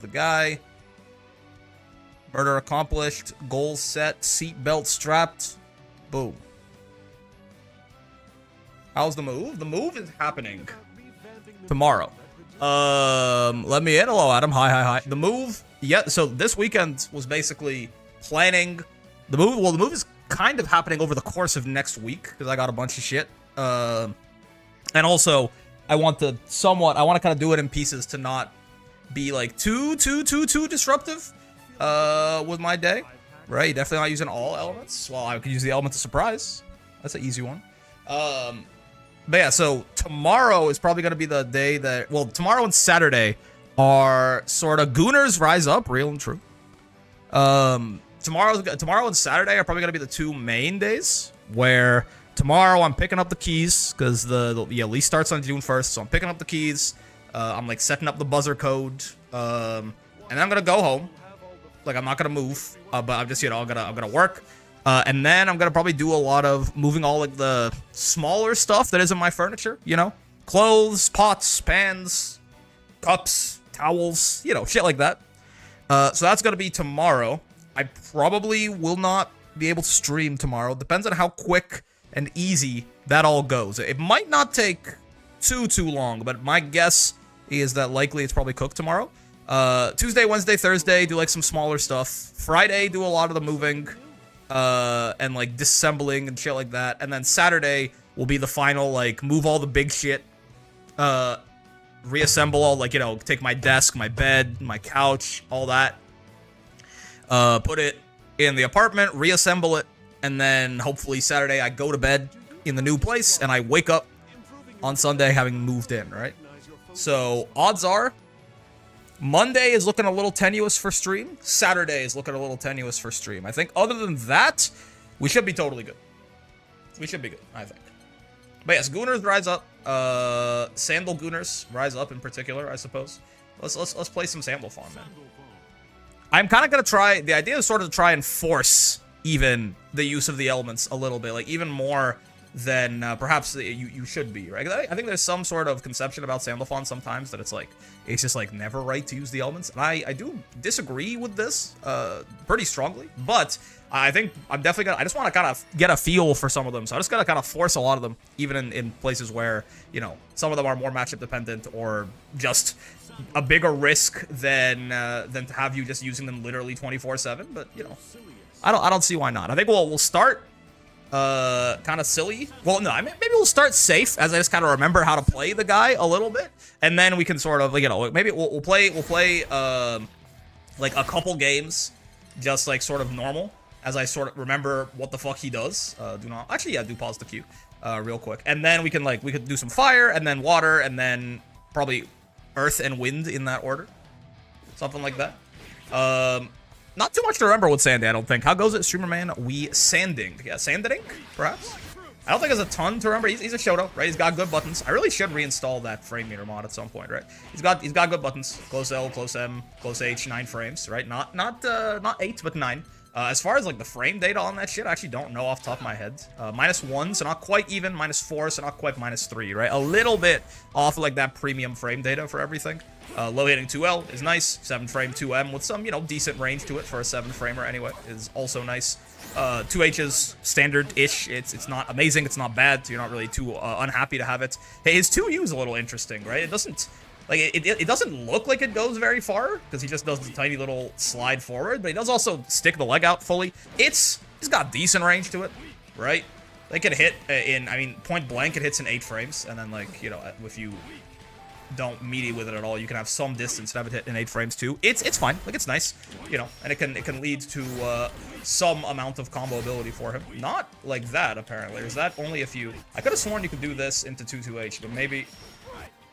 the guy. Murder accomplished. Goals set. Seatbelt strapped. Boom. How's the move? The move is happening tomorrow. Let me in. Hello, Adam. Hi. The move. Yeah, so this weekend was basically planning the move. Well, the move is kind of happening over the course of next week because I got a bunch of shit. And also, I want to kind of do it in pieces to not be like too disruptive with my day, right? Definitely not using all elements. Well, I could use the element of surprise. That's an easy one. But yeah, so tomorrow is probably going to be the day that, well, tomorrow and Saturday are sort of Gooners Rise Up, real and true. Tomorrow and Saturday are probably going to be the two main days, where tomorrow I'm picking up the keys, because the lease starts on June 1st, so I'm picking up the keys. I'm like setting up the buzzer code, and then I'm going to go home. Like, I'm not going to move, but I'm just, I'm gonna work. And then I'm gonna probably do a lot of moving all like the smaller stuff that isn't my furniture, clothes, pots, pans, cups, towels, shit like that. So that's gonna be tomorrow. I probably will not be able to stream tomorrow. Depends on how quick and easy that all goes. It might not take too long, but my guess is that likely it's probably cooked tomorrow. Tuesday, Wednesday, Thursday, do like some smaller stuff. Friday, do a lot of the moving. And like disassembling and shit like that. And then Saturday will be the final, like, move all the big shit, reassemble all, like, take my desk, my bed, my couch, all that, put it in the apartment, reassemble it, and then hopefully Saturday I go to bed in the new place and I wake up on Sunday having moved in, right? So odds are Monday is looking a little tenuous for stream. Saturday is looking a little tenuous for stream. I think other than that, we should be totally good. We should be good, I think. But yes, Gooners Rise Up. Sandal Gooners Rise Up in particular, I suppose. Let's play some Sandalphon, man. I'm kind of gonna try. The idea is sort of to try and force even the use of the elements a little bit, like even more than perhaps you should be, right? I think there's some sort of conception about Sandalphon sometimes that it's just like never right to use the elements, and I do disagree with this pretty strongly, but I think I'm definitely gonna, I just want to kind of get a feel for some of them, so I just gotta kind of force a lot of them, even in places where, some of them are more matchup dependent or just a bigger risk than to have you just using them literally 24/7, but I don't see why not. I think we'll start kind of silly. Well, no, maybe we'll start safe as I just kind of remember how to play the guy a little bit, and then we can sort of, maybe we'll play like a couple games just like sort of normal as I sort of remember what the fuck he does. Do pause the queue real quick, and then we could do some fire and then water and then probably earth and wind in that order, something like that. Not too much to remember with Sandy, I don't think. How goes it, streamer man? We sanding. Yeah, sanding, perhaps? I don't think there's a ton to remember. He's a Shoto, right? He's got good buttons. I really should reinstall that frame meter mod at some point, right? He's got good buttons. Close L, close M, close H, 9 frames, right? Not 8, but 9. As far as like the frame data on that shit, I actually don't know off the top of my head. -1, so not quite even. -4, so not quite -3, right? A little bit off of like that premium frame data for everything. Low hitting 2L is nice. 7 frame 2M with some, decent range to it for a 7 framer anyway is also nice. 2H's standard-ish. It's not amazing. It's not bad. So you're not really too unhappy to have it. Hey, his 2U is a little interesting, right? It doesn't... Like, it doesn't look like it goes very far, because he just does the tiny little slide forward, but he does also stick the leg out fully. He's got decent range to it, right? They can hit point blank, it hits in 8 frames, and then, like, if you don't meaty with it at all, you can have some distance and have it hit in 8 frames too. It's fine, like, it's nice, and it can lead to some amount of combo ability for him. Not like that, apparently. Is that only if you... I could have sworn you could do this into 2-2H, but maybe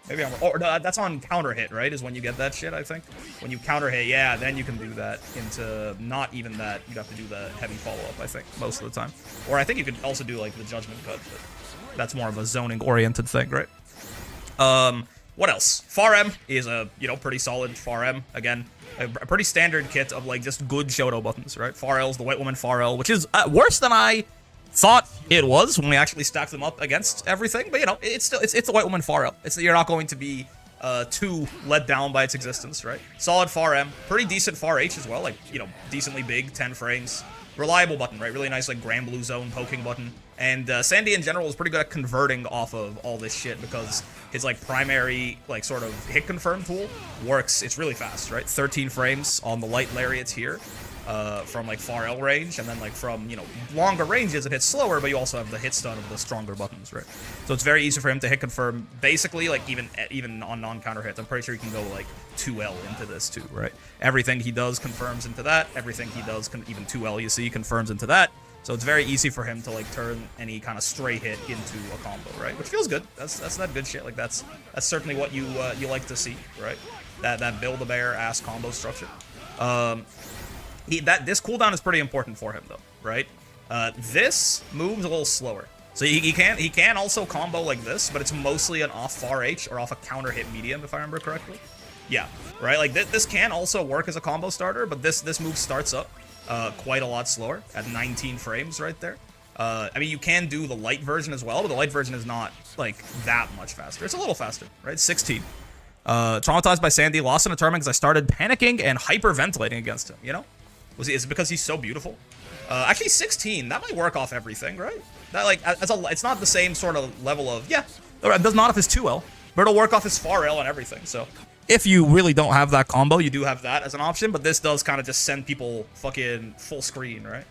I'm... Oh, no, that's on counter hit, right? Is when you get that shit, I think. When you counter hit, yeah, then you can do that into not even that. You'd have to do the heavy follow-up, I think, most of the time. Or I think you could also do, like, the judgment cut, but that's more of a zoning-oriented thing, right? What else? Far M is a, pretty solid Far M. Again, a pretty standard kit of, like, just good Shoto buttons, right? Far L's the White Woman Far L, which is worse than I thought it was when we actually stacked them up against everything, but it's the White Woman Far L. You're not going to be too let down by its existence, right? Solid far M, pretty decent far H as well, like, you know, decently big, 10 frames. Reliable button, right? Really nice, like, Grand Blue Zone poking button. And Sandy in general is pretty good at converting off of all this shit because his, like, primary, like, sort of hit confirm tool works. It's really fast, right? 13 frames on the light lariats here. From like far L range, and then like from, you know, longer ranges it hits slower, but you also have the hit stun of the stronger buttons, right? So it's very easy for him to hit confirm basically, like even on non-counter hits. I'm pretty sure he can go like 2L into this too, right? Everything he does confirms into that. Everything he does, even 2L you see, confirms into that. So it's very easy for him to like turn any kind of stray hit into a combo, right? Which feels good. That's that good shit. Like that's certainly what you like to see, right? That Build-A-Bear ass combo structure. This cooldown is pretty important for him though, right? This moves a little slower. So he can also combo like this, but it's mostly an off far H or off a counter hit medium, if I remember correctly. Yeah, right? Like this can also work as a combo starter, but this move starts up quite a lot slower at 19 frames right there. I mean, you can do the light version as well, but the light version is not like that much faster. It's a little faster, right? 16. Traumatized by Sandy, lost in a tournament because I started panicking and hyperventilating against him, you know? Is it because he's so beautiful? Actually, 16. That might work off everything, right? That like it's not the same sort of level of it does not off his 2L, but it'll work off his far L and everything. So if you really don't have that combo, you do have that as an option. But this does kind of just send people fucking full screen, right?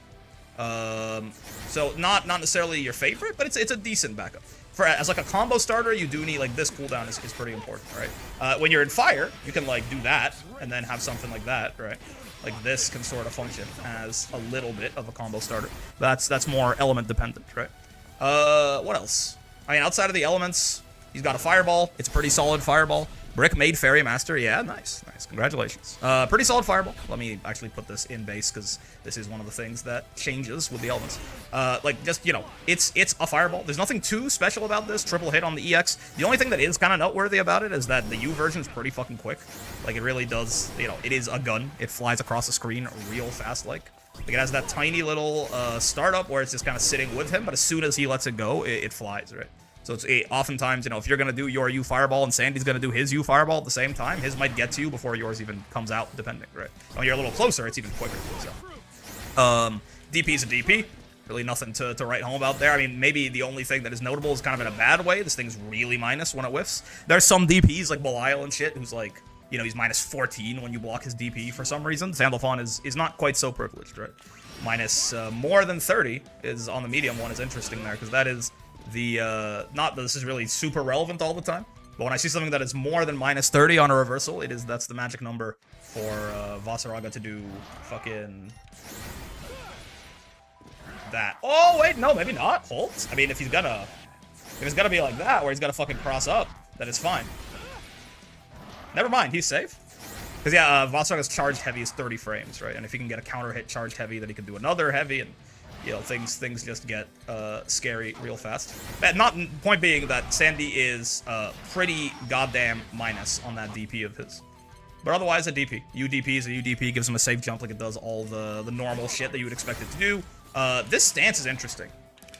So not necessarily your favorite, but it's a decent backup. As like a combo starter, you do need like this cooldown is pretty important, right? When you're in fire, you can like do that and then have something like that, right? Like this can sort of function as a little bit of a combo starter. That's more element dependent, right? What else? I mean, outside of the elements, he's got a fireball. It's a pretty solid fireball. Brick made Fairy Master. Yeah, nice. Congratulations. Pretty solid fireball. Let me actually put this in base because this is one of the things that changes with the elements. Like, just, you know, it's a fireball. There's nothing too special about this. Triple hit on the EX. The only thing that is kind of noteworthy about it is that the U version is pretty fucking quick. Like, it really does, you know, it is a gun. It flies across the screen real fast, like it has that tiny little startup where it's just kind of sitting with him, but as soon as he lets it go, it flies, right? So it's oftentimes, you know, if you're going to do your U Fireball and Sandy's going to do his U Fireball at the same time, his might get to you before yours even comes out, depending, right? When you're a little closer, it's even quicker. So, DP's a DP. Really nothing to write home about there. I mean, maybe the only thing that is notable is kind of in a bad way. This thing's really minus when it whiffs. There's some DPs like Belial and shit who's like, you know, he's minus 14 when you block his DP for some reason. Sandalphon is not quite so privileged, right? Minus more than 30 is on the medium one is interesting there because that is the not that this is really super relevant all the time, but when I see something that is more than minus 30 on a reversal, that's the magic number for Vasaraga to do fucking that. Oh wait, no, maybe not. Halt. I mean, if he's gonna be like that, where he's gonna fucking cross up, then it's fine. Never mind, he's safe. Because yeah, Vasaraga's charged heavy is 30 frames, right? And if he can get a counter hit charged heavy, then he can do another heavy, and you know, things just get scary real fast. Point being that Sandy is pretty goddamn minus on that DP of his. But otherwise, a DP. UDP is a UDP, gives him a safe jump like it does all the normal shit that you would expect it to do. This stance is interesting,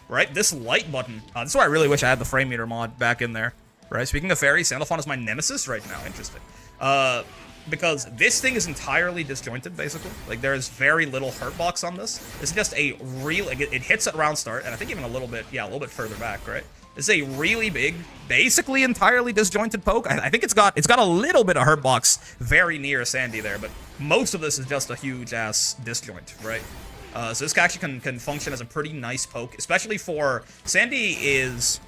right? This light button, this is why I really wish I had the frame meter mod back in there, right? Speaking of fairy, Sandalphon is my nemesis right now. Interesting. Because this thing is entirely disjointed, basically. Like, there is very little hurt box on this. It's just a real, like, it hits at round start, and I think even a little bit further back, right? It's a really big, basically entirely disjointed poke. I think it's got a little bit of hurt box very near Sandy there, but most of this is just a huge ass disjoint, right? So this actually can function as a pretty nice poke, especially for Sandy is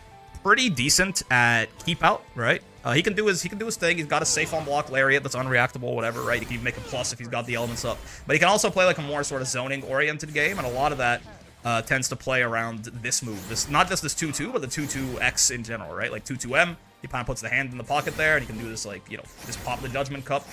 pretty decent at keep out, right? He can do his thing. He's got a safe on block lariat that's unreactable, whatever, right? He can make a plus if he's got the elements up. But he can also play like a more sort of zoning oriented game, and a lot of that tends to play around this move. This, not just this 2-2, but the 2-2X in general, right? Like 2-2M, he kind of puts the hand in the pocket there, and he can do this, like, you know, just pop the Judgment Cup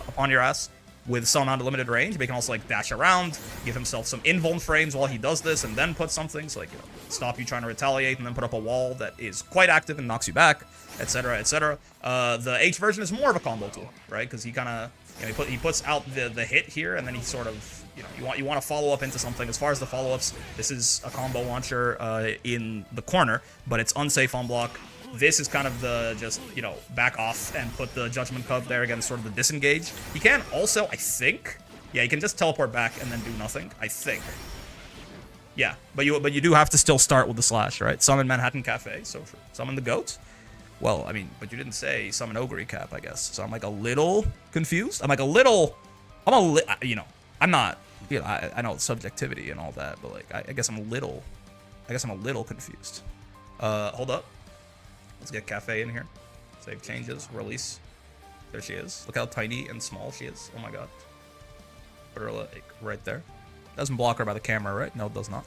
upon your ass with some amount of limited range. But he can also, like, dash around, give himself some invuln frames while he does this, and then put some things, like, you know, stop you trying to retaliate, and then put up a wall that is quite active and knocks you back, etc., etc. The H version is more of a combo tool, right? Because he kind of, you know, he puts out the hit here, and then he sort of, you know, you want to follow up into something. As far as the follow-ups, this is a combo launcher in the corner, but it's unsafe on block. this is kind of the just, you know, back off and put the Judgment Cup there against sort of the disengage. He can also, I think, yeah, he can just teleport back and then do nothing, I think. Yeah, but you do have to still start with the slash, right? Summon Manhattan Cafe, so summon the goat. Well, I mean, but you didn't say summon Ogre Cap, I guess. So I'm like a little confused. You know, I'm not, you know, I know subjectivity and all that, but like, I guess I'm a little confused. Hold up. Let's get Cafe in here. Save changes, release. There she is. Look how tiny and small she is. Oh my god. Put her like right there. Doesn't block her by the camera, right? No, it does not.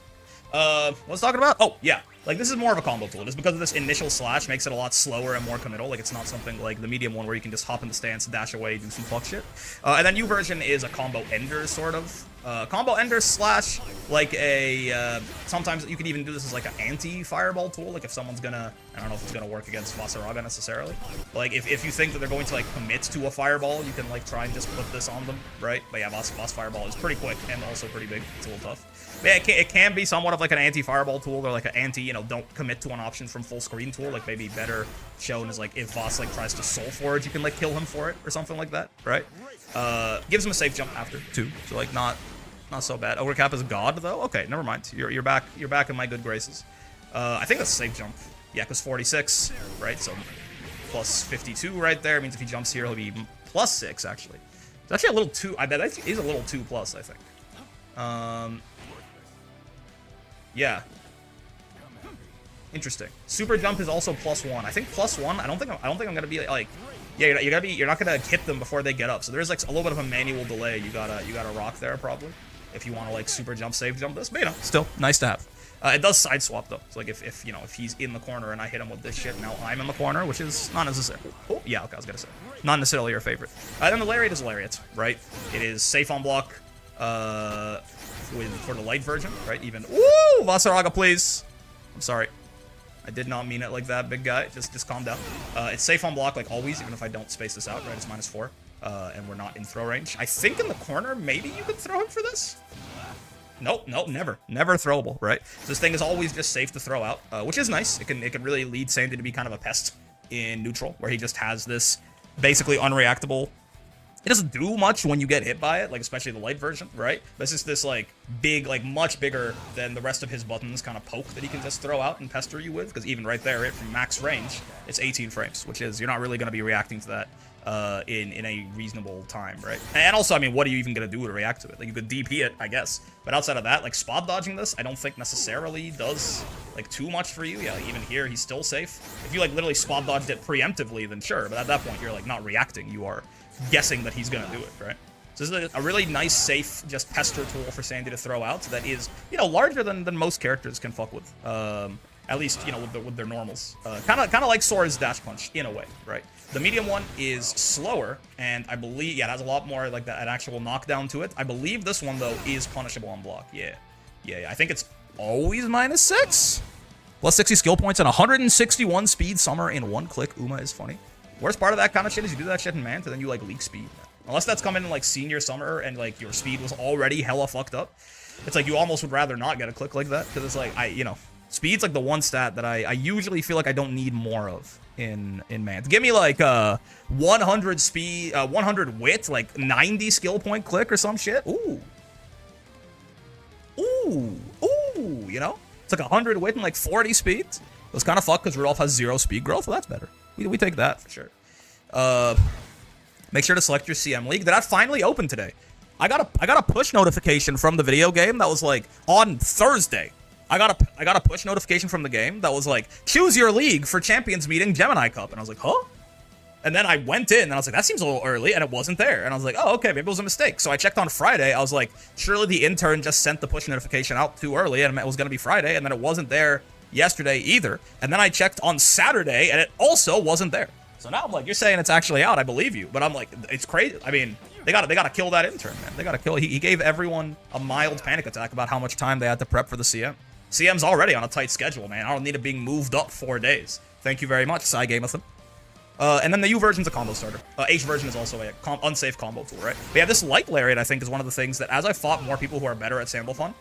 What was I talking about? Oh, yeah. Like, this is more of a combo tool. Just because of this initial slash makes it a lot slower and more committal. Like, it's not something like the medium one where you can just hop in the stance, dash away, do some fuck shit. And then U version is a combo ender, sort of. Combo ender slash, like a, sometimes you can even do this as like an anti-fireball tool. Like, if someone's gonna, I don't know if it's gonna work against Vasaraga necessarily. But like, if you think that they're going to like commit to a fireball, you can like try and just put this on them, right? But yeah, Vas fireball is pretty quick and also pretty big. It's a little tough. But yeah, it can be somewhat of like an anti-fireball tool or like an anti, you know, don't commit to an option from full screen tool. Like maybe better shown as like if Vas like tries to soul forge, you can like kill him for it or something like that, right? Gives him a safe jump after too, so like not so bad. Ogre Cap is God though. Okay, never mind. You're back in my good graces. I think that's a safe jump. Yeah, because 46, right? So plus 52 right there means if he jumps here, he'll be plus 6 actually. It's actually a little too. I bet he's a little too plus. I think. Yeah. Interesting. Super jump is also +1. I think +1. I don't think I'm gonna be like. Yeah, you're not gonna hit them before they get up. So there's like a little bit of a manual delay. You gotta rock there probably if you want to like super jump, save jump this. But you know, still nice to have. It does side swap though. So like if you know if he's in the corner and I hit him with this shit, now I'm in the corner, which is not necessary. Oh yeah, okay, I was gonna say not necessarily your favorite. Then the Lariat is Lariat, right? It is safe on block. For the light version, right? Even ooh, Vasaraga, please. I'm sorry. I did not mean it like that, big guy. Just calm down. It's safe on block like always, even if I don't space this out, right? It's -4. And we're not in throw range. I think in the corner, maybe you could throw him for this. Nope, never throwable, right? So this thing is always just safe to throw out, which is nice. It can really lead Sandy to be kind of a pest in neutral, where he just has this basically unreactable. It doesn't do much when you get hit by it, like especially the light version, right? But it's just this like big, like much bigger than the rest of his buttons kind of poke that he can just throw out and pester you with. Because even right there, it from max range, it's 18 frames, which is you're not really going to be reacting to that in a reasonable time, right? And also, I mean, what are you even going to do to react to it? Like you could DP it, I guess. But outside of that, like spot dodging this, I don't think necessarily does like too much for you. Yeah, like, even here, he's still safe. If you like literally spot dodged it preemptively, then sure. But at that point, you're like not reacting. You are guessing that he's gonna do it, right? So this is a really nice, safe, just pester tool for Sandy to throw out that is, you know, larger than most characters can fuck with. At least, you know, with their normals. Kind of like Sora's Dash Punch in a way, right? The medium one is slower, and I believe, yeah, it has a lot more like an actual knockdown to it. I believe this one though is punishable on block. Yeah. I think it's always -6. Plus 60 skill points and 161 speed. Summer in 1 click. Uma is funny. Worst part of that kind of shit is you do that shit in Mant, and then you, like, leak speed. Unless that's coming in, like, senior Summer, and, like, your speed was already hella fucked up. It's like, you almost would rather not get a click like that, because it's like, you know, speed's, like, the one stat that I usually feel like I don't need more of in Mant. Give me, like, 100 speed, 100 wit, like, 90 skill point click or some shit. Ooh, you know? It's like 100 wit and, like, 40 speed. It's kind of fucked, because Rudolph has 0 speed growth. Well, that's better. We take that for sure. Make sure to select your CM league. Did that finally open today? I got a push notification from the video game that was like on Thursday. I got a push notification from the game that was like, choose your league for Champions Meeting Gemini Cup, and I was like, huh? And then I went in and I was like, that seems a little early, and it wasn't there. And I was like, oh, okay, maybe it was a mistake. So I checked on Friday. I was like, surely the intern just sent the push notification out too early, and it was gonna be Friday, and then it wasn't there yesterday either. And then I checked on Saturday and it also wasn't there. So now I'm like, you're saying it's actually out, I believe you. But I'm like, it's crazy. I mean, they gotta kill that intern, man. They gotta kill. He gave everyone a mild panic attack about how much time they had to prep for the CM. CM's already on a tight schedule, man. I don't need it being moved up 4 days. Thank you very much, Cy Gamethan. And then the U version's a combo starter. H version is also a unsafe combo tool, right? But yeah, this light lariat, I think, is one of the things that, as I fought more people who are better at Sandalphon,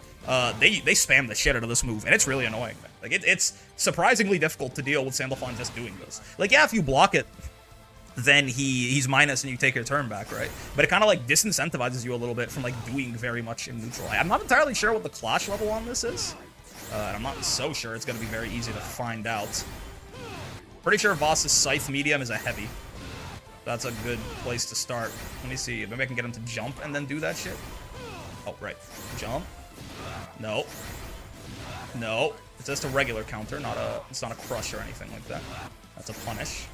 they spam the shit out of this move, and it's really annoying, man. Like, it's surprisingly difficult to deal with Sandalphon just doing this. Like, yeah, if you block it, then he's minus and you take your turn back, right? But it kind of, like, disincentivizes you a little bit from, like, doing very much in neutral. I'm not entirely sure what the clash level on this is. And I'm not so sure it's going to be very easy to find out. Pretty sure Voss's Scythe medium is a heavy. That's a good place to start. Let me see. Maybe I can get him to jump and then do that shit. Oh, right. Jump. No. No. It's just a regular counter, it's not a crush or anything like that. That's a punish.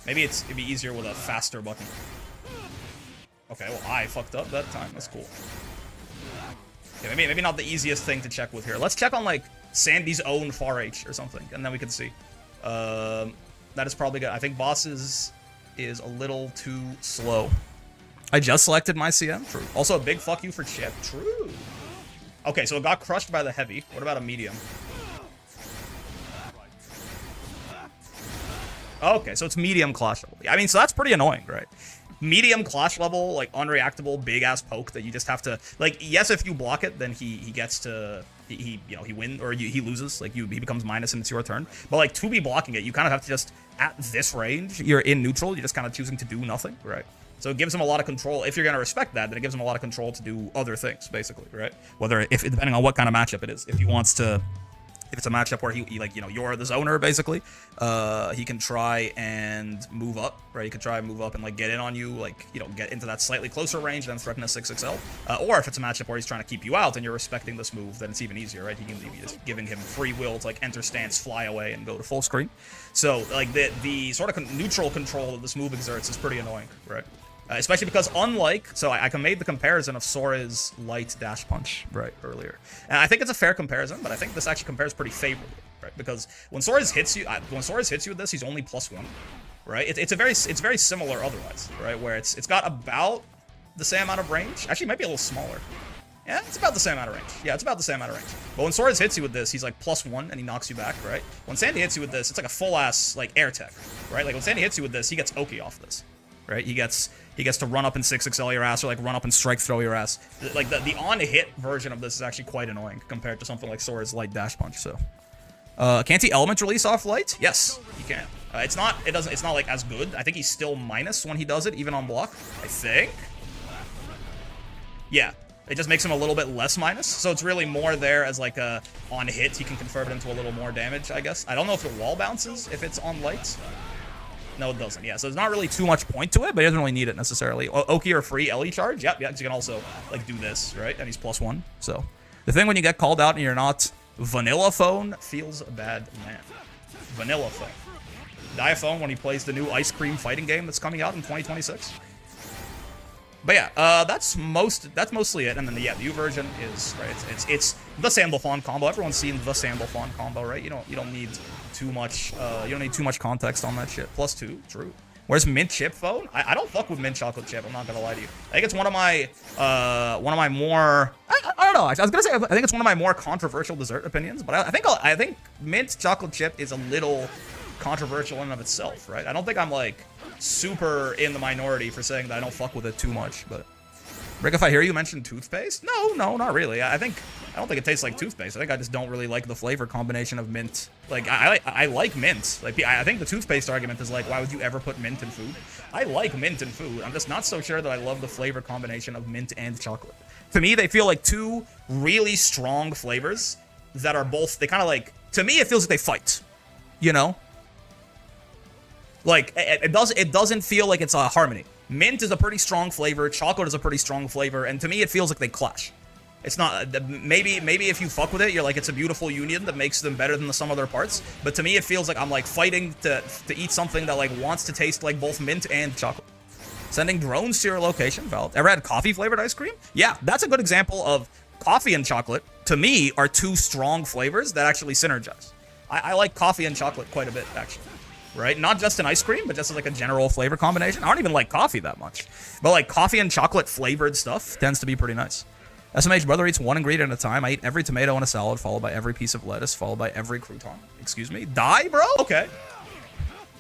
Maybe it'd be easier with a faster button. Okay, well, I fucked up that time. That's cool. Okay, maybe not the easiest thing to check with here. Let's check on, like, Sandy's own far H or something, and then we can see. That is probably good. I think Boss's is a little too slow. I just selected my CM. True. Also, a big fuck you for Chip. True. Okay, so it got crushed by the heavy. What about a medium? Okay, so it's medium clash level. I mean, so that's pretty annoying, right? Medium clash level, like, unreactable, big-ass poke that you just have to... Like, yes, if you block it, then he gets to... He wins, or he loses. Like, he becomes minus and it's your turn. But, like, to be blocking it, you kind of have to just... At this range, you're in neutral. You're just kind of choosing to do nothing, right? So it gives him a lot of control. If you're going to respect that, then it gives him a lot of control to do other things, basically, right? Depending on what kind of matchup it is. If he wants to... If it's a matchup where he like, you're the zoner, basically, he can try and move up, right? He can try and move up and, like, get in on you, like, get into that slightly closer range and then threaten a 6XL. Or if it's a matchup where he's trying to keep you out and you're respecting this move, then it's even easier, right? He can be just giving him free will to, like, enter stance, fly away, and go to full screen. So, like, the sort of neutral control that this move exerts is pretty annoying, right? Especially because so I made the comparison of Sora's light dash punch, right, earlier. And I think it's a fair comparison, but I think this actually compares pretty favorably, right? Because when Sora's hits you with this, he's only +1, right? It's very similar otherwise, right? Where it's got about the same amount of range. Actually, it might be a little smaller. Yeah, it's about the same amount of range. Yeah, it's about the same amount of range. But when Sora's hits you with this, he's like +1 and he knocks you back, right? When Sandy hits you with this, it's like a full-ass, like, air tech, right? Like, when Sandy hits you with this, he gets Oki off this. Right, he gets to run up and 6XL your ass, or, like, run up and strike throw your ass. Like, the on-hit version of this is actually quite annoying compared to something like Sora's light dash punch. So, can't he element release off light? Yes, he can. It's not like as good. I think he's still minus when he does it, even on block. I think. Yeah, it just makes him a little bit less minus. So it's really more there as, like, a on hit. He can convert it into a little more damage, I guess. I don't know if it wall bounces if it's on light. No, it doesn't. Yeah, so there's not really too much point to it, but he doesn't really need it necessarily. Oki or free LE charge? Yep, yeah, because you can also, like, do this, right? And he's +1. So the thing when you get called out and you're not vanilla phone feels bad, man. Vanilla phone. Diaphone when he plays the new ice cream fighting game that's coming out in 2026. But yeah, that's mostly it. And then the U version is right. It's the Sandalphon combo. Everyone's seen the Sandalphon combo, right? You don't need too much. You don't need too much context on that shit. +2, true. Where's mint chip phone? I don't fuck with mint chocolate chip. I'm not gonna lie to you. I think it's one of my more. I don't know. I was gonna say I think it's one of my more controversial dessert opinions, but I think mint chocolate chip is a little controversial in and of itself, right? I don't think I'm, like, super in the minority for saying that I don't fuck with it too much, but Rick, if I hear you mention toothpaste, no, not really. I don't think it tastes like toothpaste. I think I just don't really like the flavor combination of mint. Like, I like mint. Like, I think the toothpaste argument is like, why would you ever put mint in food? I like mint in food. I'm just not so sure that I love the flavor combination of mint and chocolate. To me, they feel like two really strong flavors that are both, they kind of, like, to me, it feels like they fight, you know? Like, it doesn't feel like it's a harmony. Mint is a pretty strong flavor, chocolate is a pretty strong flavor, and to me it feels like they clash. It's not, maybe if you fuck with it, you're like, it's a beautiful union that makes them better than the sum of their parts, but to me it feels like I'm, like, fighting to eat something that, like, wants to taste like both mint and chocolate. Sending drones to your location, valid. Ever had coffee flavored ice cream? Yeah, that's a good example of coffee and chocolate, to me, are two strong flavors that actually synergize. I like coffee and chocolate quite a bit, actually. Right? Not just in ice cream, but just as, like, a general flavor combination. I don't even like coffee that much. But, like, coffee and chocolate flavored stuff tends to be pretty nice. SMH brother eats one ingredient at a time. I eat every tomato in a salad, followed by every piece of lettuce, followed by every crouton. Excuse me? Die, bro? Okay.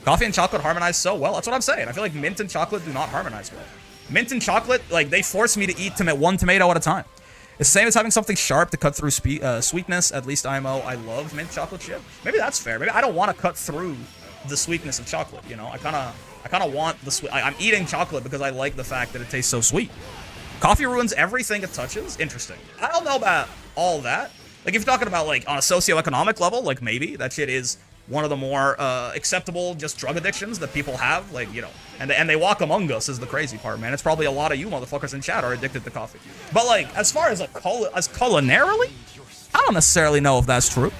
Coffee and chocolate harmonize so well. That's what I'm saying. I feel like mint and chocolate do not harmonize well. Mint and chocolate, like, they force me to eat one tomato at a time. It's the same as having something sharp to cut through sweetness. At least IMO, I love mint chocolate chip. Maybe that's fair. Maybe I don't want to cut through the sweetness of chocolate, you know? I kind of want the sweet. I'm eating chocolate because I like the fact that it tastes so sweet. Coffee ruins everything it touches. Interesting. I don't know about all that. Like, if you're talking about, like, on a socioeconomic level, like, maybe that shit is one of the more acceptable just drug addictions that people have, like, you know, and they walk among us is the crazy part, man. It's probably a lot of you motherfuckers in chat are addicted to coffee. But, like, as far as, like, as culinarily, I don't necessarily know if that's true.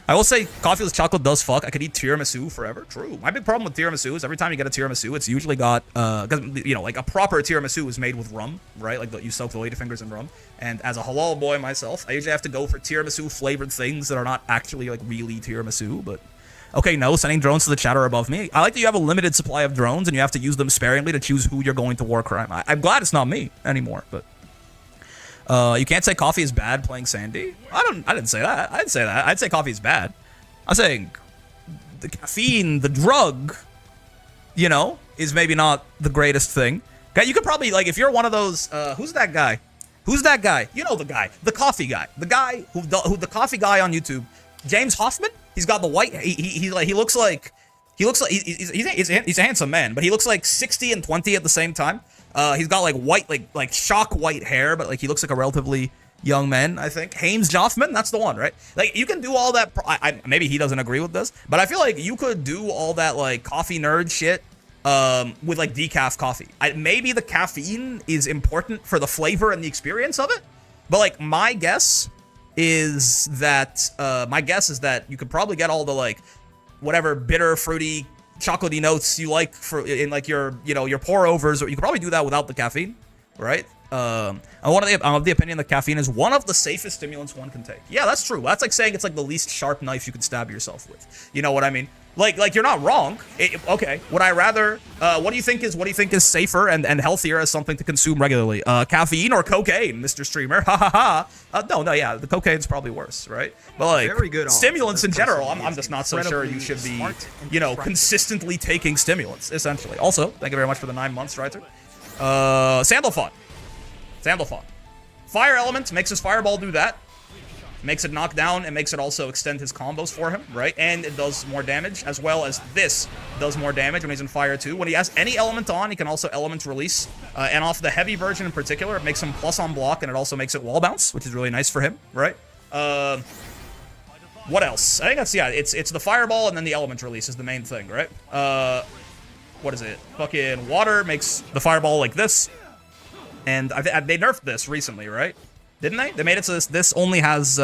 I will say coffee with chocolate does fuck. I could eat tiramisu forever. True. My big problem with tiramisu is every time you get a tiramisu, it's usually got, because, you know, like, a proper tiramisu is made with rum, right? Like, you soak the ladyfingers in rum. And as a halal boy myself, I usually have to go for tiramisu flavored things that are not actually, like, really tiramisu, but... Okay, no, sending drones to the chatter above me. I like that you have a limited supply of drones and you have to use them sparingly to choose who you're going to war crime. I'm glad it's not me anymore, but... you can't say coffee is bad playing Sandy. I didn't say that. I didn't say that. I'd say coffee is bad. I'm saying the caffeine, the drug, you know, is maybe not the greatest thing. Okay, you could probably, like, if you're one of those, who's that guy? Who's that guy? You know the guy, the coffee guy, the guy who the coffee guy on YouTube, James Hoffman. He's got the white. He looks like he's a handsome man, but he looks like 60 and 20 at the same time. He's got like white, like shock white hair, but like he looks like a relatively young man, I think. Haynes Joffman, that's the one, right? Like, you can do all that. Maybe he doesn't agree with this, but I feel like you could do all that like coffee nerd shit with like decaf coffee. Maybe the caffeine is important for the flavor and the experience of it, but like my guess is that you could probably get all the like whatever bitter, fruity, chocolatey notes you like in like your, you know, your pour overs, or you could probably do that without the caffeine, right? I'm of the opinion that caffeine is one of the safest stimulants one can take. Yeah, that's true. That's like saying it's like the least sharp knife you could stab yourself with. You know what I mean? Like you're not wrong. Okay, would I rather? What do you think is safer and healthier as something to consume regularly? Caffeine or cocaine, Mr. Streamer? Ha ha ha. No, yeah, the cocaine's probably worse, right? But like very good stimulants in general, I'm just not so sure you should be, you know, consistently taking stimulants. Essentially. Also, thank you very much for the 9 months, Strider. Sandalphon. Fire element makes his fireball do that. Makes it knock down, and makes it also extend his combos for him, right? And it does more damage, as well as this does more damage when he's in fire too. When he has any element on, he can also element release. And off the heavy version in particular, it makes him plus on block, and it also makes it wall bounce, which is really nice for him, right? What else? I think that's, yeah, it's the fireball and then the element release is the main thing, right? What is it? Fucking water makes the fireball like this. And they nerfed this recently, right? Didn't they? They made it so this only has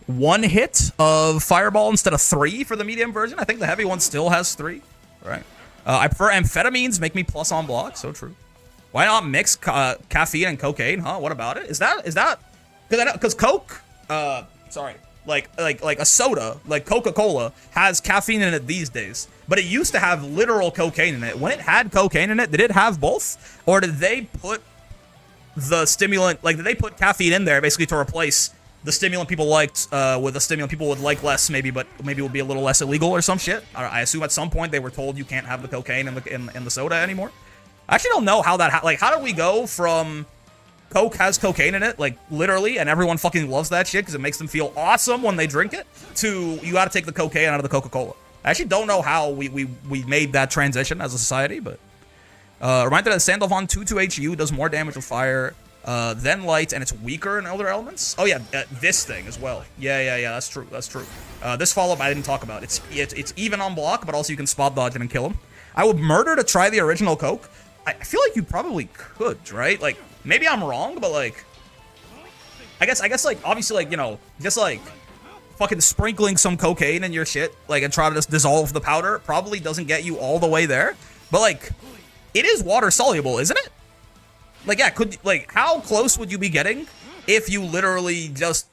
1 hit of fireball instead of 3 for the medium version. I think the heavy one still has 3, right? I prefer amphetamines, make me plus on block. So true. Why not mix caffeine and cocaine? Huh? What about it? Is that because Coke? Sorry, like a soda, like Coca-Cola has caffeine in it these days, but it used to have literal cocaine in it. When it had cocaine in it, did it have both, or did they put the stimulant, like, did they put caffeine in there basically to replace the stimulant people liked with a stimulant people would like less, maybe, but maybe would be a little less illegal or some shit? I assume at some point they were told you can't have the cocaine in the soda anymore. I actually don't know how that like, how do we go from Coke has cocaine in it, like, literally, and everyone fucking loves that shit because it makes them feel awesome when they drink it, to you gotta take the cocaine out of the Coca-Cola. I actually don't know how we made that transition as a society, but reminder that Sandalphon 2-2 HU does more damage with fire than light, and it's weaker in other elements. Oh yeah, this thing as well. Yeah, that's true. This follow-up I didn't talk about. It's even on block, but also you can spot dodge it and kill him. I would murder to try the original Coke. I feel like you probably could, right? Like, maybe I'm wrong, but like, I guess like, obviously, like, you know, just like fucking sprinkling some cocaine in your shit, like, and try to just dissolve the powder probably doesn't get you all the way there, but like, it is water soluble, isn't it? Like, yeah, how close would you be getting if you literally just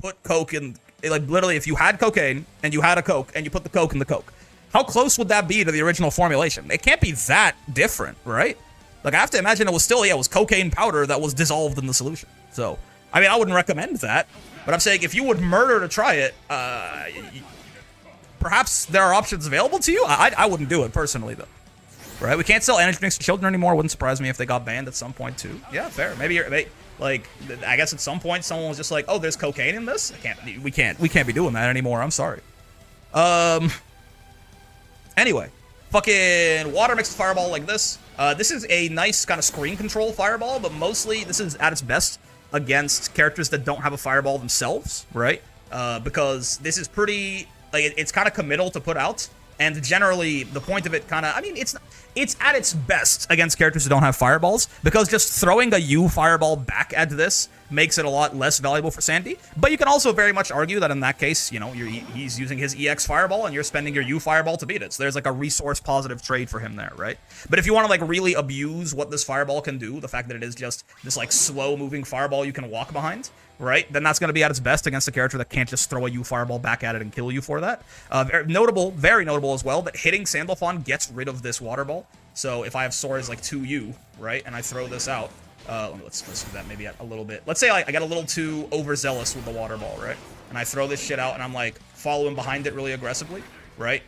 put Coke in, like, literally, if you had cocaine and you had a Coke and you put the Coke in the Coke? How close would that be to the original formulation? It can't be that different, right? Like, I have to imagine it was still, yeah, it was cocaine powder that was dissolved in the solution. So, I mean, I wouldn't recommend that, but I'm saying if you would murder to try it, perhaps there are options available to you. I wouldn't do it personally though. Right? We can't sell energy drinks to children anymore. Wouldn't surprise me if they got banned at some point too. Yeah, fair. Maybe like I guess at some point someone was just like, oh, there's cocaine in this. We can't be doing that anymore. I'm sorry. Anyway, fucking water mixed with fireball like this. This is a nice kind of screen control fireball, but mostly this is at its best against characters that don't have a fireball themselves, right? Because this is pretty like it's kind of committal to put out. And generally, the point of it kind of, I mean, it's at its best against characters who don't have fireballs, because just throwing a U fireball back at this makes it a lot less valuable for Sandy. But you can also very much argue that in that case, you know, he's using his EX fireball and you're spending your U fireball to beat it. So there's like a resource positive trade for him there, right? But if you want to like really abuse what this fireball can do, the fact that it is just this like slow moving fireball you can walk behind, right? Then that's going to be at its best against a character that can't just throw a U fireball back at it and kill you for that. Very notable as well, that hitting Sandalphon gets rid of this water ball. So if I have Sora's like 2U, right, and I throw this out, let's do that maybe a little bit. Let's say I get a little too overzealous with the water ball, right? And I throw this shit out and I'm like following behind it really aggressively, right?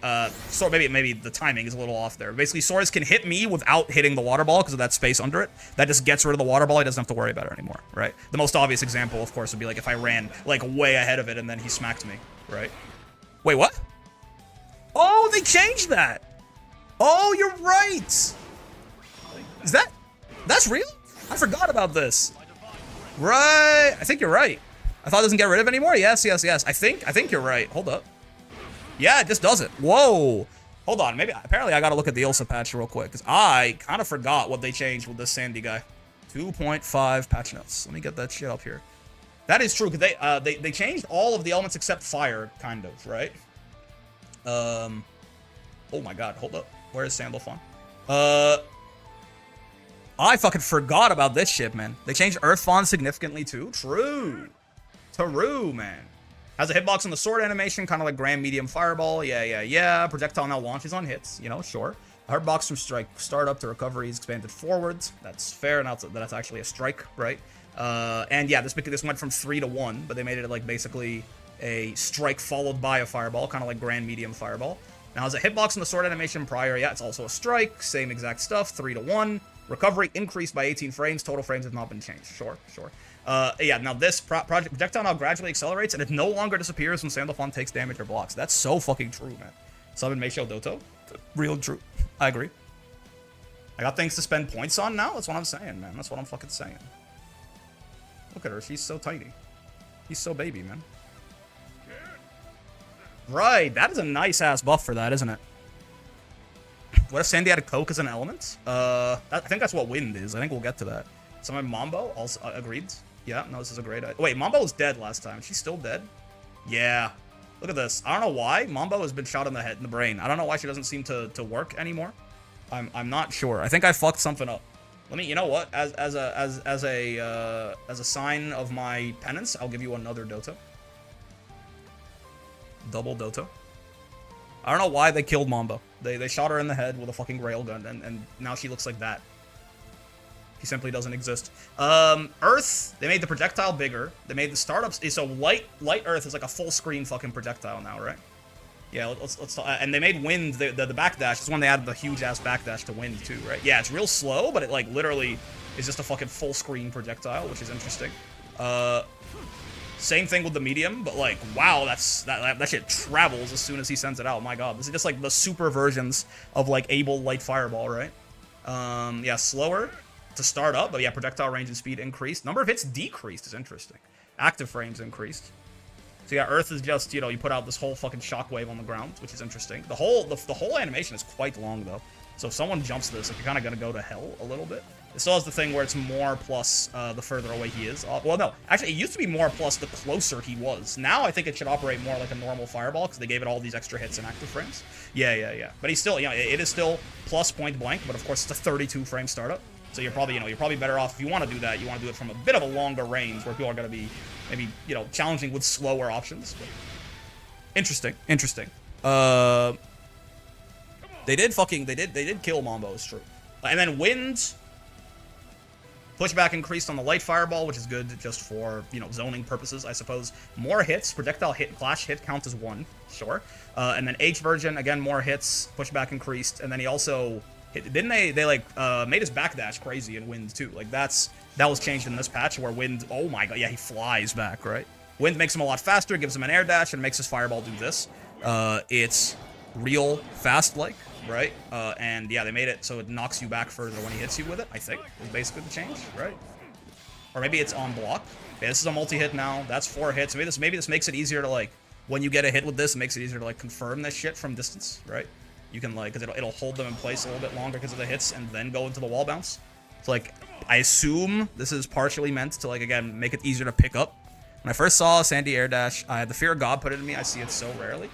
So maybe the timing is a little off there. Basically, Sora's can hit me without hitting the water ball because of that space under it. That just gets rid of the water ball. He doesn't have to worry about it anymore, right? The most obvious example, of course, would be like if I ran like way ahead of it and then he smacked me, right? Wait, what? Oh, they changed that. Oh, you're right. That's real? I forgot about this. Right. I think you're right. I thought it doesn't get rid of it anymore. Yes. I think you're right. Hold up. Yeah, it just does it. Whoa. Hold on. Apparently I gotta look at the Ilsa patch real quick, because I kind of forgot what they changed with this Sandy guy. 2.5 patch notes. Let me get that shit up here. That is true, because they changed all of the elements except fire, kind of, right? Oh my god, hold up. Where is Sandalphon? I fucking forgot about this shit, man. They changed Earthphon significantly too. True, man. Has a hitbox on the sword animation, kind of like Grand Medium Fireball. Yeah. Projectile now launches on hits, you know, sure. Hitbox from strike startup to recovery is expanded forwards. That's fair, now that's actually a strike, right? And yeah, this went from 3 to 1, but they made it like basically a strike followed by a fireball, kind of like Grand Medium Fireball. Now, has a hitbox on the sword animation prior, yeah, it's also a strike, same exact stuff, 3 to 1. Recovery increased by 18 frames, total frames have not been changed, sure. Yeah, now this projectile now gradually accelerates, and it no longer disappears when Sandalphon takes damage or blocks. That's so fucking true, man. Summon Meisho Doto. Real and true. I agree. I got things to spend points on now? That's what I'm saying, man. That's what I'm fucking saying. Look at her. She's so tiny. She's so baby, man. Right. That is a nice-ass buff for that, isn't it? What if Sandy had a Coke as an element? I think that's what Wind is. I think we'll get to that. Summon Mambo. Also agreed. Yeah, no, this is a great idea. Wait, Mambo was dead last time. She's still dead? Yeah. Look at this. I don't know why. Mambo has been shot in the head, in the brain. I don't know why she doesn't seem to work anymore. I'm not sure. I think I fucked something up. Let me, you know what? As a sign of my penance, I'll give you another Dota. Double Dota. I don't know why they killed Mambo. They shot her in the head with a fucking railgun, and now she looks like that. He simply doesn't exist. Earth, they made the projectile bigger. They made the startups, so light Earth is like a full screen fucking projectile now, right? Yeah, let's talk, and they made Wind, the backdash is when they added the huge ass backdash to Wind too, right? Yeah, it's real slow, but it like literally is just a fucking full screen projectile, which is interesting. Same thing with the medium, but like, wow, that shit travels as soon as he sends it out. My god, this is just like the super versions of like Able Light Fireball, right? Yeah, slower to start up, but yeah, projectile range and speed increased. Number of hits decreased is interesting. Active frames increased. So yeah, Earth is just, you know, you put out this whole fucking shockwave on the ground, which is interesting. The whole animation is quite long though. So if someone jumps this, like, you're kind of gonna go to hell a little bit. It still has the thing where it's more plus the further away he is. Well, no, actually, it used to be more plus the closer he was. Now I think it should operate more like a normal fireball because they gave it all these extra hits and active frames. Yeah. But he's still, you know, it is still plus point blank, but of course it's a 32 frame startup. So you're probably, you know, you're probably better off if you want to do that. You want to do it from a bit of a longer range where people are going to be maybe, you know, challenging with slower options. But interesting. They did kill Mambo, it's true. And then Wind. Pushback increased on the light fireball, which is good just for, you know, zoning purposes, I suppose. More hits, projectile hit, clash hit counts as 1, sure. And then H version, again, more hits, pushback increased, and then he also hit, didn't they like made his backdash crazy in Wind too. Like that was changed in this patch where Wind, oh my god, yeah, he flies back, right? Wind makes him a lot faster, gives him an air dash, and makes his fireball do this. It's real fast like, right? And yeah, they made it so it knocks you back further when he hits you with it, I think, is basically the change, right? Or maybe it's on block. Yeah, this is a multi-hit now. That's 4 hits. Maybe this makes it easier to, like, when you get a hit with this, it makes it easier to, like, confirm this shit from distance, right? You can, like, because it'll hold them in place a little bit longer because of the hits and then go into the wall bounce. So, like, I assume this is partially meant to, like, again, make it easier to pick up. When I first saw Sandy air dash, I had the fear of God put it in me. I see it so rarely.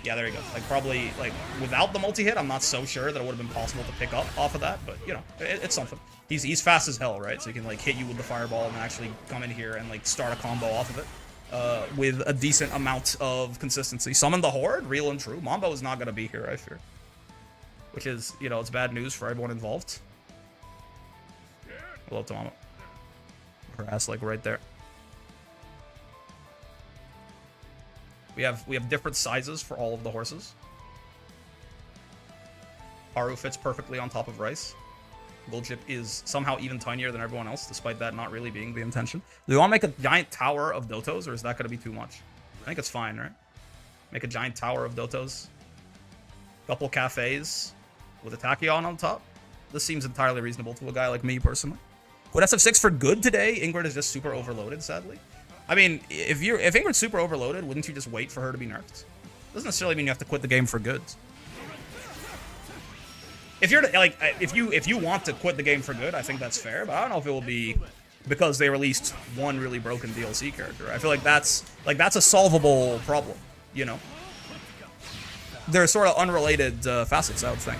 Yeah, there you go. Like, probably, like, without the multi-hit, I'm not so sure that it would have been possible to pick up off of that, but, you know, it's something. He's fast as hell, right? So he can, like, hit you with the fireball and actually come in here and, like, start a combo off of it with a decent amount of consistency. Summon the Horde, real and true. Mambo is not going to be here, I fear. Which is, you know, it's bad news for everyone involved. Hello, Mambo. Her ass, like, right there. We have different sizes for all of the horses. Haru fits perfectly on top of Rice. Goldchip is somehow even tinier than everyone else, despite that not really being the intention. Do we want to make a giant tower of Dotos, or is that going to be too much? I think it's fine, right? Make a giant tower of Dotos. Couple cafes with a Tachyon on top. This seems entirely reasonable to a guy like me, personally. Would SF6 for good today? Ingrid is just super overloaded, sadly. I mean, if Ingrid's super overloaded, wouldn't you just wait for her to be nerfed? Doesn't necessarily mean you have to quit the game for good. If you're like, if you want to quit the game for good, I think that's fair. But I don't know if it will be because they released one really broken DLC character. I feel like that's a solvable problem. You know, they're sort of unrelated facets, I would think.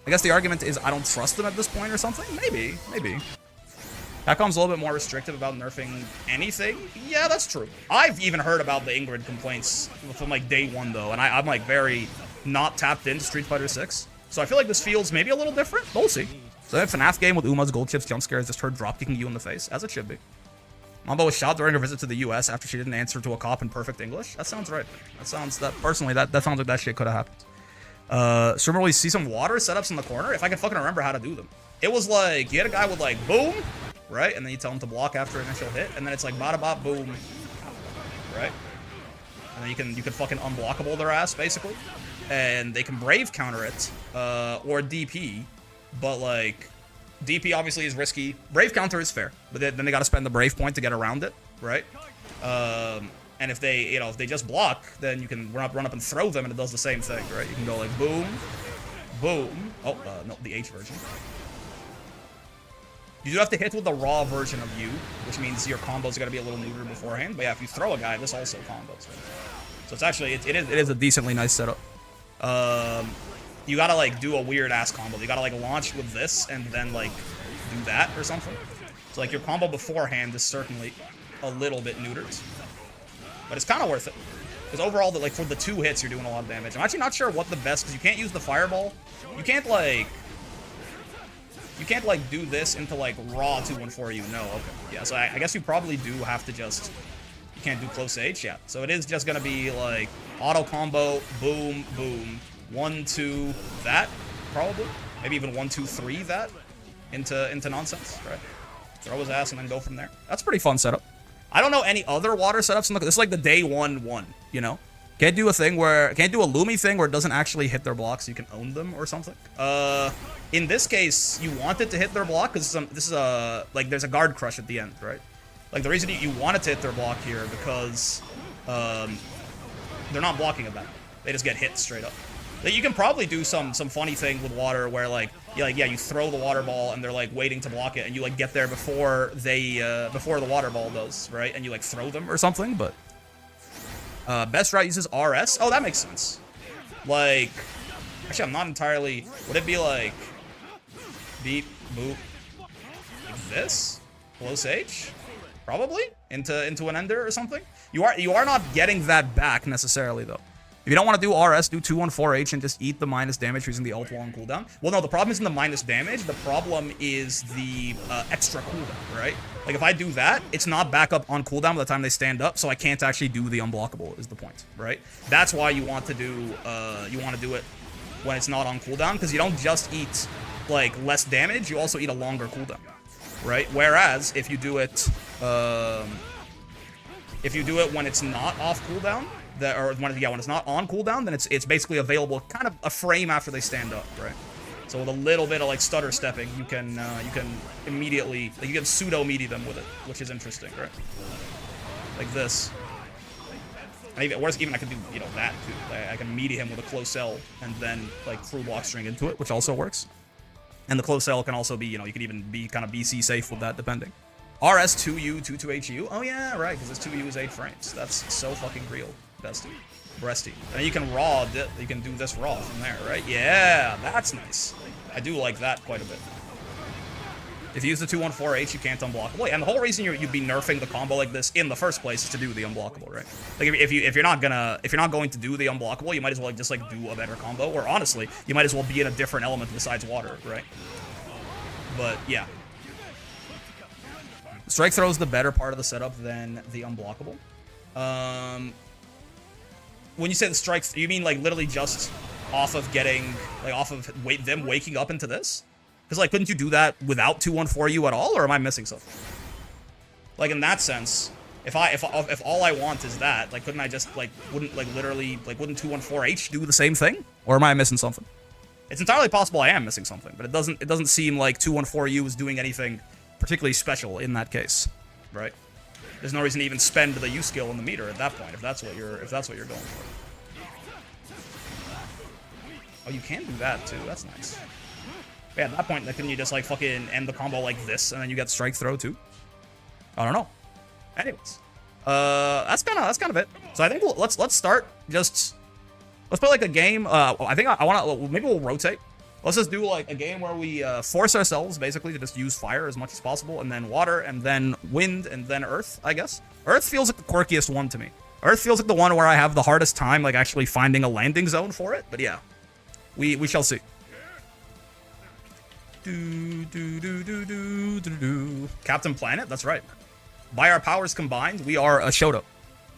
I guess the argument is I don't trust them at this point or something. Maybe. Capcom's a little bit more restrictive about nerfing anything. Yeah, that's true. I've even heard about the Ingrid complaints from, like, day one, though, and I'm, like, very not tapped into Street Fighter 6. So I feel like this feels maybe a little different. We'll see. So that FNAF game with Uma's gold chips jump scares just her dropkicking you in the face, as it should be. Mambo was shot during her visit to the US after she didn't answer to a cop in perfect English. That sounds right. Personally, that sounds like that shit could have happened. So we see some water setups in the corner, if I can fucking remember how to do them. It was like, you had a guy with, like, boom, right? And then you tell him to block after initial hit, and then it's like bada bop boom, right? And then you can fucking unblockable their ass, basically. And they can brave counter it, or DP, but like, DP obviously is risky. Brave counter is fair, but then they gotta spend the brave point to get around it, right? And if they, you know, if they just block, then you can run up and throw them and it does the same thing, right? You can go like boom, boom. Oh, no, the H version. You do have to hit with the raw version of you, which means your combos are gonna be a little neutered beforehand. But yeah, if you throw a guy, this also combos. So it's actually, it is a decently nice setup. You gotta like do a weird ass combo. You gotta like launch with this and then like do that or something. So like your combo beforehand is certainly a little bit neutered, but it's kind of worth it because overall, like for the 2 hits, you're doing a lot of damage. I'm actually not sure what the best, because you can't use the fireball. You can't like do this into like raw 2-1-4. No, okay, yeah. So I guess you probably do have to just. You can't do close H, yeah. So it is just gonna be like auto combo, boom, boom, 1-2 that probably, maybe even 1-2-3 that into nonsense, right? Throw his ass and then go from there. That's a pretty fun setup. I don't know any other water setups. This is like the day one, you know? Can't do a Lumi thing where it doesn't actually hit their blocks, so you can own them or something. In this case, you want it to hit their block because this is a like there's a guard crush at the end, right? Like the reason you want it to hit their block here because they're not blocking at that. They just get hit straight up. You can probably do some funny thing with water where like you throw the water ball and they're like waiting to block it and you like get there before before the water ball does, right? And you like throw them or something, but best route uses RS. Oh, that makes sense. Like, actually, I'm not entirely. Would it be like beep boop like this? Close H? Probably into an ender or something. You are not getting that back necessarily though. If you don't want to do RS, do 214H and just eat the minus damage using the ult while on cooldown. Well, no, the problem isn't the minus damage. The problem is the extra cooldown, right? Like, if I do that, it's not back up on cooldown by the time they stand up, so I can't actually do the unblockable, is the point, right? That's why you want to do it when it's not on cooldown, because you don't just eat, like, less damage, you also eat a longer cooldown, right? Whereas, if you do it when it's not off cooldown, when it's not on cooldown, then it's basically available kind of a frame after they stand up, right? So with a little bit of like stutter stepping, you can immediately, like, you can pseudo meaty them with it, which is interesting, right? Like this. And even worse, I can do, you know, that too. I can meaty him with a close L and then like through block string into it, which also works. And the close L can also be, you know, you can even be kind of BC safe with that depending. RS 2U 22HU. Oh yeah, right, because this 2U is 8 frames. That's so fucking real, bestie. Breasty. And you can you can do this raw from there, right? Yeah, that's nice. I do like that quite a bit. If you use the 214H, you can't unblockable. And the whole reason you'd be nerfing the combo like this in the first place is to do the unblockable, right? Like if you're not going to do the unblockable, you might as well just like do a better combo. Or honestly, you might as well be in a different element besides water, right? But yeah. Strike throw is the better part of the setup than the unblockable. When you say the strikes, you mean like literally just off of getting, like off of them waking up into this? Because like, couldn't you do that without 214U at all, or am I missing something? Like in that sense, if all I want is that, like, couldn't I just like wouldn't 214H do the same thing, or am I missing something? It's entirely possible I am missing something, but it doesn't seem like 214U is doing anything particularly special in that case, right? There's no reason to even spend the U skill in the meter at that point, if that's what you're going for. Oh, you can do that too. That's nice. But yeah, at that point, couldn't you just like fucking end the combo like this, and then you get strike throw too? I don't know. Anyways, that's kind of it. So I think let's start. Let's play like a game. I think I want to. Maybe we'll rotate. Let's just do like a game where we force ourselves basically to just use fire as much as possible, and then water, and then wind, and then earth, I guess. Earth feels like the quirkiest one to me. Earth feels like the one where I have the hardest time like actually finding a landing zone for it, but yeah. We shall see. Captain Planet, that's right. By our powers combined, we are a Shoto.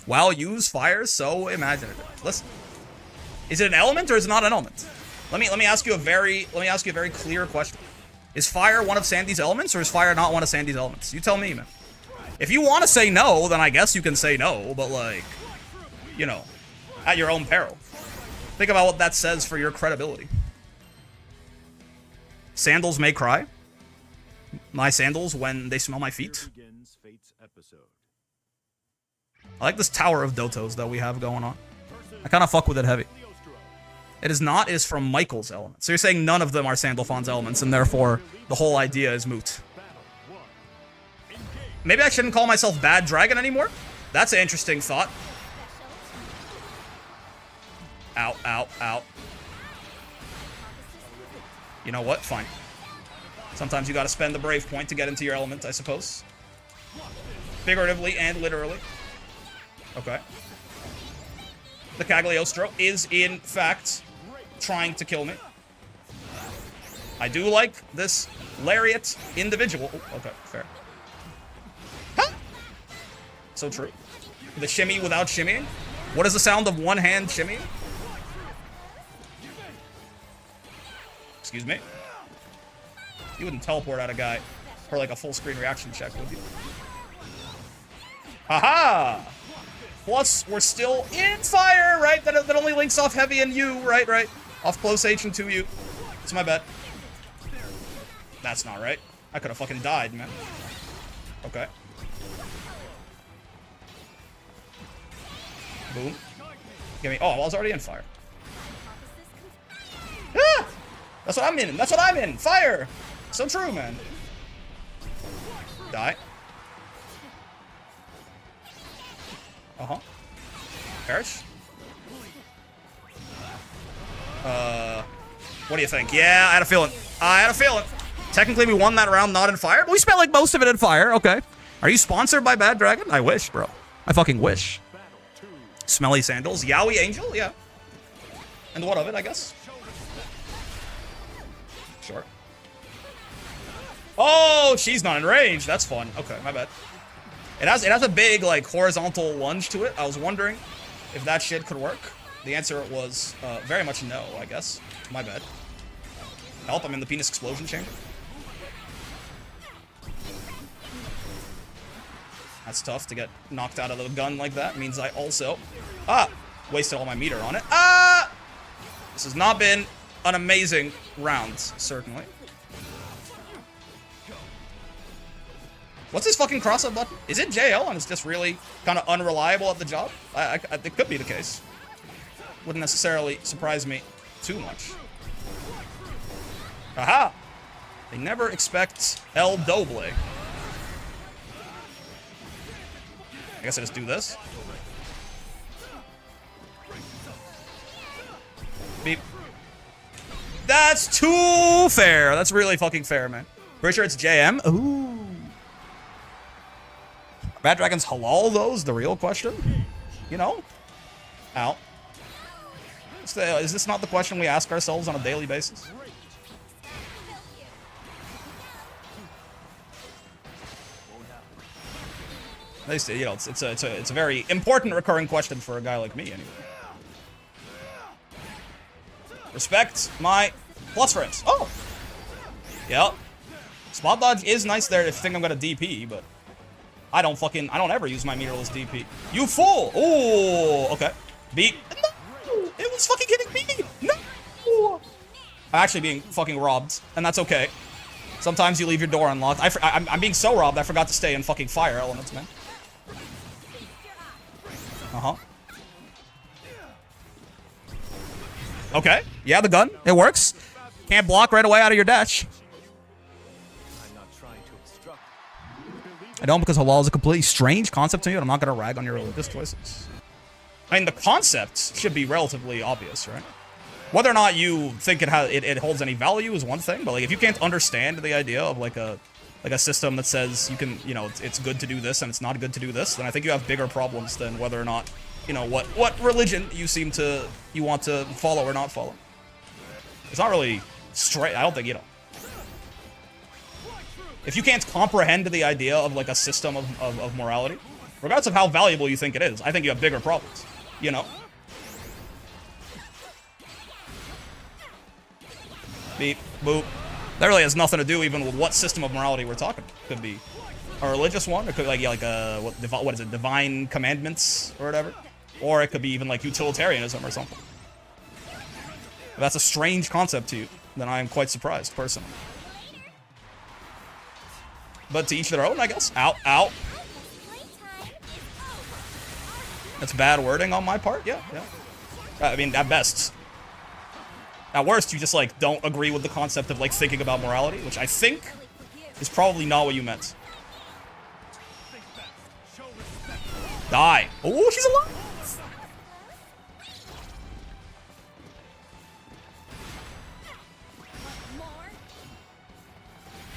Wow, use fire so imaginative. Listen. Is it an element or is it not an element? Let me ask you a very clear question. Is fire one of Sandy's elements, or is fire not one of Sandy's elements? You tell me, man. If you want to say no, then I guess you can say no, but like, you know, at your own peril. Think about what that says for your credibility. Sandals may cry. My sandals when they smell my feet. I like this tower of Dotos that we have going on. I kind of fuck with it heavy. It is not. It is from Michael's element. So you're saying none of them are Sandalphon's elements, and therefore the whole idea is moot. Maybe I shouldn't call myself Bad Dragon anymore? That's an interesting thought. Ow, ow, ow. You know what? Fine. Sometimes you gotta spend the brave point to get into your element, I suppose. Figuratively and literally. Okay. The Cagliostro is, in fact, trying to kill me. I do like this lariat individual. Oh, okay, fair. Huh? So true. The shimmy without shimmying. What is the sound of one hand shimmying? Excuse me. You wouldn't teleport at a guy for like a full screen reaction check, would you? Haha! Plus, we're still in fire, right? That only links off heavy and U, right? Off close H and 2U. It's my bet. That's not right. I could have fucking died, man. Okay. Boom. Give me. Oh, I was already in fire. Ah! That's what I'm in. That's what I'm in. Fire. So true, man. Die. Uh-huh. Perish? What do you think? Yeah, I had a feeling. Technically, we won that round not in fire, but we spent like most of it in fire. Okay. Are you sponsored by Bad Dragon? I wish, bro. I fucking wish. Smelly sandals. Yowie Angel? Yeah. And what of it, I guess? Sure. Oh, she's not in range. That's fun. Okay, my bad. It has a big, like, horizontal lunge to it. I was wondering if that shit could work. The answer was very much no, I guess. My bad. Help, I'm in the penis explosion chamber. That's tough to get knocked out of the gun like that. Means I also... wasted all my meter on it. This has not been an amazing round, certainly. What's this fucking cross-up button? Is it JL and it's just really kind of unreliable at the job? It could be the case. Wouldn't necessarily surprise me too much. Aha! They never expect El Doble. I guess I just do this. Beep. That's too fair. That's really fucking fair, man. Pretty sure it's JM. Ooh. Bad Dragon's halal, though, is the real question. You know? Ow. Is this not the question we ask ourselves on a daily basis? At least, you know, it's a very important recurring question for a guy like me, anyway. Respect my plus frames. Oh! Yep. Spot dodge is nice there if you think I'm gonna DP, but... I don't ever use my meterless DP. You fool! Ooh, okay. Beat. No! It was fucking hitting me! No! I'm actually being fucking robbed, and that's okay. Sometimes you leave your door unlocked. I'm being so robbed, I forgot to stay in fucking fire elements, man. Uh-huh. Okay. Yeah, the gun. It works. Can't block right away out of your dash. I don't, because halal is a completely strange concept to me, but I'm not going to rag on your religious choices. I mean, the concept should be relatively obvious, right? Whether or not you think it holds any value is one thing, but like if you can't understand the idea of like a system that says you can, you know, it's good to do this and it's not good to do this, then I think you have bigger problems than whether or not, you know, what religion you want to follow or not follow. It's not really straight. I don't think, you know. If you can't comprehend the idea of like a system of morality, regardless of how valuable you think it is, I think you have bigger problems, you know? Beep, boop. That really has nothing to do even with what system of morality we're talking. Could be a religious one, it could be like, what is it, divine commandments or whatever? Or it could be even like utilitarianism or something. If that's a strange concept to you, then I am quite surprised, personally. But to each their own, I guess. Ow, ow. That's bad wording on my part, yeah. I mean, at best. At worst, you just, like, don't agree with the concept of, like, thinking about morality, which I think is probably not what you meant. Die. Oh, she's alive.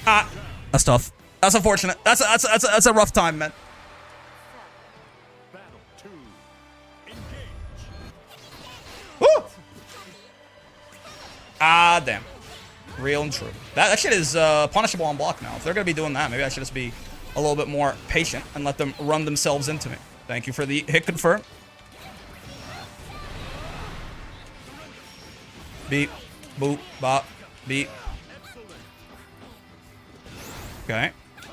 Ah, that's tough. That's unfortunate. That's a rough time, man. Woo! Ah, damn. Real and true. That shit is punishable on block now. If they're gonna be doing that, maybe I should just be a little bit more patient and let them run themselves into me. Thank you for the hit confirm. Beep, boop, bop, beep. Okay.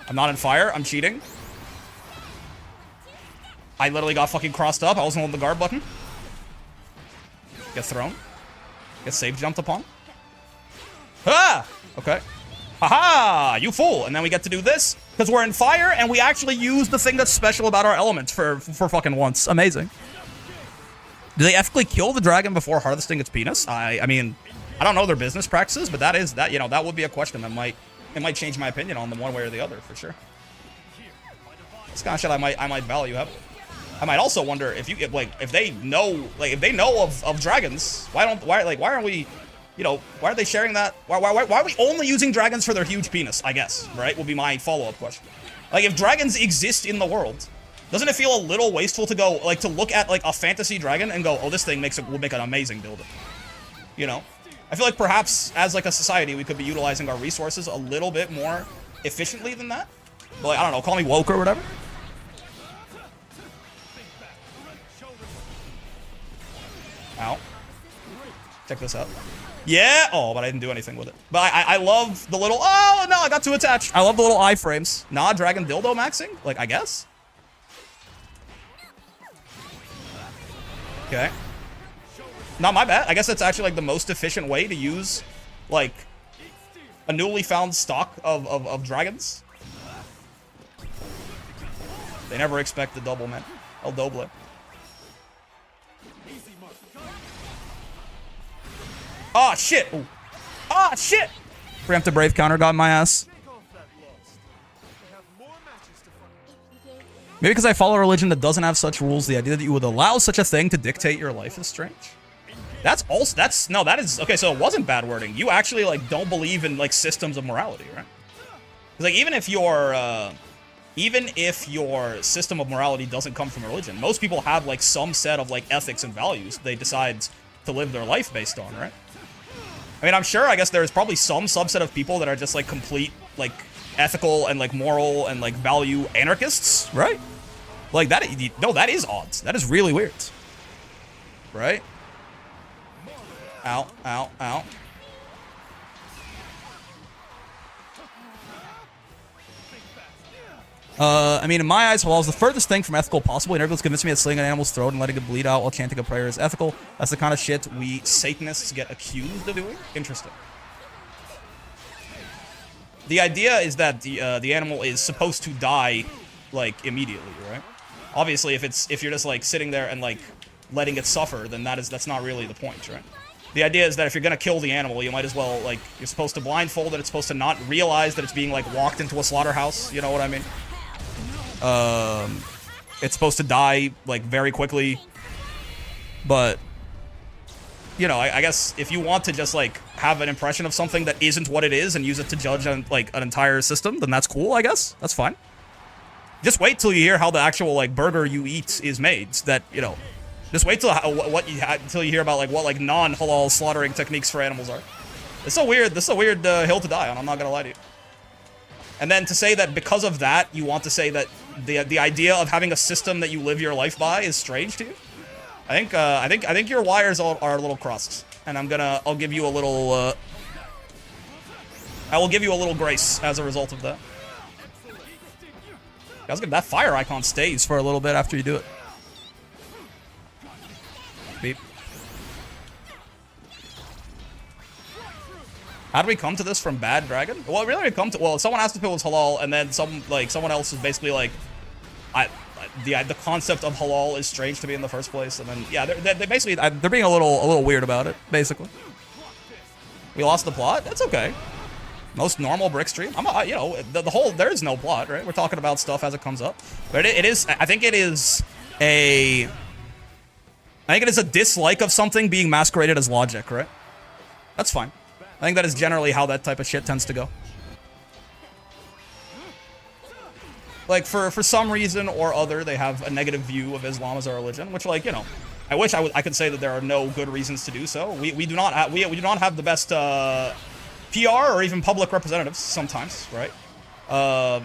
I'm not in fire. I'm cheating. I literally got fucking crossed up. I wasn't holding the guard button. Get thrown. Get safe jumped upon. Ah! Okay. Haha! You fool! And then we get to do this, because we're in fire, and we actually use the thing that's special about our elements for fucking once. Amazing. Do they ethically kill the dragon before harvesting its penis? I mean, I don't know their business practices, but that would be a question that might change my opinion on them one way or the other, for sure. It's kind of shit I might value heavily. I might also wonder if they know of dragons, why aren't we, you know, why are they sharing that? Why are we only using dragons for their huge penis, I guess, right? Will be my follow-up question. Like, if dragons exist in the world, doesn't it feel a little wasteful to go, like, to look at, like, a fantasy dragon and go, oh, this thing will make an amazing builder? You know, I feel like perhaps as like a society we could be utilizing our resources a little bit more efficiently than that. But like, I don't know, call me woke or whatever. Ow. Check this out. Yeah. Oh, but I didn't do anything with it. But I love the little. Oh no, I got too attached. I love the little iframes. Nah, dragon dildo maxing. Like I guess. Okay. Not my bad. I guess that's actually like the most efficient way to use like a newly found stock of dragons. They never expect the double, man. El doble. Oh shit! Ooh. Oh shit! Preemptive brave counter got my ass. Maybe because I follow a religion that doesn't have such rules, the idea that you would allow such a thing to dictate your life is strange. That's also, no, that is, okay, so it wasn't bad wording. You actually, like, don't believe in, like, systems of morality, right? Like, even if your system of morality doesn't come from religion, most people have, like, some set of, like, ethics and values they decide to live their life based on, right? I mean, I'm sure, I guess there's probably some subset of people that are just, like, complete, like, ethical and, like, moral and, like, value anarchists, right? Like, that, no, that is odd. That is really weird. Right? Ow, ow, ow. I mean, in my eyes, halal is the furthest thing from ethical possible. And everyone's convinced me that slitting an animal's throat and letting it bleed out while chanting a prayer is ethical. That's the kind of shit we Satanists get accused of doing. Interesting. The idea is that the animal is supposed to die, like, immediately, right? Obviously, if you're just, like, sitting there and, like, letting it suffer, then that's not really the point, right? The idea is that if you're gonna kill the animal, you might as well, like, you're supposed to blindfold it, it's supposed to not realize that it's being, like, walked into a slaughterhouse, you know what I mean? It's supposed to die, like, very quickly, but, you know, I guess if you want to just, like, have an impression of something that isn't what it is and use it to judge, like, an entire system, then that's cool, I guess. That's fine. Just wait till you hear how the actual, like, burger you eat is made, that, you know... Just wait till until you hear about like what like non-halal slaughtering techniques for animals are. It's so weird. This is a weird hill to die on. I'm not gonna lie to you. And then to say that because of that you want to say that the idea of having a system that you live your life by is strange to you. I think your wires are a little crossed, and I'll give you a little I will give you a little grace as a result of that. That fire icon stays for a little bit after you do it. Beep. How do we come to this from Bad Dragon? Well, really we come to, well, someone asked if it was halal, and then someone else is basically like, the concept of halal is strange to me in the first place, and then yeah, they basically they're being a little weird about it, basically. We lost the plot. That's okay. Most normal brick stream. You know, the whole, there is no plot, right? We're talking about stuff as it comes up, but it is. I think it is a dislike of something being masqueraded as logic, right? That's fine. I think that is generally how that type of shit tends to go. Like, for some reason or other, they have a negative view of Islam as a religion, which, like, you know, I wish I could say that there are no good reasons to do so. We do not have the best PR or even public representatives sometimes, right?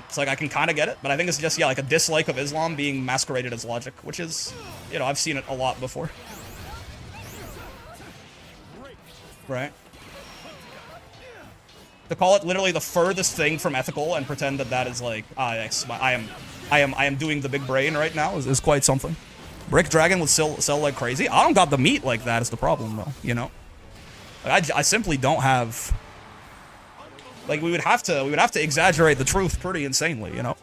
It's like I can kind of get it, but I think it's just, yeah, like a dislike of Islam being masqueraded as logic, which is, you know, I've seen it a lot before. Right? To call it literally the furthest thing from ethical and pretend that that is like, I am doing the big brain right now is quite something. Brick Dragon would sell like crazy. I don't got the meat like that is the problem though, you know? Like, I simply don't have... Like, we would have to exaggerate the truth pretty insanely, you know?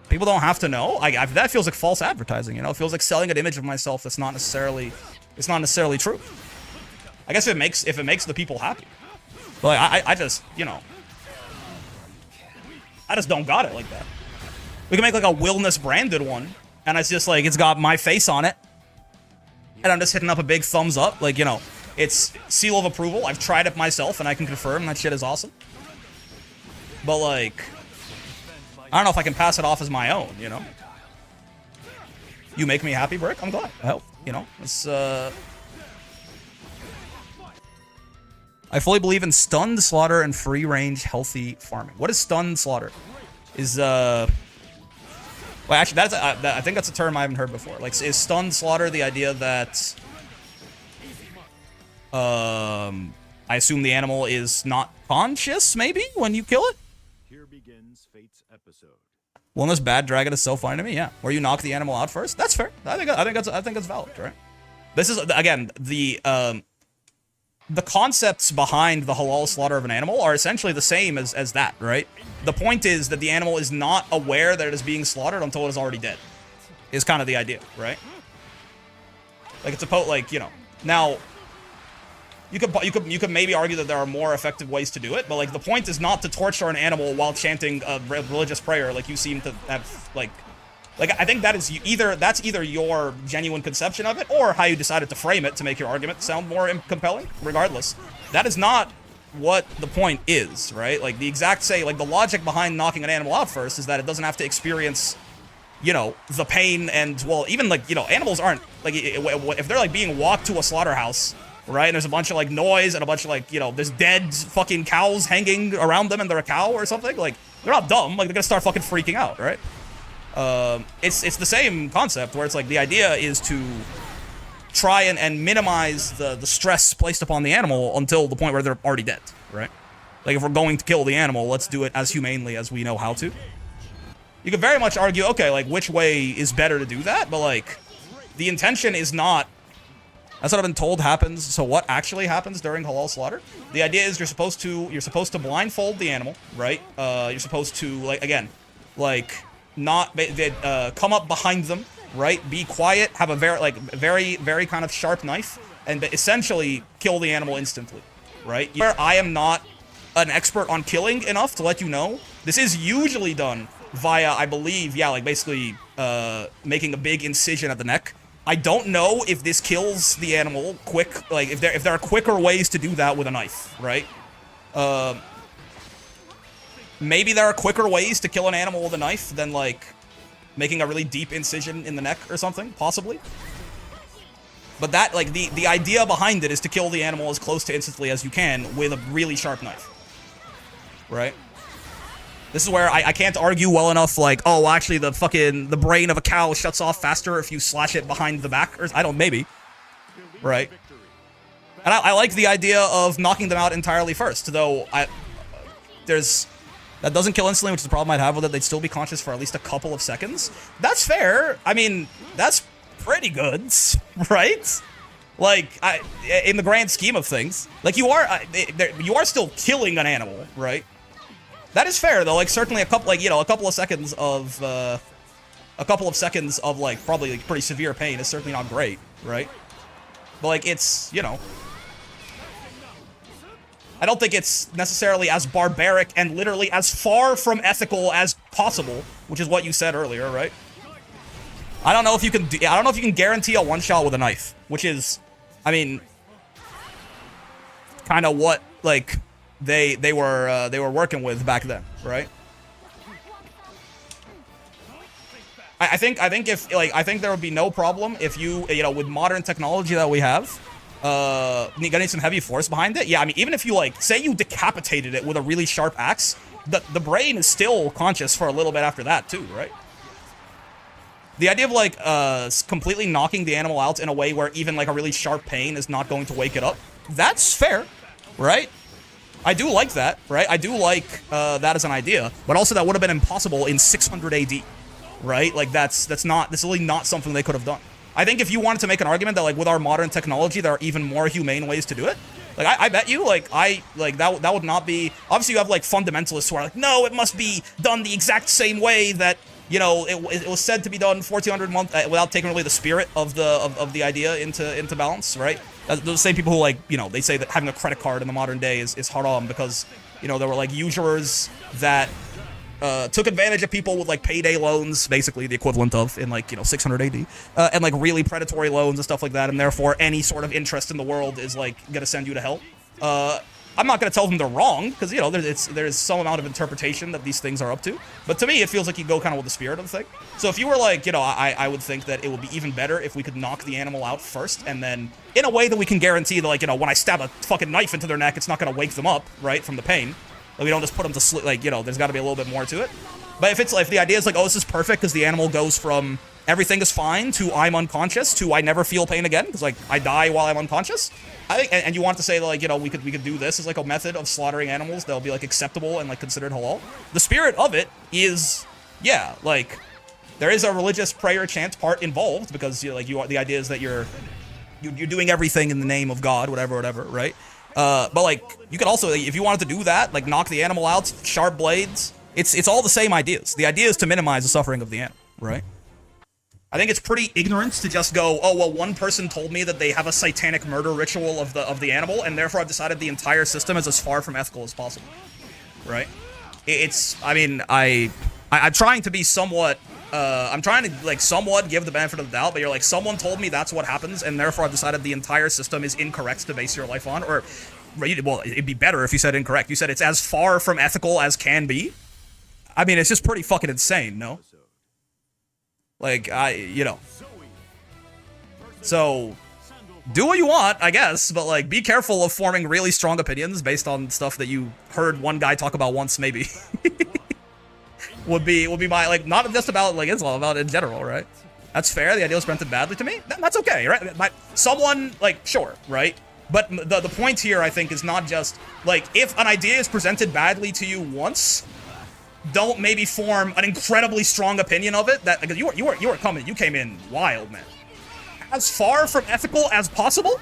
People don't have to know. That feels like false advertising, you know? It feels like selling an image of myself that's not necessarily true. I guess if it makes the people happy. But like, I just, you know, I just don't got it like that. We can make like a Willness branded one, and it's just like, it's got my face on it, and I'm just hitting up a big thumbs up, like, you know, it's seal of approval. I've tried it myself, and I can confirm that shit is awesome. But like, I don't know if I can pass it off as my own, you know? You make me happy, Brick? I'm glad. I hope, you know? It's, I fully believe in stunned slaughter and free-range healthy farming. What is stunned slaughter? Well, actually, I think that's a term I haven't heard before. Like, is stunned slaughter the idea that I assume the animal is not conscious, maybe, when you kill it? Here begins Fate's episode. One of those bad dragon is so funny to me, yeah. Where you knock the animal out first. That's fair. I think that's valid, right? This is, again, the concepts behind the halal slaughter of an animal are essentially the same as that, right? The point is that the animal is not aware that it is being slaughtered until it is already dead. Is kind of the idea, right? Like, it's like, you know. Now, you could maybe argue that there are more effective ways to do it, but like the point is not to torture an animal while chanting a religious prayer, like you seem to have, like I think that is either your genuine conception of it or how you decided to frame it to make your argument sound more compelling. Regardless, that is not what the point is, right? Like the logic behind knocking an animal out first is that it doesn't have to experience, you know, the pain and, well, even like, you know, animals aren't like, if they're like being walked to a slaughterhouse, right, and there's a bunch of like noise and a bunch of like, you know, there's dead fucking cows hanging around them and they're a cow or something, like they're not dumb, like they're gonna start fucking freaking out, right? It's the same concept where it's like the idea is to try and minimize the stress placed upon the animal until the point where they're already dead, right? Like if we're going to kill the animal, let's do it as humanely as we know how to. You could very much argue, okay, like which way is better to do that, but like the intention is not. That's what I've been told happens. So what actually happens during halal slaughter? The idea is you're supposed to blindfold the animal, right? You're supposed to, like, again, like not come up behind them, right? Be quiet, have a very kind of sharp knife, and essentially kill the animal instantly, right? Where I am not an expert on killing enough to let you know, this is usually done via, I believe, yeah, like basically making a big incision at the neck. I don't know if this kills the animal quick, like if there are quicker ways to do that with a knife, right? Maybe there are quicker ways to kill an animal with a knife than like making a really deep incision in the neck or something, possibly. But that, like, the idea behind it is to kill the animal as close to instantly as you can with a really sharp knife, right? This is where I can't argue well enough, like, oh, actually, the brain of a cow shuts off faster if you slash it behind the back, or maybe, right? And I like the idea of knocking them out entirely first, though that doesn't kill instantly, which is the problem I'd have with it. They'd still be conscious for at least a couple of seconds. That's fair. I mean, that's pretty good, right? Like, in the grand scheme of things, like you are still killing an animal, right? That is fair, though. Like, certainly a couple of seconds of like probably like pretty severe pain is certainly not great, right? But like, it's, you know, I don't think it's necessarily as barbaric and literally as far from ethical as possible, which is what you said earlier, right? I don't know if you can guarantee a one shot with a knife, which is, I mean, kind of what like they were working with back then, right? I think there would be no problem if you know, with modern technology that we have, getting some heavy force behind it. Yeah, I mean, even if you like say you decapitated it with a really sharp axe, the brain is still conscious for a little bit after that too, right? The idea of like completely knocking the animal out in a way where even like a really sharp pain is not going to wake it up, that's fair, right? I do like that, right? I do like that as an idea, but also that would have been impossible in 600 AD, right? Like that's really not something they could have done. I think if you wanted to make an argument that like with our modern technology there are even more humane ways to do it, like I bet you that would not be. Obviously you have like fundamentalists who are like, no, it must be done the exact same way that, you know, it was said to be done 1400 months without taking really the spirit of the idea into balance, right? Those same people who, like, you know, they say that having a credit card in the modern day is haram because, you know, there were like usurers that took advantage of people with like payday loans, basically the equivalent of in like, you know, 600 AD, and like really predatory loans and stuff like that, and therefore any sort of interest in the world is like gonna send you to hell. I'm not going to tell them they're wrong, because, you know, there's some amount of interpretation that these things are up to. But to me, it feels like you go kind of with the spirit of the thing. So if you were like, you know, I would think that it would be even better if we could knock the animal out first, and then in a way that we can guarantee that, like, you know, when I stab a fucking knife into their neck, it's not going to wake them up, right, from the pain. Like, we don't just put them to sleep, like, you know, there's got to be a little bit more to it. But if the idea is like, oh, this is perfect because the animal goes from everything is fine to I'm unconscious to I never feel pain again because, like, I die while I'm unconscious, I think, and you want to say that, like, you know, we could do this as like a method of slaughtering animals that'll be like acceptable and like considered halal. The spirit of it is, yeah, like there is a religious prayer chant part involved because the idea is that you're doing everything in the name of God, whatever, right? But like you could also, if you wanted to do that, like knock the animal out, sharp blades. It's all the same ideas. The idea is to minimize the suffering of the animal, right? I think it's pretty ignorant to just go, oh, well, one person told me that they have a satanic murder ritual of the animal, and therefore I've decided the entire system is as far from ethical as possible, right? I mean, I'm trying to be somewhat, I'm trying to, like, somewhat give the benefit of the doubt, but you're like, someone told me that's what happens, and therefore I've decided the entire system is incorrect to base your life on, or, well, it'd be better if you said incorrect. You said it's as far from ethical as can be. I mean, it's just pretty fucking insane, no? Like, you know. So, do what you want, I guess, but, like, be careful of forming really strong opinions based on stuff that you heard one guy talk about once, maybe. would be my, like, not just about, like, Islam, about in general, right? That's fair, the idea was presented badly to me. That's okay, right? Someone, like, sure, right? But the point here, I think, is not just, like, if an idea is presented badly to you once, don't maybe form an incredibly strong opinion of it. That because you came in wild, man. As far from ethical as possible,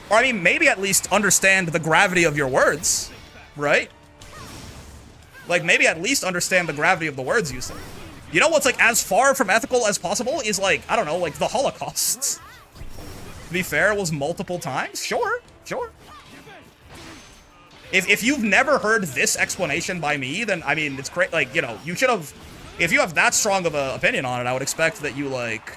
or I mean, maybe at least understand the gravity of your words, right? Like maybe at least understand the gravity of the words you say. You know what's like as far from ethical as possible is like, I don't know, like the Holocaust. To be fair, it was multiple times. Sure. If you've never heard this explanation by me, then, I mean, it's great. Like, you know, you should have, if you have that strong of an opinion on it, I would expect that you, like,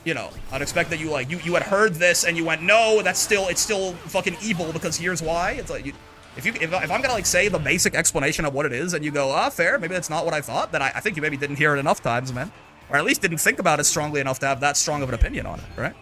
you know, I'd expect that you, like, you had heard this and you went, no, it's still fucking evil because here's why. It's like, if I'm gonna, like, say the basic explanation of what it is and you go, fair, maybe that's not what I thought, then I think you maybe didn't hear it enough times, man. Or at least didn't think about it strongly enough to have that strong of an opinion on it, right?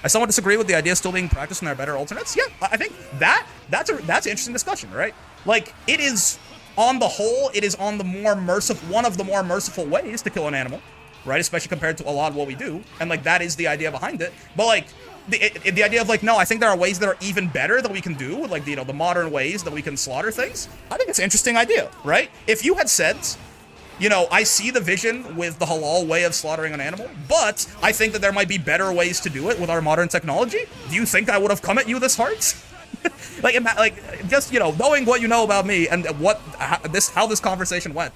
I somewhat disagree with the idea still being practiced and there are better alternates. Yeah, I think that's an interesting discussion, right? Like, it is, on the whole, it is on the more merciful, one of the more merciful ways to kill an animal, right? Especially compared to a lot of what we do. And, like, that is the idea behind it. But, like, the idea of, like, no, I think there are ways that are even better that we can do, with, like, you know, the modern ways that we can slaughter things. I think it's an interesting idea, right? If you had said, you know, I see the vision with the halal way of slaughtering an animal, but I think that there might be better ways to do it with our modern technology. Do you think I would have come at you this hard? like, just, you know, knowing what you know about me and how this conversation went.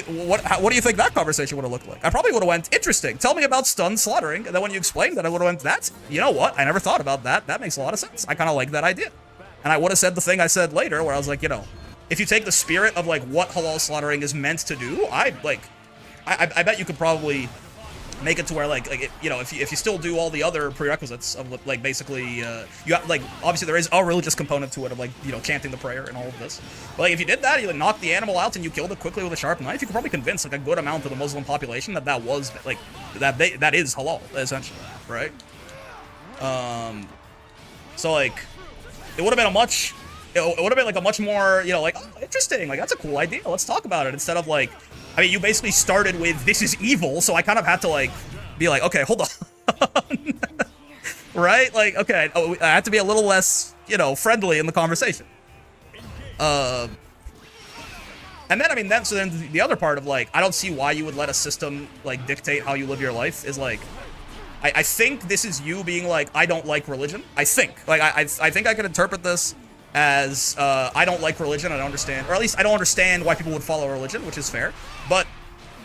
What do you think that conversation would have looked like? I probably would have went, interesting. Tell me about stun slaughtering. And then when you explained that, I would have went, you know what? I never thought about that. That makes a lot of sense. I kind of like that idea. And I would have said the thing I said later, where I was like, you know, if you take the spirit of, like, what halal slaughtering is meant to do, I bet you could probably make it to where, like you know, if you still do all the other prerequisites of, like, basically, you have, like, obviously there is a religious component to it of, like, you know, chanting the prayer and all of this. But, like, if you did that, you, like, knocked the animal out and you killed it quickly with a sharp knife, you could probably convince, like, a good amount of the Muslim population that was, like, that is halal, essentially, right? So, like, it would have been it would have been, like, a much more, you know, like, oh, interesting, like, that's a cool idea, let's talk about it, instead of, like, I mean, you basically started with, this is evil, so I kind of had to, like, be like, okay, hold on. Right? Like, okay, I had to be a little less, you know, friendly in the conversation. And then, I mean, so then the other part of, like, I don't see why you would let a system, like, dictate how you live your life is, like, I think this is you being like, I don't like religion. I think. Like, I think I could interpret this as I don't like religion, I don't understand, or at least I don't understand why people would follow religion, which is fair. But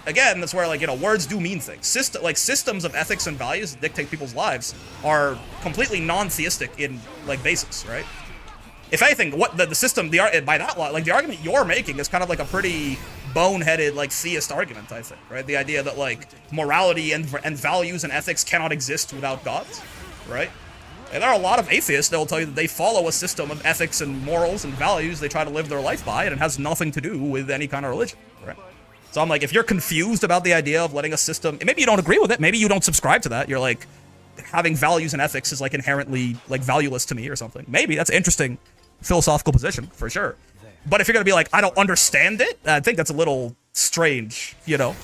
again, that's where, like, you know, words do mean things. Systems of ethics and values that dictate people's lives are completely non-theistic in, like, basis, right? If anything, what the system, by that law, like, the argument you're making is kind of like a pretty boneheaded, like, theist argument, I think, right? The idea that, like, morality and values and ethics cannot exist without gods, right? And there are a lot of atheists that will tell you that they follow a system of ethics and morals and values they try to live their life by, and it has nothing to do with any kind of religion, right? So I'm like, if you're confused about the idea of letting a system, and maybe you don't agree with it, maybe you don't subscribe to that, you're like, having values and ethics is like inherently like valueless to me or something. Maybe that's an interesting philosophical position for sure. But if you're gonna be like, I don't understand it, I think that's a little strange, you know?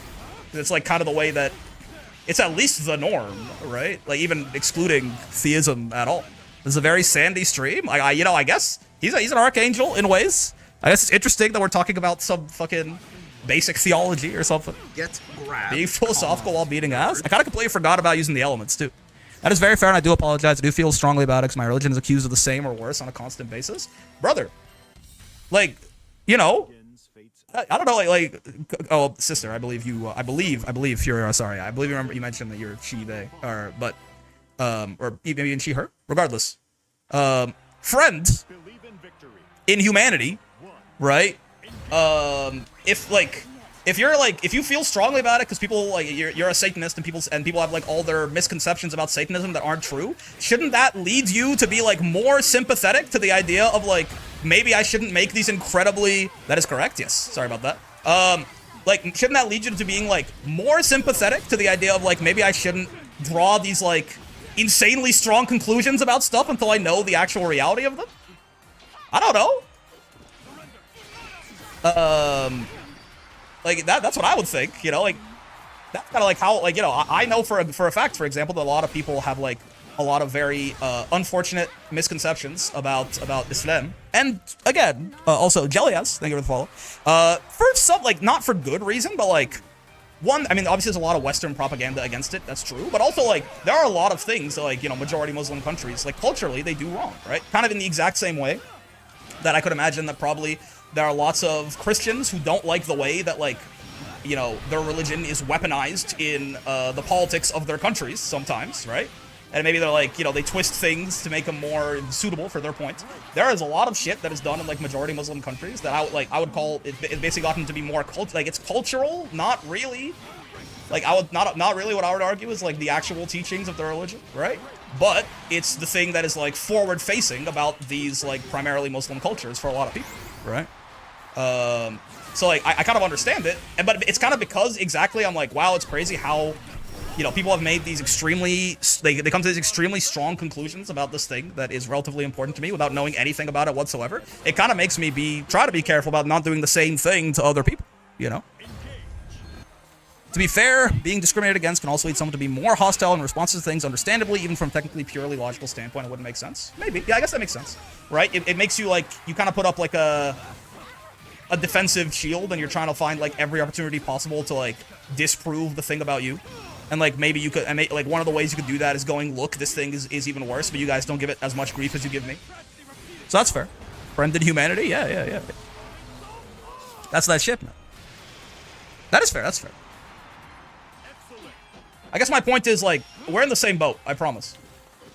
It's like kind of the way that it's at least the norm, right? Like even excluding theism at all. This is a very sandy stream. I guess he's an archangel in ways. I guess it's interesting that we're talking about some fucking basic theology or something. Get grabbed. Being philosophical while beating ass. I kind of completely forgot about using the elements too. That is very fair, and I do apologize. I do feel strongly about it because my religion is accused of the same or worse on a constant basis. Brother, like, you know, I don't know, oh, sister, I believe you, I believe you're, sorry, I believe you mentioned that you're she, they, or maybe even she, her, regardless. Friend, in humanity, right? If you feel strongly about it because people like you're a Satanist and people have like all their misconceptions about Satanism that aren't true, shouldn't that lead you to be like more sympathetic to the idea of like maybe I shouldn't make these incredibly, that is correct, yes, sorry about that, like shouldn't that lead you to being like more sympathetic to the idea of like maybe I shouldn't draw these like insanely strong conclusions about stuff until I know the actual reality of them? I don't know. Like that's what I would think, you know, like that's kind of like how, like, you know, I know for a fact, for example, that a lot of people have like a lot of very unfortunate misconceptions about Islam. And again, also Jelias, thank you for the follow. For some, like, not for good reason, but like one, I mean, obviously there's a lot of Western propaganda against it, that's true, but also like there are a lot of things that, like, you know, majority Muslim countries, like culturally they do wrong, right? Kind of in the exact same way that I could imagine that probably there are lots of Christians who don't like the way that, like, you know, their religion is weaponized in the politics of their countries sometimes, right? And maybe they're like, you know, they twist things to make them more suitable for their point. There is a lot of shit that is done in like majority Muslim countries that I would call it basically gotten to be more like it's cultural, not really. Like I would not really what I would argue is like the actual teachings of the religion, right? But it's the thing that is like forward facing about these like primarily Muslim cultures for a lot of people, right? So like I kind of understand it, but it's kind of because exactly I'm like, wow, it's crazy how, you know, people have made these extremely, they come to these extremely strong conclusions about this thing that is relatively important to me without knowing anything about it whatsoever. It kind of makes me try to be careful about not doing the same thing to other people, you know? To be fair, being discriminated against can also lead someone to be more hostile in responses to things, understandably, even from technically purely logical standpoint. It wouldn't make sense. Maybe. Yeah, I guess that makes sense, right? It makes you like, you kind of put up like a defensive shield and you're trying to find like every opportunity possible to like disprove the thing about you. And like maybe you could, and like one of the ways you could do that is going, look, this thing is even worse, but you guys don't give it as much grief as you give me. So that's fair. Friend in humanity? Yeah. That's that shit, man. That is fair, that's fair. I guess my point is, like, we're in the same boat, I promise.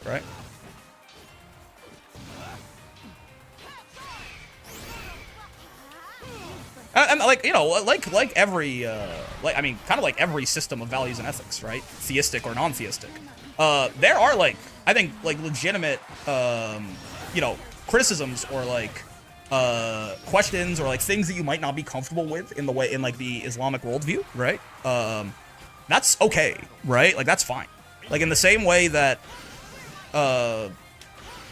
Right? And like, you know, like every, like, I mean, kind of like every system of values and ethics, right? Theistic or non-theistic. There are, like, I think, like, legitimate, you know, criticisms or, like, questions or, like, things that you might not be comfortable with in the way, in, like, the Islamic worldview, right? That's okay, right? Like, that's fine. Like, in the same way that,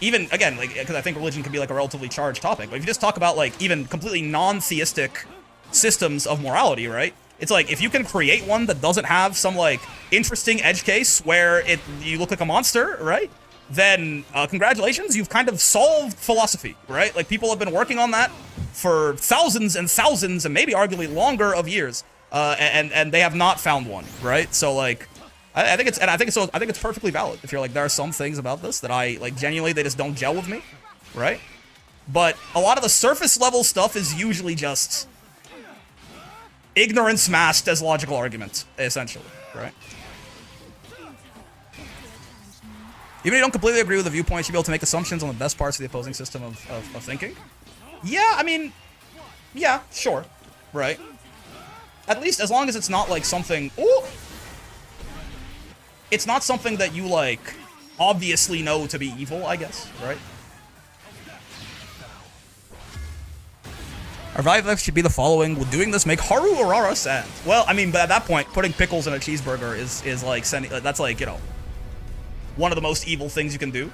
even, again, like, because I think religion can be, like, a relatively charged topic, but if you just talk about, like, even completely non-theistic systems of morality, right? It's like, if you can create one that doesn't have some, like, interesting edge case where you look like a monster, right? Then, congratulations, you've kind of solved philosophy, right? Like, people have been working on that for thousands and thousands, and maybe arguably longer of years. And they have not found one, right? So like, I think it's perfectly valid if you're like, there are some things about this that I like genuinely they just don't gel with me, right? But a lot of the surface level stuff is usually just ignorance masked as logical argument, essentially, right? Even if you don't completely agree with the viewpoint, you should be able to make assumptions on the best parts of the opposing system of thinking. Yeah, I mean, yeah, sure, right? At least as long as it's not like something... Ooh! It's not something that you, like, obviously know to be evil, I guess, right? Our value life should be the following. Would doing this make Haru Urara sad? Well, I mean, but at that point, putting pickles in a cheeseburger is like sending, that's like, you know, one of the most evil things you can do.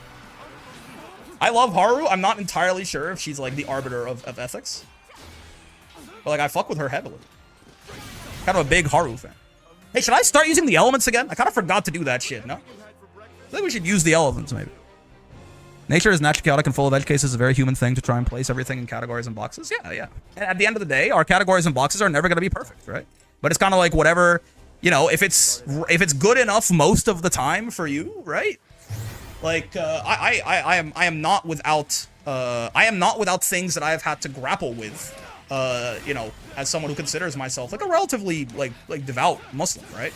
I love Haru. I'm not entirely sure if she's like the arbiter of ethics. But like, I fuck with her heavily. Kind of a big Haru fan. Hey, should I start using the elements again? I kind of forgot to do that shit, no? I think we should use the elements, maybe. Nature is naturally chaotic and full of edge cases. It's a very human thing to try and place everything in categories and boxes. Yeah, yeah. And at the end of the day, our categories and boxes are never going to be perfect, right? But it's kind of like whatever, you know, if it's good enough most of the time for you, right? Like, I am not without things that I have had to grapple with, you know, as someone who considers myself like a relatively like devout Muslim, right?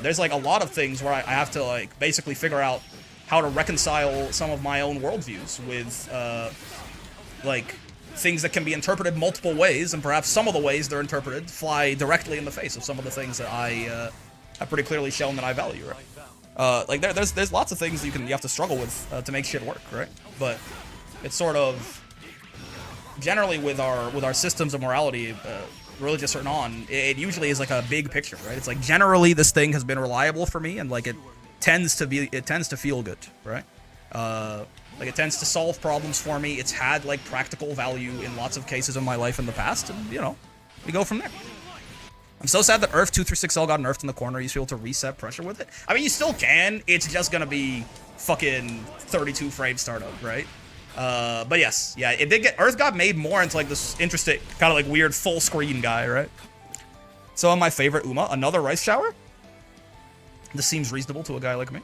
There's like a lot of things where I have to like basically figure out how to reconcile some of my own worldviews with like things that can be interpreted multiple ways, and perhaps some of the ways they're interpreted fly directly in the face of some of the things that I have pretty clearly shown that I value, right? Like there's lots of things you have to struggle with to make shit work, right? But it's sort of generally with our systems of morality, religious or non, it usually is like a big picture, right? It's like generally this thing has been reliable for me, and like it tends to feel good, right? Like it tends to solve problems for me. It's had like practical value in lots of cases in my life in the past, and you know, we go from there. I'm so sad that Earth 236L got nerfed in the corner. You should be able to reset pressure with it. I mean, you still can. It's just gonna be fucking 32 frame startup, right? But yes, yeah, it did get, Earth got made more into like this interesting, kind of like weird full screen guy, right? So my favorite Uma, another rice shower? This seems reasonable to a guy like me.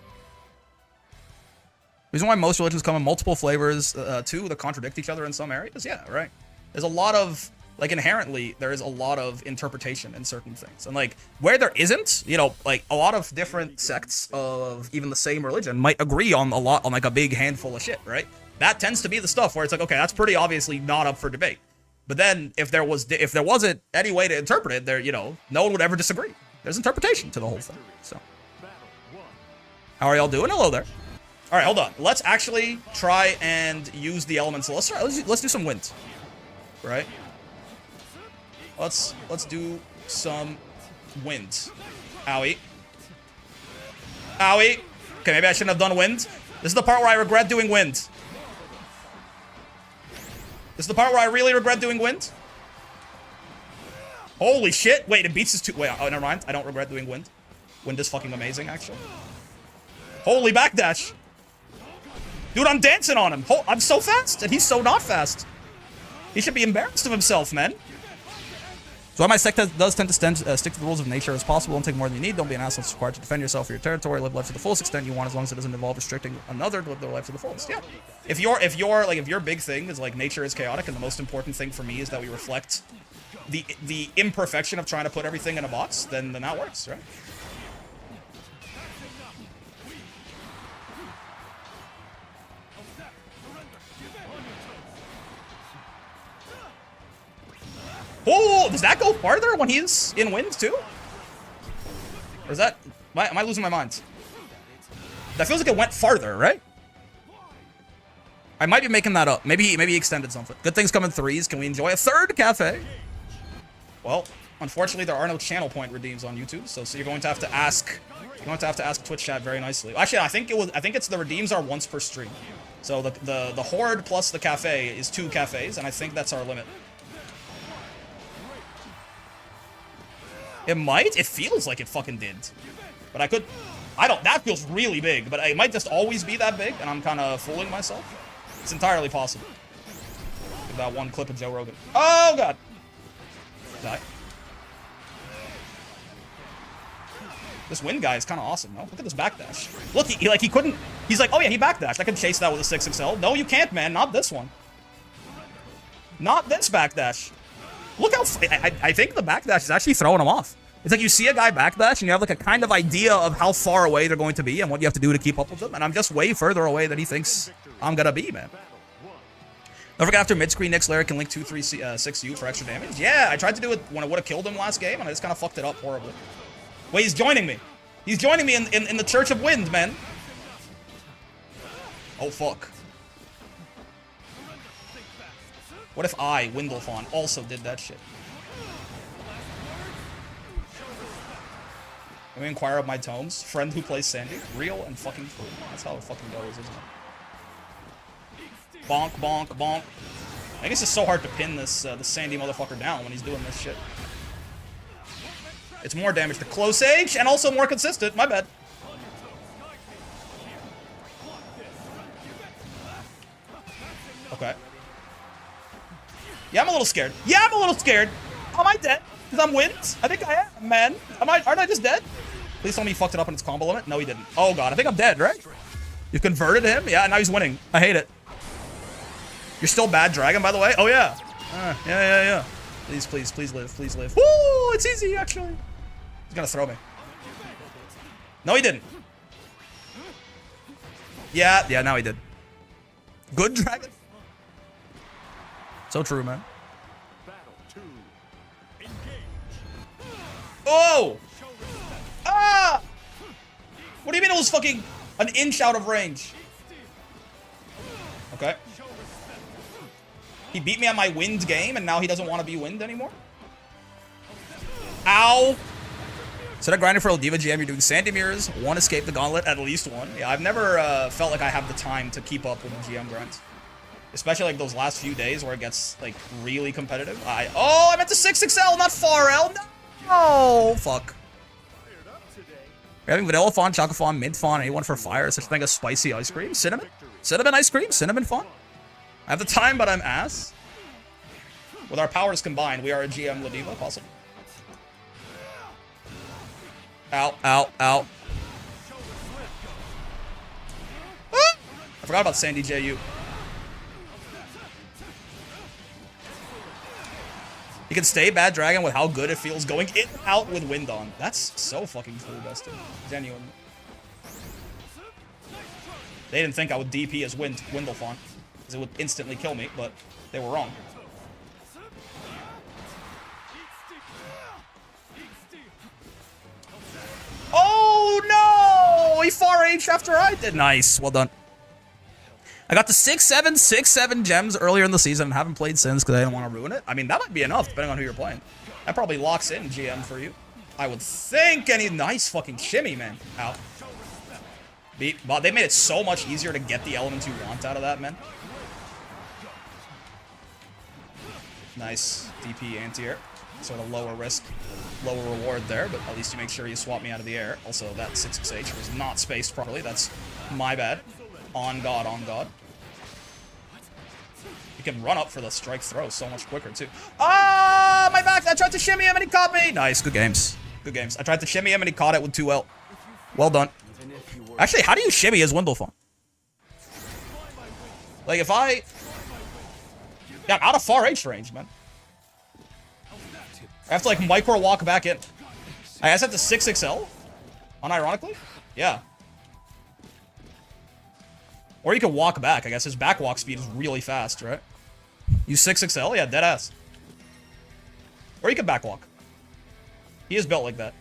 Reason why most religions come in multiple flavors, too, that contradict each other in some areas? Yeah, right. There's a lot of, like, inherently, there is a lot of interpretation in certain things. And, like, where there isn't, you know, like, a lot of different sects of even the same religion might agree on a lot, on, like, a big handful of shit, right? That tends to be the stuff where it's like, okay, that's pretty obviously not up for debate. But then, if there wasn't any way to interpret it, there, you know, no one would ever disagree. There's interpretation to the whole thing, so. How are y'all doing? Hello there. All right, hold on. Let's actually try and use the elements. Let's do some wind, right? Let's do some wind. Owie. Owie. Okay, maybe I shouldn't have done wind. This is the part where I regret doing wind. This is the part where I really regret doing wind. Holy shit. Wait, it beats his two. Wait, oh, never mind. I don't regret doing wind. Wind is fucking amazing, actually. Holy backdash. Dude, I'm dancing on him. I'm so fast, and he's so not fast. He should be embarrassed of himself, man. So while my sect does tend to stick to the rules of nature as possible and take more than you need, don't be an asshole. It's required to defend yourself or your territory, live life to the fullest extent you want, as long as it doesn't involve restricting another to live their life to the fullest. Yeah. If your big thing is like nature is chaotic, and the most important thing for me is that we reflect the imperfection of trying to put everything in a box, then that works, right? Oh, does that go farther when he's in wind too? Or is that, am I losing my mind? That feels like it went farther, right? I might be making that up. Maybe he extended something. Good things come in threes. Can we enjoy a third cafe? Well, unfortunately, there are no channel point redeems on YouTube, so you're going to have to ask. You're going to have to ask Twitch chat very nicely. Actually, I think it's the redeems are once per stream. So the horde plus the cafe is 2 cafes, and I think that's our limit. It might? It feels like it fucking did. But that feels really big, but it might just always be that big, and I'm kind of fooling myself. It's entirely possible. Give that one clip of Joe Rogan. Oh, God. Die. This wind guy is kind of awesome, no? Look at this backdash. Look, he couldn't, he's like, oh yeah, he backdashed. I could chase that with a 6XL. No, you can't, man. Not this one. Not this backdash. Look how, I think the backdash is actually throwing him off. It's like you see a guy backdash and you have like a kind of idea of how far away they're going to be and what you have to do to keep up with them. And I'm just way further away than he thinks I'm gonna be, man. Don't forget after mid-screen, Nick's Lair can link 2-3-6U for extra damage. Yeah, I tried to do it when I would have killed him last game and I just kind of fucked it up horribly. Wait, he's joining me. He's joining me in the Church of Wind, man. Oh, fuck. What if I, Sandalphon, also did that shit? Let me inquire of my tomes. Friend who plays Sandy. Real and fucking true. That's how it fucking goes, isn't it? Bonk, bonk, bonk. I guess it's so hard to pin this Sandy motherfucker down when he's doing this shit. It's more damage to close age and also more consistent. My bad. Okay. Yeah, I'm a little scared. Yeah, I'm a little scared. Am I dead? Because I'm wind? I think I am, man. Aren't I just dead? Please tell me he fucked it up in its combo limit. No, he didn't. Oh, God. I think I'm dead, right? You've converted him? Yeah, now he's winning. I hate it. You're still bad dragon, by the way? Oh, yeah. Yeah. Please, please, please live. Please live. Woo! It's easy, actually. He's gonna throw me. No, he didn't. Yeah, now he did. Good dragon. So true, man. Oh! Ah! What do you mean it was fucking an inch out of range? Okay. He beat me on my wind game, and now he doesn't want to be wind anymore? Ow! Instead of grinding for El Diva GM, you're doing Sandy Mirrors, one Escape the Gauntlet, at least one. Yeah, I've never felt like I have the time to keep up with the GM grinds. Especially like those last few days where it gets like really competitive. Oh, I meant to 6XL, not 4L. No! Oh, fuck. We're having Vanilla Fawn, Chocolate Fawn, Mint Fawn, anyone for fire. Such a thing as spicy ice cream. Cinnamon? Cinnamon ice cream? Cinnamon Fawn? I have the time, but I'm ass. With our powers combined, we are a GM La Diva, possible. Ow, ow, ow. Ah! I forgot about Sandy JU. You can stay bad dragon with how good it feels going in and out with wind on. That's so fucking cool, Dustin. Genuinely. They didn't think I would DP as Sandalphon, because it would instantly kill me, but they were wrong. Oh no! He 4H after I did. Nice, well done. I got the 6-7 gems earlier in the season and haven't played since because I didn't want to ruin it. I mean, that might be enough depending on who you're playing. That probably locks in GM for you. I would think any nice fucking shimmy, man. Ow. But they made it so much easier to get the elements you want out of that, man. Nice DP anti-air. Sort of lower risk, lower reward there, but at least you make sure you swap me out of the air. Also, that 6XH was not spaced properly. That's my bad. On God, on God. You can run up for the strike throw so much quicker, too. Ah, my back! I tried to shimmy him and he caught me! Nice, good games. Good games. I tried to shimmy him and he caught it with 2L. Well done. Actually, how do you shimmy as Sandalphon? Like, if I... Yeah, I'm out of far H range, man. I have to, like, micro walk back in. I guess I have to 6XL? Unironically? Yeah. Or you can walk back. I guess his back walk speed is really fast, right? You 6XL? Yeah, dead ass. Or you can back walk. He is built like that.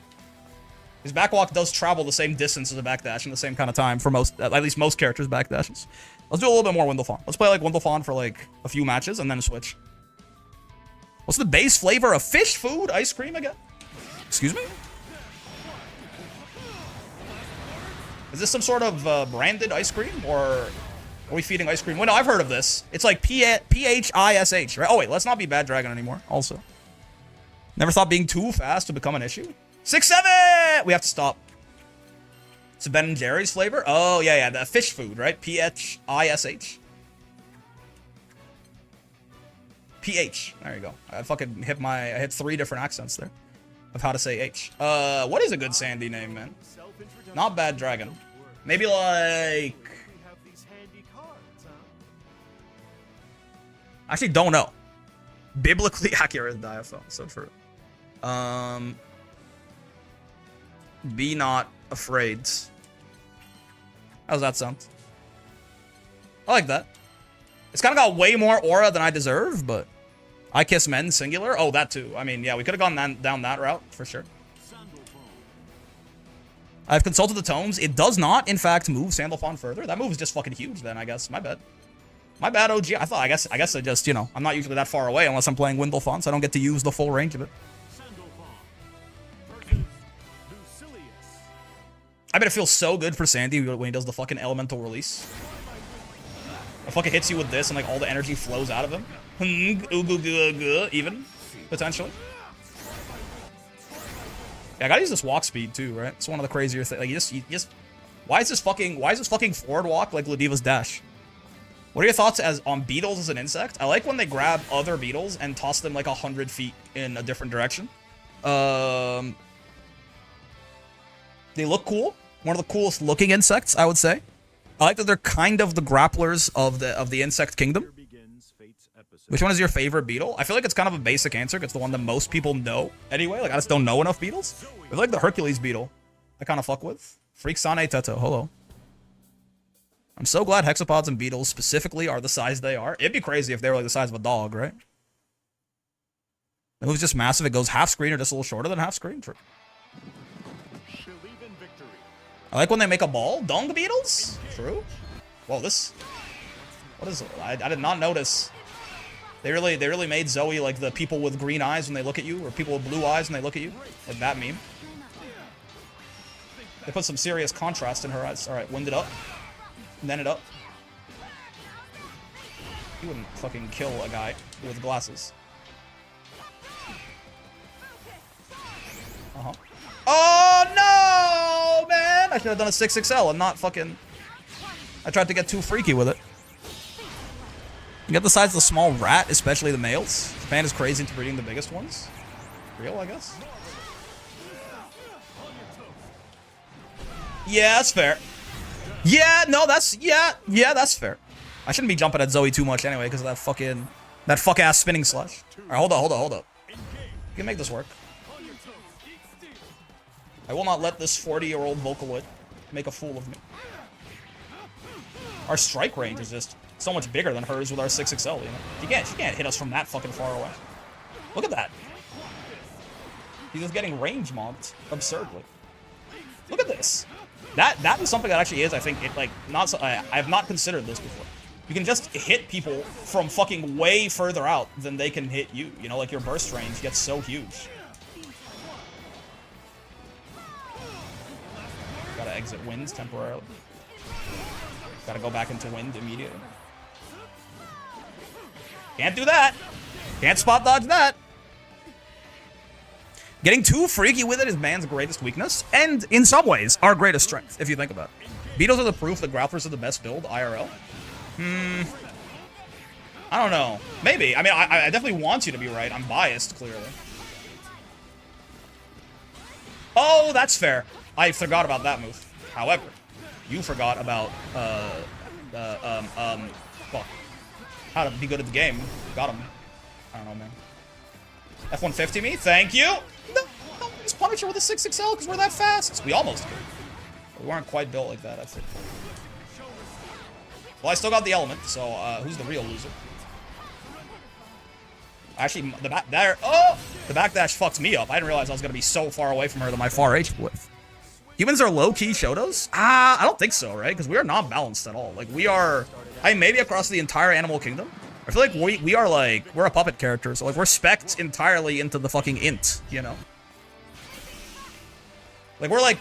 His back walk does travel the same distance as a backdash in the same kind of time for most, at least most characters' backdashes. Let's do a little bit more Sandalphon. Let's play like Sandalphon for like a few matches and then switch. What's the base flavor of fish food? Ice cream again? Excuse me? Is this some sort of branded ice cream, or are we feeding ice cream? Well, no, I've heard of this. It's like PHISH, right? Oh, wait, let's not be Bad Dragon anymore, also. Never thought being too fast would become an issue. 6-7! We have to stop. It's a Ben & Jerry's flavor? Oh, yeah, the fish food, right? PHISH. PH. There you go. I fucking hit 3 different accents there of how to say H. What is a good Sandy name, man? Not Bad Dragon. Maybe like... Actually, don't know. Biblically accurate diaphone. So true. Be not afraid. How's that sound? I like that. It's kind of got way more aura than I deserve, but... I Kiss Men, singular? Oh, that too. I mean, yeah, we could have gone down that route, for sure. I've consulted the tomes. It does not, in fact, move Sandalphon further. That move is just fucking huge then, I guess. My bad. My bad, OG. I guess I just, you know, I'm not usually that far away unless I'm playing Windlefon, so I don't get to use the full range of it. I bet it feels so good for Sandy when he does the fucking elemental release. It fucking hits you with this and like all the energy flows out of him. Even, potentially. Yeah, I gotta use this walk speed too, right? It's one of the crazier things. Like, you just, why is this fucking forward walk like Ladiva's dash? What are your thoughts on beetles as an insect? I like when they grab other beetles and toss them like 100 feet in a different direction. They look cool. One of the coolest looking insects, I would say. I like that they're kind of the grapplers of the insect kingdom. Which one is your favorite beetle? I feel like it's kind of a basic answer. It's the one that most people know anyway. Like, I just don't know enough beetles. I feel like the Hercules beetle I kind of fuck with. Freak Sane Teto. Hello. I'm so glad hexapods and beetles specifically are the size they are. It'd be crazy if they were like the size of a dog, right? The move's just massive. It goes half screen or just a little shorter than half screen. True. I like when they make a ball. Dung beetles? True. Whoa, this... What is it? I did not notice. They really made Zoe like the people with green eyes when they look at you, or people with blue eyes when they look at you. Like that meme. They put some serious contrast in her eyes. Alright, wind it up. And then it up. You wouldn't fucking kill a guy with glasses. Uh-huh. Oh, no, man! I should have done a 6XL and not fucking... I tried to get too freaky with it. You get the size of the small rat, especially the males. Japan is crazy into breeding the biggest ones. Real, I guess. Yeah, that's fair. Yeah, no, that's... Yeah, that's fair. I shouldn't be jumping at Zoe too much anyway because of that fucking... That fuck-ass spinning slash. Alright, hold up. You can make this work. I will not let this 40-year-old Vocaloid make a fool of me. Our strike range is just so much bigger than hers with our 6XL, you know? She can't hit us from that fucking far away. Look at that. He's just getting range mobbed absurdly. Look at this. That is something that actually is, I think, it like not. I have not considered this before. You can just hit people from fucking way further out than they can hit you. You know, like your burst range gets so huge. Gotta exit winds temporarily. Gotta go back into wind immediately. Can't do that. Can't spot dodge that. Getting too freaky with it is man's greatest weakness, and in some ways, our greatest strength, if you think about it. Beetles are the proof that grapplers are the best build, IRL. I don't know. Maybe. I mean, I definitely want you to be right. I'm biased, clearly. Oh, that's fair. I forgot about that move. However, you forgot about, fuck. How to be good at the game. Got him. I don't know, man. F-150 me? Thank you! No, just punish her with a 6XL because we're that fast. We almost did. We weren't quite built like that, I think. Well, I still got the element, so who's the real loser? Actually, the back there. Oh! The backdash fucked me up. I didn't realize I was going to be so far away from her that my far H with. Humans are low-key Shotos? I don't think so, right? Because we are not balanced at all. Like, we are... maybe across the entire animal kingdom. I feel like we are, like... We're a puppet character, so, like, we're specced entirely into the fucking int, you know? Like, we're like...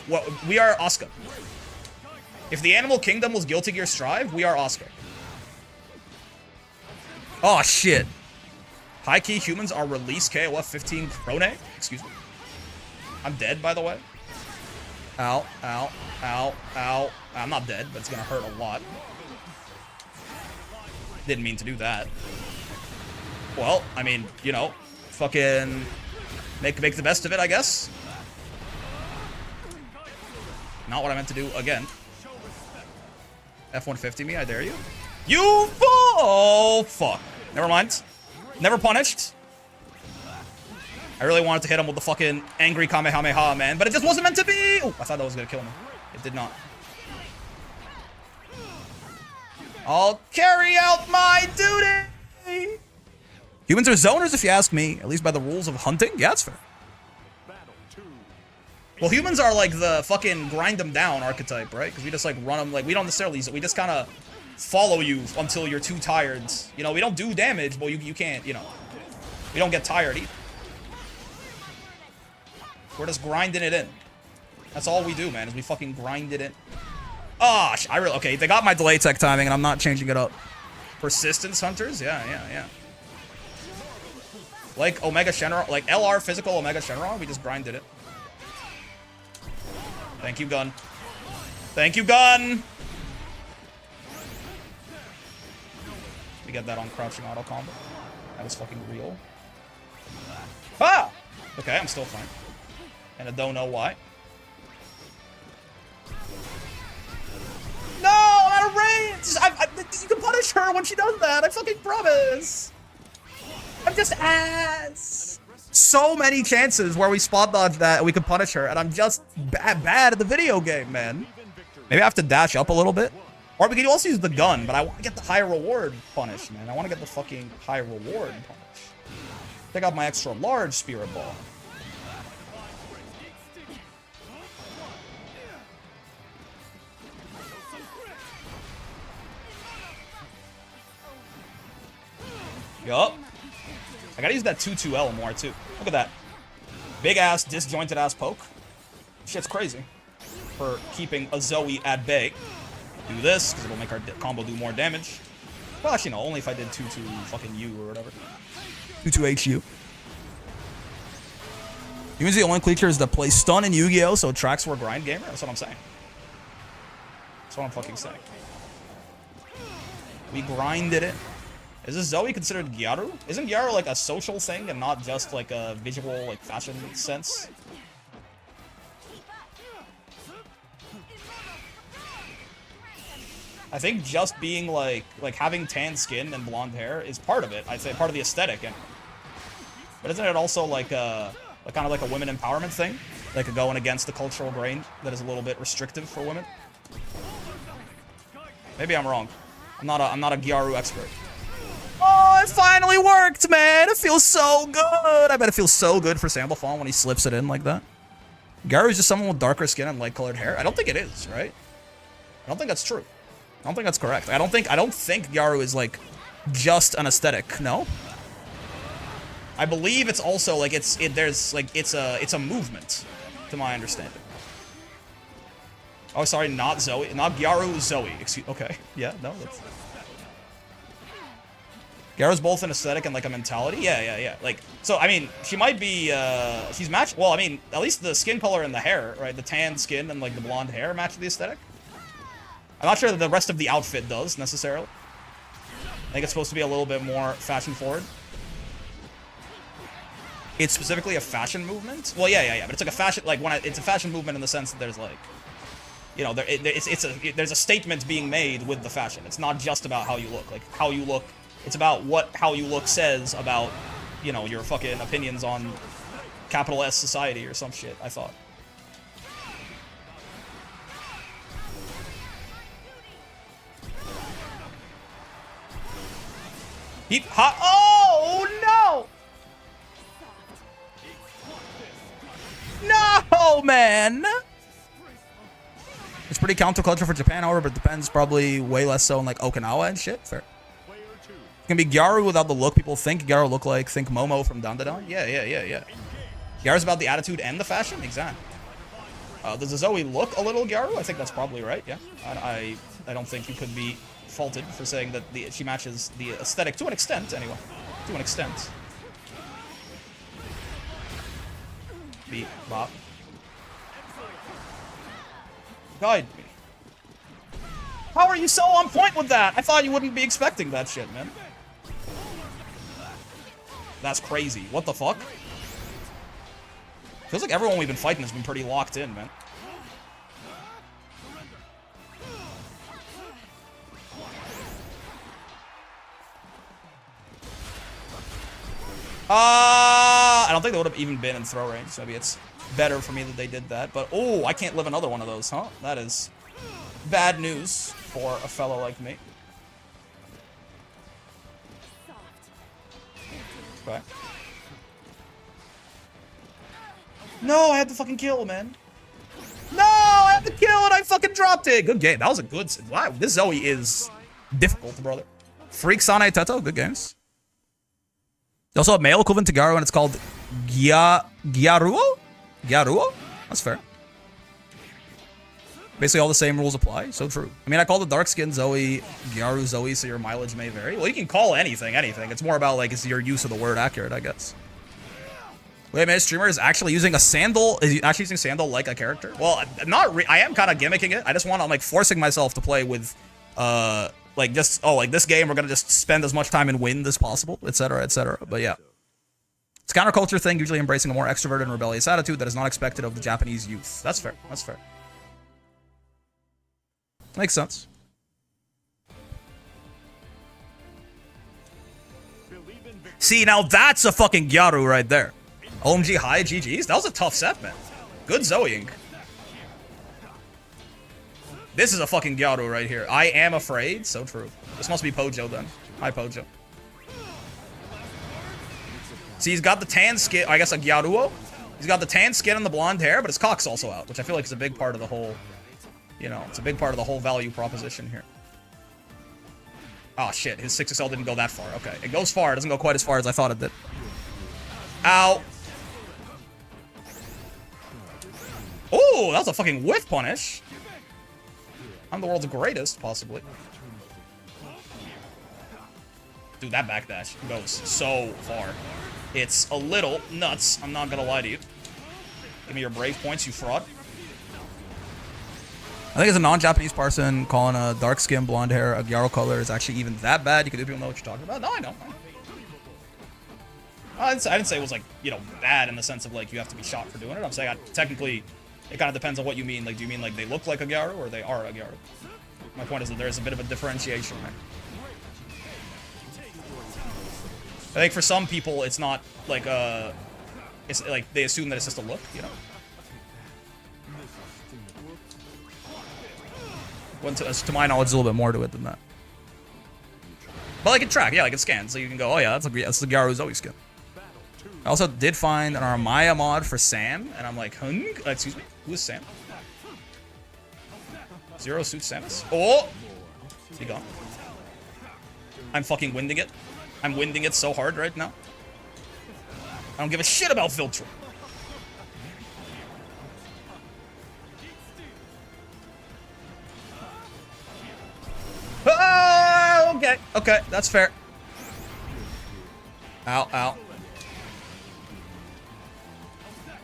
we are Asuka. If the animal kingdom was Guilty Gear Strive, we are Asuka. Oh, shit. High-key humans are release KOF 15 Krone? Excuse me. I'm dead, by the way. Ow, ow, ow, ow. I'm not dead, but it's gonna hurt a lot. Didn't mean to do that. Well, I mean, you know, fucking make the best of it, I guess. Not what I meant to do again. F-150 me, I dare you. You fool! Oh, fuck. Never mind. Never punished. I really wanted to hit him with the fucking angry Kamehameha, man, but it just wasn't meant to be! Oh, I thought that was gonna kill me. It did not. I'll carry out my duty! Humans are zoners, if you ask me. At least by the rules of hunting. Yeah, that's fair. Well, humans are like the fucking grind them down archetype, right? Because we just like run them, like we don't necessarily, we just kind of follow you until you're too tired. You know, we don't do damage, but you can't, you know, we don't get tired either. We're just grinding it in. That's all we do, man, is we fucking grind it in. Oh, okay, they got my delay tech timing and I'm not changing it up. Persistence hunters? Yeah. Like Omega Shenron, like LR physical Omega Shenron, we just grinded it. Thank you, gun. Thank you, gun! We get that on crouching auto combo. That was fucking real. Ah! Okay, I'm still fine. And I don't know why. No! I'm out of range! You can punish her when she does that, I fucking promise! I'm just ass! So many chances where we spot dodge that and we could punish her, and I'm just bad at the video game, man. Maybe I have to dash up a little bit. Or we could also use the gun, but I want to get the high reward punish, man. I want to get the fucking high reward punish. Take out my extra large spirit ball. Yup. I gotta use that 2-2L more, too. Look at that. Big ass, disjointed ass poke. Shit's crazy. For keeping a Zoe at bay. Do this, because it'll make our combo do more damage. Well, actually, no. Only if I did 2-2 fucking U or whatever. 2-2HU. Humans the only creatures that play stun in Yu-Gi-Oh! So tracks were a grind gamer? That's what I'm saying. That's what I'm fucking saying. We grinded it. Is this Zoe considered Gyaru? Isn't Gyaru like a social thing and not just like a visual, like fashion sense? I think just being like having tan skin and blonde hair is part of it. I'd say part of the aesthetic. But isn't it also like kind of like a women empowerment thing? Like going against the cultural grain that is a little bit restrictive for women? Maybe I'm wrong. I'm not a Gyaru expert. Oh, it finally worked, man! It feels so good! I bet it feels so good for Sandalphon when he slips it in like that. Gyaru is just someone with darker skin and light-colored hair? I don't think it is, right? I don't think that's true. I don't think that's correct. I don't think Gyaru is, like, just an aesthetic, no? I believe it's also, like, it's a movement, to my understanding. Oh, sorry, not Zoe. Not Gyaru, Zoe. Excuse, okay. Yeah, no, that's... Gyaru's both an aesthetic and like a mentality. Yeah. Like, so I mean, she might be. She's matched. Well, I mean, at least the skin color and the hair, right? The tan skin and like the blonde hair match the aesthetic. I'm not sure that the rest of the outfit does necessarily. I think it's supposed to be a little bit more fashion forward. It's specifically a fashion movement. Well, yeah. But it's like a fashion, like it's a fashion movement in the sense that there's like, you know, there's a statement being made with the fashion. It's not just about how you look. Like how you look. It's about what how you look says about, you know, your fucking opinions on capital S society or some shit, I thought. Oh, no! No, man! It's pretty counterculture for Japan, however, but it depends probably way less so in like Okinawa and shit. Fair. It can be Gyaru without the look people think Gyaru look like. Think Momo from Dandadan. Yeah. Gyaru's about the attitude and the fashion? Exactly. Does the Zoe look a little Gyaru? I think that's probably right, yeah. I don't think you could be faulted for saying that she matches the aesthetic to an extent, anyway. To an extent. Beat Bop. Guide me. How are you so on point with that? I thought you wouldn't be expecting that shit, man. That's crazy. What the fuck? Feels like everyone we've been fighting has been pretty locked in, man. I don't think they would have even been in throw range. So maybe it's better for me that they did that. But, oh, I can't live another one of those, huh? That is bad news for a fellow like me. Okay. No, I had to fucking kill, man. The kill, and I fucking dropped it. Good game. That was a good... Wow, this Zoe is difficult, brother. Freak Sane Teto. Good games. They also have male equivalent to Gyaru, and it's called Gyaruo? Gyaruo? That's fair. Basically, all the same rules apply. So true. I mean, I call the dark skin Zoe Gyaru Zoe, so your mileage may vary. Well, you can call anything. It's more about, like, is your use of the word accurate, I guess. Wait a minute, streamer is actually using a sandal. Is he actually using sandal like a character? Well, I am kind of gimmicking it. I just want to, like, forcing myself to play with, like, just, like, this game, we're going to just spend as much time in wind as possible, etc., etc. But yeah. It's a counterculture thing, usually embracing a more extroverted and rebellious attitude that is not expected of the Japanese youth. That's fair. That's fair. Makes sense. See, now that's a fucking Gyaru right there. OMG high GG's. That was a tough set, man. Good Zoeing. This is a fucking Gyaru right here. I am afraid. So true. This must be Pojo then. Hi, Pojo. See, he's got the tan skin. I guess a Gyaruo. He's got the tan skin and the blonde hair, but his cock's also out, which I feel like is a big part of the whole... You know, it's a big part of the whole value proposition here. Oh, shit. His 6XL didn't go that far. Okay. It goes far. It doesn't go quite as far as I thought it did. Ow. Oh, that was a fucking whiff punish. I'm the world's greatest, possibly. Dude, that backdash goes so far. It's a little nuts. I'm not gonna lie to you. Give me your brave points, you fraud. I think as a non-Japanese person, calling a dark skin, blonde hair, a Gyaru color is actually even that bad. You can do people know what you're talking about? No, I know. I didn't say it was, like, you know, bad in the sense of, like, you have to be shot for doing it. I'm saying technically, it kind of depends on what you mean. Like, do you mean, like, they look like a Gyaru or they are a Gyaru? My point is that there's a bit of a differentiation there. I think for some people, it's not, like, it's, like, they assume that it's just a look, you know? When to my knowledge, there's a little bit more to it than that. But, like, it track, yeah, like, it scans. So you can go, oh, yeah, that's the Gyaru Zoe skin. I also did find an Armaya mod for Sam, and I'm like, excuse me, who is Sam? Zero Suit Samus? Oh! Is he gone? I'm fucking winding it. I'm winding it so hard right now. I don't give a shit about Filtra. Oh, okay, okay, that's fair. Ow, ow.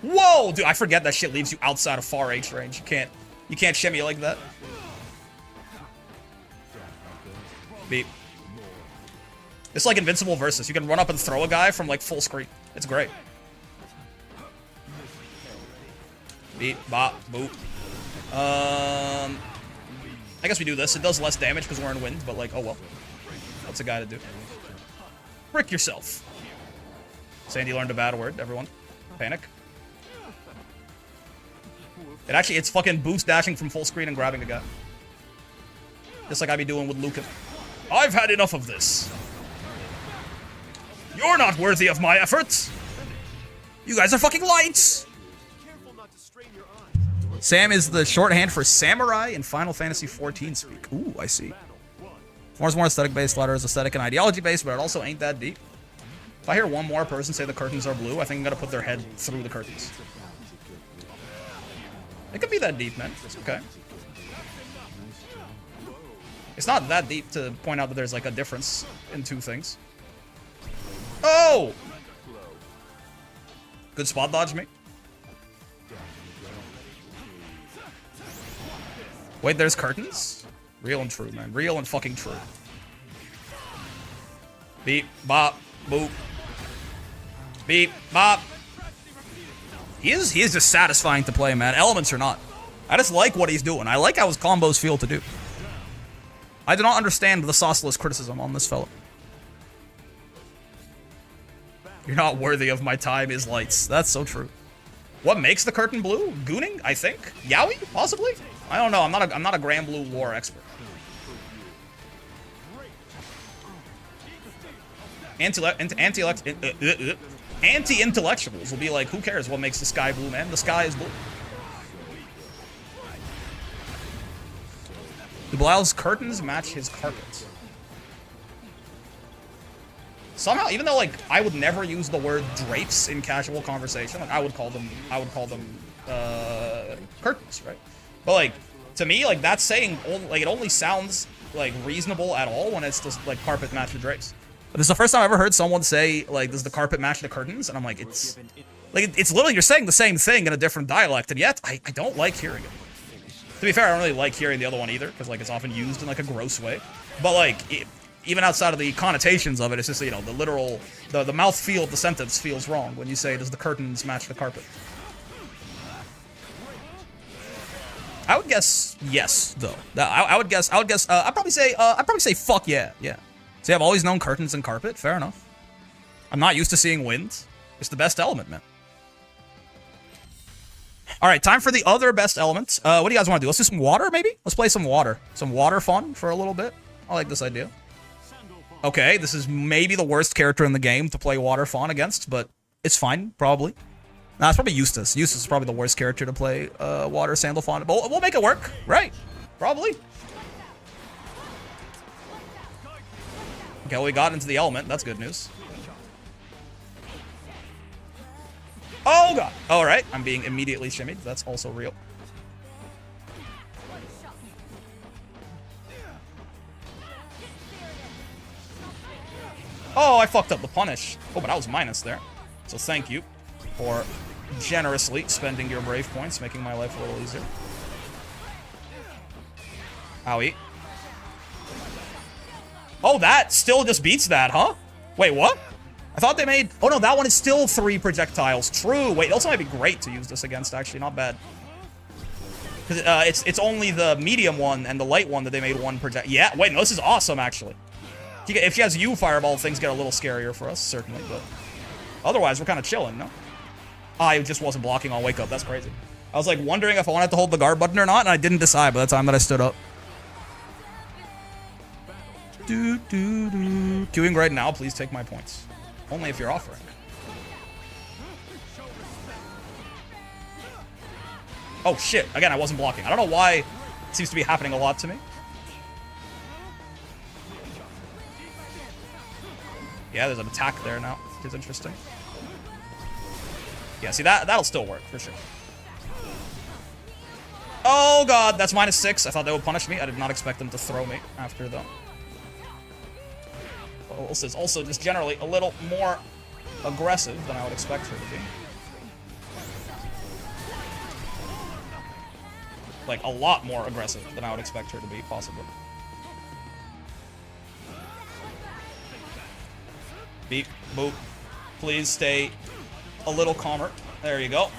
Whoa, dude, I forget that shit leaves you outside of far H range. You can't shimmy like that. Beep. It's like Invincible Versus. You can run up and throw a guy from, like, full screen. It's great. Beep, bop, boop. I guess we do this. It does less damage because we're in wind, but, like, oh well. What's a guy to do? Brick yourself. Sandy learned a bad word, everyone. Panic. It's fucking boost dashing from full screen and grabbing a guy. Just like I be doing with Lucan. I've had enough of this. You're not worthy of my efforts. You guys are fucking lights. Sam is the shorthand for samurai in Final Fantasy XIV speak. Ooh, I see. Form's more aesthetic-based, Ladder is aesthetic and ideology-based, but it also ain't that deep. If I hear one more person say the curtains are blue, I think I'm gonna put their head through the curtains. It could be that deep, man. It's okay. It's not that deep to point out that there's, like, a difference in two things. Oh! Good spot dodge, me. Wait, there's curtains? Real and true, man. Real and fucking true. Beep, bop, boop. Beep, bop. He is just satisfying to play, man. Elements or not. I just like what he's doing. I like how his combos feel to do. I do not understand the sauceless criticism on this fellow. You're not worthy of my time is lights. That's so true. What makes the curtain blue? Gooning, I think. Yowie, possibly. I don't know. I'm not a Grand Blue lore expert. Anti-intellectuals will be like, who cares what makes the sky blue, man? The sky is blue. Do Belial's curtains match his carpets? Somehow, even though like I would never use the word drapes in casual conversation, like I would call them curtains, right? But like to me, like that's saying like it only sounds like reasonable at all when it's just like carpet match the drapes. But this is the first time I ever heard someone say like, does the carpet match the curtains? And I'm like, it's literally you're saying the same thing in a different dialect, and yet I don't like hearing it. To be fair, I don't really like hearing the other one either, because like it's often used in like a gross way. But like even outside of the connotations of it, it's just, you know, the literal, the mouthfeel of the sentence feels wrong when you say, does the curtains match the carpet? I would guess yes, though. I'd probably say fuck yeah, yeah. See, I've always known curtains and carpet. Fair enough. I'm not used to seeing wind. It's the best element, man. All right, time for the other best element. What do you guys want to do? Let's do some water, maybe? Let's play some water. Some water fun for a little bit. I like this idea. Okay, this is maybe the worst character in the game to play water fawn against, but it's fine, probably. Nah, it's probably Eustace. Eustace is probably the worst character to play water Sandalphon, but we'll make it work, right? Probably. Okay, well, we got into the element. That's good news. Oh, God. All right, I'm being immediately shimmied. That's also real. Oh, I fucked up the punish. Oh, but I was minus there. So thank you for generously spending your brave points, making my life a little easier. Owie. Oh, that still just beats that, huh? Wait, what? I thought they made... Oh, no, that one is still 3 projectiles. True. Wait, also might be great to use this against, actually. Not bad. Because it's only the medium one and the light one that they made 1 project... Yeah, wait, no, this is awesome, actually. If she has you fireball, things get a little scarier for us, certainly, but otherwise, we're kind of chilling, no? I just wasn't blocking on wake up. That's crazy. I was, like, wondering if I wanted to hold the guard button or not, and I didn't decide by the time that I stood up. Queuing right now, please take my points. Only if you're offering. Oh, shit. Again, I wasn't blocking. I don't know why it seems to be happening a lot to me. Yeah, there's an attack there now, which is interesting. Yeah, see, that'll still work, for sure. Oh, God, that's -6. I thought they would punish me. I did not expect them to throw me after, though. This is also just generally a little more aggressive than I would expect her to be. Like, a lot more aggressive than I would expect her to be, possibly. Beep, boop. Please stay a little calmer. There you go.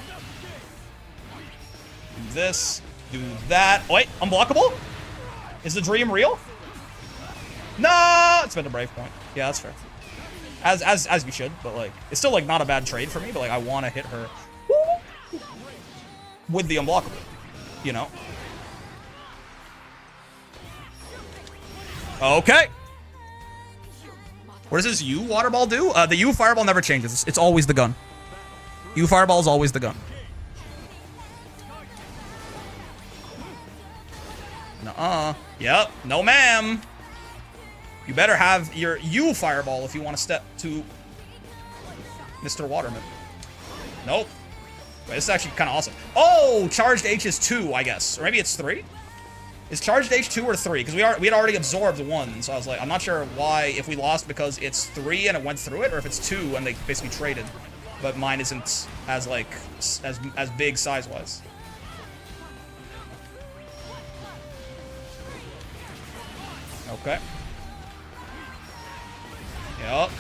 Do this. Do that. Wait, unblockable? Is the dream real? No! It's been a brave point. Yeah, that's fair. As you should, but like, it's still like not a bad trade for me, but like I want to hit her with the unblockable, you know? Okay. What does this U water ball do? The U fireball never changes. It's always the gun. U fireball is always the gun. Nuh-uh. Yep. No, ma'am. You better have your U fireball if you want to step to Mr. Waterman. Nope. Wait, this is actually kind of awesome. Oh, charged H is 2, I guess. Or maybe it's 3? Is charged H 2 or 3? Because we had already absorbed 1, so I was like, I'm not sure why, if we lost because it's 3 and it went through it, or if it's 2 and they basically traded. But mine isn't as, like, as big size-wise. Okay. Yup.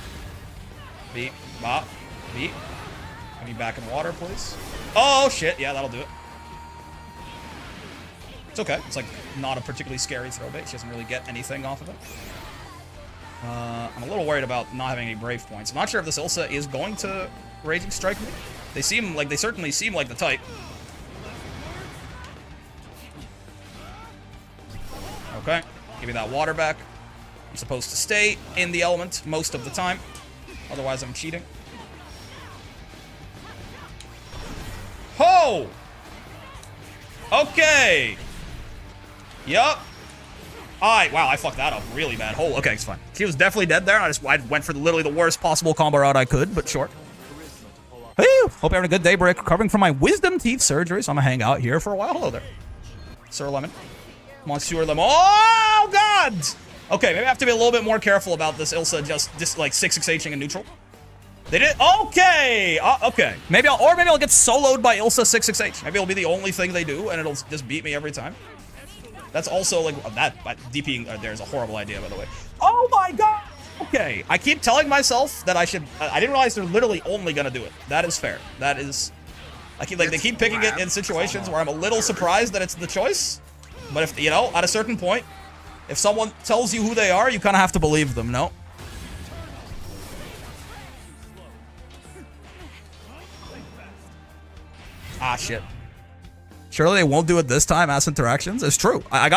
Beep. Bop. Beep. Get me back in water, please. Oh, shit. Yeah, that'll do it. It's okay. It's, like, not a particularly scary throw bait. She doesn't really get anything off of it. I'm a little worried about not having any brave points. I'm not sure if this Ilsa is going to Raging Strike me. They certainly seem like the type. Okay. Give me that water back. I'm supposed to stay in the element most of the time. Otherwise, I'm cheating. Ho! Okay. Yup. Wow, I fucked that up really bad. Oh, okay, it's fine. She was definitely dead there. I went for literally the worst possible combo route I could, but sure. Hey, hope you're having a good day, Brick. Recovering from my wisdom teeth surgery, so I'm gonna hang out here for a while. Hello there, Sir Lemon. Monsieur Lemon. Oh, God! Okay, maybe I have to be a little bit more careful about this Ilsa just like 6-6Hing in neutral. They did. Okay. Okay. Maybe I'll get soloed by Ilsa 6-6H. Maybe it'll be the only thing they do, and it'll just beat me every time. That's also like DPing there is a horrible idea, by the way. Oh my God. Okay. I keep telling myself that I should. I didn't realize they're literally only gonna do it. That is fair. That is. They keep picking it in situations where I'm a little surprised that it's the choice. But if you know, at a certain point, if someone tells you who they are, you kind of have to believe them. No. Ah, shit. Surely they won't do it this time, ass interactions. It's true. I've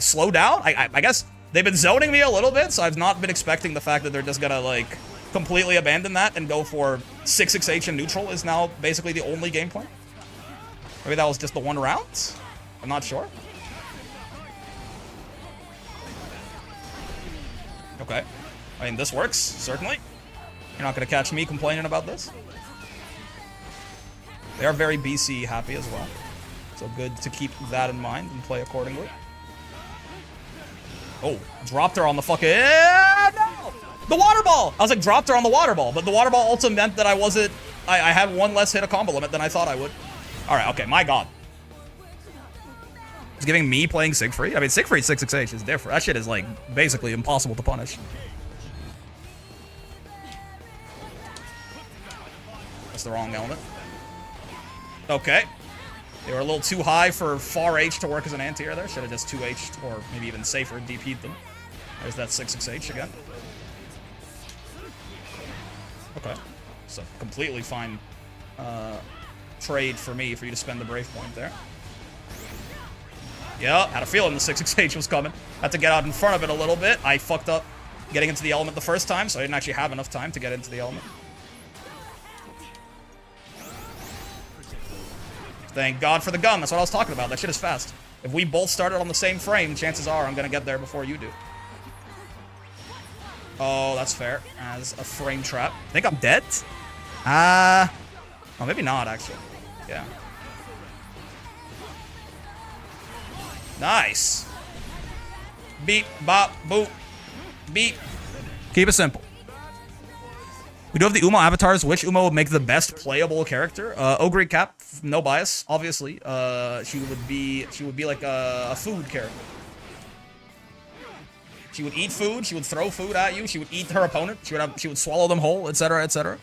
slowed down. I guess they've been zoning me a little bit, so I've not been expecting the fact that they're just gonna, like, completely abandon that and go for 6-6H in neutral is now basically the only game plan. Maybe that was just the one round? I'm not sure. Okay. I mean, this works, certainly. You're not gonna catch me complaining about this. They are very BC happy as well. So good to keep that in mind and play accordingly. Oh, dropped her on the fucking... No! The water ball! I was like, dropped her on the water ball, but the water ball also meant that I wasn't... I had one less hit of combo limit than I thought I would. Alright, okay, my God. It's giving me playing Siegfried? I mean, Siegfried 6-6H is different. That shit is, like, basically impossible to punish. That's the wrong element. Okay. They were a little too high for far H to work as an anti-air there. Should have just 2H'd, or maybe even safer, DP'd them. There's that 6-6H again. Okay. So, completely fine trade for me for you to spend the Brave Point there. Yeah, had a feeling the 6-6H was coming. Had to get out in front of it a little bit. I fucked up getting into the element the first time, so I didn't actually have enough time to get into the element. Thank God for the gun. That's what I was talking about. That shit is fast. If we both started on the same frame, chances are I'm going to get there before you do. Oh, that's fair. As a frame trap. I think I'm dead? Oh, maybe not, actually. Yeah. Nice. Beep, bop, boop, beep. Keep it simple. We do have the Uma avatars. Which Uma would make the best playable character? Ogre Cap, no bias, obviously. She would be like a food character. She would eat food. She would throw food at you. She would eat her opponent. She would swallow them whole, etc., etc.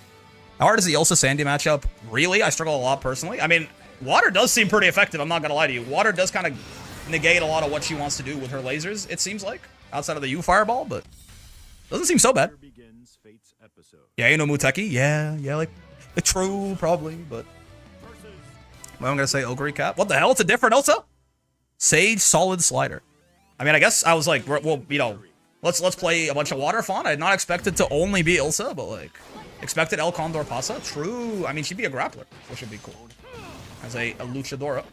How hard is the Ilsa Sandy matchup? Really, I struggle a lot personally. I mean, water does seem pretty effective. I'm not gonna lie to you. Water does kind of negate a lot of what she wants to do with her lasers. It seems like outside of the U fireball, but doesn't seem so bad. Yeah, you know Muteki. Yeah, like true, probably, but well, I'm gonna say Ogre Cap. What the hell? It's a different Ilsa. Sage Solid Slider. I mean, I guess I was like, well, you know, let's play a bunch of Water Fawn. I had not expected to only be Ilsa, but like expected El Condor Pasa. True. I mean, she'd be a grappler, which would be cool as a luchadora.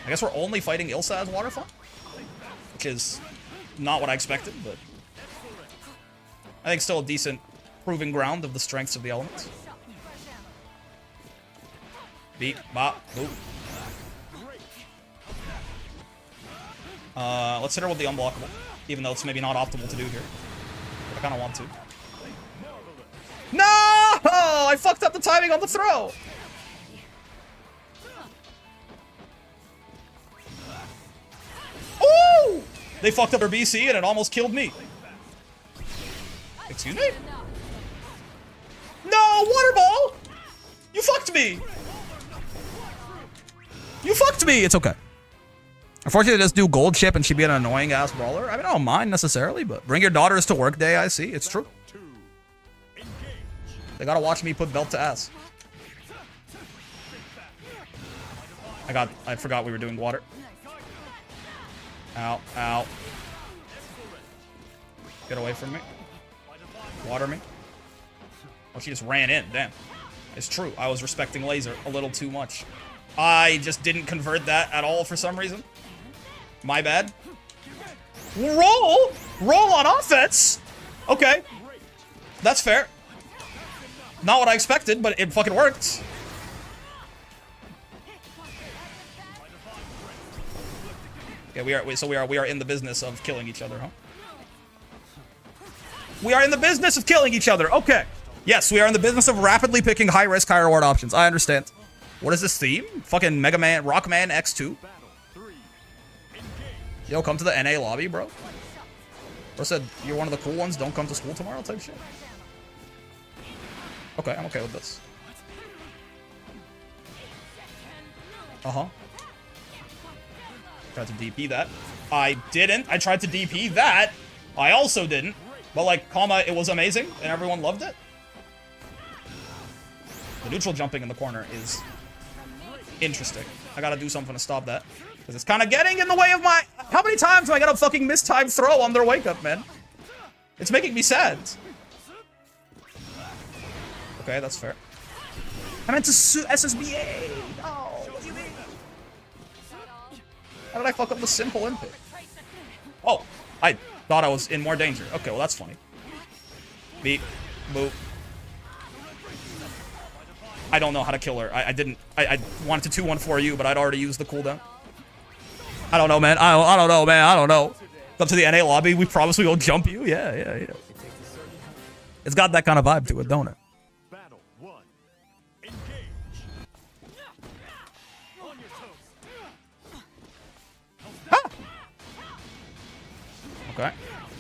I guess we're only fighting Ilsa as Water Fawn, which is not what I expected, but I think still a decent proving ground of the strengths of the elements. Beat, bop, boop. Let's hit her with the unblockable, even though it's maybe not optimal to do here. But I kind of want to. No! I fucked up the timing on the throw! Ooh! They fucked up her BC and it almost killed me. Excuse me? No! Water ball! You fucked me! You fucked me! It's okay. Unfortunately, just do gold chip and she'd be an annoying ass brawler. I mean, I don't mind necessarily, but bring your daughters to work day, I see. It's true. They gotta watch me put belt to ass. I forgot we were doing water. Ow, ow. Get away from me. Water me. Oh, she just ran in. Damn. It's true. I was respecting laser a little too much. I just didn't convert that at all for some reason. My bad. Roll on offense. Okay, that's fair. Not what I expected, but it fucking worked. Okay, we are in the business of killing each other, huh? We are in the business of killing each other. Okay. Yes, we are in the business of rapidly picking high risk, high reward options. I understand. What is this theme? Fucking Mega Man, Rockman X2. Yo, come to the NA lobby, bro. Bro said, you're one of the cool ones, don't come to school tomorrow type shit. Okay, I'm okay with this. Uh-huh. Tried to DP that. I didn't. I tried to DP that. I also didn't. But, like, comma, it was amazing, and everyone loved it. The neutral jumping in the corner is interesting. I gotta do something to stop that. Because it's kind of getting in the way of my... How many times do I get a fucking mistimed throw on their wake-up, man? It's making me sad. Okay, that's fair. I meant to sue SSBA! No, what do you mean? How did I fuck up the simple input? Oh, I thought I was in more danger. Okay, well, that's funny. Beep. Boop. I don't know how to kill her. I didn't... I wanted to 2-1-4 you, but I'd already used the cooldown. I don't know, man. I don't know, man. I don't know. Up to the NA lobby, we promise we will jump you. Yeah. It's got that kind of vibe to it, don't it? Battle 1. Engage. On your toes. Ha! Okay.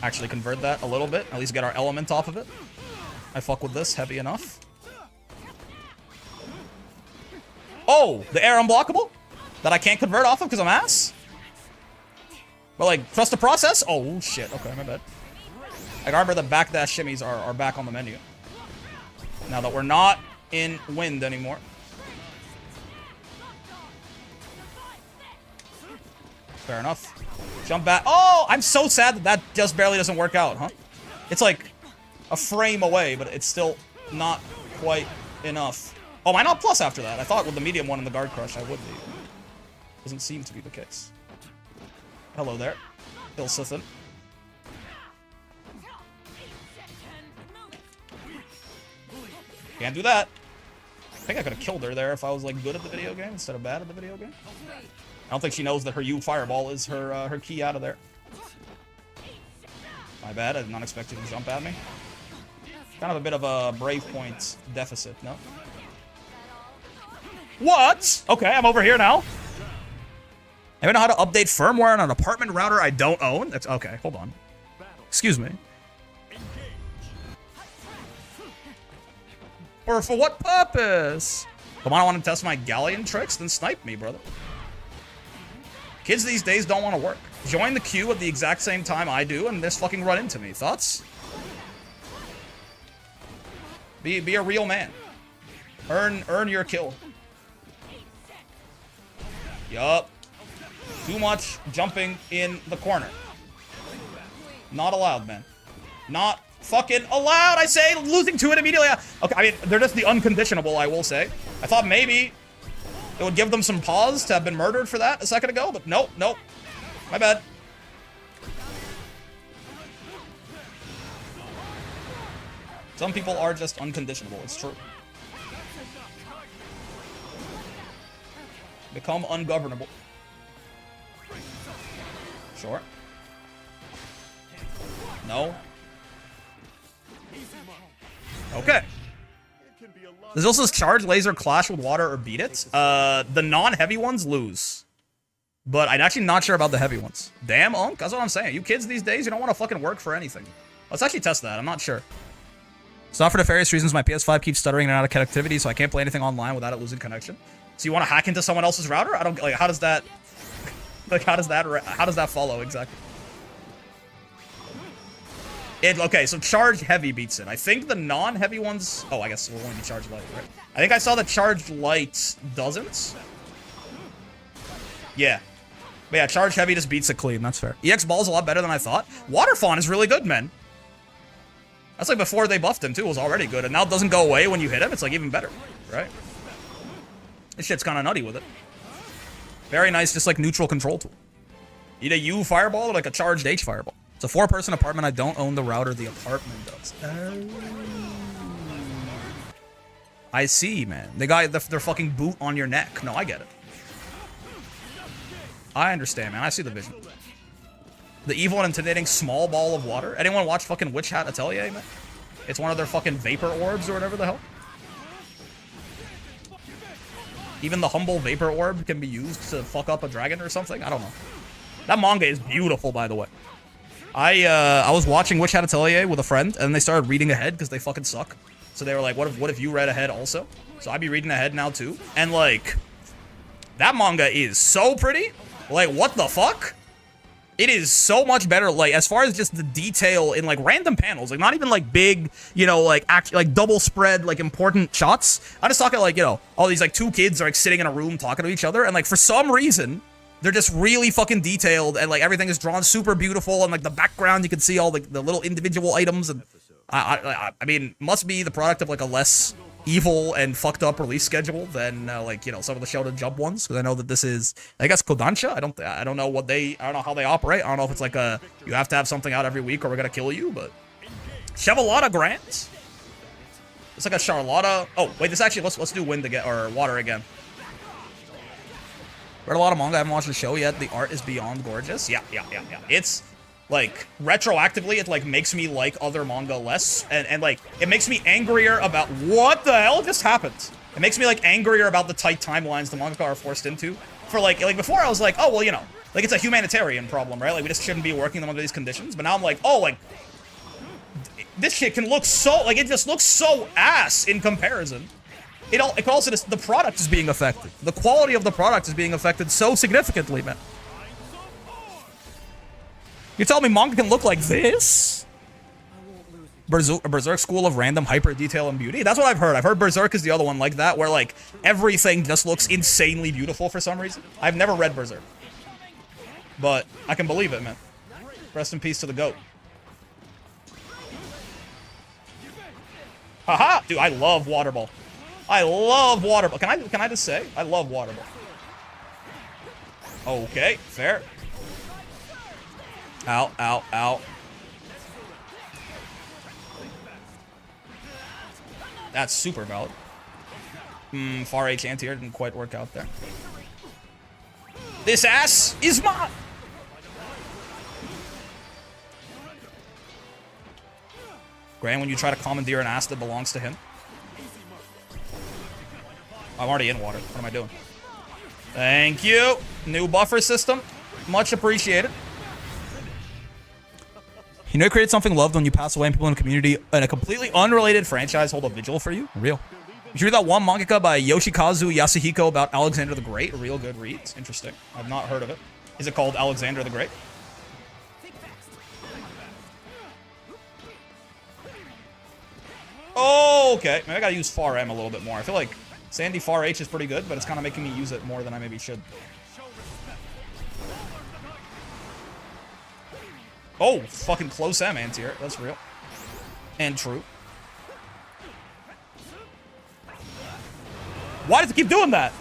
Actually convert that a little bit. At least get our element off of it. I fuck with this heavy enough. Oh, the air unblockable? That I can't convert off of because I'm ass? But like, trust the process? Oh shit, okay, my bad. Like, I remember the backdash shimmies are back on the menu. Now that we're not in wind anymore. Fair enough. Jump back. Oh, I'm so sad that that just barely doesn't work out, huh? It's like a frame away, but it's still not quite enough. Oh, am I not plus after that? I thought with the medium one and the guard crush I would be. Doesn't seem to be the case. Hello there, Ilsithan. Can't do that. I think I could have killed her there if I was like good at the video game instead of bad at the video game. I don't think she knows that her U fireball is her key out of there. My bad, I did not expect you to jump at me. Kind of a bit of a brave point deficit, no? What? Okay, I'm over here now. I don't know how to update firmware on an apartment router I don't own. That's okay. Hold on. Excuse me. Or for what purpose? Come on, I want to test my galleon tricks, then snipe me, brother. Kids these days don't want to work. Join the queue at the exact same time I do, and just fucking run into me. Thoughts? Be a real man. Earn your kill. Yup. Too much jumping in the corner. Not allowed, man. Not fucking allowed, I say. Losing to it immediately. Okay, I mean, they're just the unconditionable, I will say. I thought maybe it would give them some pause to have been murdered for that a second ago, but nope. My bad. Some people are just unconditionable, it's true. Become ungovernable. Sure. No. Okay. There's also this charge, laser, clash with water, or beat it. The non-heavy ones lose. But I'm actually not sure about the heavy ones. Damn, Unk, that's what I'm saying. You kids these days, you don't want to fucking work for anything. Let's actually test that. I'm not sure. It's not for nefarious reasons. My PS5 keeps stuttering and out of connectivity, so I can't play anything online without it losing connection. So you want to hack into someone else's router? I don't like. How does that? Like, how does that follow exactly? Okay, so charge heavy beats it. I think the non-heavy ones... Oh, I guess it will only be charge light, right? I think I saw that charge light doesn't. Yeah. But yeah, charge heavy just beats it clean. That's fair. EX Ball's a lot better than I thought. Waterfawn is really good, man. That's like before they buffed him, too. It was already good. And now it doesn't go away when you hit him. It's like even better, right? This shit's kind of nutty with it. Very nice, just like neutral control tool. Need a U fireball or like a charged H fireball. It's a 4-person apartment. I don't own the router. The apartment does. I see, man. They got their fucking boot on your neck. No, I get it. I understand, man. I see the vision. The evil and intimidating small ball of water. Anyone watch fucking Witch Hat Atelier, man? It's one of their fucking vapor orbs or whatever the hell. Even the humble vapor orb can be used to fuck up a dragon or something. I don't know. That manga is beautiful, by the way. I was watching Witch Hat Atelier with a friend, and they started reading ahead because they fucking suck. So they were like, what if you read ahead also? So I'd be reading ahead now too. And like, that manga is so pretty. Like, what the fuck? It is so much better, like, as far as just the detail in, like, random panels. Like, not even, like, big, you know, like, double spread, like, important shots. I'm just talking, like, you know, all these, like, 2 kids are, like, sitting in a room talking to each other. And, like, for some reason, they're just really fucking detailed. And, like, everything is drawn super beautiful. And, like, the background, you can see all, the little individual items. And, I mean, must be the product of, like, a less evil and fucked up release schedule than like, you know, some of the Shonen Jump ones, because I know that this is, I guess, Kodansha. I don't know I don't know how they operate. I don't know if it's like a, you have to have something out every week or we're gonna kill you, but Chevalata grants. It's like a Charlotta. Oh wait, this actually, let's do wind again, or water again. Read a lot of manga. I haven't watched the show yet. The art is beyond gorgeous. Yeah. It's like, retroactively, it, like, makes me like other manga less, and like, it makes me angrier about what the hell just happened. It makes me, like, angrier about the tight timelines the manga are forced into. For, like, before I was like, oh, well, you know, like, it's a humanitarian problem, right? Like, we just shouldn't be working them under these conditions, but now I'm like, oh, like, this shit can look so, like, it just looks so ass in comparison. It also, the product is being affected. The quality of the product is being affected so significantly, man. You tell me manga can look like this? Berserk School of Random Hyper Detail and Beauty? That's what I've heard. I've heard Berserk is the other one like that, where, like, everything just looks insanely beautiful for some reason. I've never read Berserk. But I can believe it, man. Rest in peace to the GOAT. Haha! Dude, I love Water Ball. I love Water Ball. Can I just say? I love Water Ball. Okay, fair. Ow, ow, ow. That's super valid. Far H anti-air didn't quite work out there. This ass is mine! Grant, when you try to commandeer an ass that belongs to him. I'm already in water. What am I doing? Thank you. New buffer system. Much appreciated. You know, you create something loved when you pass away and people in the community and a completely unrelated franchise hold a vigil for you? Real. You should read that one mangaka by Yoshikazu Yasuhiko about Alexander the Great. A real good read. It's interesting. I've not heard of it. Is it called Alexander the Great? Oh, okay. Maybe I gotta use Far M a little bit more. I feel like Sandy Far H is pretty good, but it's kind of making me use it more than I maybe should. Oh, fucking close M anti-air. That's real. And true. Why does it keep doing that?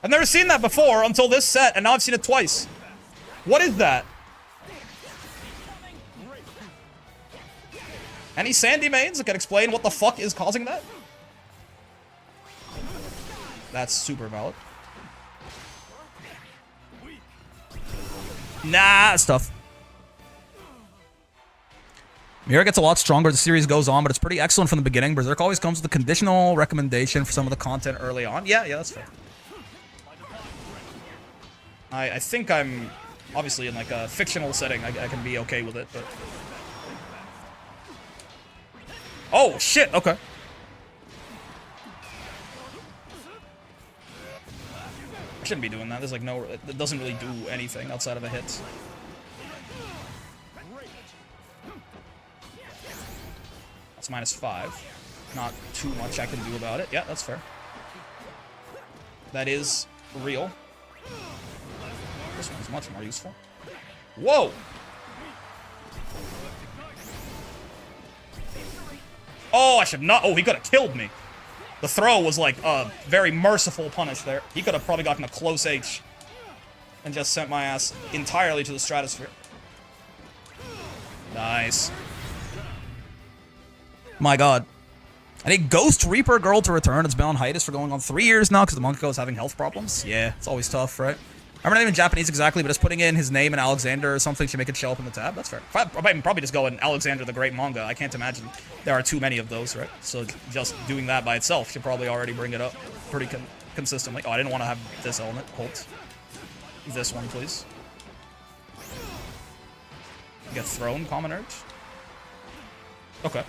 I've never seen that before until this set, and now I've seen it twice. What is that? Any Sandy mains that can explain what the fuck is causing that? That's super valid. Nah, it's tough. Mira gets a lot stronger as the series goes on, but it's pretty excellent from the beginning. Berserk always comes with a conditional recommendation for some of the content early on. Yeah, that's fair. I think I'm obviously in like a fictional setting. I can be okay with it, but... Oh, shit, okay. I shouldn't be doing that. There's like no... It doesn't really do anything outside of a hit. That's -5. Not too much I can do about it. Yeah, that's fair. That is real. This one's much more useful. Whoa! Oh, I should not... Oh, he could have killed me. The throw was like a very merciful punish there. He could have probably gotten a close H and just sent my ass entirely to the stratosphere. Nice. My god. I need Ghost Reaper Girl to return. It's been on hiatus for going on 3 years now because the Monko is having health problems. Yeah, it's always tough, right? I remember not even Japanese exactly, but just putting in his name and Alexander or something should make it show up in the tab. That's fair. I might probably just go in Alexander the Great manga. I can't imagine there are too many of those, right? So just doing that by itself should probably already bring it up pretty consistently. Oh, I didn't want to have this element. Halt. This one, please. Get thrown, common urge. Okay.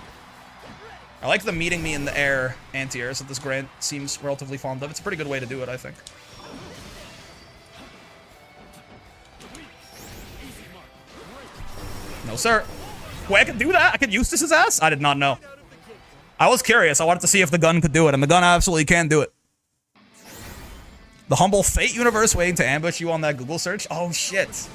I like the meeting me in the air anti-airs that this Grant seems relatively fond of. It's a pretty good way to do it, I think. No, sir. Wait, I can do that? I can use his ass? I did not know. I was curious. I wanted to see if the gun could do it, and the gun absolutely can do it. The humble Fate universe waiting to ambush you on that Google search? Oh, shit.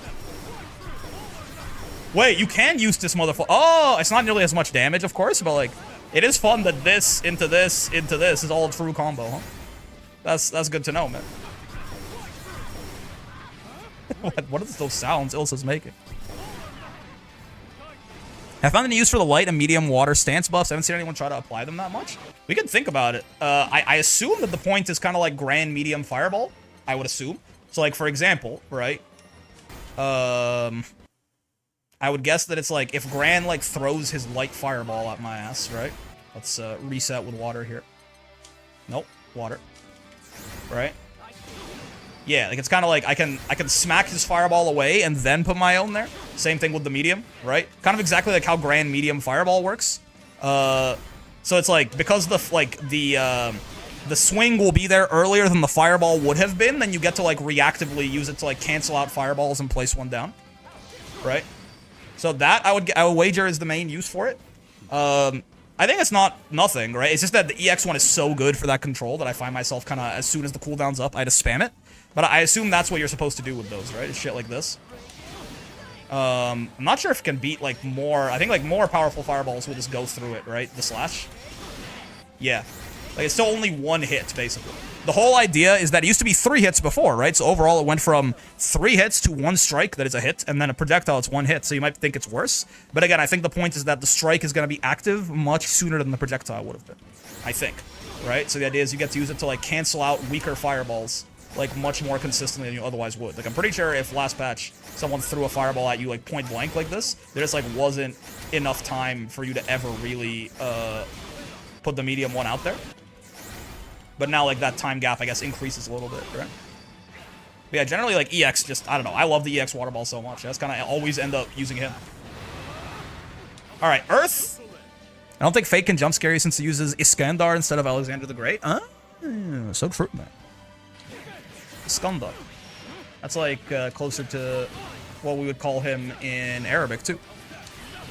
Wait, you can use this motherfucker. Oh, it's not nearly as much damage, of course, but, like, it is fun that this into this into this is all a true combo, huh? That's good to know, man. What are those sounds Ilsa's making? I found any use for the light and medium water stance buffs. I haven't seen anyone try to apply them that much. We can think about it. I assume that the point is kind of like grand, medium, fireball. I would assume. So, like, for example, right? I would guess that it's like if Gran, like, throws his light fireball at my ass, right? Let's reset with water here. Nope, water. Right? Yeah, like it's kind of like I can smack his fireball away and then put my own there. Same thing with the medium, right? Kind of exactly like how Grand Medium Fireball works. So it's like because the swing will be there earlier than the fireball would have been, then you get to like reactively use it to like cancel out fireballs and place one down, right? So that I would wager is the main use for it. I think it's not nothing, right? It's just that the EX one is so good for that control that I find myself kind of as soon as the cooldown's up, I just spam it. But I assume that's what you're supposed to do with those, right? Shit like this. I'm not sure if it can beat, like, more... I think, like, more powerful fireballs will just go through it, right? The slash. Yeah. Like, it's still only one hit, basically. The whole idea is that it used to be 3 hits before, right? So overall, it went from 3 hits to 1 strike that is a hit, and then a projectile, it's 1 hit. So you might think it's worse. But again, I think the point is that the strike is going to be active much sooner than the projectile would have been. I think. Right? So the idea is you get to use it to, like, cancel out weaker fireballs like much more consistently than you otherwise would. Like I'm pretty sure if last patch someone threw a fireball at you like point blank like this, there just like wasn't enough time for you to ever really put the medium one out there. But now like that time gap I guess increases a little bit, right? But yeah, generally like EX just I don't know. I love the EX water ball so much. That's kind of always end up using him. All right, Earth. I don't think Fate can jump scare you since it uses Iskandar instead of Alexander the Great. So true, man. Iskandar. That's like closer to what we would call him in Arabic too.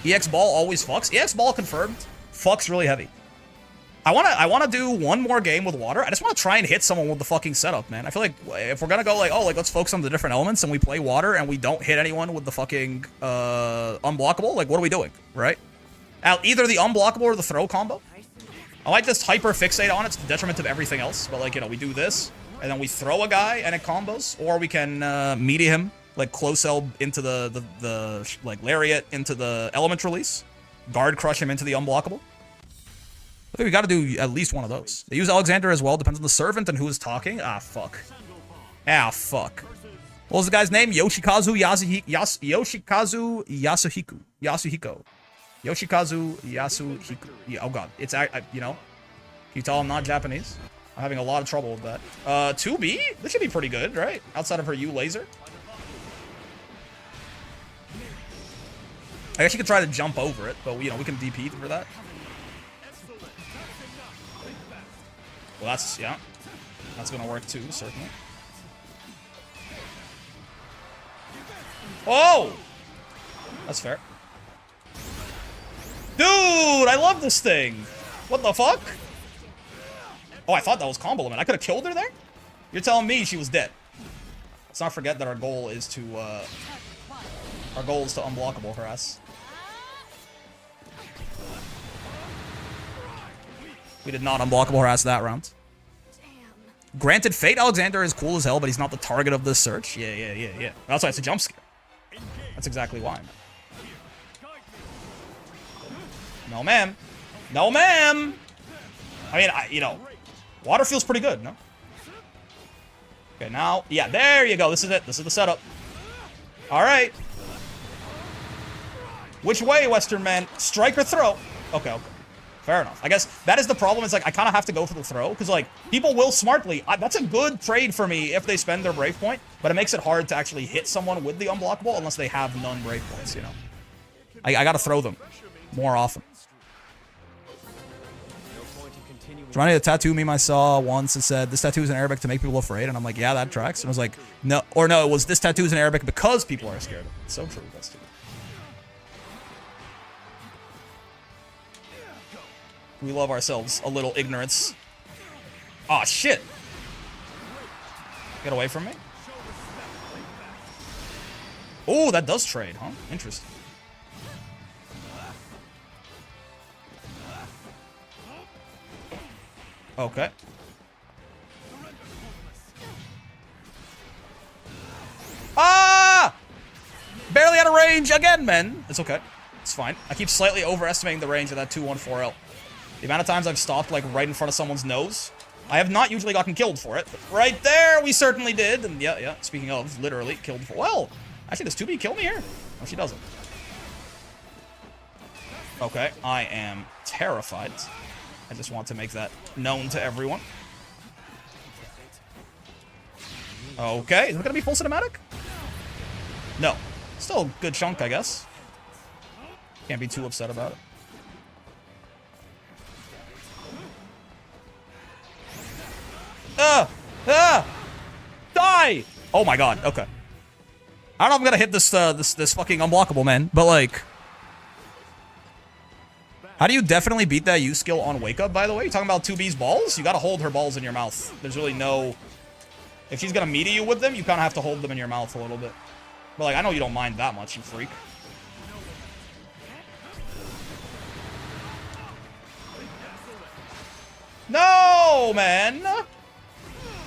EX ball always fucks. EX ball confirmed. Fucks really heavy. I wanna do one more game with water. I just want to try and hit someone with the fucking setup, man. I feel like if we're gonna go like, oh, like let's focus on the different elements and we play water and we don't hit anyone with the fucking unblockable, like what are we doing, right? Either the unblockable or the throw combo. I like this hyper fixate on it to the detriment of everything else, but like, you know, we do this. And then we throw a guy and it combos, or we can media him, like close L into the like lariat into the element release, guard crush him into the unblockable. I think we got to do at least one of those. They use Alexander as well, depends on the servant and who is talking. Ah, fuck. Ah, fuck. What was the guy's name? Yoshikazu Yasuhiko. Yoshikazu Yasuhiko. Yeah, oh god, it's you know. Can you tell I'm not Japanese? I'm having a lot of trouble with that. 2B? This should be pretty good, right? Outside of her U laser. I guess you could try to jump over it, but, you know, we can DP for that. Well, that's, yeah. That's gonna work too, certainly. Oh! That's fair. Dude, I love this thing. What the fuck? Oh, I thought that was combo limit. I could have killed her there? You're telling me she was dead. Let's not forget that our goal is to unblockable her ass. We did not unblockable harass that round. Granted, Fate Alexander is cool as hell, but he's not the target of this search. Yeah. That's why it's a jump scare. That's exactly why. No, ma'am. No, ma'am. I mean, you know, water feels pretty good, no? Okay, now, yeah, there you go. This is it. This is the setup. All right. Which way, Western man? Strike or throw? Okay. Fair enough. I guess that is the problem. It's like, I kind of have to go for the throw, because, like, people will smartly. That's a good trade for me if they spend their Brave Point, but it makes it hard to actually hit someone with the unblockable unless they have none Brave Points, you know? I got to throw them more often. Trying to tattoo meme I saw once, it said, this tattoo is in Arabic to make people afraid, and I'm like, yeah, that tracks. And I was like, no, or no, it was, this tattoo is in Arabic because people are scared of it. It's so true, that's true. We love ourselves a little ignorance. Aw, shit. Get away from me. Oh, that does trade, huh? Interesting. Okay. Ah! Barely out of range again, men. It's okay. It's fine. I keep slightly overestimating the range of that 214L. The amount of times I've stopped, like, right in front of someone's nose. I have not usually gotten killed for it. But right there, we certainly did. And yeah, speaking of, literally killed for... Well, actually, does 2B kill me here? No, she doesn't. Okay, I am terrified. I just want to make that known to everyone. Okay, is it gonna be full cinematic? No. Still a good chunk, I guess. Can't be too upset about it. Die! Oh my god, okay. I don't know if I'm gonna hit this this fucking unblockable, man, but like... How do you definitely beat that U skill on Wake Up, by the way? You talking about 2B's balls? You gotta hold her balls in your mouth. There's really no... If she's gonna meet you with them, you kinda have to hold them in your mouth a little bit. But like, I know you don't mind that much, you freak. No, man!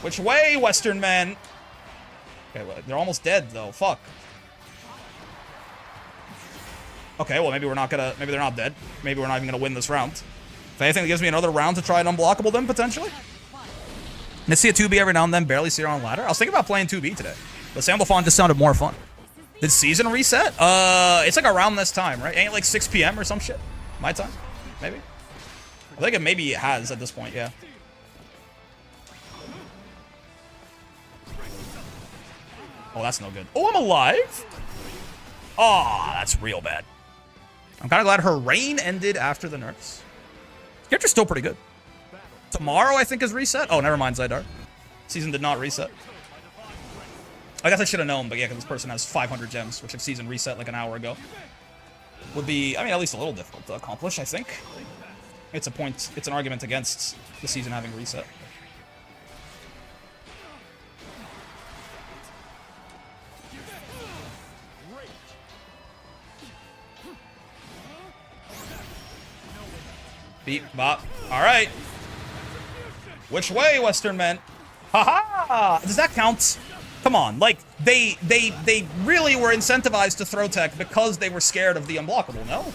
Which way, Western man? Okay, well, they're almost dead, though. Fuck. Okay, well, maybe we're not gonna... Maybe they're not dead. Maybe we're not even gonna win this round. If anything, it gives me another round to try and unblockable them, potentially. And I see a 2B every now and then, barely see her on ladder. I was thinking about playing 2B today. But Sandalphon just sounded more fun. Did season reset? It's like around this time, right? Ain't it like 6 p.m. or some shit? My time? Maybe? I think maybe it has at this point, yeah. Oh, that's no good. Oh, I'm alive? Aw, that's real bad. I'm kind of glad her reign ended after the nerfs. Character's still pretty good. Tomorrow, I think, is reset. Oh, never mind, Zydar. Season did not reset. I guess I should have known, but yeah, because this person has 500 gems, which if season reset like an hour ago would be, I mean, at least a little difficult to accomplish, I think. It's a point, it's an argument against the season having reset. Beep, bop. All right. Which way, Western men? Haha! Does that count? Come on, like, they really were incentivized to throw tech because they were scared of the unblockable, no?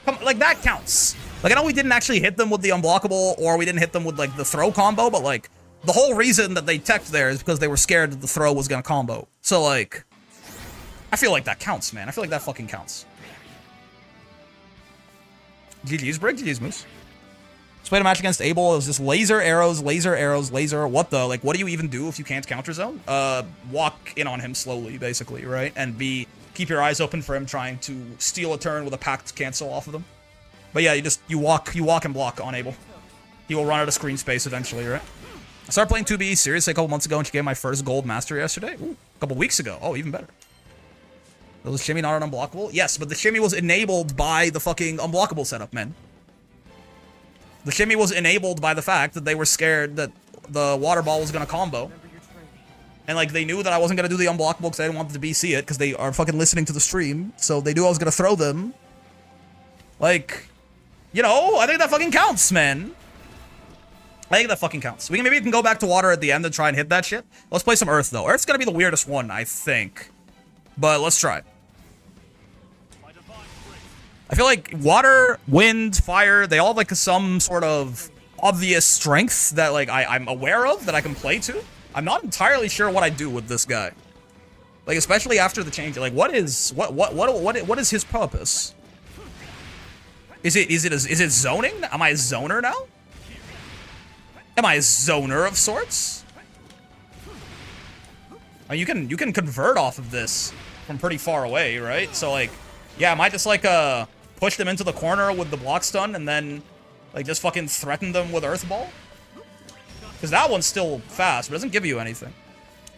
Come, like, that counts. Like, I know we didn't actually hit them with the unblockable, or we didn't hit them with, like, the throw combo, but, like, the whole reason that they teched there is because they were scared that the throw was gonna combo. So, like, I feel like that counts, man. I feel like that fucking counts. GG's, Brig. GG's, Moose. Just played a match against Abel. It was just laser arrows, laser. What the? Like, what do you even do if you can't counter zone? Walk in on him slowly, basically, right? And keep your eyes open for him trying to steal a turn with a packed cancel off of them. But yeah, you walk and block on Abel. He will run out of screen space eventually, right? I started playing 2B seriously a couple months ago and she gave my first gold master yesterday. Ooh, a couple weeks ago. Oh, even better. Was Shimmy not an unblockable? Yes, but the Shimmy was enabled by the fucking unblockable setup, man. The Shimmy was enabled by the fact that they were scared that the water ball was gonna combo. And, like, they knew that I wasn't gonna do the unblockable because I didn't want them to BC it because they are fucking listening to the stream. So they knew I was gonna throw them. Like, you know, I think that fucking counts, man. I think that fucking counts. Maybe we can go back to water at the end and try and hit that shit. Let's play some earth, though. Earth's gonna be the weirdest one, I think. But let's try. I feel like water, wind, fire, they all have like some sort of obvious strength that like I'm aware of that I can play to. I'm not entirely sure what I do with this guy. Like, especially after the change. Like, what is his purpose? Is it zoning? Am I a zoner now? Am I a zoner of sorts? Oh, you can convert off of this from pretty far away, right? So like, yeah, I might just like push them into the corner with the block stun and then like just fucking threaten them with Earth Ball. Because that one's still fast, but it doesn't give you anything.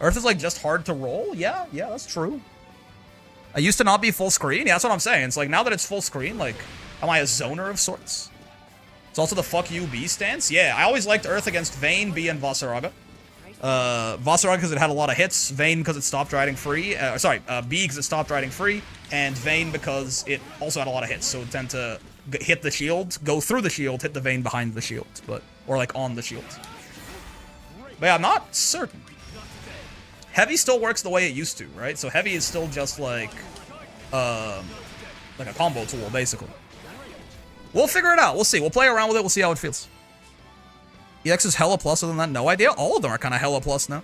Earth is like just hard to roll. Yeah, that's true. I used to not be full screen. Yeah, that's what I'm saying. It's like now that it's full screen, like, am I a zoner of sorts? It's also the fuck you B stance. Yeah, I always liked Earth against Vayne, B, and Vasaraga. Vasaraga because it had a lot of hits, Vayne because it stopped riding free, B because it stopped riding free, and Vayne because it also had a lot of hits, so it tend to hit the shield, go through the shield, hit the Vayne behind the shield, or like on the shield. But yeah, I'm not certain. Heavy still works the way it used to, right? So heavy is still just like a combo tool, basically. We'll figure it out. We'll see. We'll play around with it. We'll see how it feels. EX is hella plus, other than that, no idea. All of them are kind of hella plus now.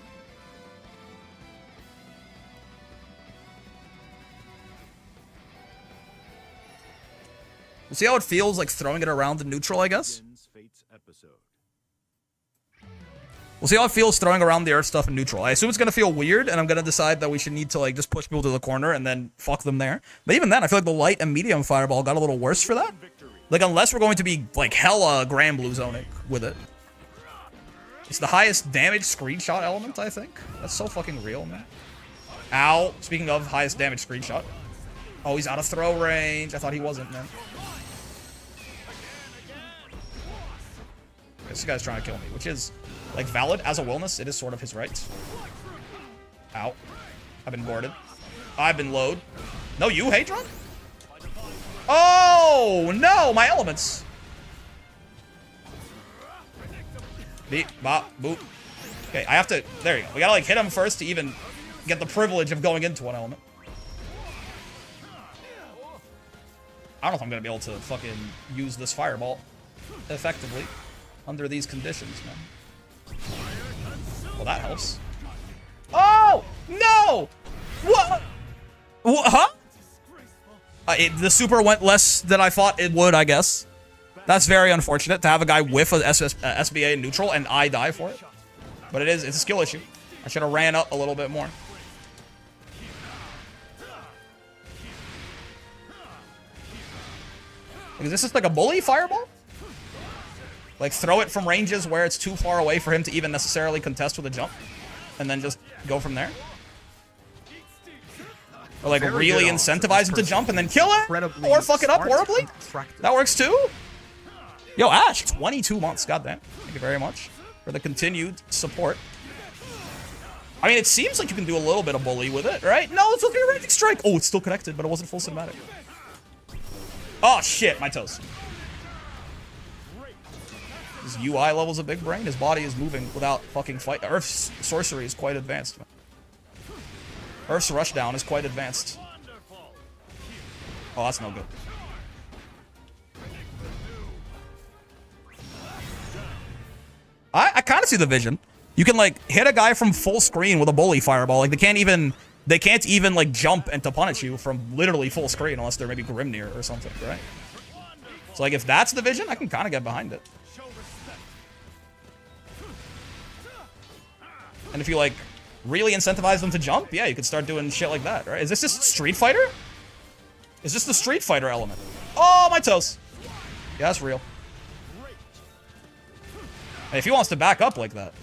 We'll see how it feels like throwing it around in neutral, I guess. We'll see how it feels throwing around the earth stuff in neutral. I assume it's going to feel weird, and I'm going to decide that we should need to like just push people to the corner and then fuck them there. But even then, I feel like the light and medium fireball got a little worse for that. Like, unless we're going to be like hella Grand Blue zoning with it. It's the highest damage screenshot element, I think. That's so fucking real, man. Ow. Speaking of highest damage screenshot. Oh, he's out of throw range. I thought he wasn't, man. This guy's trying to kill me, which is, like, valid. As a wellness, it is sort of his right. Ow. I've been boarded. I've been low. No, you, Hadron? Oh, no, my elements. Beep, bop, boop. Okay, I have to, there you go. We gotta, like, hit him first to even get the privilege of going into one element. I don't know if I'm gonna be able to fucking use this fireball effectively under these conditions, man. Well, that helps. Oh! No! What? Huh? The super went less than I thought it would, I guess. That's very unfortunate to have a guy whiff a SBA neutral and I die for it. But it's a skill issue. I should have ran up a little bit more. Is this just like a bully fireball? Like throw it from ranges where it's too far away for him to even necessarily contest with a jump? And then just go from there? Or like really incentivize him to jump and then kill it? Or fuck it up horribly? That works too? Yo, Ash, 22 months, goddamn. Thank you very much for the continued support. I mean, it seems like you can do a little bit of bully with it, right? No, it's looking at a raging strike. Oh, it's still connected, but it wasn't full cinematic. Oh, shit, my toes. His UI level's a big brain. His body is moving without fucking fight. Earth's sorcery is quite advanced, man. Earth's rushdown is quite advanced. Oh, that's no good. I kind of see the vision. You can like hit a guy from full screen with a bully fireball. Like they can't even like jump and to punish you from literally full screen unless they're maybe Grimnir or something, right? So like if that's the vision, I can kind of get behind it. And if you like really incentivize them to jump, yeah, you could start doing shit like that, right? Is this just Street Fighter? Is this the Street Fighter element? Oh, my toes. Yeah, that's real. Hey, if he wants to back up like that.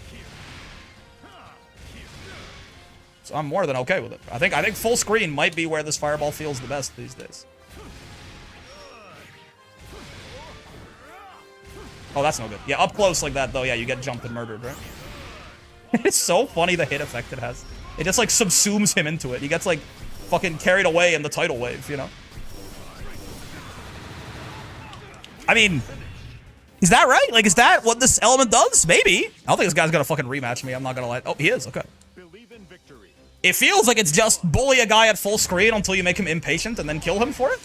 So I'm more than okay with it. I think full screen might be where this fireball feels the best these days. Oh, that's no good. Yeah, up close like that, though, yeah, you get jumped and murdered, right? It's so funny the hit effect it has. It just, like, subsumes him into it. He gets, like, fucking carried away in the tidal wave, you know? I mean, Is that right? Like, is that what this element does? Maybe. I don't think this guy's gonna fucking rematch me. I'm not gonna lie. Oh, he is. Okay. Believe in victory. It feels like it's just bully a guy at full screen until you make him impatient and then kill him for it.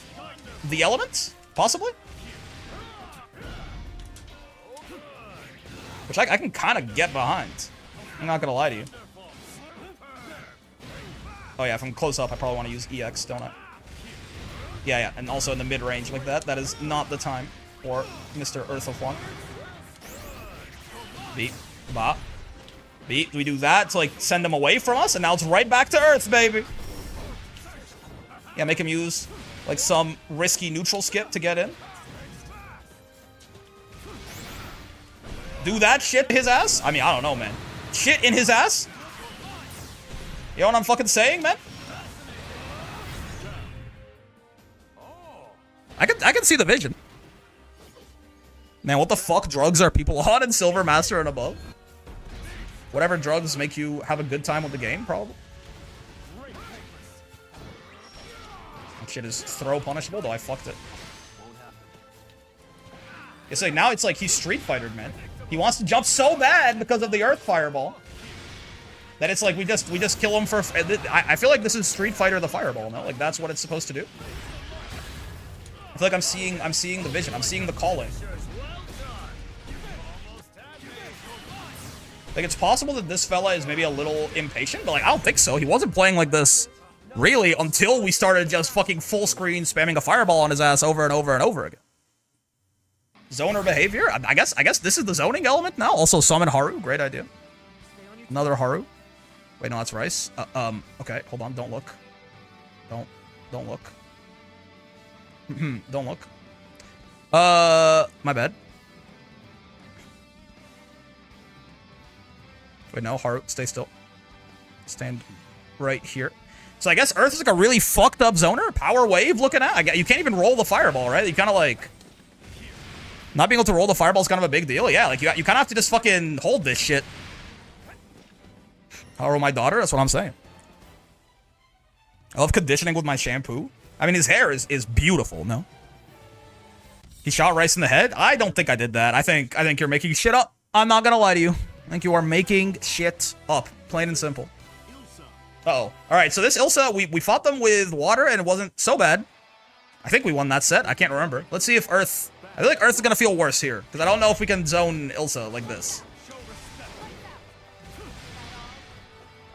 The element? Possibly? Which I can kind of get behind. I'm not gonna lie to you. Oh yeah, from close up, I probably want to use EX, don't I? Yeah, yeah, and also in the mid-range like that. That is not the time for Mr. Earthlefon. Beat. Bop. Beat. We do that to, like, send him away from us, and now it's right back to Earth, baby. Yeah, make him use, like, some risky neutral skip to get in. Do that shit his ass? I mean, I don't know, man. Shit in his ass? You know what I'm fucking saying, man? I can see the vision. Man, what the fuck drugs are people on in Silver Master and above? Whatever drugs make you have a good time with the game, probably. That shit is throw punishable, though I fucked it. It's like, now it's like he's Street Fighter, man. He wants to jump so bad because of the Earth Fireball that it's like we just kill him for. I feel like this is Street Fighter the Fireball, no? Like that's what it's supposed to do. I feel like I'm seeing the vision. I'm seeing the calling. Like it's possible that this fella is maybe a little impatient, but like I don't think so. He wasn't playing like this really until we started just fucking full screen spamming a fireball on his ass over and over and over again. Zoner behavior? I guess this is the zoning element now. Also summon Haru, great idea. Another Haru. Wait, no, that's Rice. Okay, hold on, don't look. Don't look. Don't look. My bad. Wait, no, Haru, stay still. Stand right here. So I guess Earth is like a really fucked up zoner. Power wave looking at. You can't even roll the fireball, right? You kind of like... Not being able to roll the fireball is kind of a big deal. Yeah, like you kind of have to just fucking hold this shit. I'll roll my daughter, that's what I'm saying. I love conditioning with my shampoo. I mean, his hair is beautiful, no? He shot Rice in the head? I don't think I did that. I think you're making shit up. I'm not gonna lie to you. I think you are making shit up. Plain and simple. Uh-oh. Alright, so this Ilsa, we fought them with water and it wasn't so bad. I think we won that set. I can't remember. Let's see if Earth... I feel like Earth is gonna feel worse here. Because I don't know if we can zone Ilsa like this.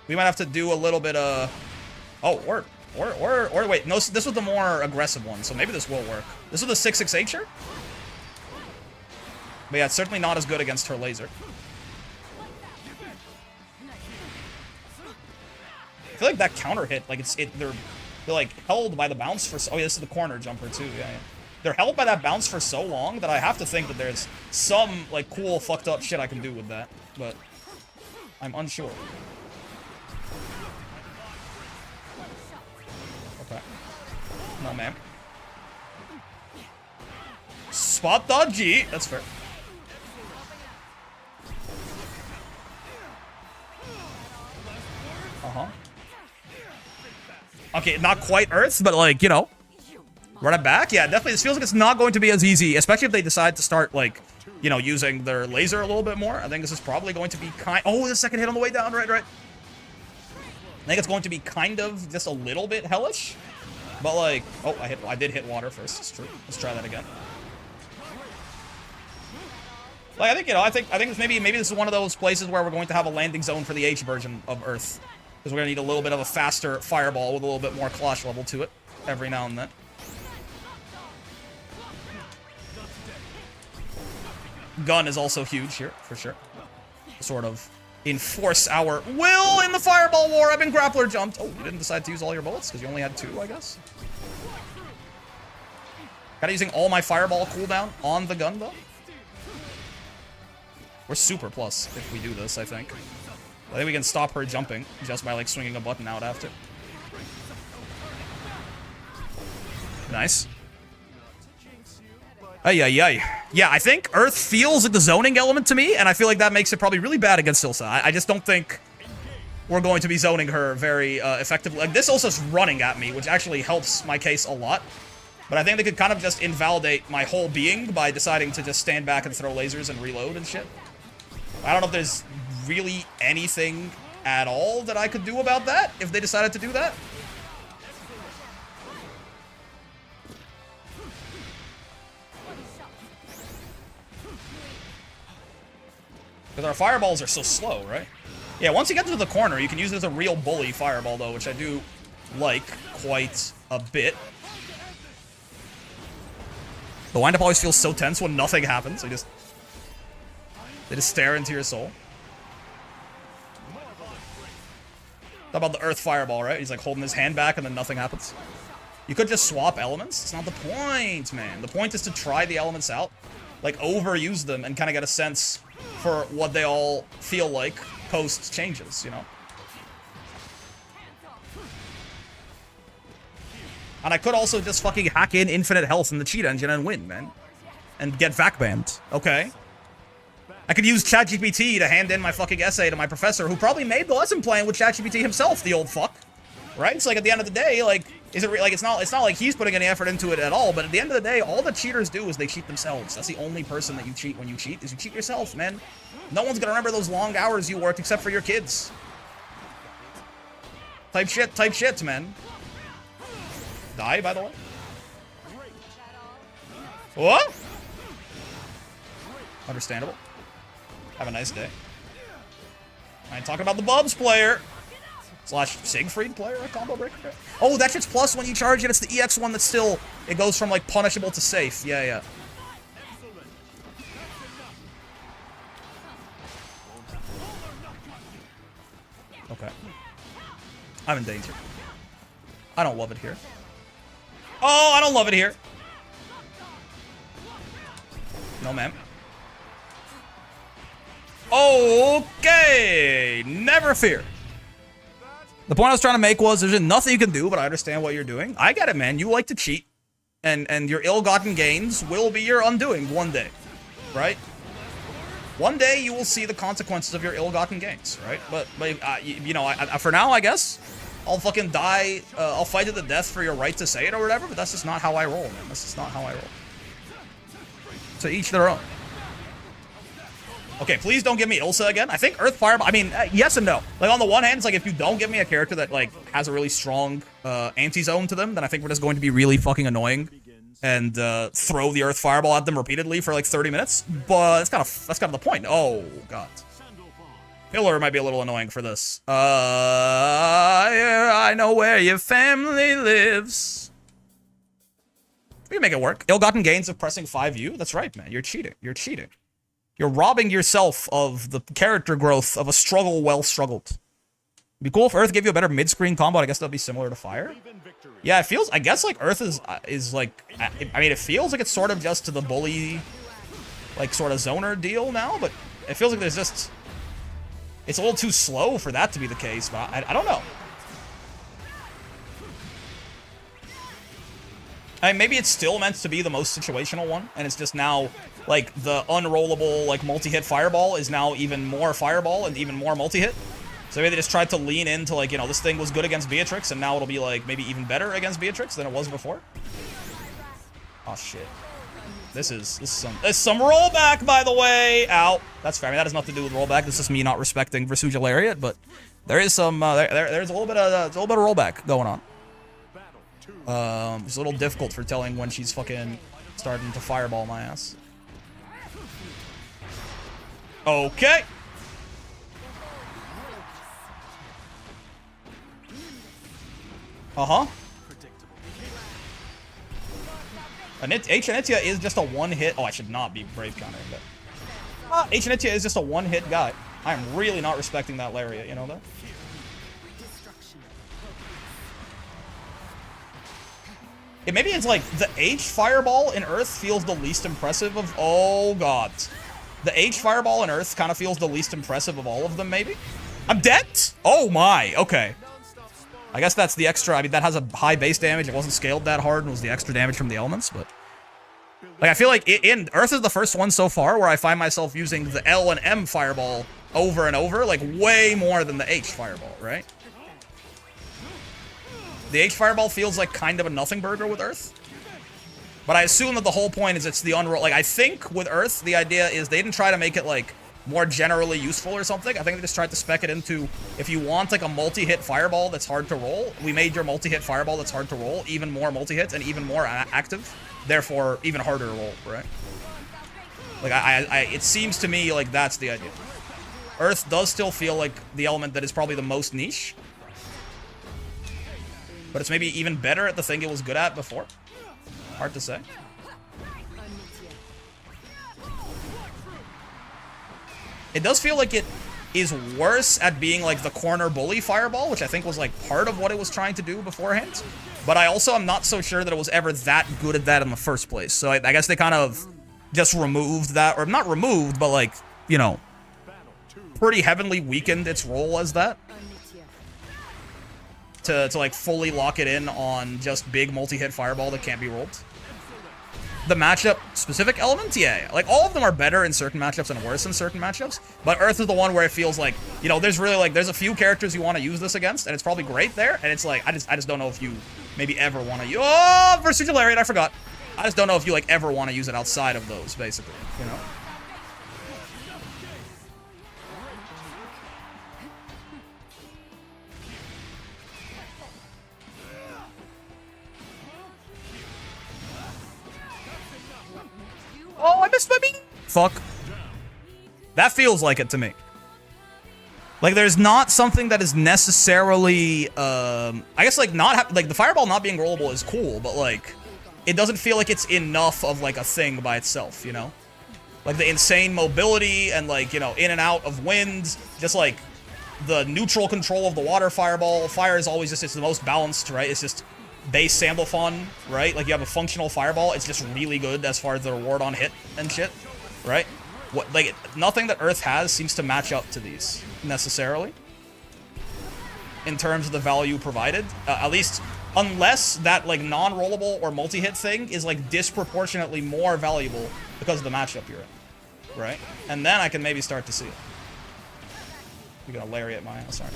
We might have to do a little bit of... Oh, or wait, no, this was the more aggressive one, so maybe this will work. This was the 668 shirt? But yeah, it's certainly not as good against her laser. I feel like that counter hit, like they're like held by the bounce for... Oh yeah, this is the corner jumper too, yeah. They're held by that bounce for so long that I have to think that there's some, like, cool fucked up shit I can do with that. But I'm unsure. Okay. No, ma'am. Spot dodgy. That's fair. Uh-huh. Okay, not quite Earth, but, like, you know. Run it back? Yeah, definitely. This feels like it's not going to be as easy, especially if they decide to start, like, you know, using their laser a little bit more. I think this is probably going to be Oh, the second hit on the way down. Right. I think it's going to be kind of just a little bit hellish. But, like... Oh, I did hit water first. It's true. Let's try that again. Like, I think, you know, I think it's maybe this is one of those places where we're going to have a landing zone for the H version of Earth. Because we're going to need a little bit of a faster fireball with a little bit more clash level to it every now and then. Gun is also huge here, for sure. Sort of enforce our will in the fireball war. I've been grappler jumped. Oh, you didn't decide to use all your bullets because you only had 2, I guess. Kind of using all my fireball cooldown on the gun, though. We're super plus if we do this, I think. I think we can stop her jumping just by, like, swinging a button out after. Nice. Ay. Yeah, I think Earth feels like the zoning element to me, and I feel like that makes it probably really bad against Ilsa. I just don't think we're going to be zoning her very effectively. Like, this Ilsa's running at me, which actually helps my case a lot. But I think they could kind of just invalidate my whole being by deciding to just stand back and throw lasers and reload and shit. I don't know if there's really anything at all that I could do about that if they decided to do that. Because our fireballs are so slow, right? Yeah, once you get to the corner, you can use it as a real bully fireball, though, which I do like quite a bit. The wind-up always feels so tense when nothing happens. They just stare into your soul. How about the earth fireball, right? He's like holding his hand back and then nothing happens. You could just swap elements. It's not the point, man. The point is to try the elements out, like overuse them and kind of get a sense for what they all feel like post changes, you know? And I could also just fucking hack in infinite health in the cheat engine and win, man. And get vac banned. Okay. I could use ChatGPT to hand in my fucking essay to my professor, who probably made the lesson plan with ChatGPT himself, the old fuck. Right? It's like at the end of the day, like, is it like it's not like he's putting any effort into it at all, but at the end of the day, all the cheaters do is they cheat themselves. That's the only person that you cheat when you cheat, is you cheat yourself, man. No one's gonna remember those long hours you worked except for your kids. Type shit, man. Die, by the way. What? Understandable. Have a nice day. I ain't talking about the Bubs player. Slash Siegfried player, a combo breaker. Oh, that shit's plus when you charge it. It's the EX one that's still, it goes from like punishable to safe. Yeah, yeah. Okay. I'm in danger. I don't love it here. Oh, I don't love it here. No, ma'am. Okay. Never fear. The point I was trying to make was there's nothing you can do, but I understand what you're doing. I get it, man. You like to cheat. And your ill-gotten gains will be your undoing one day. Right? One day you will see the consequences of your ill-gotten gains, right? But you know, for now, I guess, I'll fucking die. I'll fight to the death for your right to say it or whatever, but that's just not how I roll, man. That's just not how I roll. To each their own. Okay, please don't give me Ilsa again. I think Earth Fireball, I mean, yes and no. Like, on the one hand, it's like, if you don't give me a character that, like, has a really strong anti-zone to them, then I think we're just going to be really fucking annoying and throw the Earth Fireball at them repeatedly for, like, 30 minutes. But that's kind of the point. Oh, God. Pillar might be a little annoying for this. Yeah, I know where your family lives. We can make it work. Ill-gotten gains of pressing 5U? That's right, man. You're cheating. You're cheating. You're robbing yourself of the character growth of a struggle well struggled. It'd be cool if Earth gave you a better mid-screen combo. I guess that'd be similar to Fire. Yeah, it feels, I guess, like Earth is like, I mean, it feels like it's sort of just to the bully, like, sort of zoner deal now, but it feels like there's just, it's a little too slow for that to be the case, but I don't know. I mean, maybe it's still meant to be the most situational one, and it's just now, like, the unrollable, like, multi-hit fireball is now even more fireball and even more multi-hit. So maybe they just tried to lean into, like, you know, this thing was good against Beatrix, and now it'll be, like, maybe even better against Beatrix than it was before. Oh, shit. This is some rollback, by the way. Ow. That's fair. I mean, that has nothing to do with rollback. This is me not respecting Versuja Lariat, but there is some, there's a little bit of rollback going on. It's a little difficult for telling when she's fucking starting to fireball my ass. Okay. Uh-huh. H-Anitia is just a one-hit. Oh, I should not be brave countering that. H-Anitia is just a one-hit guy. I'm really not respecting that Lariat, you know that? Yeah, maybe it's like the H Fireball in Earth feels the least impressive of... Oh, God. The H Fireball in Earth kind of feels the least impressive of all of them, maybe? I'm dead? Oh, my. Okay. I guess that's the extra... I mean, that has a high base damage. It wasn't scaled that hard and was the extra damage from the elements, but... Like, I feel like in Earth is the first one so far where I find myself using the L and M Fireball over and over, like, way more than the H Fireball, right? The H Fireball feels like kind of a nothing burger with Earth. But I assume that the whole point is it's the unroll. Like, I think with Earth, the idea is they didn't try to make it, like, more generally useful or something. I think they just tried to spec it into, if you want, like, a multi-hit fireball that's hard to roll, we made your multi-hit fireball that's hard to roll even more multi-hits and even more active. Therefore, even harder to roll, right? Like, it seems to me like that's the idea. Earth does still feel like the element that is probably the most niche. But it's maybe even better at the thing it was good at before. Hard to say. It does feel like it is worse at being like the corner bully fireball, which I think was like part of what it was trying to do beforehand. But I also am not so sure that it was ever that good at that in the first place. So I guess they kind of just removed that, or not removed, but like, you know, pretty heavily weakened its role as that. To like fully lock it in on just big multi-hit fireball that can't be rolled. The matchup specific elements, yeah. Like all of them are better in certain matchups and worse in certain matchups. But Earth is the one where it feels like, you know, there's really like, there's a few characters you want to use this against, and it's probably great there. And it's like, I just don't know if you maybe ever want to use, oh, Versuit Lariat, I forgot. I just don't know if you like ever want to use it outside of those, basically, you know? Oh, I missed my beat. Fuck. That feels like it to me. Like, there's not something that is necessarily, I guess, like, like, the fireball not being rollable is cool, but, like, it doesn't feel like it's enough of, like, a thing by itself, you know? Like, the insane mobility and, like, you know, in and out of wind, just, like, the neutral control of the water fireball. Fire is always just, it's the most balanced, right? It's just base Sandalphon, right? Like, you have a functional fireball. It's just really good as far as the reward on hit and shit, right? What, like, nothing that Earth has seems to match up to these, necessarily, in terms of the value provided. At least, unless that, like, non-rollable or multi-hit thing is, like, disproportionately more valuable because of the matchup you're in, right? And then I can maybe start to see it. You're gonna lariat my ass, aren't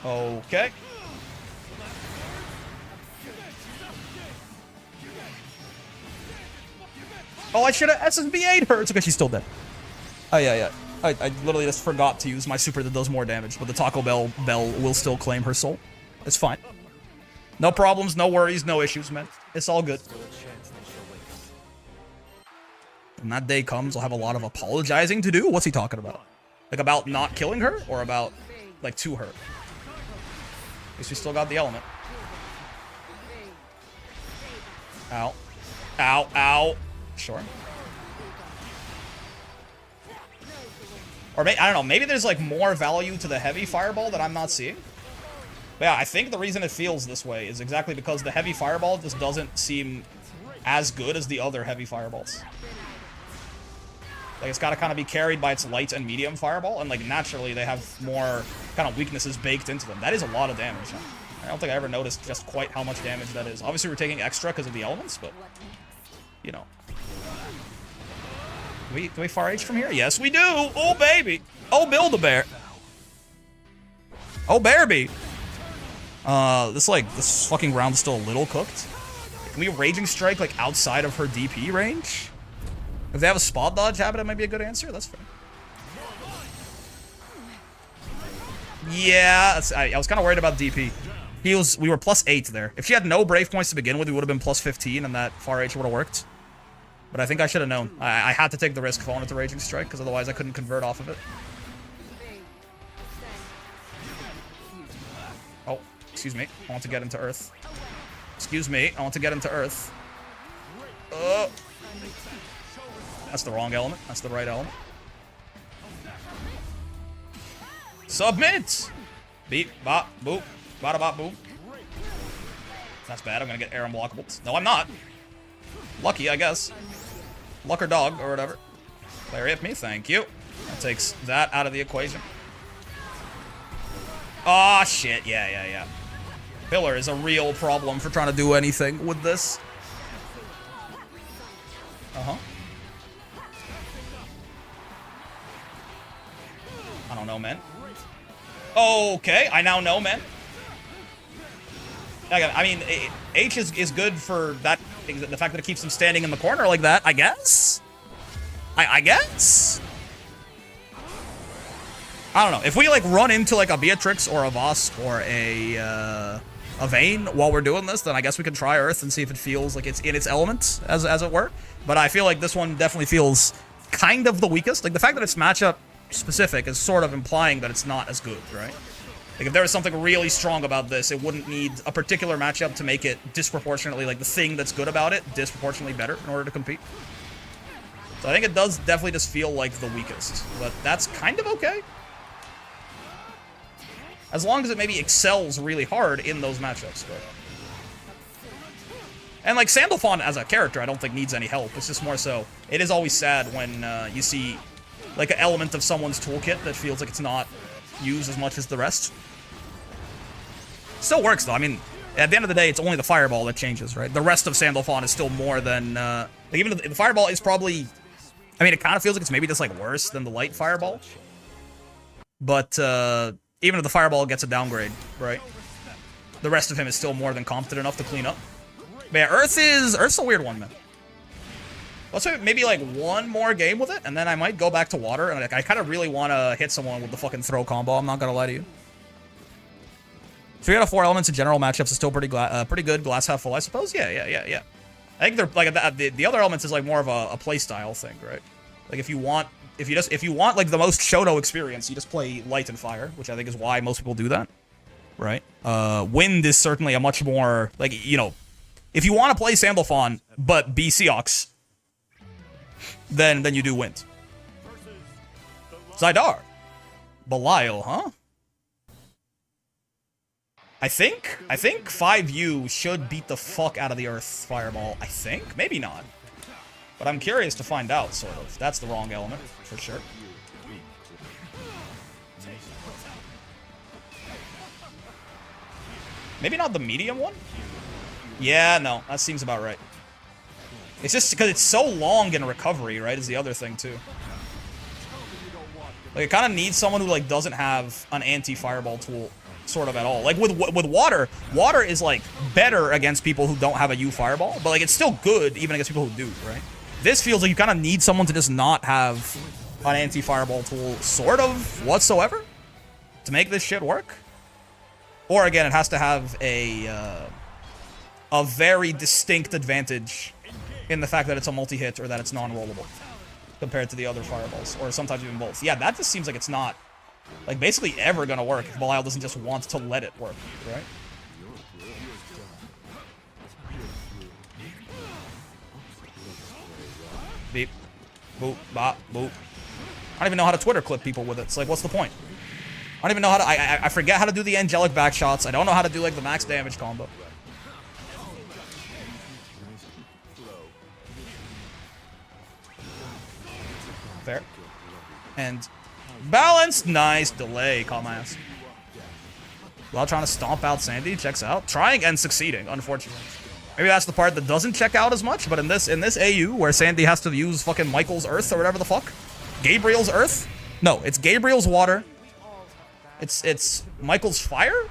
you? Okay. Oh, I should have SSBA'd her. It's okay, she's still dead. Oh, yeah. I literally just forgot to use my super that does more damage, but the Taco Bell will still claim her soul. It's fine. No problems, no worries, no issues, man. It's all good. When that day comes, I'll have a lot of apologizing to do. What's he talking about? Like, about not killing her? Or about, like, to her? At least we still got the element. Ow. Ow, ow. Sure. Or maybe, I don't know, maybe there's like more value to the heavy fireball that I'm not seeing. But yeah, I think the reason it feels this way is exactly because the heavy fireball just doesn't seem as good as the other heavy fireballs. Like, it's got to kind of be carried by its light and medium fireball, and like naturally they have more kind of weaknesses baked into them. That is a lot of damage. I don't think I ever noticed just quite how much damage that is. Obviously we're taking extra because of the elements, but you know. Do we far H from here? Yes, we do. Oh, baby. Oh, Build-A-Bear. Oh, Bearby. This fucking round's still a little cooked. Can we Raging Strike, like, outside of her DP range? If they have a spot dodge habit, it might be a good answer. That's fair. Yeah, I was kind of worried about DP. We were +8 there. If she had no Brave points to begin with, we would have been +15, and that far H would have worked. But I think I should have known. I had to take the risk if I wanted to Raging Strike, because otherwise I couldn't convert off of it. Oh, excuse me. I want to get into Earth. Excuse me. I want to get into Earth. That's the wrong element. That's the right element. Submit! Beep, bop, boop, bada bop, boop. That's bad. I'm gonna get air unblockables. No, I'm not. Lucky, I guess. Luck or dog, or whatever. Lariat me, thank you. That takes that out of the equation. Aw, shit. Yeah. Pillar is a real problem for trying to do anything with this. Uh-huh. I don't know, man. Okay, I now know, man. I mean, H is good for that, the fact that it keeps him standing in the corner like that, I guess? I guess? I don't know. If we, like, run into, like, a Beatrix or a Voss or a Vayne while we're doing this, then I guess we can try Earth and see if it feels like it's in its element, as it were. But I feel like this one definitely feels kind of the weakest. Like, the fact that it's matchup specific is sort of implying that it's not as good, right? Like, if there was something really strong about this, it wouldn't need a particular matchup to make it disproportionately, like, the thing that's good about it, disproportionately better in order to compete. So I think it does definitely just feel like the weakest. But that's kind of okay. As long as it maybe excels really hard in those matchups, right? And, like, Sandalphon as a character, I don't think needs any help. It's just more so, it is always sad when you see, like, an element of someone's toolkit that feels like it's not used as much as the rest. Still works, though. I mean, at the end of the day, it's only the fireball that changes, right? The rest of Sandalphon is still more than... like, even the fireball is probably... I mean, it kind of feels like it's maybe just, like, worse than the light fireball. But, even if the fireball gets a downgrade, right? The rest of him is still more than competent enough to clean up. But yeah, Earth's a weird one, man. Let's say maybe, like, one more game with it, and then I might go back to water, and, like, I kind of really want to hit someone with the fucking throw combo, I'm not gonna lie to you. 3 out of 4 elements in general matchups is still pretty good. Glass half full, I suppose. Yeah. I think they're like the other elements is like more of a play style thing, right? Like if you want like the most Shoto experience, you just play light and fire, which I think is why most people do that, right? Wind is certainly a much more like, you know, if you want to play Sandalphon but be Seox, then you do wind. Zydar, Belial, huh? I think 5U should beat the fuck out of the Earth Fireball. I think? Maybe not. But I'm curious to find out, sort of. That's the wrong element, for sure. Maybe not the medium one? Yeah, no. That seems about right. It's just because it's so long in recovery, right, is the other thing, too. Like, it kind of needs someone who, like, doesn't have an anti-fireball tool sort of at all. Like with water is like better against people who don't have a U fireball, but like it's still good even against people who do, right? This feels like you kind of need someone to just not have an anti-fireball tool sort of whatsoever to make this shit work. Or again, it has to have a very distinct advantage in the fact that it's a multi-hit or that it's non-rollable compared to the other fireballs, or sometimes even both. Yeah, that just seems like it's not like basically ever gonna work if Belial doesn't just want to let it work, right? Beep. Boop. Bop. Boop. I don't even know how to Twitter clip people with it. It's like, what's the point? I don't even know how to... I forget how to do the angelic back shots. I don't know how to do, like, the max damage combo. Fair. And... balanced! Nice delay. Caught my ass. While trying to stomp out Sandy. Checks out. Trying and succeeding, unfortunately. Maybe that's the part that doesn't check out as much, but in this AU, where Sandy has to use fucking Michael's Earth or whatever the fuck. Gabriel's Earth? No, it's Gabriel's Water. It's Michael's Fire?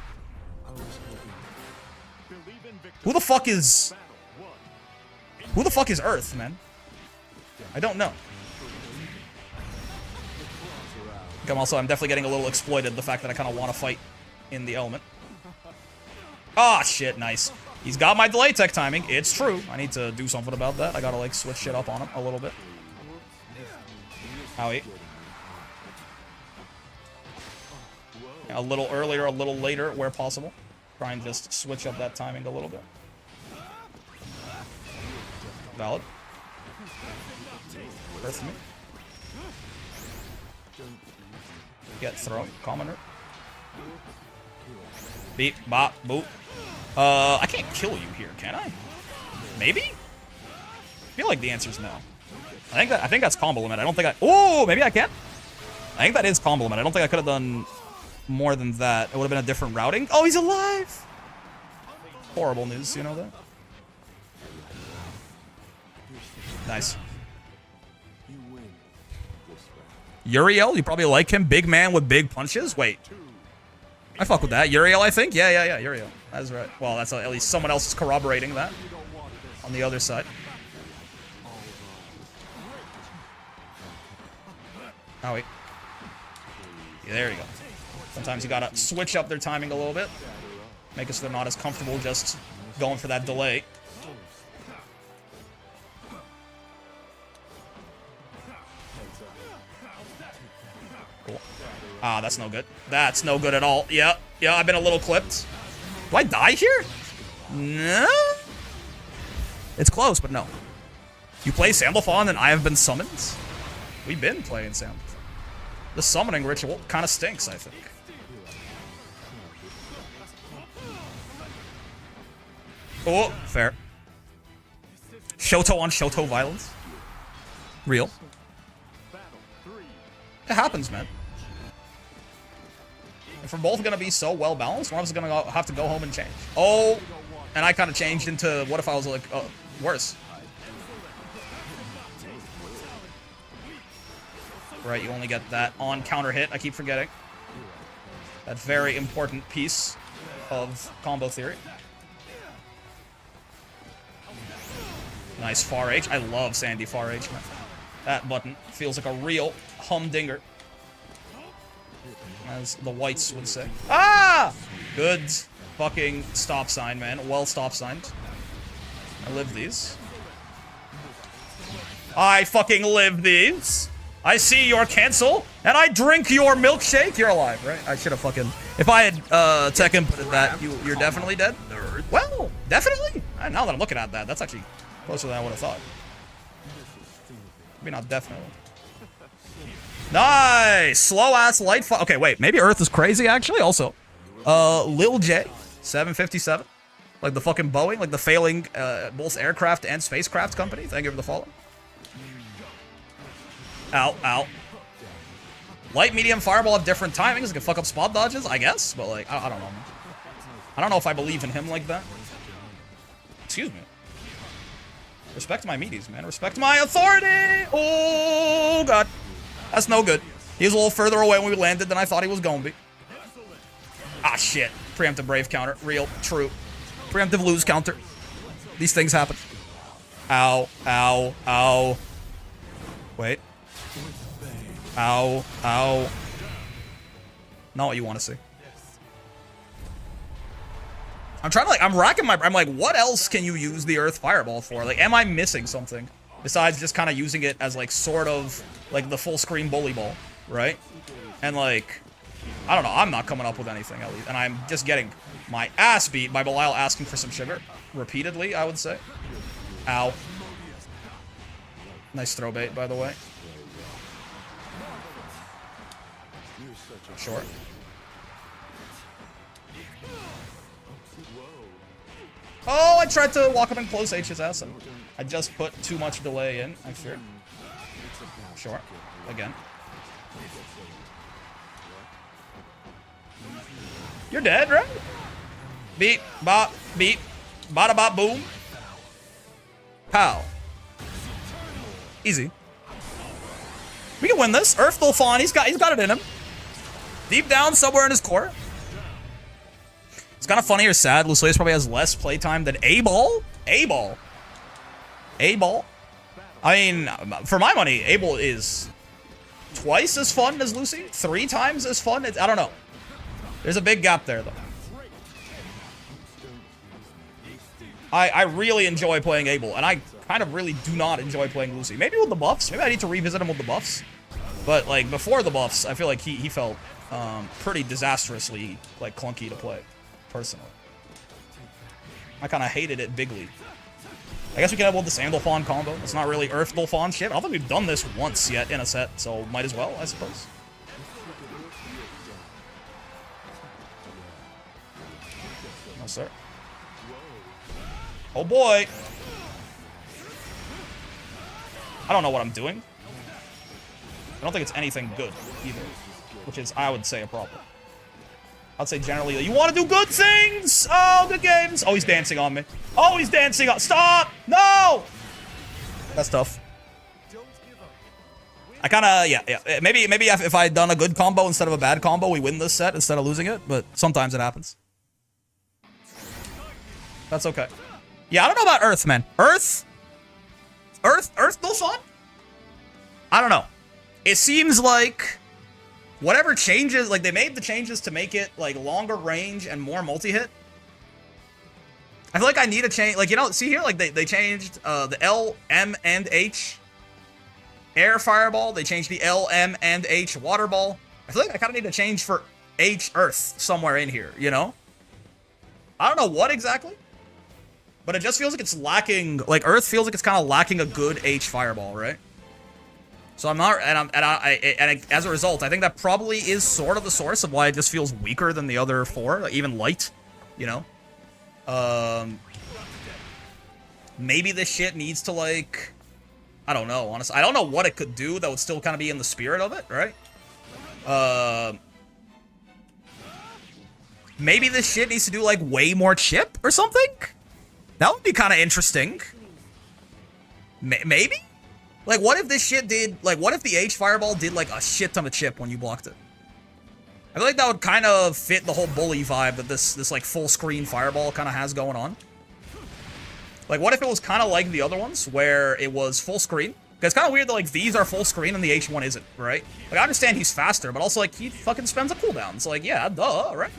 Who the fuck is Earth, man? I don't know. I'm definitely getting a little exploited, the fact that I kind of want to fight in the element. Ah, shit, nice. He's got my delay tech timing. It's true. I need to do something about that. I gotta, like, switch shit up on him a little bit. Owie. A little earlier, a little later, where possible. Try and just switch up that timing a little bit. Valid. Earth me. Get thrown. Commoner. Beep, bop, boop. I can't kill you here, can I? Maybe? I feel like the answer's no. I think that's combo limit. I don't think I... oh, maybe I can? I think that is combo limit. I don't think I could have done more than that. It would have been a different routing. Oh, he's alive! Horrible news, you know that? Nice. Uriel, you probably like him. Big man with big punches? Wait. I fuck with that. Uriel, I think? Yeah, Uriel. That's right. Well, that's at least someone else is corroborating that on the other side. Oh, wait. Yeah, there you go. Sometimes you gotta switch up their timing a little bit. Make it so they're not as comfortable just going for that delay. Cool. Ah, that's no good. That's no good at all. Yeah, I've been a little clipped. Do I die here? No. It's close, but no. You play Sandalphon and I have been summoned? We've been playing Sandalphon. The summoning ritual kind of stinks, I think. Oh, fair. Shoto on Shoto violence. Real. It happens, man. If we're both gonna be so well balanced, one of us is gonna have to go home and change. Oh, and I kind of changed into what if I was like worse. Right, you only get that on counter hit. I keep forgetting. That very important piece of combo theory. Nice far H. I love Sandy far H, man. That button feels like a real humdinger, as the whites would say. Ah! Good fucking stop sign, man. Well stop signed. I live these. I fucking live these. I see your cancel, and I drink your milkshake. You're alive, right? I should have fucking... If I had tech inputted that, you're definitely dead? Well, definitely. Now that I'm looking at that, that's actually closer than I would have thought. Maybe not definitely. Nice! Slow-ass light fire. Okay, wait. Maybe Earth is crazy, actually, also. Lil J, 757. Like the fucking Boeing, like the failing both aircraft and spacecraft company. Thank you for the follow. Ow, ow. Light, medium, fireball have different timings. It can fuck up spot dodges, I guess. But, like, I don't know, man. I don't know if I believe in him like that. Excuse me. Respect my meaties, man. Respect my authority! Oh, God. That's no good. He was a little further away when we landed than I thought he was going to be. Ah, shit. Preemptive brave counter. Real. True. Preemptive lose counter. These things happen. Ow. Ow. Ow. Wait. Ow. Ow. Not what you want to see. I'm trying to, like, I'm racking my... I'm like, what else can you use the Earth Fireball for? Like, am I missing something? Besides just kind of using it as, like, sort of, like, the full screen bully ball, right? And, like, I don't know. I'm not coming up with anything, at least. And I'm just getting my ass beat by Belial asking for some sugar. Repeatedly, I would say. Ow. Nice throw bait, by the way. Sure. Oh, I tried to walk up and close H's ass, and I just put too much delay in, I fear. Sure. Again. You're dead, right? Beep, bop, beep, bada bop, boom. Pow. Easy. We can win this. Sandalphon, he's got it in him. Deep down, somewhere in his core. It's kind of funny or sad. Lucius probably has less playtime than A-Ball. A-Ball. A-Ball. I mean, for my money, A-Ball is twice as fun as Lucy. 3 times as fun. I don't know. There's a big gap there, though. I really enjoy playing A-Ball, and I kind of really do not enjoy playing Lucy. Maybe with the buffs. Maybe I need to revisit him with the buffs. But, like, before the buffs, I feel like he felt pretty disastrously, like, clunky to play, personally. I kind of hated it bigly. I guess we can have the Sandalphon combo. It's not really Earth-Dolphon shit. I don't think we've done this once yet in a set, so might as well, I suppose. No, sir. Oh, boy. I don't know what I'm doing. I don't think it's anything good, either. Which is, I would say, a problem. I'd say generally, you want to do good things! Oh, good games! Oh, he's dancing on me. Oh, he's dancing on... Stop! No! That's tough. I kind of, yeah. Maybe if I had done a good combo instead of a bad combo, we win this set instead of losing it. But sometimes it happens. That's okay. Yeah, I don't know about Earth, man. Earth, no fun? I don't know. It seems like whatever changes, like they made the changes to make it like longer range and more multi-hit. I feel like I need a change. Like, you know, see here, like they changed the L, M, and H air fireball. They changed the L, M, and H water ball. I feel like I kind of need a change for H Earth somewhere in here, you know? I don't know what exactly, but it just feels like it's lacking, like Earth feels like it's kind of lacking a good H fireball, right? So I'm not, and as a result, I think that probably is sort of the source of why it just feels weaker than the other four, like even light, you know? Maybe this shit needs to, like, I don't know, honestly. I don't know what it could do that would still kind of be in the spirit of it, right? Maybe this shit needs to do, like, way more chip or something? That would be kind of interesting. Maybe? Like, what if this shit did, like, what if the H fireball did, like, a shit ton of chip when you blocked it? I feel like that would kind of fit the whole bully vibe that this like, full screen fireball kind of has going on. Like, what if it was kind of like the other ones, where it was full screen? Because it's kind of weird that, like, these are full screen and the H1 isn't, right? Like, I understand he's faster, but also, like, he fucking spends a cooldown. It's like, yeah, duh, right?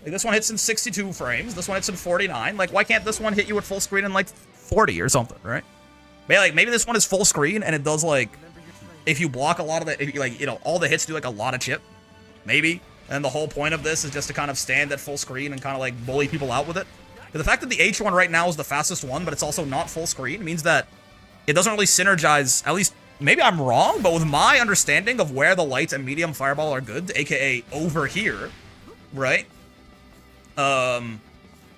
Like, this one hits in 62 frames, this one hits in 49. Like, why can't this one hit you at full screen in, like, 40 or something, right? Maybe this one is full screen, and it does, like, if you block a lot of the, if you, like, you know, all the hits do, like, a lot of chip. Maybe. And the whole point of this is just to kind of stand at full screen and kind of, like, bully people out with it. But the fact that the H1 right now is the fastest one, but it's also not full screen, means that it doesn't really synergize, at least, maybe I'm wrong, but with my understanding of where the light and medium fireball are good, aka over here, right? The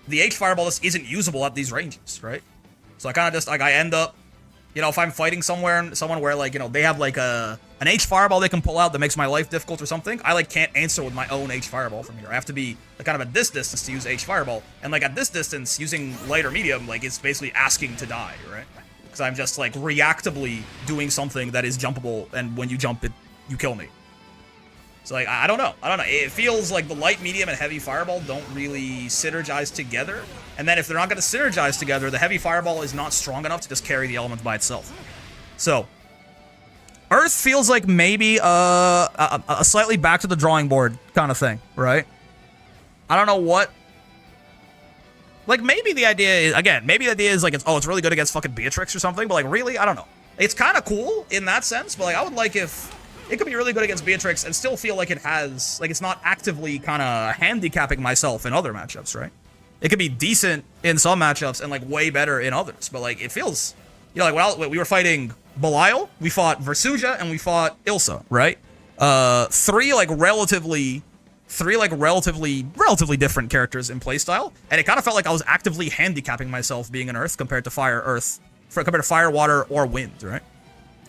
H fireball just isn't usable at these ranges, right? So I kind of just, like, I end up, you know, if I'm fighting someone where, like, you know, they have, like, an H fireball they can pull out that makes my life difficult or something, I, like, can't answer with my own H fireball from here. I have to be, like, kind of at this distance to use H fireball. And, like, at this distance, using light or medium, like, it's basically asking to die, right? Because I'm just, like, reactively doing something that is jumpable, and when you jump it, you kill me. So, like, I don't know. It feels like the light, medium, and heavy fireball don't really synergize together. And then if they're not going to synergize together, the heavy fireball is not strong enough to just carry the element by itself. So, Earth feels like maybe a slightly back to the drawing board kind of thing, right? I don't know what. Like, maybe the idea is, again, maybe the idea is like, it's really good against fucking Beatrix or something, but, like, really? I don't know. It's kind of cool in that sense, but, like, I would like if it could be really good against Beatrix and still feel like it has, like, it's not actively kind of handicapping myself in other matchups, right? It could be decent in some matchups and, like, way better in others, but, like, it feels, you know, like, when we were fighting Belial, we fought Versuja, and we fought Ilsa, right? Three relatively different characters in playstyle, and it kind of felt like I was actively handicapping myself being an Earth compared to compared to Fire, Water, or Wind, right?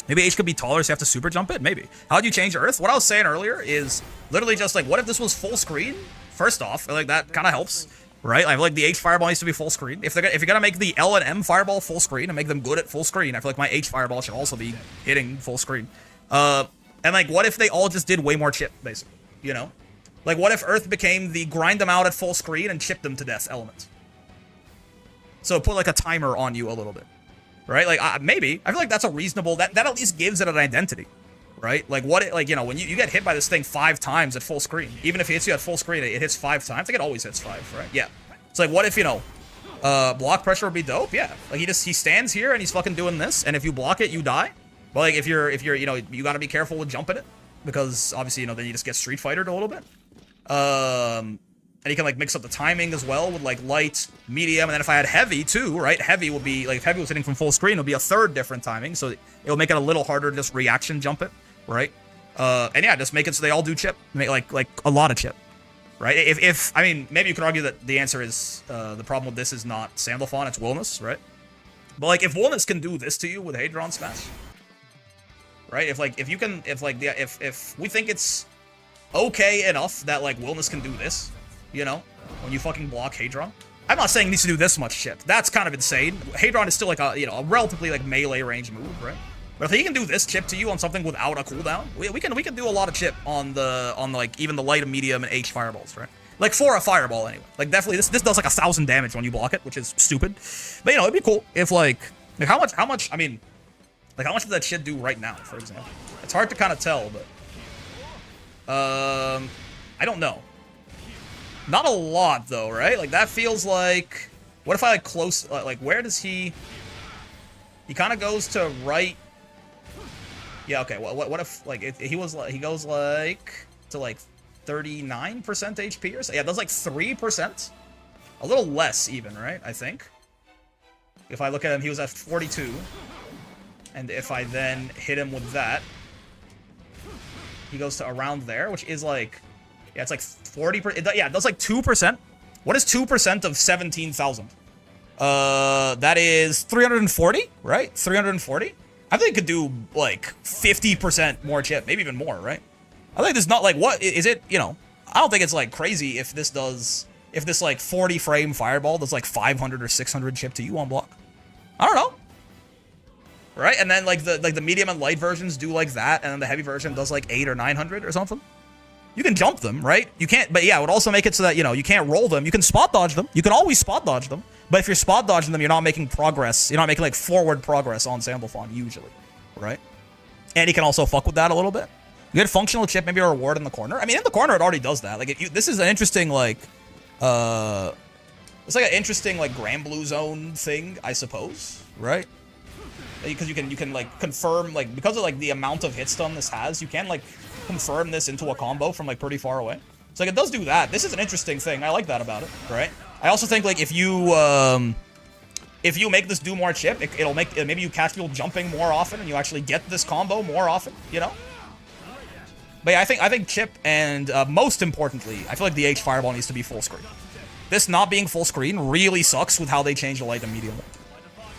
Maybe H could be taller, so you have to super jump it? Maybe. How do you change Earth? What I was saying earlier is literally just, like, what if this was full screen? First off, like, that kind of helps, right? I feel like the H fireball needs to be full screen. If you're gonna make the L and M fireball full screen and make them good at full screen, I feel like my H fireball should also be hitting full screen. And, like, what if they all just did way more chip, basically, you know? Like, what if Earth became the grind them out at full screen and chip them to death element? So put, like, a timer on you a little bit, right? Like, maybe. I feel like that's a reasonable, that at least gives it an identity, right? Like, you know, when you get hit by this thing 5 times at full screen, even if it hits you at full screen, it hits 5 times. I think it always hits 5, right? Yeah. It's like, what if, you know, block pressure would be dope? Yeah. Like, he stands here and he's fucking doing this, and if you block it, you die. But, like, if you're, you know, you gotta be careful with jumping it, because obviously, you know, then you just get Street Fightered a little bit. And you can, like, mix up the timing as well with, like, light, medium, and then if I had heavy too, right? Heavy would be, like, if heavy was hitting from full screen, it would be a third different timing, so it'll make it a little harder to just reaction jump it, right? And yeah, just make it so they all do chip, make like a lot of chip, right? If I mean, maybe you could argue that the answer is the problem with this is not Sandalphon, it's Willness, right? But, like, if Willness can do this to you with Hadron Smash, right? If we think it's okay enough that, like, Willness can do this, you know, when you fucking block Hadron. I'm not saying he needs to do this much shit. That's kind of insane. Hadron is still, like, a, you know, a relatively, like, melee range move, right? But if he can do this chip to you on something without a cooldown, we can do a lot of chip on like even the light and medium and H fireballs, right? Like for a fireball anyway. Like definitely this does like 1,000 damage when you block it, which is stupid. But you know, it'd be cool if like how much I mean, like how much does that shit do right now, for example? It's hard to kind of tell, but I don't know. Not a lot though, right? Like that feels like, what if I like close, like where does he kind of goes to right. Yeah, okay. What if like he goes like to like 39% HP or so? Yeah, that's like 3%. A little less even, right? I think. If I look at him, he was at 42. And if I then hit him with that, he goes to around there, which is like, yeah, it's like 40%. Yeah, that's like 2%. What is 2% of 17,000? That is 340, right? 340? I think it could do like 50% more chip, maybe even more, right? I think there's not like, what is it, you know, I don't think it's like crazy if this like 40 frame fireball does like 500 or 600 chip to you on block. I don't know. Right? And then like the medium and light versions do like that, and then the heavy version does like 800 or 900 or something. You can jump them, right? You can't, but yeah, it would also make it so that, you know, you can't roll them. You can spot dodge them. You can always spot dodge them. But if you're spot dodging them, you're not making progress. You're not making like forward progress on Sandalphon usually, right? And he can also fuck with that a little bit. You get functional chip, maybe a reward in the corner. I mean, in the corner, it already does that. Like, this is an interesting, like, it's like an interesting, like, Granblue Zone thing, I suppose, right? Because you can like confirm, like, because of like the amount of hit stun this has, you can like confirm this into a combo from like pretty far away. So like it does do that. This is an interesting thing. I like that about it, right? I also think like if you make this do more chip, it'll make maybe you catch people jumping more often and you actually get this combo more often, you know? But yeah, I think chip and most importantly, I feel like the H fireball needs to be full screen. This not being full screen really sucks with how they change the light and medium,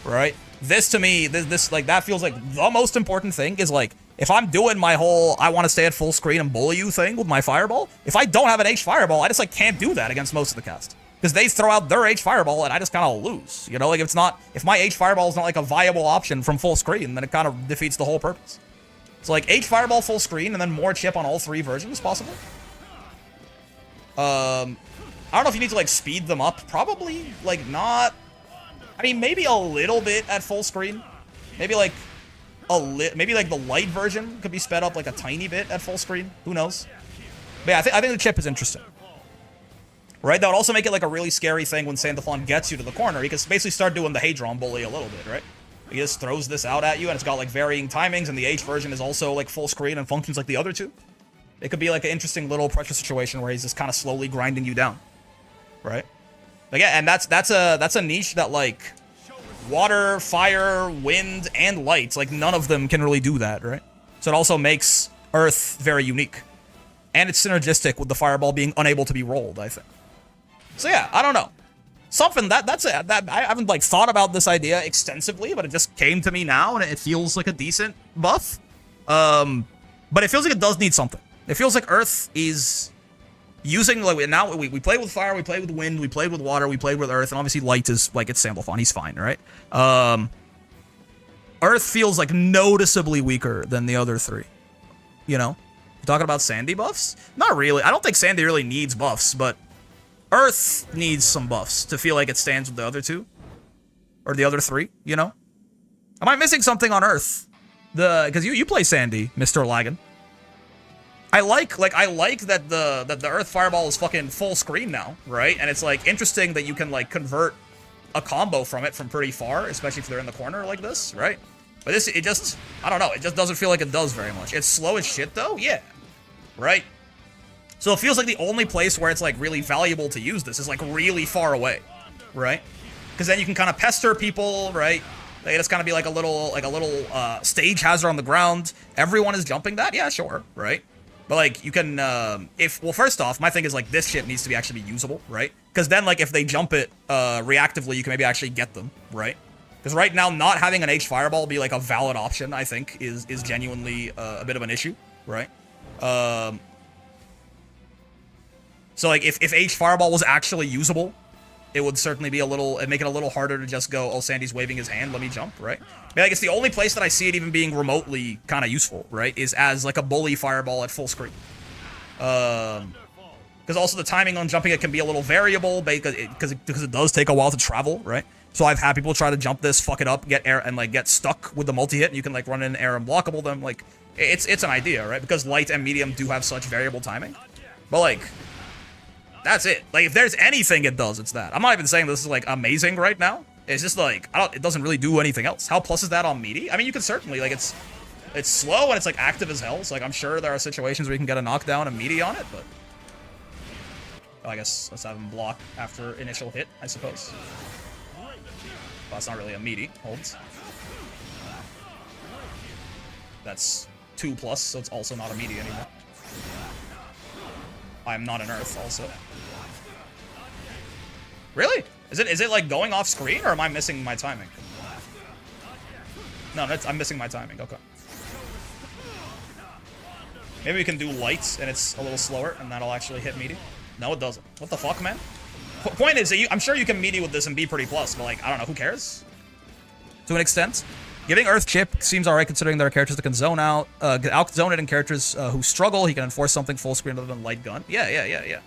right? This to me, this like that feels like the most important thing is like if I'm doing my whole I want to stay at full screen and bully you thing with my fireball, if I don't have an H fireball, I just like can't do that against most of the cast because they throw out their H fireball and I just kind of lose. You know, like if my H fireball is not like a viable option from full screen, then it kind of defeats the whole purpose. So like H fireball full screen and then more chip on all three versions possible. I don't know if you need to like speed them up. Probably like not. I mean, maybe a little bit at full screen. Maybe like maybe like the light version could be sped up like a tiny bit at full screen. Who knows? But yeah, I think the chip is interesting. Right? That would also make it like a really scary thing when Sandalphon gets you to the corner. He can basically start doing the Hadron bully a little bit, right? He just throws this out at you and it's got like varying timings and the H version is also like full screen and functions like the other two. It could be like an interesting little pressure situation where he's just kind of slowly grinding you down. Right? But yeah, and that's a niche that like water, fire, wind, and light, like none of them can really do that, right? So it also makes Earth very unique. And it's synergistic with the fireball being unable to be rolled, I think. So yeah, I don't know. Something that I haven't like thought about this idea extensively, but it just came to me now and it feels like a decent buff. But it feels like it does need something. It feels like Earth is using, like, now we played with fire, we played with wind, we played with water, we played with earth, and obviously light is, like, it's Sandalphon, he's fine, right? Earth feels, like, noticeably weaker than the other three, you know? You're talking about Sandy buffs? Not really. I don't think Sandy really needs buffs, but Earth needs some buffs to feel like it stands with the other two. Or the other three, you know? Am I missing something on Earth? Because you play Sandy, Mr. Lagan. I like that the Earth Fireball is fucking full screen now, right? And it's like interesting that you can like convert a combo from it from pretty far, especially if they're in the corner like this, right? But this, it just, I don't know, it just doesn't feel like it does very much. It's slow as shit though, yeah, right? So it feels like the only place where it's like really valuable to use this is like really far away, right? Because then you can kind of pester people, right? Like, it's kind of be like a little stage hazard on the ground. Everyone is jumping that, yeah, sure, right? But, like, you can, well, first off, my thing is, like, this shit needs to actually be usable, right? Because then, like, if they jump it reactively, you can maybe actually get them, right? Because right now, not having an H Fireball be, like, a valid option, I think, is genuinely a bit of an issue, right? So, like, if H Fireball was actually usable, it would certainly be it'd make it a little harder to just go, oh, Sandy's waving his hand, let me jump, right? I mean, like, it's the only place that I see it even being remotely kind of useful, right? Is as, like, a bully fireball at full screen. Because also the timing on jumping it can be a little variable, because it does take a while to travel, right? So I've had people try to jump this, fuck it up, get air, and, like, get stuck with the multi-hit, and you can, like, run in air and blockable them, like, it's an idea, right? Because light and medium do have such variable timing. But, like, that's it. Like, if there's anything it does, it's that. I'm not even saying this is, like, amazing right now. It's just, like, it doesn't really do anything else. How plus is that on meaty? I mean, you can certainly, like, it's slow and it's, like, active as hell. So, like, I'm sure there are situations where you can get a knockdown and meaty on it, but... Well, I guess let's have him block after initial hit, I suppose. Well, it's not really a meaty. Holds. That's 2+, so it's also not a meaty anymore. I'm not an earth, also. Really? Is it like going off screen, or am I missing my timing? No, I'm missing my timing. Okay. Maybe we can do lights, and it's a little slower, and that'll actually hit meaty. No, it doesn't. What the fuck, man? Point is, I'm sure you can meaty with this and be pretty plus, but, like, I don't know. Who cares? To an extent. Giving Earth Chip seems alright considering there are characters that can zone out, out-zone it, and characters who struggle. He can enforce something full screen other than light gun. Yeah.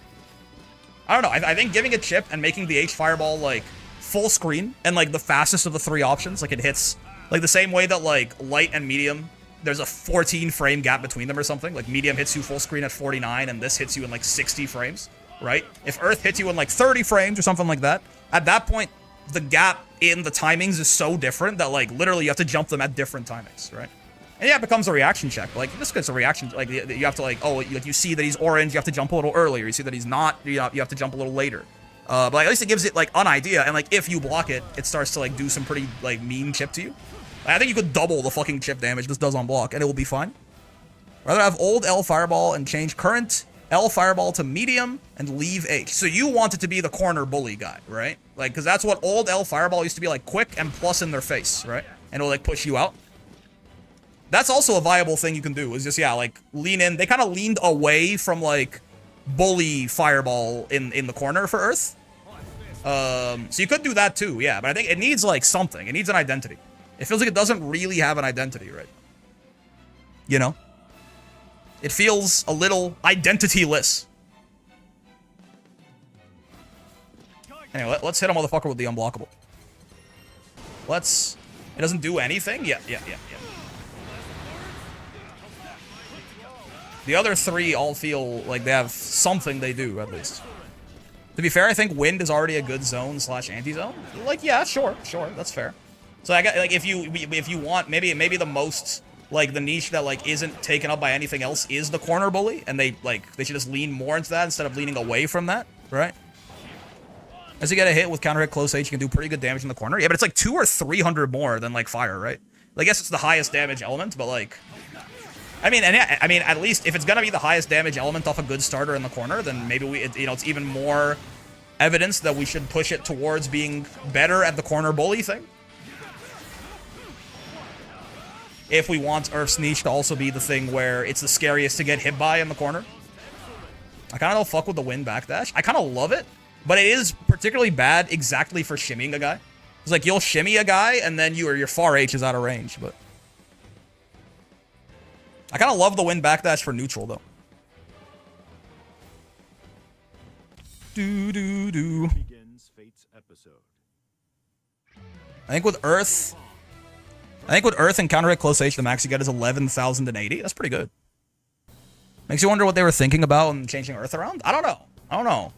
I don't know. I think giving a chip and making the H Fireball, like, full screen and, like, the fastest of the three options, like, it hits, like, the same way that, like, light and medium, there's a 14 frame gap between them or something. Like, medium hits you full screen at 49 and this hits you in, like, 60 frames, right? If Earth hits you in, like, 30 frames or something like that, at that point, the gap in the timings is so different that, like, literally you have to jump them at different timings, right? And yeah, it becomes a reaction check. Like, this gets a reaction, like, you have to, like, oh, like, you see that he's orange, you have to jump a little earlier. You see that he's not, you have to jump a little later. But, like, at least it gives it, like, an idea, and, like, if you block it, it starts to, like, do some pretty, like, mean chip to you. I think you could double the fucking chip damage this does on block, and it will be fine. Rather have old L Fireball and change current L Fireball to medium and leave H. So you want it to be the corner bully guy, right? Like, because that's what old L Fireball used to be, like, quick and plus in their face, right? And it'll, like, push you out. That's also a viable thing you can do, is just, yeah, like, lean in. They kind of leaned away from, like, bully Fireball in the corner for Earth. So you could do that too, yeah. But I think it needs, like, something. It needs an identity. It feels like it doesn't really have an identity, right? You know? It feels a little identityless. Anyway, let's hit a motherfucker with the unblockable. It doesn't do anything? Yeah. The other three all feel like they have something they do, at least. To be fair, I think wind is already a good zone / anti-zone. Like, yeah, sure, that's fair. So I got, like, if you want, maybe the most, like, the niche that, like, isn't taken up by anything else is the corner bully, and they should just lean more into that instead of leaning away from that, right? As you get a hit with counter hit close H, you can do pretty good damage in the corner. Yeah, but it's like 200 or 300 more than, like, fire, right? Like, I guess it's the highest damage element, but, like, I mean, and yeah, I mean, at least if it's gonna be the highest damage element off a good starter in the corner, then maybe it's even more evidence that we should push it towards being better at the corner bully thing. If we want Earth's niche to also be the thing where it's the scariest to get hit by in the corner. I kind of don't fuck with the wind backdash. I kind of love it, but it is particularly bad exactly for shimmying a guy. It's like you'll shimmy a guy and then your far H is out of range, but... I kind of love the wind backdash for neutral, though. Begins Fate's episode. I think with Earth and counter hit close H, the max you get is 11,080. That's pretty good. Makes you wonder what they were thinking about and changing Earth around. I don't know.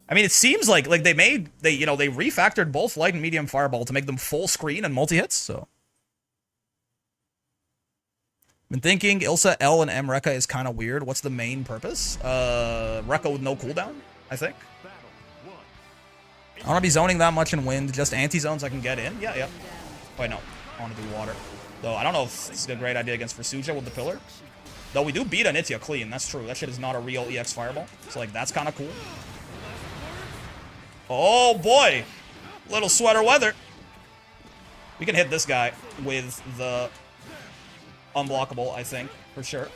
I mean, it seems like they refactored both light and medium fireball to make them full screen and multi-hits, so. Been thinking Ilsa, L, and M Rekka is kind of weird. What's the main purpose? Rekka with no cooldown, I think. I don't want to be zoning that much in wind. Just anti-zones I can get in. Yeah. Wait, no. I want to do water. Though I don't know if it's a great idea against Fusuja with the pillar. Though we do beat Anitya clean. That's true. That shit is not a real EX fireball. So, like, that's kind of cool. Oh, boy. Little sweater weather. We can hit this guy with the... unblockable, I think, for sure.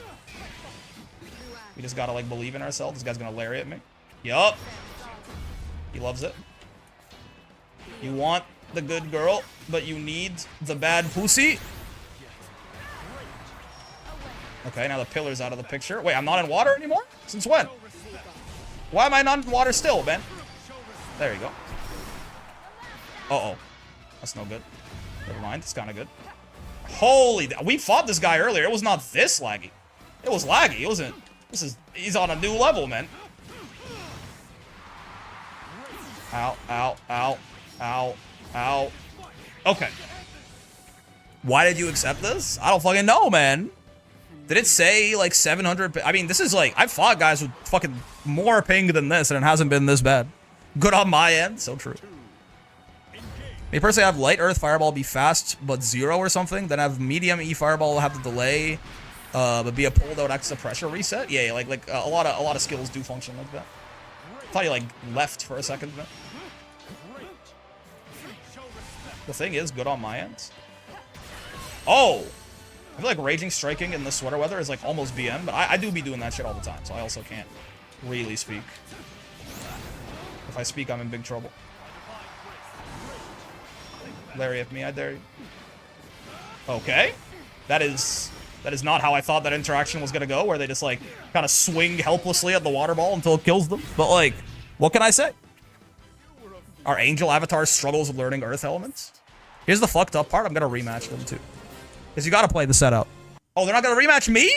We just gotta, like, believe in ourselves. This guy's gonna lariat me. Yup. He loves it. You want the good girl, but you need the bad pussy. Okay, now the pillar's out of the picture. Wait, I'm not in water anymore? Since when? Why am I not in water still, man? There you go. Uh-oh. That's no good. Never mind, it's kind of good. Holy, we fought this guy earlier. It was not this laggy. It was laggy. It wasn't. He's on a new level, man. Ow, ow, ow, ow, ow. Okay. Why did you accept this? I don't fucking know, man. Did it say like 700? I mean, this is like, I've fought guys with fucking more ping than this, and it hasn't been this bad. Good on my end. So true. Me personally, have light earth fireball be fast but 0 or something. Then have medium E fireball have the delay, but be a pull that would act as a pressure reset. Yeah, like a lot of skills do function like that. I thought you like left for a second. Man. The thing is, good on my end. Oh, I feel like raging striking in the sweater weather is like almost BM, but I do be doing that shit all the time, so I also can't really speak. If I speak, I'm in big trouble. Lariat me, I dare you. Okay. That is not how I thought that interaction was gonna go, where they just like kind of swing helplessly at the water ball until it kills them. But like, what can I say? Our angel avatar struggles with learning earth elements. Here's the fucked up part, I'm gonna rematch them too. Because you gotta play the setup. Oh, they're not gonna rematch me?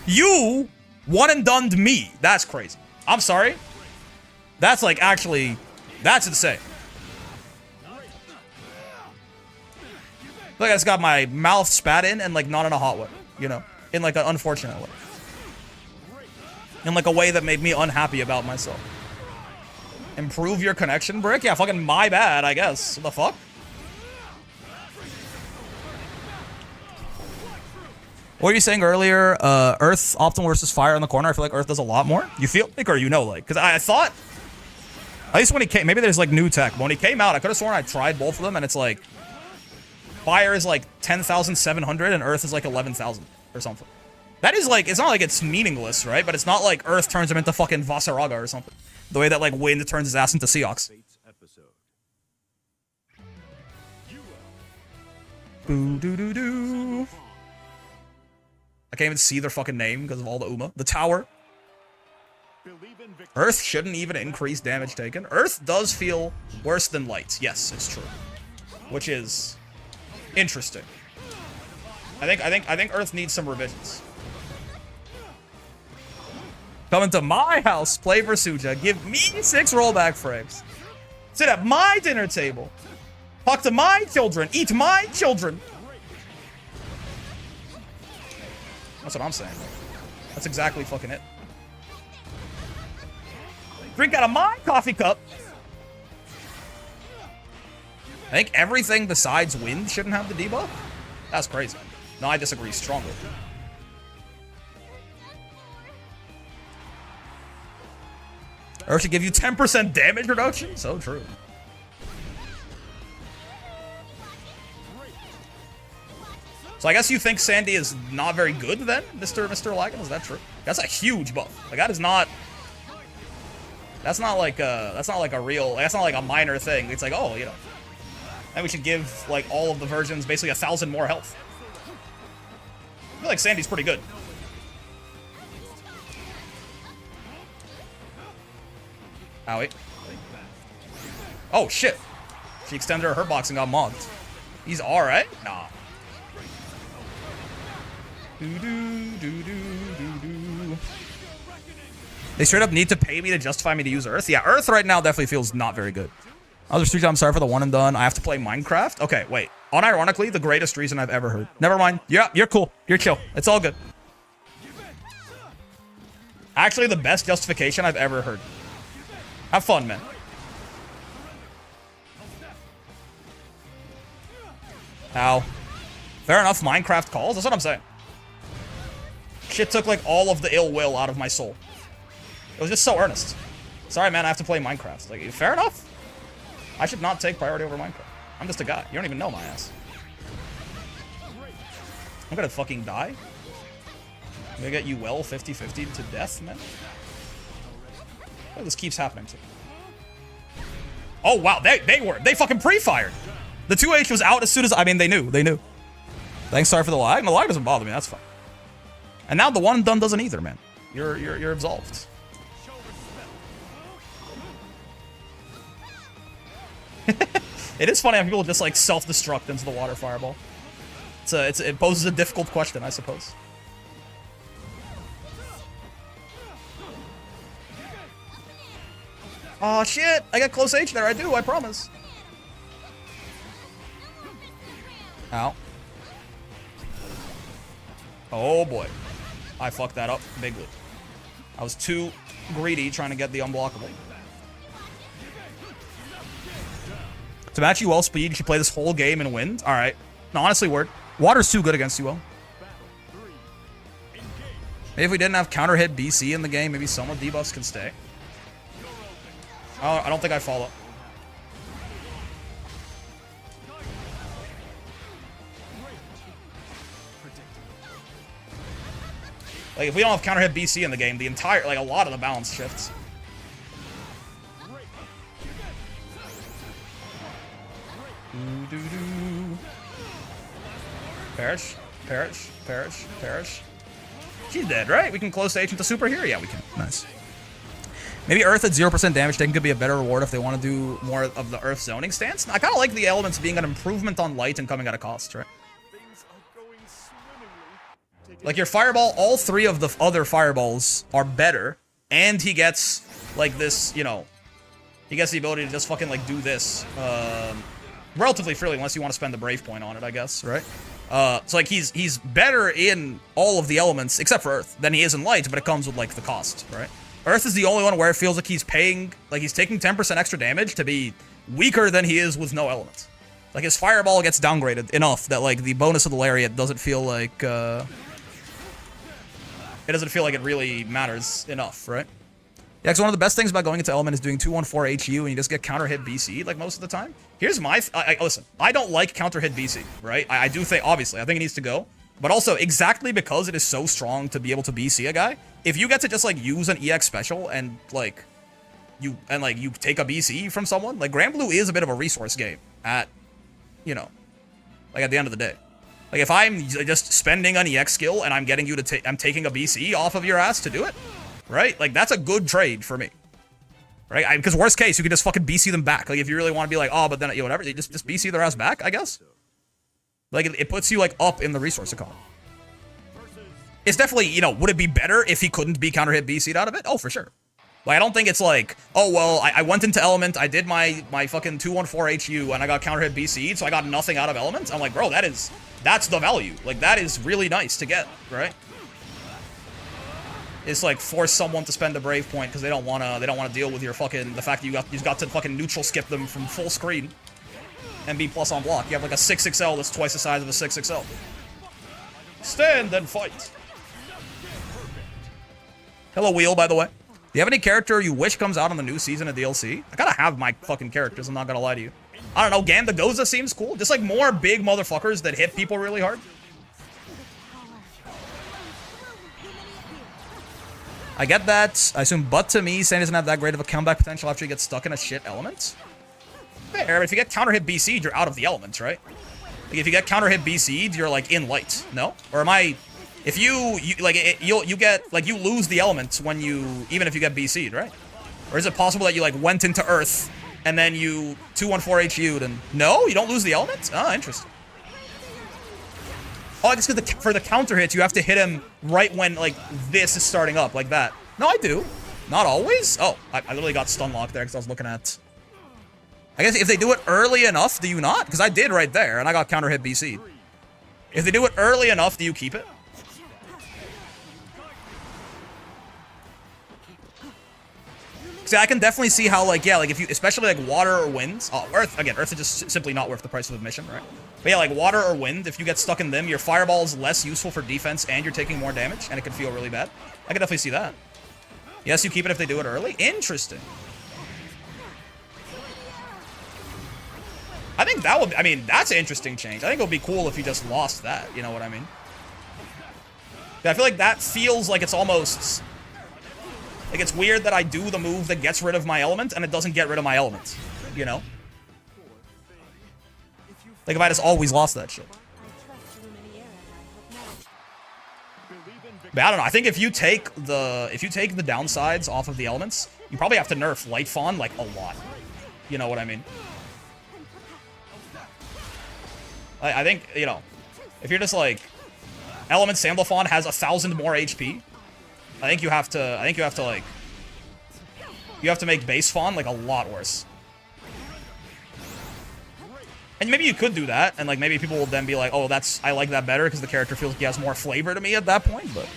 You one and done'd me. That's crazy. I'm sorry. That's like actually, that's insane. Like I just got my mouth spat in and like not in a hot way, you know, in like an unfortunate way. In like a way that made me unhappy about myself. Improve your connection, Brick? Yeah, fucking my bad, I guess. What the fuck? What were you saying earlier? Earth optimal versus fire in the corner. I feel like Earth does a lot more. You feel like, or you know, like, because I thought, at least when he came, maybe there's like new tech. But when he came out, I could have sworn I tried both of them, and it's like, fire is like 10,700 and Earth is like 11,000 or something. That is like, it's not like it's meaningless, right? But it's not like Earth turns him into fucking Vasaraga or something. The way that like Wind turns his ass into Seox. Boo doo doo doo. I can't even see their fucking name because of all the Uma. The tower. Earth shouldn't even increase damage taken. Earth does feel worse than light. Yes, it's true. Which is interesting. I think Earth needs some revisions. Come into my house, play Versuja, give me 6 rollback frames. Sit at my dinner table. Talk to my children, eat my children. That's what I'm saying. That's exactly fucking it. Drink out of my coffee cup. I think everything besides Wind shouldn't have the debuff. That's crazy. No, I disagree strongly. Earth should give you 10% damage reduction? So true. So I guess you think Sandy is not very good then, Mr. Lagan? Is that true? That's a huge buff. Like that is not. That's not like a real. That's not like a minor thing. It's like, oh, you know, and we should give like all of the versions basically 1,000 more health. I feel like Sandy's pretty good. Owie. Oh shit! She extended her hurt box and got mogged. He's all right. Nah. They straight up need to pay me to justify me to use Earth. Yeah, Earth right now definitely feels not very good. Other streets, I'm sorry for the one and done. I have to play Minecraft. Okay, wait. Unironically, the greatest reason I've ever heard. Never mind. Yeah, you're cool. You're chill. It's all good. Actually, the best justification I've ever heard. Have fun, man. Ow. Fair enough, Minecraft calls. That's what I'm saying. Shit took like all of the ill will out of my soul. It was just so earnest. Sorry, man, I have to play Minecraft. Like, fair enough. I should not take priority over Minecraft. I'm just a guy. You don't even know my ass. I'm gonna fucking die. I'm gonna get you well 50-50 to death, man. Oh, this keeps happening to me. Oh, wow. They fucking pre-fired. The 2H was out as soon as, I mean, they knew. Thanks, sorry for the lag. The lag doesn't bother me. That's fine. And now the one and done doesn't either, man. You're absolved. It is funny how people just like self-destruct into the water fireball. It poses a difficult question, I suppose. Oh shit! I got close H there. I do. I promise. Ow. Oh boy. I fucked that up bigly. I was too greedy trying to get the unblockable. To match UL speed, you should play this whole game in wind. Alright. No, honestly, word. Water's too good against UL. Maybe if we didn't have counter hit BC in the game, maybe some of debuffs can stay. Oh, I don't think I follow. Like, if we don't have counter hit BC in the game, the entire, like, a lot of the balance shifts. Perish, perish, perish, perish. She's dead, right? We can close stage into super here? Yeah, we can. Nice. Maybe Earth at 0% damage taken could be a better reward if they want to do more of the Earth zoning stance. I kind of like the elements being an improvement on light and coming at a cost, right? Like your fireball, all three of the other fireballs are better, and he gets like this, you know, he gets the ability to just fucking like do this relatively freely, unless you want to spend the brave point on it, I guess, right? So like he's better in all of the elements except for Earth than he is in light, but it comes with like the cost, right? Earth is the only one where it feels like he's paying, like he's taking 10% extra damage to be weaker than he is with no elements. Like his fireball gets downgraded enough that like the bonus of the lariat doesn't feel like it doesn't feel like it really matters enough, right? Yeah, because one of the best things about going into element is doing 214 HU and you just get counter hit BC like most of the time. Here's my listen, I don't like counter hit BC, right? I do think, obviously, I think it needs to go. But also, exactly because it is so strong to be able to BC a guy, if you get to just like use an EX special and like you take a BC from someone, like Grand Blue is a bit of a resource game at, you know, like at the end of the day. Like if I'm just spending an EX skill and I'm getting you to I'm taking a BC off of your ass to do it, right? Like that's a good trade for me. Right? Because worst case, you can just fucking BC them back. Like if you really want to be like, oh, but then, you know, whatever, you just BC their ass back, I guess. Like, it puts you, like, up in the resource economy. It's definitely, you know, would it be better if he couldn't be counter-hit BC'd out of it? Oh, for sure. Like, I don't think it's like, oh, well, I went into Element, I did my fucking 214 HU, and I got counter-hit BC'd, so I got nothing out of Element. I'm like, bro, that's the value. Like, that is really nice to get, right? It's like, force someone to spend a brave point because they don't wanna deal with your fucking, the fact that you got to fucking neutral skip them from full screen. And B plus on block. You have like a 6XL that's twice the size of a 6XL. Stand and fight. Hello, Wheel, by the way. Do you have any character you wish comes out on the new season of DLC? I gotta have my fucking characters, I'm not gonna lie to you. I don't know, Gandagoza seems cool. Just like more big motherfuckers that hit people really hard. I get that, I assume, but to me, Sand doesn't have that great of a comeback potential after he gets stuck in a shit element. Fair, but if you get counter hit BC'd, you're out of the elements, right? Like if you get counter hit BC'd, you're like in light, no? Or am I? If you get like you lose the elements when you even if you get BC'd, right? Or is it possible that you like went into Earth and then you 214 HU'd and no, you don't lose the elements? Ah, interesting. Oh, I guess for the counter hits, you have to hit him right when like this is starting up, like that. No, I do. Not always. Oh, I literally got stun locked there because I was looking at. I guess if they do it early enough, do you not? Because I did right there, and I got counter hit BC. If they do it early enough, do you keep it? See, I can definitely see how, like, yeah, like if you, especially like water or wind. Oh, Earth, again, Earth is just simply not worth the price of admission, right? But yeah, like water or wind, if you get stuck in them, your fireball is less useful for defense and you're taking more damage, and it can feel really bad. I can definitely see that. Yes, you keep it if they do it early. Interesting. I think that would, I mean, that's an interesting change. I think it would be cool if you just lost that, you know what I mean? Yeah, I feel like that feels like it's almost, like it's weird that I do the move that gets rid of my element and it doesn't get rid of my element. you know? Like, if I just always lost that shit. But I don't know. I think if you take the downsides off of the elements, you probably have to nerf Light Fawn like a lot. You know what I mean? I think, you know, if you're just like Element Sandalphon has 1,000 more HP, I think you have to make base Fawn like a lot worse. And maybe you could do that, and like maybe people will then be like, oh, I like that better because the character feels like he has more flavor to me at that point, but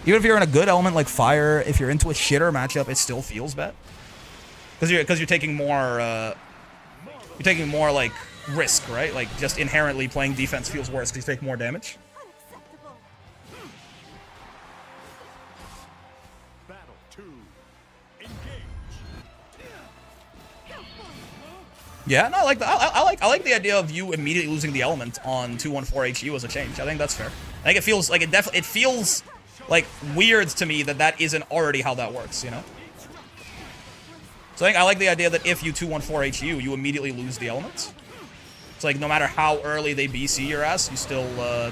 even if you're in a good element like fire, if you're into a shitter matchup, it still feels bad. Because you're taking more like risk, right? Like just inherently playing defense feels worse because you take more damage. Battle 2. Engage. Yeah, no, I like that. I like the idea of you immediately losing the element on 214 HU as a change. I think that's fair. I think it feels like it feels like weird to me that isn't already how that works, you know? So I like the idea that if you 214 HU, you immediately lose the elements. It's like no matter how early they BC your ass, you still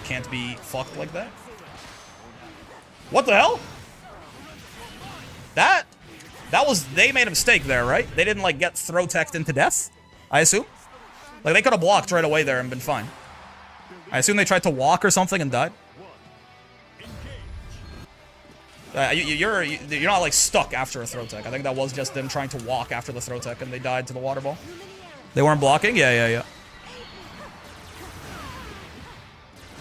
can't be fucked like that. What the hell? They made a mistake there, right? They didn't like get throw teched into death, I assume. Like they could have blocked right away there and been fine. I assume they tried to walk or something and died. You're not like stuck after a throw tech. I think that was just them trying to walk after the throw tech and they died to the water ball. They weren't blocking? Yeah.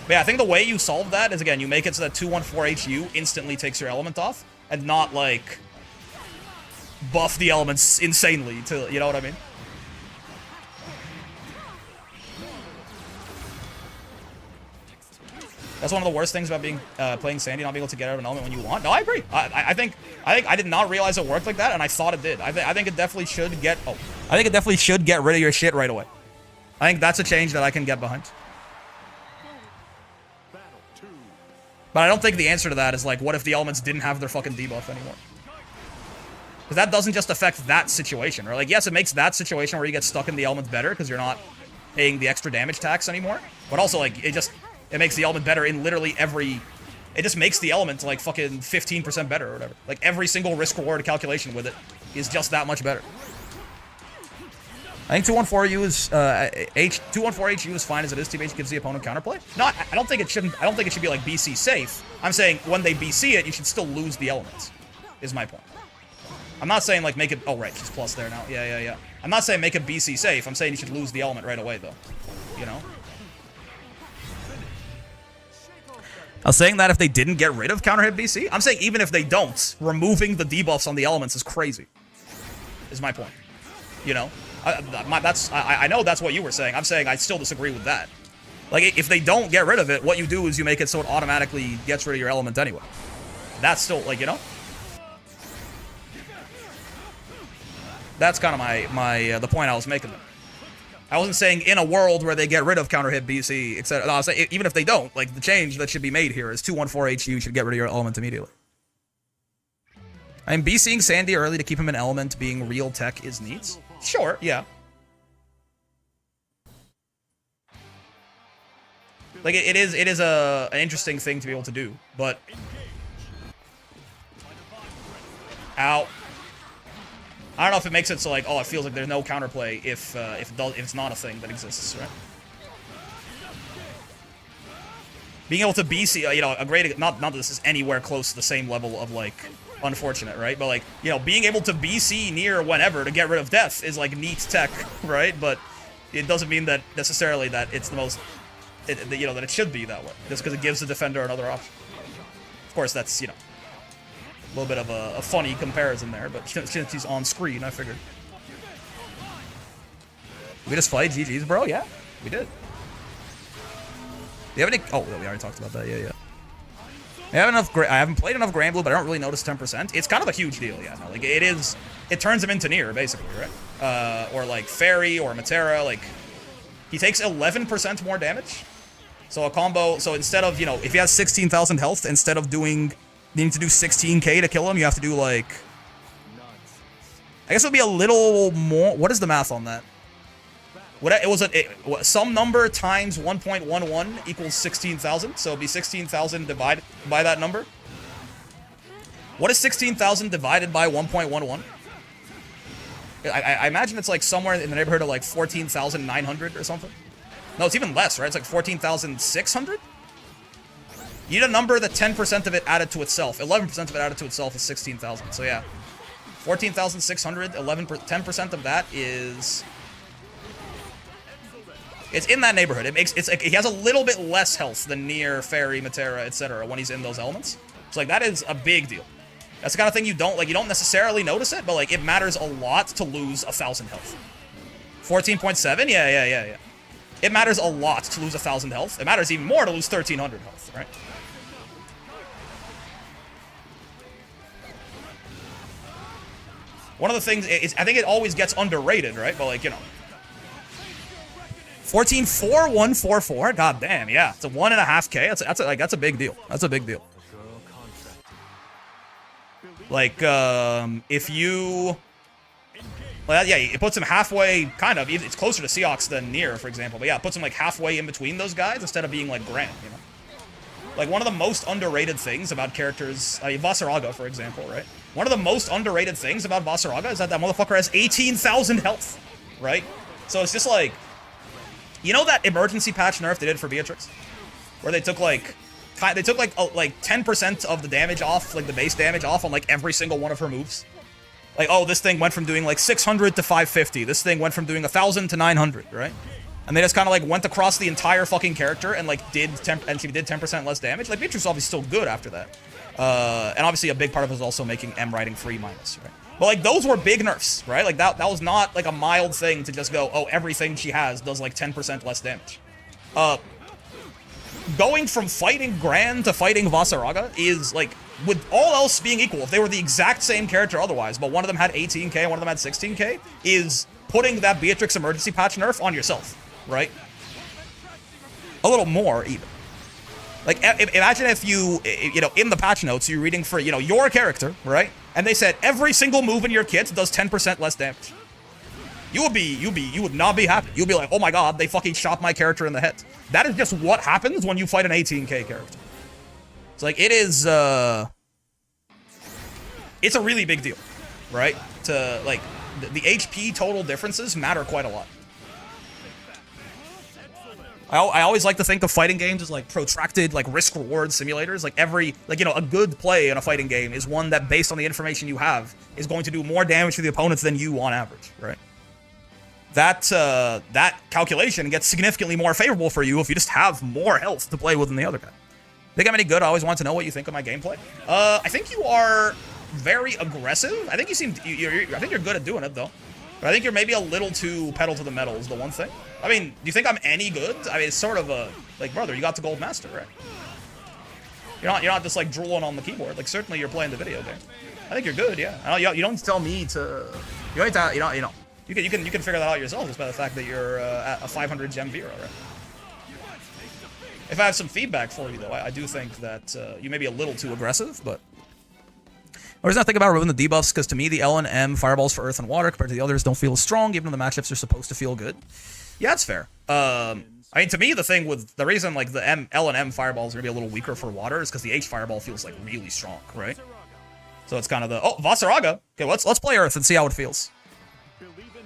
But yeah, I think the way you solve that is, again, you make it so that 214 HU instantly takes your element off and not like buff the elements insanely to, you know what I mean? That's one of the worst things about being playing Sandy, not being able to get out of an element when you want. No, I agree. I think I did not realize it worked like that, and I thought it did. I think it definitely should get. Oh, I think it definitely should get rid of your shit right away. I think that's a change that I can get behind. But I don't think the answer to that is like, what if the elements didn't have their fucking debuff anymore? Because that doesn't just affect that situation, right? Like, yes, it makes that situation where you get stuck in the elements better because you're not paying the extra damage tax anymore. But also, like, it makes the element better in literally every... It just makes the element, like, fucking 15% better or whatever. Like, every single risk-reward calculation with it is just that much better. I think 214U is... 214HU is fine as it is. Team H gives the opponent counterplay. No, I don't think it shouldn't... I don't think it should be, like, BC safe. I'm saying when they BC it, you should still lose the elements, is my point. I'm not saying, like, make it... Oh, right, she's plus there now. Yeah. I'm not saying make it BC safe. I'm saying you should lose the element right away, though. You know? I was saying that if they didn't get rid of counter hit BC, I'm saying even if they don't, removing the debuffs on the elements is crazy. Is my point. You know? I know that's what you were saying. I'm saying I still disagree with that. Like, if they don't get rid of it, what you do is you make it so it automatically gets rid of your element anyway. That's still, like, you know? That's kind of the point I was making there. I wasn't saying in a world where they get rid of counter hit BC, etc. No, I was saying even if they don't, like, the change that should be made here is 214HU should get rid of your element immediately. I mean, BCing Sandy early to keep him an element being real tech is neat. Sure, yeah. Like, it is an interesting thing to be able to do, but... Ow. I don't know if it makes it so, like, oh, it feels like there's no counterplay if it's not a thing that exists, right? Being able to BC, you know, a great... Not that this is anywhere close to the same level of, like, unfortunate, right? But, like, you know, being able to BC near whenever to get rid of death is, like, neat tech, right? But it doesn't mean that necessarily that it's the most... you know, that it should be that way. Just because it gives the defender another option. Of course, that's, you know... a little bit of a funny comparison there, but since he's on screen, I figured. We just played GG's, bro? Yeah, we did. Do you have any... Oh, we already talked about that. Yeah. I haven't played enough Grand Blue, but I don't really notice 10%. It's kind of a huge deal, yeah. No, like, it is... It turns him into Nier, basically, right? Or, like, Fairy or Matera, like... He takes 11% more damage. So a combo... So instead of, you know, if he has 16,000 health, instead of needing to do 16k to kill him, you have to do, like... I guess it would be a little more. What is the math on that? Some number times 1.11 equals 16,000. So it'd be 16,000 divided by that number. What is 16,000 divided by 1.11? I imagine it's like somewhere in the neighborhood of like 14,900 or something. No, it's even less, right? It's like 14,600? You need a number that 10% of it added to itself. 11% of it added to itself is 16,000. So yeah. 14,600, 10% of that is... It's in that neighborhood. It's like he has a little bit less health than Nier, Fairy, Matera, etc. when he's in those elements. So like that is a big deal. That's the kind of thing you don't necessarily notice it, but like it matters a lot to lose 1,000 health. 14.7? Yeah. It matters a lot to lose 1,000 health. It matters even more to lose 1,300 health, right? One of the things is, I think it always gets underrated, right? But like, you know. 14,4144. God damn, yeah. It's a 1.5K. That's a big deal. That's a big deal. Like, if you... Well, yeah, it puts him halfway, kind of. It's closer to Seox than Nier, for example. But yeah, it puts him like halfway in between those guys instead of being like Grant, you know? Like, one of the most underrated things about characters... Vasaraga, for example, right? One of the most underrated things about Vasaraga is that motherfucker has 18,000 health, right? So it's just like... You know that emergency patch nerf they did for Beatrix? Where they took like 10% of the damage off, like the base damage off on like every single one of her moves. Like, oh, this thing went from doing like 600 to 550. This thing went from doing 1,000 to 900, right? And they just kind of like went across the entire fucking character and like did 10% less damage. Like Beatrix is obviously still good after that. And obviously a big part of it was also making M writing free minus, right? But like those were big nerfs, right? Like that was not like a mild thing to just go, oh, everything she has does like 10% less damage. Going from fighting Gran to fighting Vasaraga is like, with all else being equal, if they were the exact same character otherwise, but one of them had 18k and one of them had 16k, is putting that Beatrix emergency patch nerf on yourself, right? A little more even. Like, imagine if you know, in the patch notes, you're reading for, you know, your character, right? And they said every single move in your kit does 10% less damage. You would not be happy. You'd be like, oh my god, they fucking shot my character in the head. That is just what happens when you fight an 18k character. It's like, it is, it's a really big deal, right? To, like, the HP total differences matter quite a lot. I always like to think of fighting games as like protracted, like risk-reward simulators. Like you know, a good play in a fighting game is one that, based on the information you have, is going to do more damage to the opponents than you on average, right? That calculation gets significantly more favorable for you if you just have more health to play with than the other guy. Think I'm any good? I always want to know what you think of my gameplay. I think you are very aggressive. I think you seem, I think you're good at doing it though. But I think you're maybe a little too pedal to the metal is the one thing. I mean, do you think I'm any good? I mean, it's sort of a, like, brother, you got the gold master, right? You're not just like drooling on the keyboard. Like, certainly you're playing the video game. I think you're good, yeah. You don't tell me to. You know. You can figure that out yourself just by the fact that you're at a 500 gem Vera, right? If I have some feedback for you though, I do think that you may be a little too aggressive, but. The reason I think about removing the debuffs because to me the L and M fireballs for Earth and Water compared to the others don't feel as strong, even though the matchups are supposed to feel good. Yeah, that's fair. I mean, to me, the reason like the L and M fireballs are gonna be a little weaker for Water is because the H fireball feels like really strong, right? So it's kind of the Vasaraga. Okay, let's play Earth and see how it feels.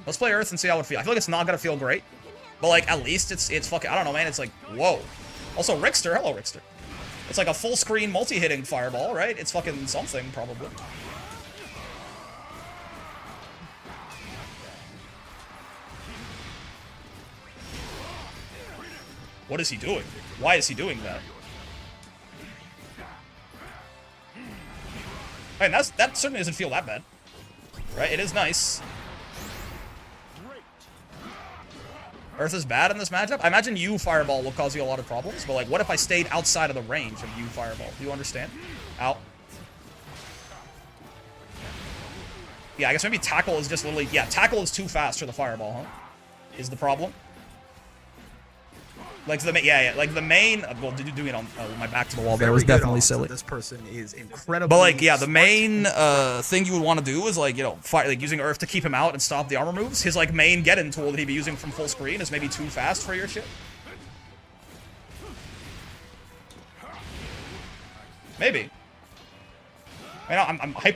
Let's play Earth and see how it feels. I feel like it's not gonna feel great, but like at least it's fucking. I don't know, man. It's like whoa. Also, Rickster, hello Rickster. It's like a full screen multi-hitting fireball, right? It's fucking something, probably. What is he doing? Why is he doing that? I mean, that certainly doesn't feel that bad. Right? It is nice. Earth is bad in this matchup? I imagine U Fireball will cause you a lot of problems, but like, what if I stayed outside of the range of U Fireball? Do you understand? Ow. Yeah, I guess maybe Tackle is just literally... Yeah, Tackle is too fast for the Fireball, huh? Is the problem. Like yeah, like the main. Well, doing it on my back to the wall there Very was good definitely odds that silly. This person is incredibly. But like, yeah, the smart main and thing you would want to do is like, you know, fight like using Earth to keep him out and stop the armor moves. His like main get-in tool that he'd be using from full screen is maybe too fast for your shit. Maybe. I know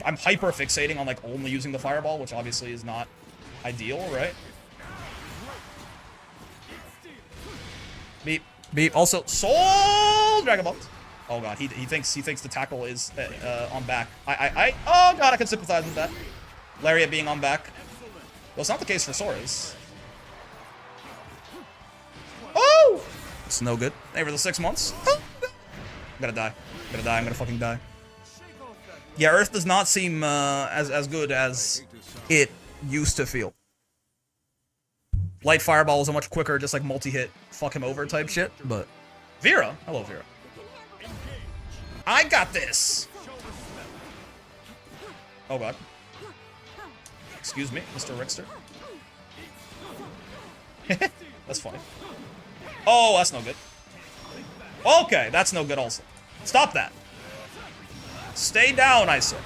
I'm hyper fixating on like only using the fireball, which obviously is not ideal, right? Beep, beep. Also, Soul Dragon Balls. Oh god, he thinks the tackle is on back. Oh god, I can sympathize with that. Lariat being on back. Well, it's not the case for Sora's. Oh, it's no good. Hey, for the 6 months. I'm gonna die. I'm gonna die. I'm gonna fucking die. Yeah, Earth does not seem as good as it used to feel. Light Fireball is a much quicker, just like multi-hit, fuck him over type shit, but... Vera? Hello, Vera. I got this! Oh god. Excuse me, Mr. Rickster. That's funny. Oh, that's no good. Okay, that's no good also. Stop that. Stay down, I said.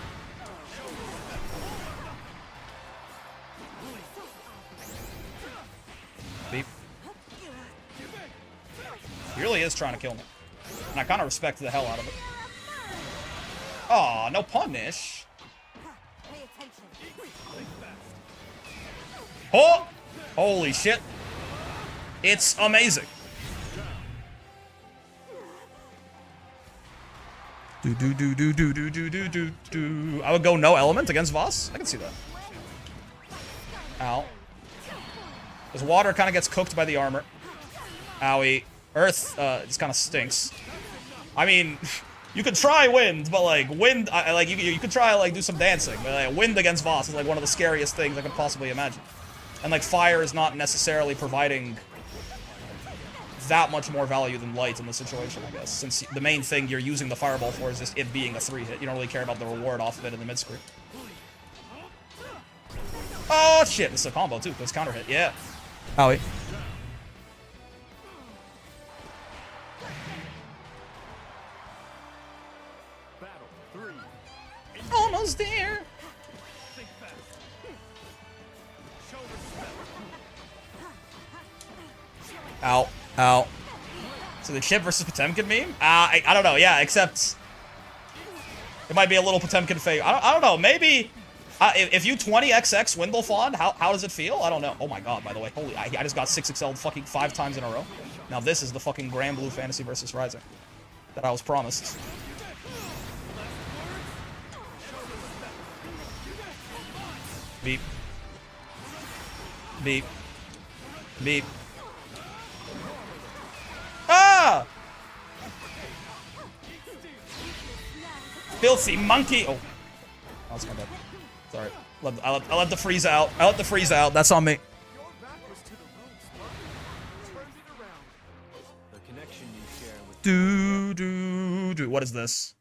Beep. He really is trying to kill me. And I kind of respect the hell out of it. Aw, no punish. Oh! Holy shit. It's amazing. Do. I would go no element against Voss. I can see that. Ow. Because water kind of gets cooked by the armor. Owie. Earth just kind of stinks. I mean, you could try wind, but like wind, like you could try like do some dancing. But like, wind against Voss is like one of the scariest things I could possibly imagine. And like fire is not necessarily providing that much more value than light in the situation, I guess. Since the main thing you're using the fireball for is just it being a 3-hit. You don't really care about the reward off of it in the mid-screen. Oh shit, this is a combo too. This counter hit, yeah. Owie. Almost there. Ow. Ow. So the Chip versus Potemkin meme? I don't know. Yeah, except it might be a little Potemkin fake. I don't know. Maybe if you 20XX Sandalphon, how does it feel? I don't know. Oh my god, by the way. Holy, I just got 6XL fucking 5 times in a row. Now this is the fucking Grand Blue Fantasy versus Rising that I was promised. Beep. Beep. Beep. Ah! Filthy monkey! Oh. That's my bad. Sorry. I let the freeze out. I let the freeze out. That's on me. Do. What is this?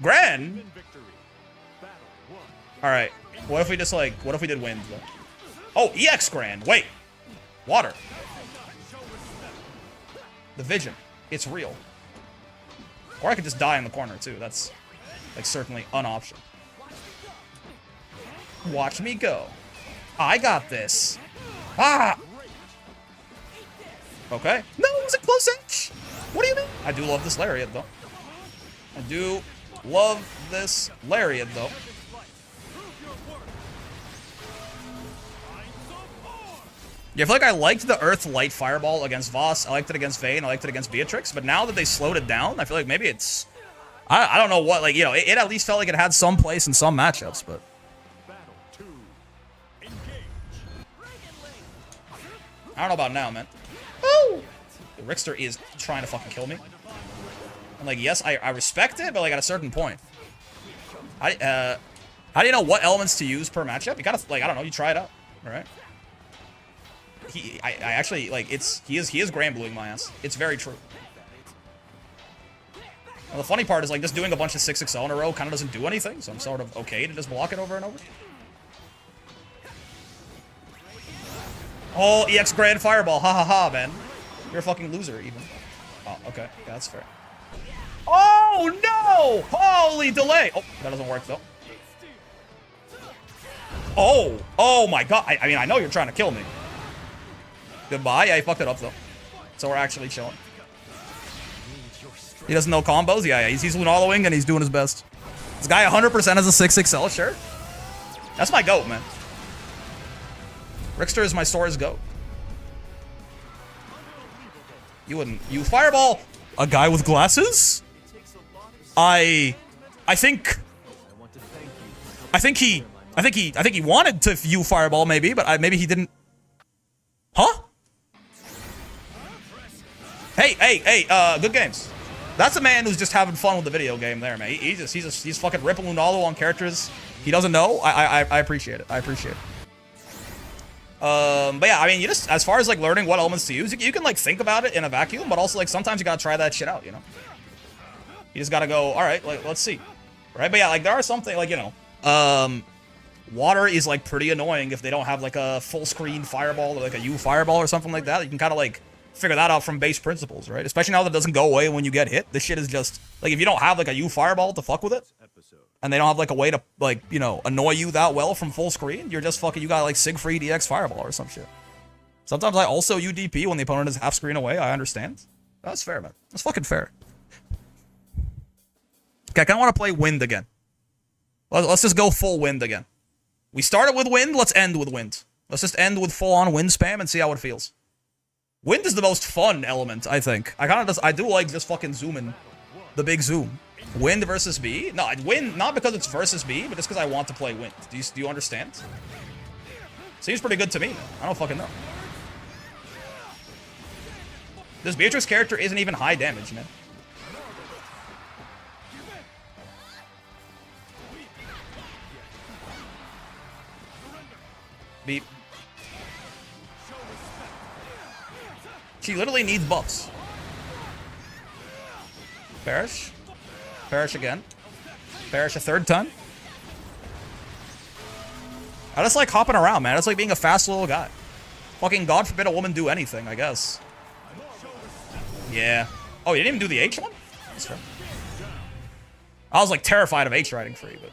Gran? Alright. What if we just like, what if we did wind though? Oh, EX Grand. Wait. Water. The vision. It's real. Or I could just die in the corner too. That's like certainly an option. Watch me go. I got this. Ah! Okay. No, it was a close edge. What do you mean? I do love this lariat though. I do love this lariat though. Yeah, I feel like I liked the Earth Light Fireball against Voss. I liked it against Vayne. I liked it against Beatrix. But now that they slowed it down, I feel like maybe it's... I don't know what, like, you know, it at least felt like it had some place in some matchups, but... I don't know about now, man. Woo! Rickster is trying to fucking kill me. And, like, yes, I respect it, but, like, at a certain point. How do you know what elements to use per matchup? You gotta, like, I don't know, you try it out, alright? I actually, like, he is Grand Bluing my ass. It's very true. Well, the funny part is, like, just doing a bunch of 6XL in a row kind of doesn't do anything, so I'm sort of okay to just block it over and over. Oh, EX Grand Fireball, ha ha ha, man. You're a fucking loser, even. Oh, okay. Yeah, that's fair. Oh, no! Holy delay! Oh, that doesn't work, though. Oh! Oh, my God. I mean, I know you're trying to kill me. Goodbye. Yeah, he fucked it up, though. So we're actually chilling. He doesn't know combos? Yeah, he's Lunaloing and he's doing his best. This guy 100% has a 6XL, sure. That's my GOAT, man. Rickster is my store's GOAT. You wouldn't. You fireball a guy with glasses? I think he wanted to view fireball maybe, but maybe he didn't. Huh? Hey, good games. That's a man who's just having fun with the video game there, man. He's fucking ripping Lunalo on characters he doesn't know. I appreciate it. I appreciate it. But yeah, I mean, you just, as far as like learning what elements to use, you can like think about it in a vacuum, but also like sometimes you gotta try that shit out, you know? You just gotta go, all right, like, let's see. Right? But yeah, like there are something like, you know, water is like pretty annoying if they don't have like a full screen fireball or like a U fireball or something like that. You can kind of like figure that out from base principles, right? Especially now that it doesn't go away when you get hit. This shit is just like, if you don't have like a U fireball to fuck with it, and they don't have like a way to like, you know, annoy you that well from full screen, you're just fucking, you got like Siegfried EX fireball or some shit. Sometimes I also UDP when the opponent is half screen away. I understand. That's fair, man. That's fucking fair. Okay, I kind of want to play wind again. Let's just go full wind again. We started with wind, let's end with wind. Let's just end with full-on wind spam and see how it feels. Wind is the most fun element, I think. I do like just fucking zooming. The big zoom. Wind versus B? No, wind, not because it's versus B, but just because I want to play wind. Do you understand? Seems pretty good to me. I don't fucking know. This Beatrix character isn't even high damage, man. Beep. She literally needs buffs. Perish. Perish again. Perish a third time. I just like hopping around, man. It's like being a fast little guy. Fucking God forbid a woman do anything, I guess. Yeah. Oh, you didn't even do the H one? That's fair. I was like terrified of H riding free, but...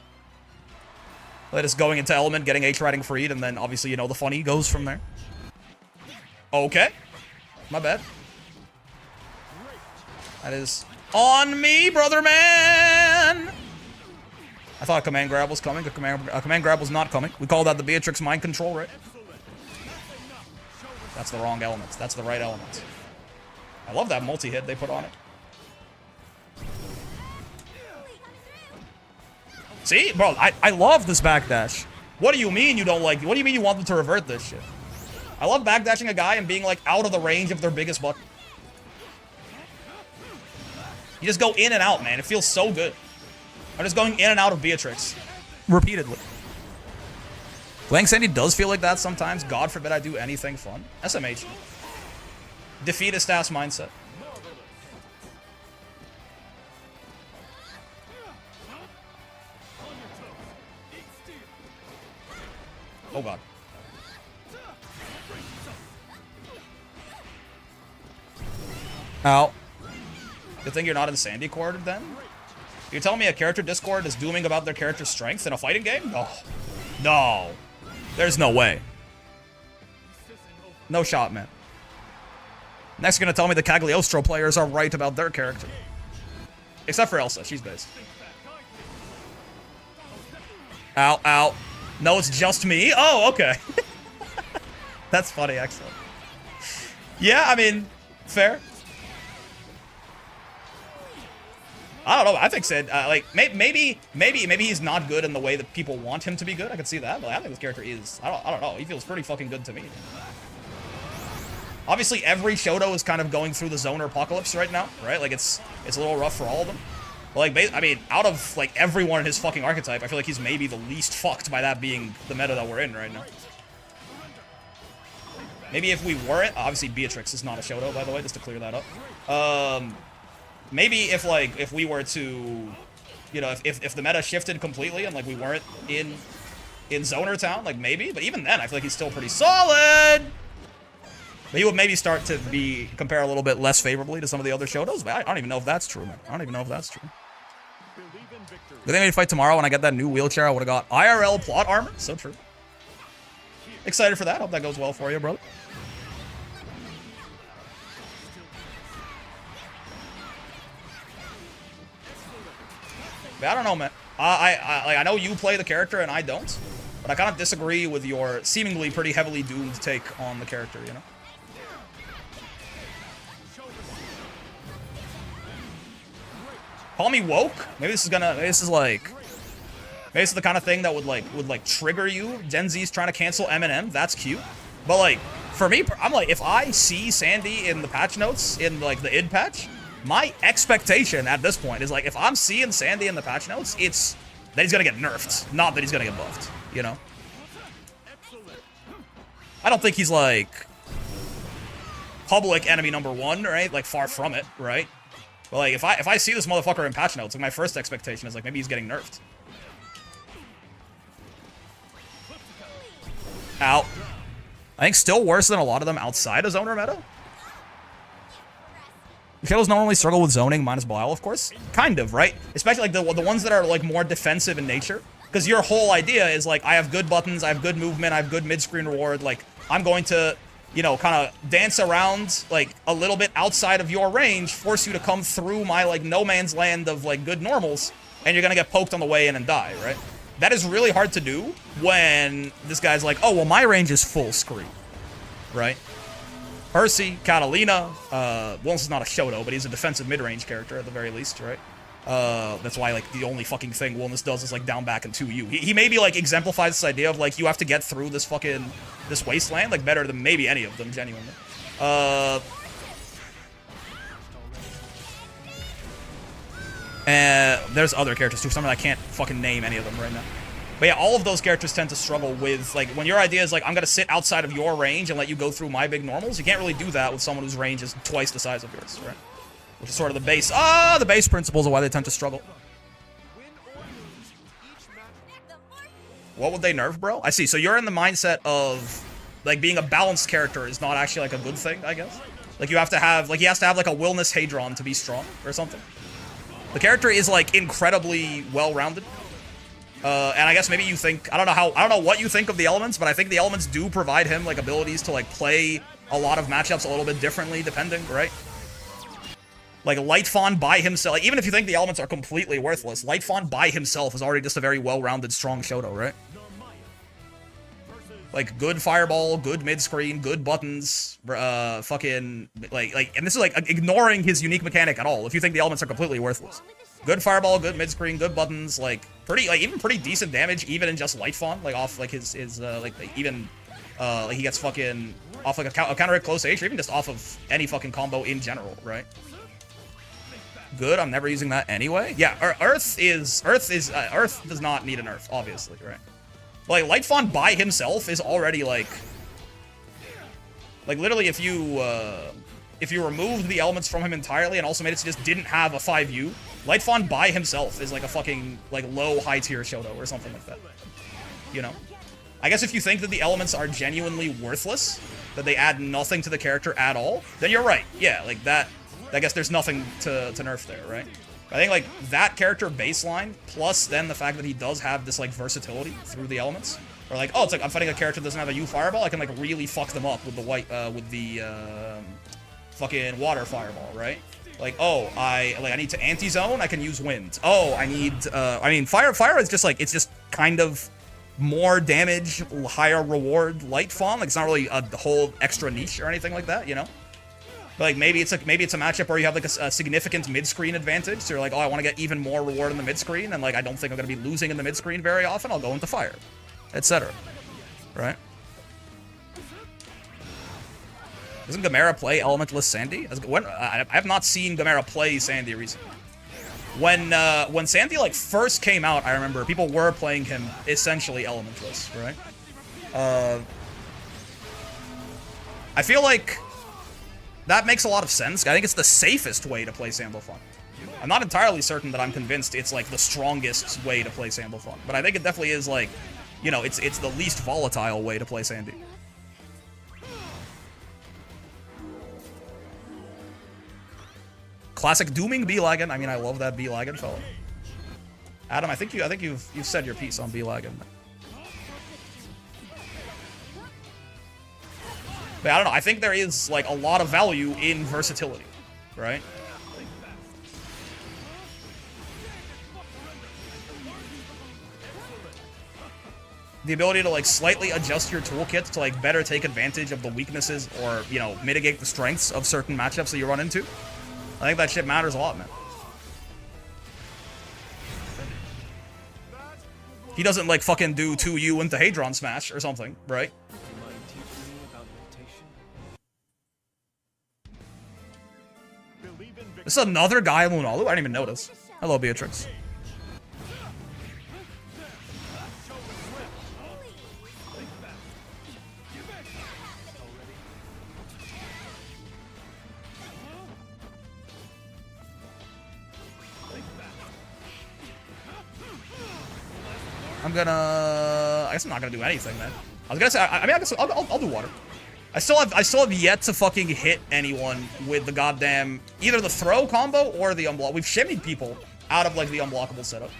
Like just going into element, getting H riding freed, and then obviously, you know, the funny goes from there. Okay. My bad. That is on me, brother man! I thought a command grab was coming. A command grab was not coming. We call that the Beatrix mind control, right? That's the wrong element. That's the right element. I love that multi-hit they put on it. See? Bro, I love this backdash. What do you mean you don't like... What do you mean you want them to revert this shit? I love backdashing a guy and being, like, out of the range of their biggest button. You just go in and out, man. It feels so good. I'm just going in and out of Beatrix. Repeatedly. Playing Sandy does feel like that sometimes. God forbid I do anything fun. SMH. Defeatist ass mindset. Oh god. Ow. Good thing you're not in Sandy Cord then? You're telling me a character Discord is dooming about their character's strength in a fighting game? No. No. There's no way. No shot, man. Next you're gonna tell me the Cagliostro players are right about their character. Except for Elsa, she's based. Ow, ow. No, it's just me? Oh, okay. That's funny, excellent. Yeah, I mean, fair. I don't know. I think Sid, like, maybe he's not good in the way that people want him to be good. I can see that, but I think this character is. I don't know. He feels pretty fucking good to me. Obviously, every Shoto is kind of going through the zoner apocalypse right now, right? Like, it's a little rough for all of them. But, like, I mean, out of, like, everyone in his fucking archetype, I feel like he's maybe the least fucked by that being the meta that we're in right now. Maybe if we weren't, obviously Beatrix is not a Shoto, by the way, just to clear that up. Maybe if we were to, you know, if the meta shifted completely and, like, we weren't in Zoner Town, like, maybe. But even then, I feel like he's still pretty solid. But he would maybe start to be compare a little bit less favorably to some of the other Shotos. But I don't even know if that's true, man. I don't even know if that's true. Good thing we fight tomorrow when I get that new wheelchair. I would have got IRL plot armor. So true. Excited for that. Hope that goes well for you, brother. But I don't know, man. I know you play the character and I don't, but I kind of disagree with your seemingly pretty heavily doomed take on the character, you know? Call me woke? Maybe this is gonna, maybe this is the kind of thing that would trigger you. Gen Z's trying to cancel Eminem. That's cute. But like, for me, I'm like, if I see Sandy in the patch notes, in like the id patch, my expectation at this point is like, if I'm seeing Sandy in the patch notes, it's that he's gonna get nerfed, not that he's gonna get buffed, you know? I don't think he's like public enemy #1, right? Like far from it, right? But like, if I see this motherfucker in patch notes, like my first expectation is like maybe he's getting nerfed. Ow. I think still worse than a lot of them outside of zoner meta. Shadows normally struggle with zoning, minus Belial, of course. Kind of, right? Especially like the ones that are like more defensive in nature. Because your whole idea is like, I have good buttons, I have good movement, I have good mid-screen reward. Like, I'm going to, you know, kind of dance around like a little bit outside of your range, force you to come through my like no man's land of like good normals, and you're gonna get poked on the way in and die, right? That is really hard to do when this guy's like, oh, well, my range is full screen, right? Percy, Catalina, Willis is not a Shoto, but he's a defensive mid-range character at the very least, right? That's why, like, the only fucking thing Willis does is, like, down back and 2U. He maybe, like, exemplifies this idea of, like, you have to get through this fucking, this wasteland, like, better than maybe any of them, genuinely. And there's other characters, too. Some of I can't fucking name any of them right now. But yeah, all of those characters tend to struggle with, like, when your idea is, like, I'm gonna sit outside of your range and let you go through my big normals, you can't really do that with someone whose range is twice the size of yours, right? Which is sort of the base, the base principles of why they tend to struggle. What would they nerf, bro? I see, so you're in the mindset of, like, being a balanced character is not actually, like, a good thing, I guess? Like, you have to have, like, he has to have, like, a Willness Hadron to be strong, or something. The character is, like, incredibly well-rounded. And I guess maybe you think, I don't know what you think of the elements, but I think the elements do provide him, like, abilities to, like, play a lot of matchups a little bit differently, depending, right? Like, Lightfawn by himself, like, even if you think the elements are completely worthless, Lightfawn by himself is already just a very well-rounded, strong Shoto, right? Like, good fireball, good mid-screen, good buttons, fucking, like, and this is, like, ignoring his unique mechanic at all, if you think the elements are completely worthless. Good fireball, good mid-screen, good buttons, like, pretty, like, even pretty decent damage, even in just Lightfawn, like, off, like, his like, even, like, he gets fucking, off, like, a counter at close H, or even just off of any fucking combo in general, right? Good, I'm never using that anyway. Yeah, Earth does not need an Earth, obviously, right? Like, Lightfawn by himself is already, like, literally, if you removed the elements from him entirely and also made it so he just didn't have a 5U, Lightfawn by himself is like a fucking, like, low high-tier Shoto or something like that. You know? I guess if you think that the elements are genuinely worthless, that they add nothing to the character at all, then you're right. Yeah, like, that, I guess there's nothing to nerf there, right? I think, like, that character baseline, plus then the fact that he does have this, like, versatility through the elements, or like, oh, it's like, I'm fighting a character that doesn't have a U fireball, I can, like, really fuck them up with the white, with the, fucking water fireball, right? Like, oh, I need to anti-zone, I can use wind. Oh, I need, I mean, fire is just, like, it's just kind of more damage, higher reward Lightfawn, like, it's not really a whole extra niche or anything like that, you know? But, like, maybe it's a matchup where you have, like, a significant mid-screen advantage, so you're like, oh, I want to get even more reward in the mid-screen, and, like, I don't think I'm going to be losing in the mid-screen very often, I'll go into fire, etc. Right? Doesn't Gamera play Elementalist Sandy? I have not seen Gamera play Sandy recently. When Sandy, like, first came out, I remember people were playing him essentially Elementalist, right? I feel like that makes a lot of sense. I think it's the safest way to play Sandalphon. I'm not entirely certain that I'm convinced it's, like, the strongest way to play Sandalphon, but I think it definitely is, like, you know, it's the least volatile way to play Sandy. classic dooming B-Lagan. I mean, I love that B-Lagan fella. Adam, I think you've said your piece on B-Lagan. But I don't know. I think there is like a lot of value in versatility, right? The ability to like slightly adjust your toolkit to like better take advantage of the weaknesses or, you know, mitigate the strengths of certain matchups that you run into. I think that shit matters a lot, man. He doesn't like fucking do 2U into Hadron Smash or something, right? This is another guy in Lunalu? I didn't even notice. Hello, Beatrix. I guess I'm not gonna do anything, man. I was gonna say, I mean, I guess I'll do water. I still have yet to fucking hit anyone with the goddamn either the throw combo or the unblock. We've shimmied people out of like the unblockable setup.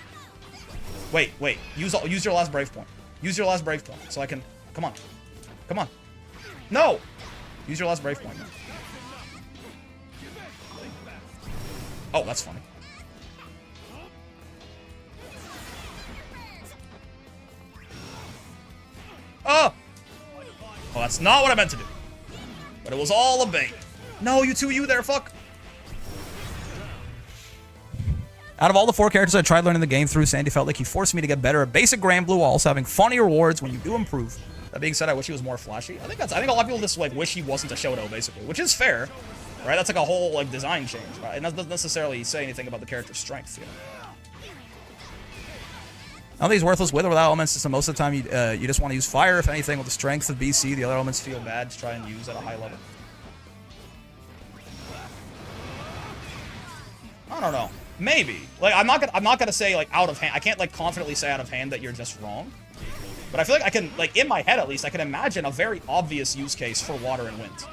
Wait. Use your last brave point. Use your last brave point so I can. Come on. No. Use your last brave point, man. Oh, that's funny. Oh! Well, that's not what I meant to do. But it was all a bait. No, you there, fuck. Out of all the 4 characters I tried learning the game through, Sandy felt like he forced me to get better at basic Grand Blue while also having funny rewards when you do improve. That being said, I wish he was more flashy. I think a lot of people just like wish he wasn't a Shoto, basically, which is fair, right? That's like a whole like design change, right? It doesn't necessarily say anything about the character's strength, you know. None of these worthless with or without elements, so most of the time you just want to use fire, if anything, with the strength of BC. The other elements feel bad to try and use at a high level. I don't know. Maybe. Like, I'm not gonna say, like, out of hand. I can't, like, confidently say out of hand that you're just wrong. But I feel like I can, like, in my head at least, I can imagine a very obvious use case for water and wind.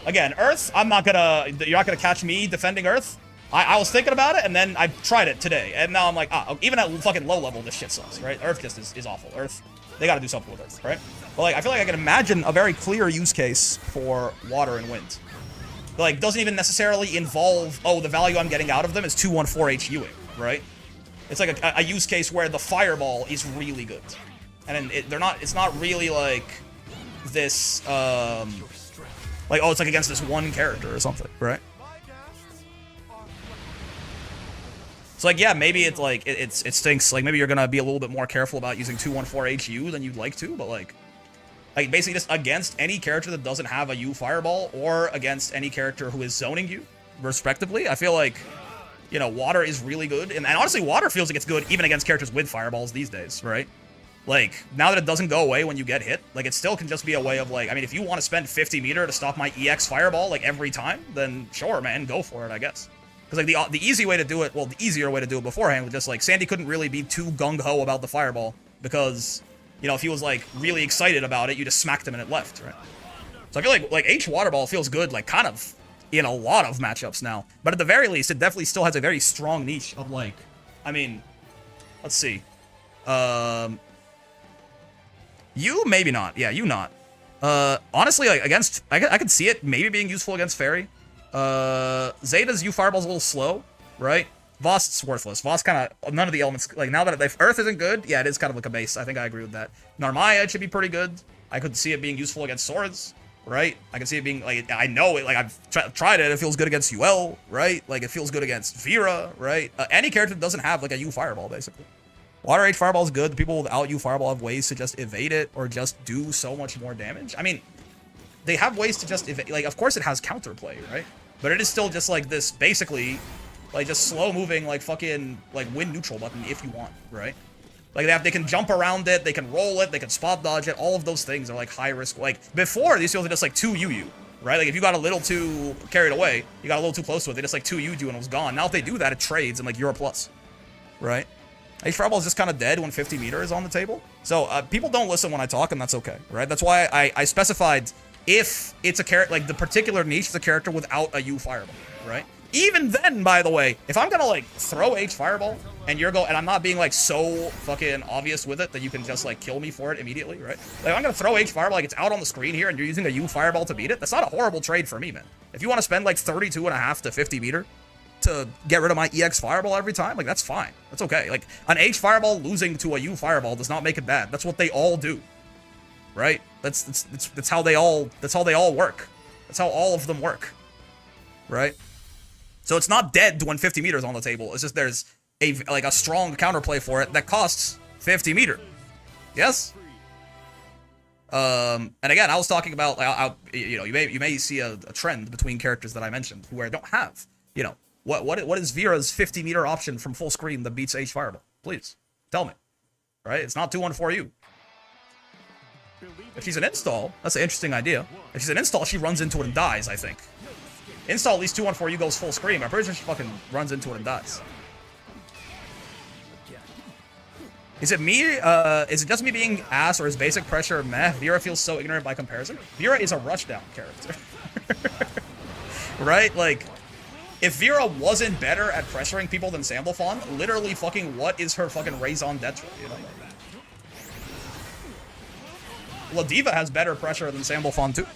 Again, Earth, you're not gonna catch me defending Earth. I was thinking about it, and then I tried it today, and now I'm like, even at fucking low level, this shit sucks, right? Earth just is awful. Earth, they gotta do something with Earth, right? But, like, I feel like I can imagine a very clear use case for water and wind. Like, doesn't even necessarily involve, oh, the value I'm getting out of them is 214 HUing, right? It's like a use case where the fireball is really good. And it's not really like this, like, oh, it's like against this one character or something, right? So, like, yeah, maybe it's like, it stinks. Like, maybe you're gonna be a little bit more careful about using 214 HU than you'd like to, but, like basically just against any character that doesn't have a U fireball or against any character who is zoning you, respectively, I feel like, you know, water is really good. And honestly, water feels like it's good even against characters with fireballs these days, right? Like, now that it doesn't go away when you get hit, like, it still can just be a way of, like, I mean, if you want to spend 50 meter to stop my EX fireball, like, every time, then sure, man, go for it, I guess. Because, like, the easy way to do it, well, the easier way to do it beforehand was just, like, Sandy couldn't really be too gung-ho about the fireball because, you know, if he was, like, really excited about it, you just smacked him and it left, right? So I feel like H water ball feels good, like, kind of in a lot of matchups now. But at the very least, it definitely still has a very strong niche of, like, I mean, let's see. You, maybe not. Yeah, you not. Honestly, like, against, I could see it maybe being useful against Fairy. Zeta's U fireball's a little slow, right? Voss is worthless. Voss kind of, none of the elements, like, now that if Earth isn't good, yeah, it is kind of like a base. I think I agree with that. Narmaya, it should be pretty good. I could see it being useful against swords, right? I can see it being, like, I know it, like, I've tried it, it feels good against UL, right? Like, it feels good against Vera, right? Any character that doesn't have, like, a U fireball, basically. Water H fireball is good. The people without U fireball have ways to just evade it or just do so much more damage. I mean, they have ways to just evade, like, of course it has counterplay, right? But it is still just, like, this, basically, like, just slow-moving, like, fucking, like, win neutral button if you want, right? Like, they can jump around it, they can roll it, they can spot dodge it, all of those things are, like, high-risk. Like, before, these things are just, like, 2 UU, right? Like, if you got a little too carried away, you got a little too close to it, they just, like, 2 U'd you and it was gone. Now, if they do that, it trades, and, like, you're a plus, right? H fireball is just kind of dead when 50 meter is on the table. So, people don't listen when I talk, and that's okay, right? That's why I specified if it's a character, like, the particular niche is a character without a U fireball, right? Even then, by the way, if I'm gonna like throw H fireball and and I'm not being like so fucking obvious with it that you can just like kill me for it immediately, right? Like I'm gonna throw H fireball, like it's out on the screen here and you're using a U fireball to beat it. That's not a horrible trade for me, man. If you want to spend like 32.5 to 50 meter to get rid of my EX fireball every time, like that's fine. That's okay. Like an H fireball losing to a U fireball does not make it bad. That's what they all do, right? That's how they all work. That's how all of them work, right? So it's not dead when 50 meters on the table. It's just there's a strong counterplay for it that costs 50 meter. Yes. And again, I was talking about you may see a trend between characters that I mentioned where I don't have what is Vera's 50 meter option from full screen that beats H fireball? Please tell me. Right? It's not 214U. If she's an install, that's an interesting idea. If she's an install, she runs into it and dies, I think. Install at least 214U goes full screen. I'm pretty sure she fucking runs into it and dies. Is it me? Is it just me being ass, or is basic pressure meh? Vera feels so ignorant by comparison. Vera is a rushdown character. Right? Like, if Vera wasn't better at pressuring people than Sandalphon, literally fucking what is her fucking raison d'etre, you know? La Diva has better pressure than Sandalphon too.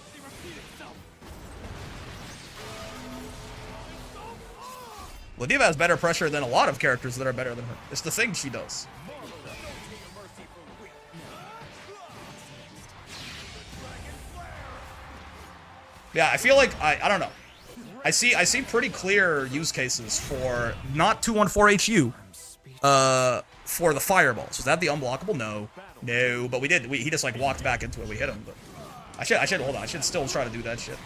La Diva has better pressure than a lot of characters that are better than her. It's the thing she does. Yeah, I feel like I don't know. I see pretty clear use cases for not 214HU for the fireballs. Was that the unblockable? No. But he just like walked back into it. We hit him, but I should hold on. I should still try to do that shit.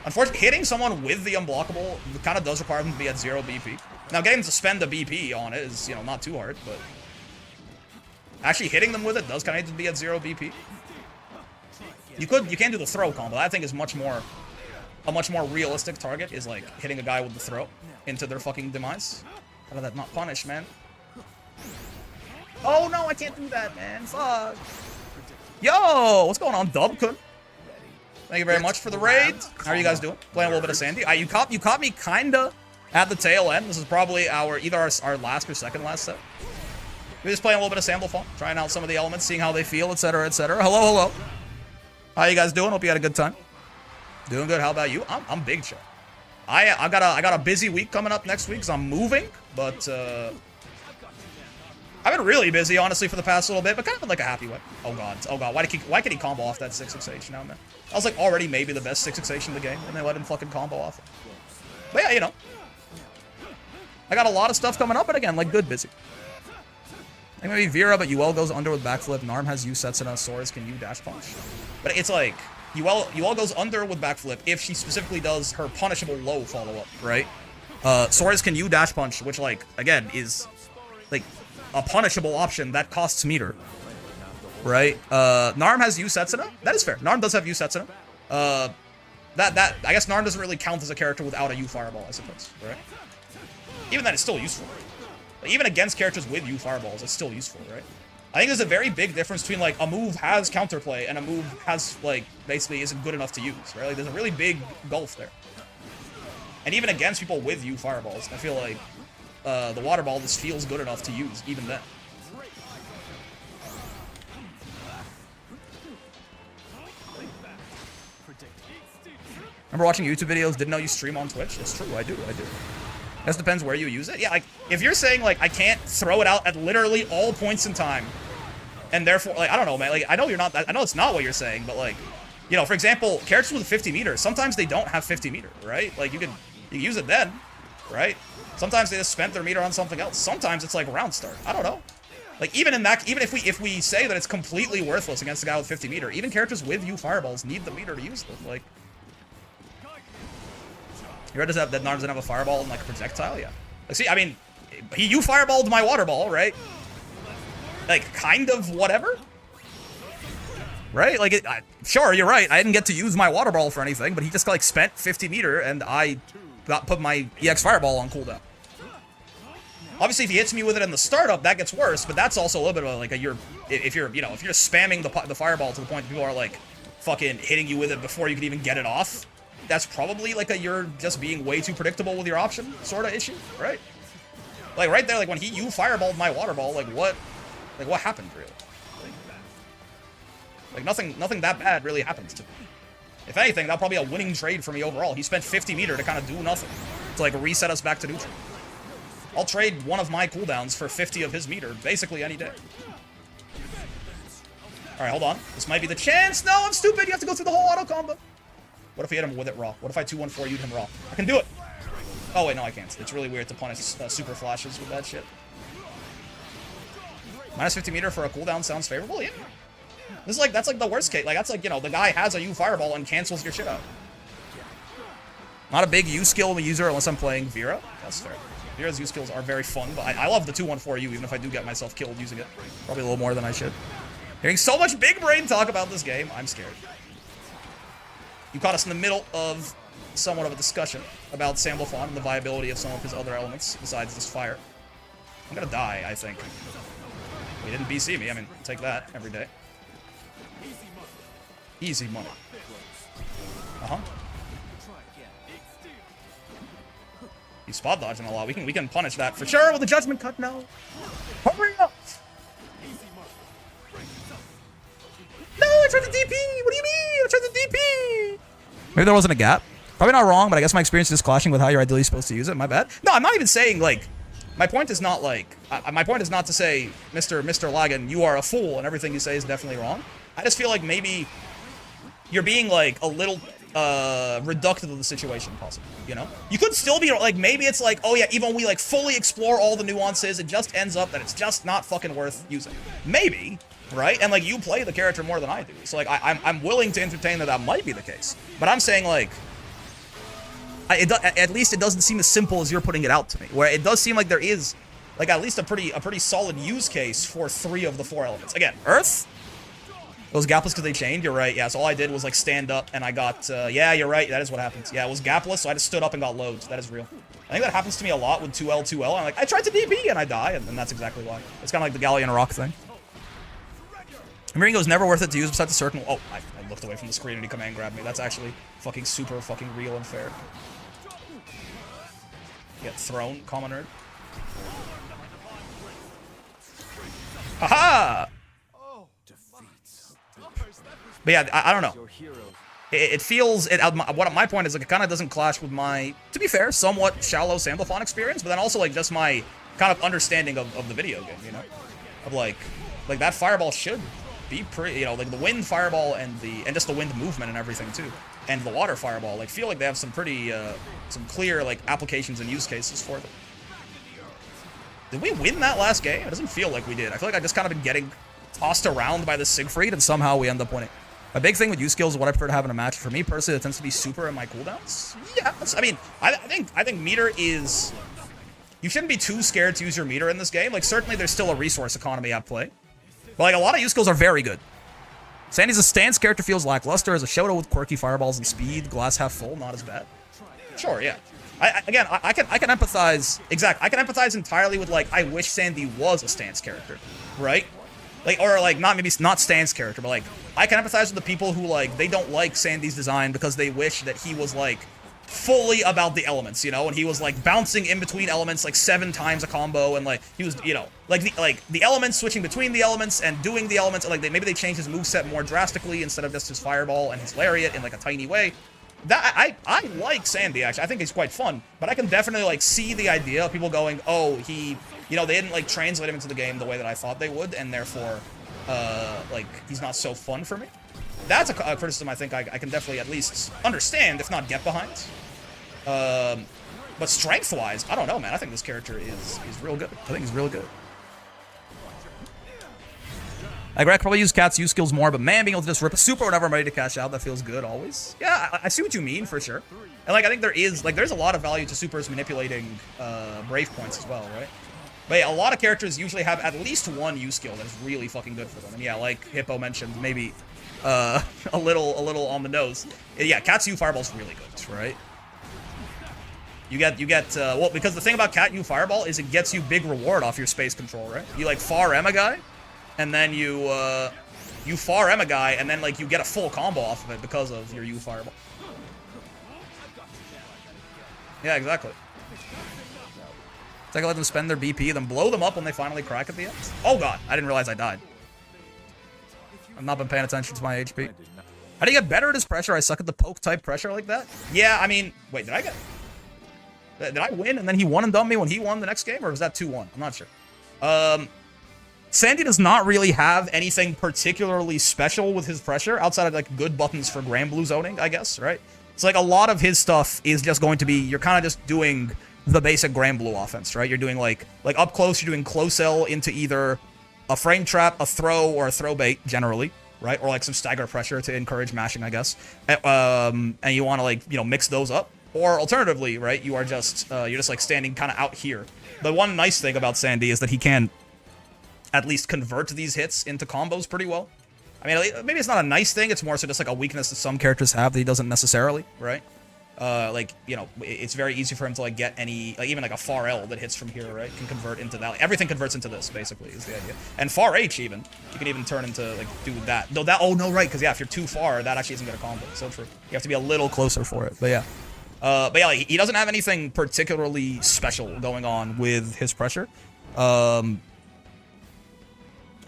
Unfortunately, hitting someone with the unblockable kind of does require them to be at 0 BP. Now, getting them to spend the BP on it is, not too hard, but actually hitting them with it does kind of need to be at 0 BP. You can't do the throw combo. I think is a much more realistic target is like hitting a guy with the throw into their fucking demise. How did that not punish, man? Oh no, I can't do that, man. Fuck. Yo, what's going on, Dubkun? Thank you very much for the raid. How are you guys doing? Playing a little bit of Sandy. You caught me kinda at the tail end. This is probably either our last or second last set. We're just playing a little bit of Sandalphon, trying out some of the elements, seeing how they feel, etc., etc. Hello. How you guys doing? Hope you had a good time. Doing good. How about you? I'm big chat. I got a busy week coming up next week because I'm moving, but I've been really busy, honestly, for the past little bit, but kind of in like a happy way. Oh god. Why could he combo off that 668 now, man? I was like already maybe the best 668 in the game, and they let him fucking combo off it. But yeah, I got a lot of stuff coming up, but again, like good busy. I think maybe Vera, but UL goes under with backflip. Narm has U sets and a Sora's can U dash punch. But it's like UL goes under with backflip if she specifically does her punishable low follow-up, right? Sora's can U dash punch, which like again is like a punishable option that costs meter, right? Narm has U Setsuna. That is fair. Narm does have U Setsuna. I guess Narm doesn't really count as a character without a U Fireball, I suppose, right? Even then, it's still useful. Like, even against characters with U Fireballs, it's still useful, right? I think there's a very big difference between like a move has counterplay and a move has like basically isn't good enough to use, right? Like there's a really big gulf there. And even against people with U Fireballs, I feel like the water ball just feels good enough to use, even then. Remember watching YouTube videos, didn't know you stream on Twitch? It's true, I do. It just depends where you use it. Yeah, like, if you're saying, like, I can't throw it out at literally all points in time, and therefore, like, I don't know, man, like, I know it's not what you're saying, but, like, for example, characters with 50 meters, sometimes they don't have 50 meter, right? Like, you can use it then, right? Sometimes they just spent their meter on something else. Sometimes it's like round start. I don't know. Like even if we say that it's completely worthless against a guy with 50 meter, even characters with U Fireballs need the meter to use them. Like, you read that Narm doesn't have a fireball and like a projectile? Yeah. Like, see, I mean, he U Fireballed my water ball, right? Like, kind of whatever. Right? Like, sure, you're right. I didn't get to use my water ball for anything, but he just like spent 50 meter and I put my EX Fireball on cooldown. Obviously, if he hits me with it in the startup, that gets worse, but that's also a little bit of like if you're spamming the Fireball to the point that people are like fucking hitting you with it before you can even get it off, that's probably like a you're just being way too predictable with your option sort of issue, right? Like right there, like when you fireballed my water ball, like what happened really? Like nothing that bad really happens to me. If anything, that'll probably be a winning trade for me overall. He spent 50 meter to kind of do nothing, to like reset us back to neutral. I'll trade one of my cooldowns for 50 of his meter, basically any day. Alright, hold on. This might be the chance. No, I'm stupid. You have to go through the whole auto combo. What if we hit him with it raw? What if I 2-1-4-U'd him raw? I can do it. Oh, wait, no, I can't. It's really weird to punish super flashes with that shit. Minus 50 meter for a cooldown sounds favorable, yeah. This is like, that's like the worst case. Like, that's like, you know, the guy has a U fireball and cancels your shit out. Not a big U skill user unless I'm playing Vera. That's fair. Vera's U skills are very fun, but I love the 2-1-4-U even if I do get myself killed using it. Probably a little more than I should. Hearing so much big brain talk about this game, I'm scared. You caught us in the middle of somewhat of a discussion about Sandalphon and the viability of some of his other elements besides this fire. I'm gonna die, I think. He didn't BC me. I mean, take that every day. Easy money. Uh-huh. He's spot dodging a lot. We can punish that for sure with a judgment cut now. Hurry up! No, I tried the DP! What do you mean? I tried the DP! Maybe there wasn't a gap. Probably not wrong, but I guess my experience is clashing with how you're ideally supposed to use it. My bad. No, I'm not even saying, like... My point is not, like... my point is not to say, Mr. Lagan, you are a fool and everything you say is definitely wrong. I just feel like maybe... You're being, like, a little... reductive of the situation, possibly, you know? You could still be, like, maybe it's like, oh yeah, even when we, like, fully explore all the nuances, it just ends up that it's just not fucking worth using. Maybe, right? And, like, you play the character more than I do. So, like, I'm willing to entertain that might be the case. But I'm saying, like, at least it doesn't seem as simple as you're putting it out to me. Where it does seem like there is, like, at least a pretty solid use case for 3 of the 4 elements. Again, Earth? It was gapless because they chained, you're right. Yeah, so all I did was, like, stand up, and I got, yeah, you're right, that is what happens. Yeah, it was gapless, so I just stood up and got loads. That is real. I think that happens to me a lot with 2L, 2L. I'm like, I tried to DP, and I die, and that's exactly why. It's kind of like the Galleon Rock thing. Ringo's never worth it to use besides the circle. Oh, I looked away from the screen and he command grabbed me. That's actually fucking super fucking real and fair. Get thrown, common nerd. Haha! But yeah, I don't know. It feels, what my point is, like, it kind of doesn't clash with my, to be fair, somewhat shallow Sandalphon experience, but then also, like, just my kind of understanding of the video game, you know? Of, like that fireball should be pretty, you know, like, the wind fireball and just the wind movement and everything, too. And the water fireball, like, feel like they have some pretty, some clear, like, applications and use cases for them. Did we win that last game? It doesn't feel like we did. I feel like I've just kind of been getting tossed around by the Siegfried, and somehow we end up winning. My big thing with use skills is what I prefer to have in a match. For me personally, it tends to be super in my cooldowns. Yeah, I mean, I think meter is... You shouldn't be too scared to use your meter in this game. Like, certainly there's still a resource economy at play. But, like, a lot of use skills are very good. Sandy's a stance character feels lackluster. As a Shoto with quirky fireballs and speed, glass half full, not as bad. Sure, yeah. I can empathize... Exactly. I can empathize entirely with, like, I wish Sandy was a stance character. Right? Like, or, like, not stance character, but, like, I can empathize with the people who, like, they don't like Sandy's design because they wish that he was, like, fully about the elements, you know? And he was, like, bouncing in between elements, like, 7 times a combo, and, like, he was, you know, like, the elements, switching between the elements and doing the elements, and, like, maybe they changed his moveset more drastically instead of just his fireball and his lariat in, like, a tiny way. That, I like Sandy, actually. I think he's quite fun, but I can definitely, like, see the idea of people going, oh, he... You know, they didn't, like, translate him into the game the way that I thought they would, and therefore, like, he's not so fun for me. That's a criticism I think I can definitely at least understand, if not get behind. But strength-wise, I don't know, man. I think this character is real good. I think he's real good. I could probably use Cat's use skills more, but man, being able to just rip a super whenever I'm ready to cash out, that feels good always. Yeah, I see what you mean, for sure. And, like, I think there's a lot of value to supers manipulating Brave points as well, right? But yeah, a lot of characters usually have at least one use skill that's really fucking good for them. And yeah, like Hippo mentioned, maybe a little on the nose. Yeah, Cat's U Fireball's really good, right? You get well, because the thing about Cat U Fireball is it gets you big reward off your space control, right? You, like, far M a guy, and then you far M a guy, and then, like, you get a full combo off of it because of your U Fireball. Yeah, exactly. It's like I let them spend their BP, then blow them up when they finally crack at the end. Oh god, I didn't realize I died. I've not been paying attention to my HP. How do you get better at his pressure? I suck at the poke type pressure like that? Yeah, I mean, wait, did I win and then he won and dumped me when he won the next game? Or was that 2-1? I'm not sure. Sandy does not really have anything particularly special with his pressure outside of like good buttons for Grand Blue zoning, I guess, right? It's like a lot of his stuff is just going to be, you're kind of just doing the basic Grand Blue offense, right? You're doing like up close, you're doing close L into either a frame trap, a throw, or a throw bait, generally, right? Or like some stagger pressure to encourage mashing, I guess. And you want to like, you know, mix those up. Or alternatively, right, you're just like standing kind of out here. The one nice thing about Sandy is that he can at least convert these hits into combos pretty well. I mean, maybe it's not a nice thing, it's more so just like a weakness that some characters have that he doesn't necessarily, right? Like, you know, it's very easy for him to like get any, like even like a far L that hits from here, right? Can convert into that. Everything converts into this, basically, is the idea. And far H even, you can even turn into like do that. Though that, oh no, right, because yeah, if you're too far, that actually isn't gonna combo. So true. You have to be a little closer for it. But yeah. Like, he doesn't have anything particularly special going on with his pressure. I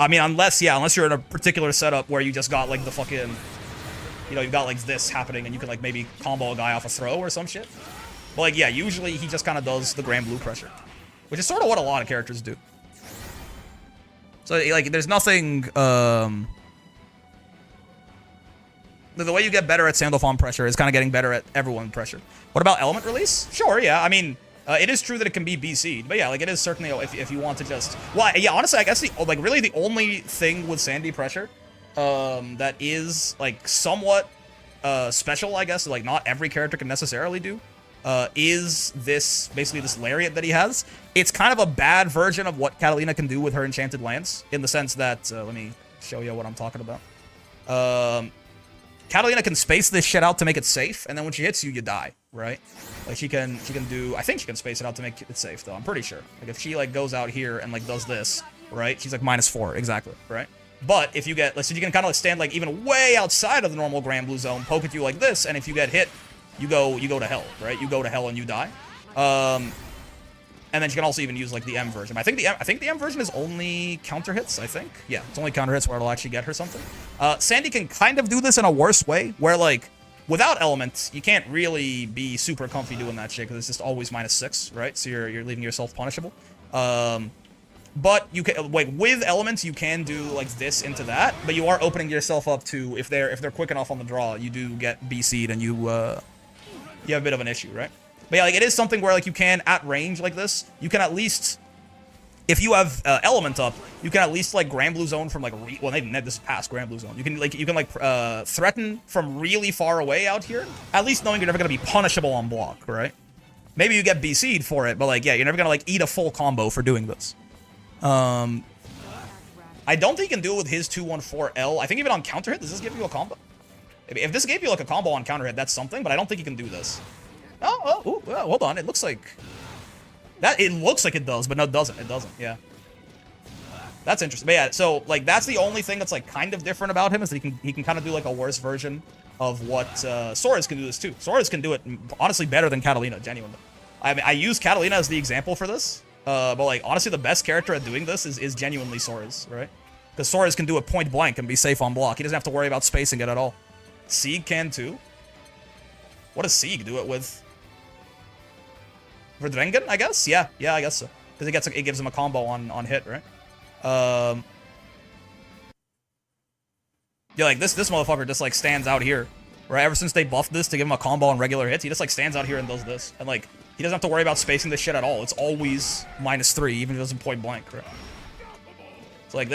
mean, unless you're in a particular setup where you just got like the fucking, you know, you've got like this happening and you can like maybe combo a guy off a throw or some shit. But like, yeah, usually he just kind of does the Grand Blue pressure, which is sort of what a lot of characters do. So like, there's nothing, the way you get better at Sandalphon pressure is kind of getting better at everyone pressure. What about element release? Sure, yeah, I mean, it is true that it can be BC'd, but yeah, like it is certainly, if you want to just, well, yeah, honestly, I guess really the only thing with Sandy pressure that is like somewhat special, I guess, like not every character can necessarily do, is basically this lariat that he has. It's kind of a bad version of what Catalina can do with her enchanted lance, in the sense that, let me show you what I'm talking about. Catalina can space this shit out to make it safe, and then when she hits you, you die, right? Like she can do, I think she can space it out to make it safe, though. I'm pretty sure. Like if she like goes out here and like does this, right? She's like -4, exactly, right? But if you get, so you can kind of like stand like even way outside of the normal Grand Blue zone, poke at you like this, and if you get hit, you go to hell, right? You go to hell and you die. And then she can also even use like the M version. I think the M version is only counter hits, I think. Yeah, it's only counter hits where it'll actually get her something. Sandy can kind of do this in a worse way, where like, without elements, you can't really be super comfy doing that shit, because it's just always -6, right? So you're leaving yourself punishable. But you can, like, with elements, you can do like this into that, but you are opening yourself up to, if they're quick enough on the draw, you do get BC'd and you have a bit of an issue, right? But yeah, like it is something where like you can, at range like this, you can at least, if you have element up, you can at least like Grand Blue zone from like, well, this is past Grand Blue zone. You can threaten from really far away out here, at least knowing you're never gonna be punishable on block, right? Maybe you get BC'd for it, but like, yeah, you're never gonna like eat a full combo for doing this. I don't think you can do it with his 214L. I think even on counter hit, does this give you a combo? If this gave you like a combo on counter hit, that's something, but I don't think you can do this. Oh, hold on. It looks like that. It looks like it does, but no, it doesn't. It doesn't. Yeah, that's interesting. But yeah, so like that's the only thing that's like kind of different about him, is that he can kind of do like a worse version of what Soras can do this too. Soras can do it honestly better than Catalina, genuinely. I mean, I use Catalina as the example for this, but like honestly, the best character at doing this is genuinely Soras, right? Because Soras can do it point blank and be safe on block. He doesn't have to worry about spacing it at all. Sieg can too. What does Sieg do it with? Verdrengen, I guess? Yeah, I guess so. Because it gives him a combo on hit, right? Yeah, like this motherfucker just like stands out here, right? Ever since they buffed this to give him a combo on regular hits, he just like stands out here and does this, and like he doesn't have to worry about spacing this shit at all. It's always -3, even if it doesn't point blank, right? So like,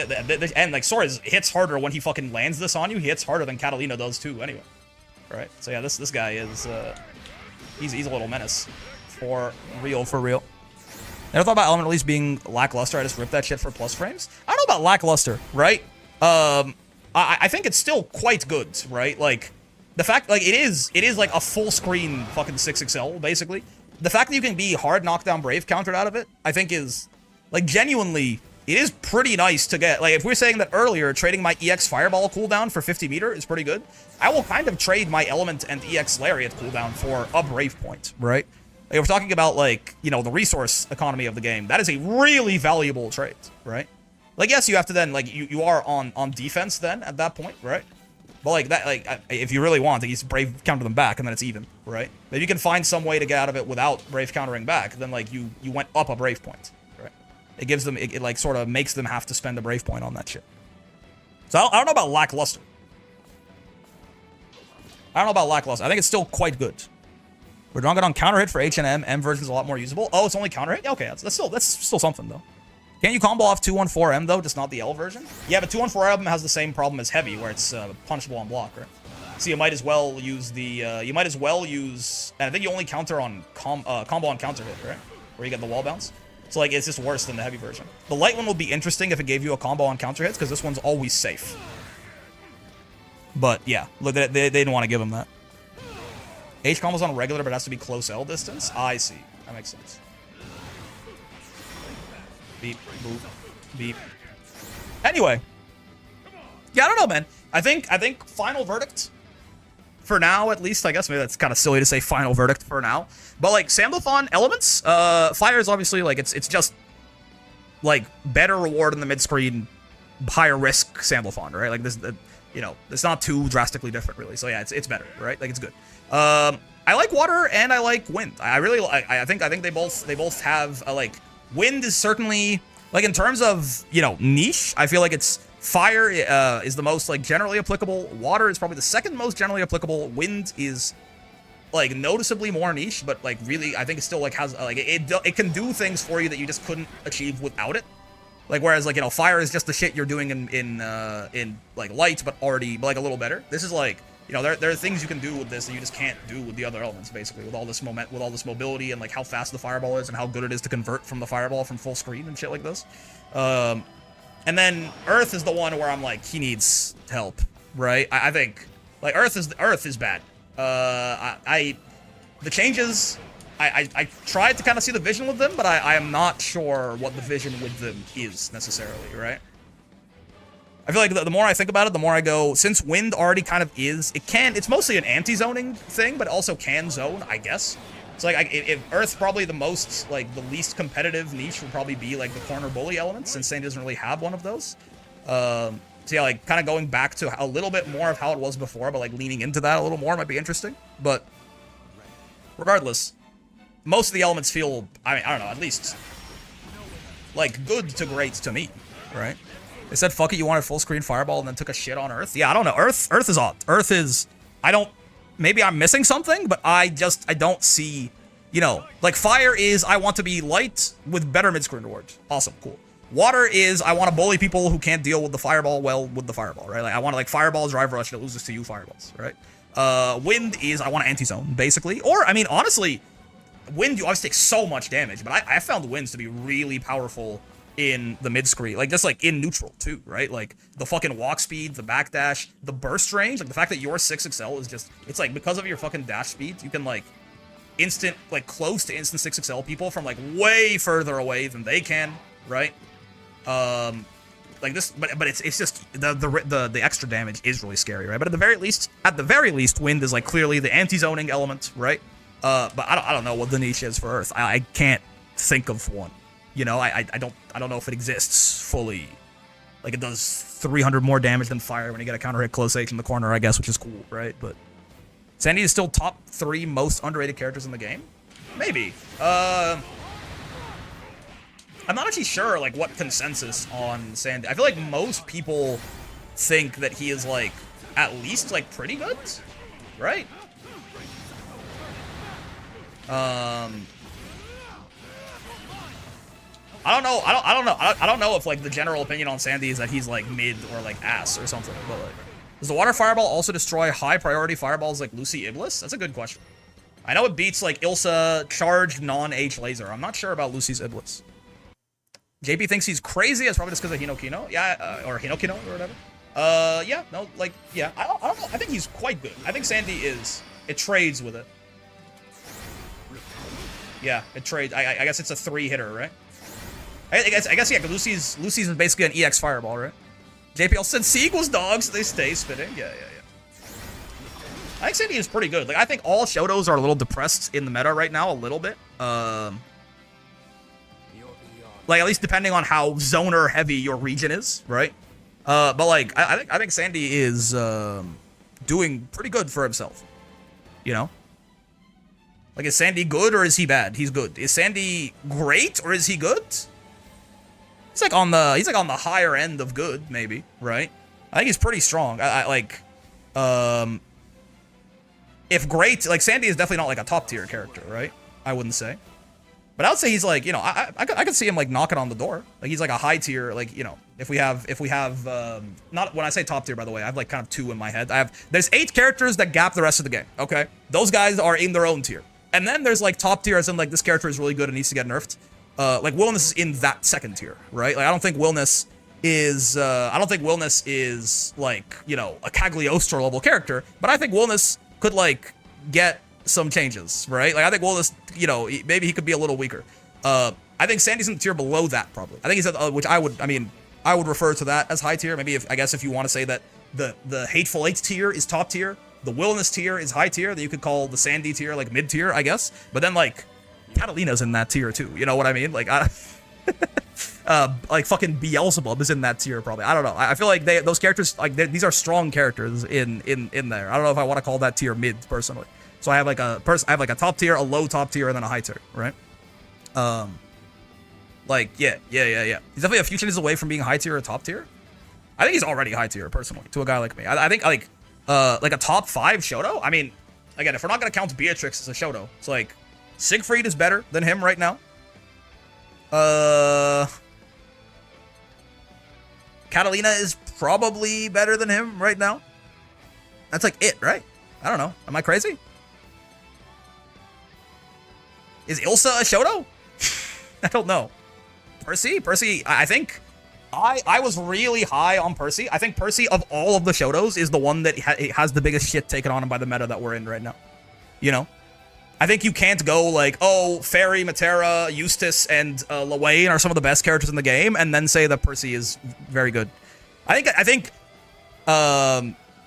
and like Soras hits harder when he fucking lands this on you. He hits harder than Catalina does too, anyway. Right? So yeah, this guy is he's a little menace. For real. Never thought about element release being lackluster. I just ripped that shit for plus frames. I don't know about lackluster, right? I think it's still quite good, right? Like, the fact, like, it is like a full screen fucking 6XL, basically. The fact that you can be hard knockdown brave countered out of it, I think is, like, genuinely, it is pretty nice to get. Like, if we were saying that earlier, trading my EX Fireball cooldown for 50 meter is pretty good, I will kind of trade my Element and EX Lariat cooldown for a Brave point, right? Like, if we're talking about, like, you know, the resource economy of the game, that is a really valuable trait, right? Like, yes, you have to then, like, you are on defense then at that point, right? But, like, that, like, if you really want, you just Brave counter them back, and then it's even, right? If you can find some way to get out of it without Brave countering back, then, like, you went up a Brave point, right? It gives them, it like, sort of makes them have to spend a Brave point on that shit. So, I don't know about lackluster. I don't know about lackluster. I think it's still quite good. We're drawing it on counter hit for H and M. M version's a lot more usable. Oh, it's only counter hit? Yeah, okay, that's still something, though. Can't you combo off 214M, though, just not the L version? Yeah, but 214M has the same problem as Heavy, where it's punishable on block, right? So you might as well use the, and I think you only counter on combo on counter hit, right? Where you get the wall bounce. So, like, it's just worse than the Heavy version. The light one would be interesting if it gave you a combo on counter hits, because this one's always safe. But, yeah, look, they didn't want to give him that. H combos on regular, but it has to be close L distance? I see. That makes sense. Beep, boop, beep. Anyway. Yeah, I don't know, man. I think final verdict, for now at least, I guess maybe that's kind of silly to say final verdict for now. But, like, Sandalphon elements, fire is obviously, like, it's just, like, better reward in the mid-screen, higher risk Sandalphon, right? Like, this, you know, it's not too drastically different, really. So, yeah, it's better, right? Like, it's good. I like water and I like wind. I think they both have like, wind is certainly, like, in terms of, you know, niche, I feel like it's fire is the most, like, generally applicable. Water is probably the second most generally applicable. Wind is, like, noticeably more niche, but, like, really I think it still, like, has like, it can do things for you that you just couldn't achieve without it. Like, whereas, like, you know, fire is just the shit you're doing in like light, but already, like, a little better. This is like, you know, there are things you can do with this that you just can't do with the other elements, basically, with all this mobility and, like, how fast the fireball is and how good it is to convert from the fireball from full screen and shit like this. And then Earth is the one where I'm like, he needs help, right? I think, like, Earth is bad. The changes, I tried to kind of see the vision with them, but I am not sure what the vision with them is necessarily, right? I feel like the more I think about it, the more I go, since wind already kind of is, it's mostly an anti-zoning thing, but also can zone, I guess. So, like, if Earth probably the most, like, the least competitive niche would probably be, like, the corner bully element, since Sandy doesn't really have one of those. So, yeah, like, kind of going back to a little bit more of how it was before, but, like, leaning into that a little more might be interesting. But regardless, most of the elements feel, I mean, I don't know, at least, like, good to great to me, right? They said, fuck it, you wanted full screen fireball and then took a shit on Earth. Yeah, I don't know. Earth is odd. Earth is, maybe I'm missing something, but I don't see, you know, like, fire is, I want to be light with better mid-screen rewards. Awesome, cool. Water is, I want to bully people who can't deal with the fireball well with the fireball, right? Like, I want to, like, fireball drive rush that loses to you fireballs, right? Wind is, I want to anti-zone, basically. Or, I mean, honestly, wind, you obviously take so much damage, but I found winds to be really powerful in the mid-screen, like, just, like, in neutral, too, right? Like, the fucking walk speed, the backdash, the burst range, like, the fact that your 6XL is just, it's, like, because of your fucking dash speed, you can, like, instant, like, close to instant 6XL people from, like, way further away than they can, right? Like, this, but it's just, the extra damage is really scary, right? But at the very least, wind is, like, clearly the anti-zoning element, right? But I don't know what the niche is for Earth. I can't think of one. You know, I don't know if it exists fully. Like, it does 300 more damage than fire when you get a counter hit close H in the corner, I guess, which is cool, right? But Sandy is still top 3 most underrated characters in the game? Maybe. I'm not actually sure, like, what consensus on Sandy. I feel like most people think that he is, like, at least, like, pretty good, right? I don't know. I don't know if, like, the general opinion on Sandy is that he's, like, mid or, like, ass or something. But, like, does the water fireball also destroy high priority fireballs like Lucy Iblis? That's a good question. I know it beats, like, Ilsa charged non-H laser. I'm not sure about Lucy's Iblis. JP thinks he's crazy. That's probably just because of Hinokino. Yeah, or Hinokino or whatever. Yeah, no, like, yeah. I don't know. I think he's quite good. I think Sandy is. It trades with it. Yeah, it trades. I guess it's a 3-hitter, right? I guess, yeah, Lucy's is basically an EX fireball, right? JPL said Sieg was dogs, so they stay spitting. Yeah. I think Sandy is pretty good. Like, I think all Shotos are a little depressed in the meta right now, a little bit. Like, at least depending on how zoner heavy your region is, right? But like, I think Sandy is doing pretty good for himself. You know? Like, is Sandy good or is he bad? He's good. Is Sandy great or is he good? He's like on the higher end of good, maybe, right? I think he's pretty strong. If great, like Sandy is definitely not like a top tier character, right? I wouldn't say. But I would say he's like, you know, I could see him like knocking on the door. Like he's like a high tier, like, you know, if we have not when I say top tier, by the way, I have like kind of 2 in my head. There's 8 characters that gap the rest of the game. Okay, those guys are in their own tier, and then there's like top tier as in like this character is really good and needs to get nerfed. Like Willness is in that second tier, right? Like I don't think Willness is like, you know, a Cagliostro level character, but I think Willness could like get some changes, right? Like I think Willness, you know, maybe he could be a little weaker. I think Sandy's in the tier below that probably. I think he's at, which I would refer to that as high tier. Maybe if you want to say that the Hateful Eight tier is top tier, the Willness tier is high tier, that you could call the Sandy tier like mid tier, I guess. But then like Catalina's in that tier too. You know what I mean? Like like fucking Beelzebub is in that tier probably. I don't know. I feel like those characters, like these are strong characters in there. I don't know if I want to call that tier mid personally. So I have like a top tier, a low top tier, and then a high tier, right? Like yeah. He's definitely a few changes away from being high tier or top tier. I think he's already high tier personally to a guy like me. I think like a top 5 Shoto. I mean, again, if we're not gonna count Beatrix as a Shoto, it's like Siegfried is better than him right now. Catalina is probably better than him right now. That's like it, right? I don't know. Am I crazy? Is Ilsa a Shoto? I don't know. Percy, I think I was really high on Percy. I think Percy, of all of the Shotos, is the one that has the biggest shit taken on him by the meta that we're in right now. You know? I think you can't go like, oh, Fairy, Matera, Eustace, and Lawayne are some of the best characters in the game, and then say that Percy is very good. I think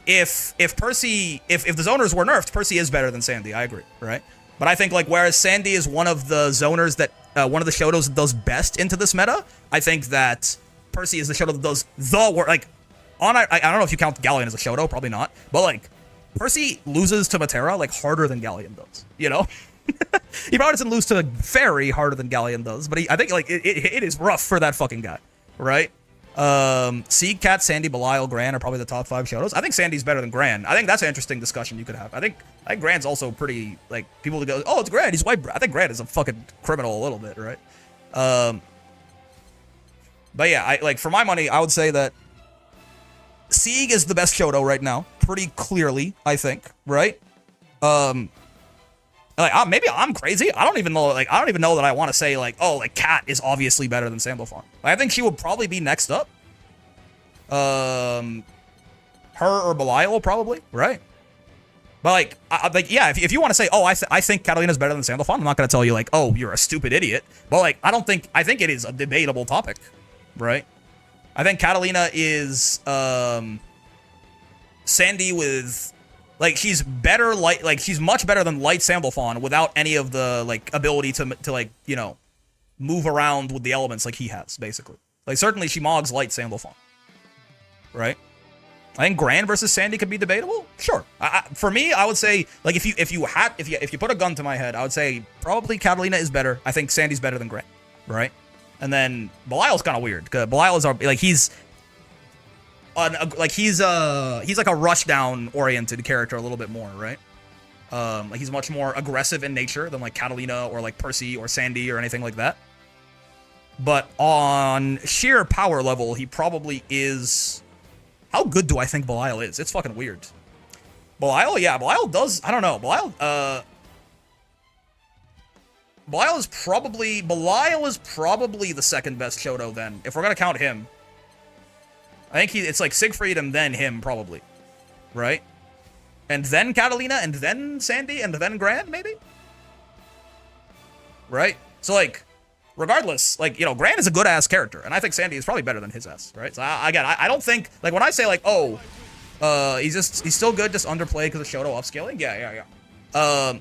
if the zoners were nerfed, Percy is better than Sandy. I agree, right? But I think like whereas Sandy is one of the zoners that one of the Shotos that does best into this meta, I think that Percy is the Shoto that does the work. Like I don't know if you count Galleon as a Shoto, probably not, but like Percy loses to Matera like harder than Galleon does, you know? He probably doesn't lose to Fairy harder than Galleon does, but I think like it is rough for that fucking guy, right? Sieg, Cat, Sandy, Belial, Gran are probably the top 5 Shotos. I think Sandy's better than Gran. I think that's an interesting discussion you could have. I think Gran's also pretty, like, people to go, oh, it's Gran, he's white. I think Gran is a fucking criminal a little bit, right? But yeah, like for my money, I would say that Sieg is the best Shoto right now, pretty clearly, I think, right? Like maybe I'm crazy. I don't even know that I want to say like, oh, like Cat is obviously better than Sandalphon. Like, I think she would probably be next up. Her or Belial probably, right? But like, yeah, if you want to say, oh, I think Catalina's better than Sandalphon, I'm not gonna tell you like, oh, you're a stupid idiot. But like, I think it is a debatable topic, right? I think Catalina is Sandy with. Like, she's better, like, she's much better than Light Sandalphon without any of the, like, ability to like, you know, move around with the elements like he has, basically. Like, certainly she mogs Light Sandalphon. Right? I think Gran versus Sandy could be debatable. Sure. For me, I would say, like, if you put a gun to my head, I would say probably Catalina is better. I think Sandy's better than Gran. Right? And then Belial's kind of weird. Because Belial is, like, he's like a rushdown oriented character a little bit more, right? Like he's much more aggressive in nature than like Catalina or like Percy or Sandy or anything like that. But on sheer power level, he probably is. How good do I think Belial is? It's fucking weird. Belial, yeah, Belial does. I don't know. Belial is probably the second best Shoto then, if we're gonna count him. I think it's like Siegfried and then him, probably. Right? And then Catalina, and then Sandy, and then Gran, maybe? Right? So, like, regardless, like, you know, Gran is a good-ass character, and I think Sandy is probably better than his ass, right? So, again, I don't think, like, when I say, like, oh, He's still good, just underplayed because of Shoto upscaling. Yeah. So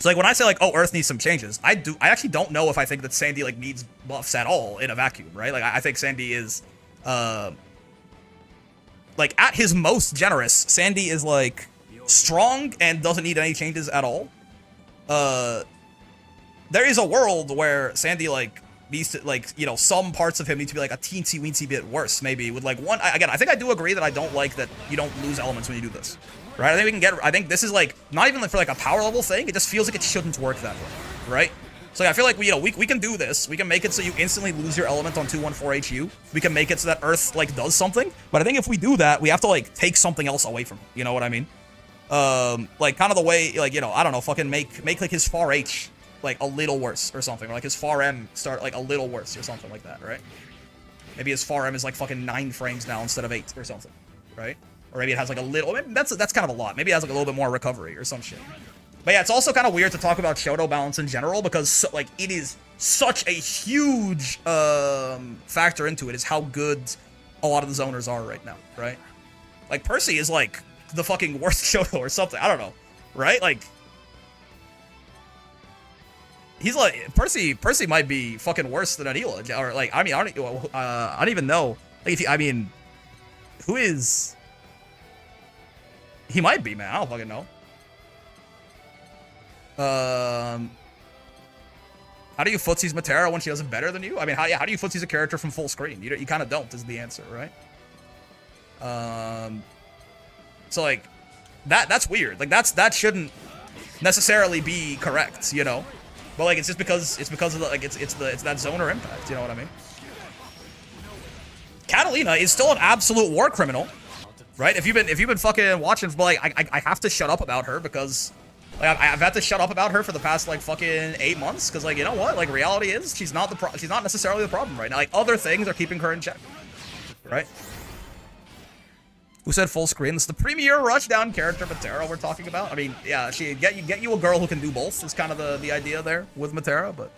like when I say like, oh, Earth needs some changes, I actually don't know if I think that Sandy like needs buffs at all in a vacuum, right? Like I think Sandy is, like at his most generous, Sandy is like strong and doesn't need any changes at all. There is a world where Sandy like needs to, like, you know, some parts of him need to be like a teensy weensy bit worse, maybe with like one. Again, I think I do agree that I don't like that you don't lose elements when you do this, right? I think we can get. I think this is like not even for like a power level thing. It just feels like it shouldn't work that way, right? So I feel like we can do this. We can make it so you instantly lose your element on 214 HU. We can make it so that Earth like does something. But I think if we do that, we have to like take something else away from it. You know what I mean? Like kind of the way, like, you know, I don't know, fucking make like his far H like a little worse or something, or like his far M start like a little worse or something like that, right? Maybe his far M is like fucking 9 frames now instead of 8 or something, right? Or maybe it has like a little. Maybe that's kind of a lot. Maybe it has like a little bit more recovery or some shit. But yeah, it's also kind of weird to talk about Shoto balance in general because like it is such a huge factor into it is how good a lot of the zoners are right now, right? Like Percy is like the fucking worst Shoto or something. I don't know, right? Like he's like Percy might be fucking worse than Anila, or like I mean I don't even know. Like I mean, who is? He might be, man. I don't fucking know. How do you footsies Matera when she does it better than you? I mean, how do you footsies a character from full screen? You kind of don't is the answer, right? So like that's weird. Like that shouldn't necessarily be correct, you know. But like it's just because of the, like it's that zoner impact, you know what I mean? Catalina is still an absolute war criminal, right? If you've been fucking watching, but like I have to shut up about her because like I've had to shut up about her for the past like fucking 8 months because like, you know what? Like reality is she's not necessarily the problem right now. Like other things are keeping her in check, right? Who said full screen? This is the premier rushdown character Matera we're talking about. I mean, yeah, she get you a girl who can do both is kind of the idea there with Matera, but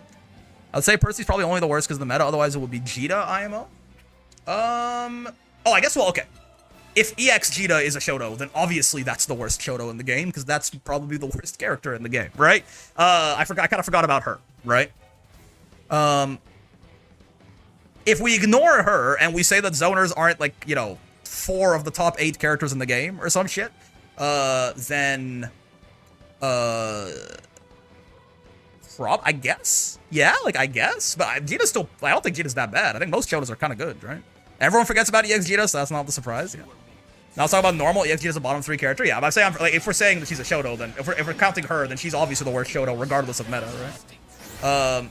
I'd say Percy's probably only the worst because of the meta. Otherwise, it would be Jita IMO. Oh, I guess, well, okay. If EX Jita is a Shoto, then obviously that's the worst Shoto in the game because that's probably the worst character in the game, right? I kind of forgot about her, right? If we ignore her and we say that zoners aren't like, you know, 4 of the top 8 characters in the game or some shit, then I guess, yeah, like I guess, but Jita's still, I don't think Jita's that bad. I think most Shotos are kind of good, right? Everyone forgets about EX Jita, so that's not the surprise. Yeah. Now let's talk about normal. EX Jita's a bottom 3 character. Yeah, but I'm saying, like, if we're saying that she's a Shoto, then if we're counting her, then she's obviously the worst Shoto, regardless of meta, right?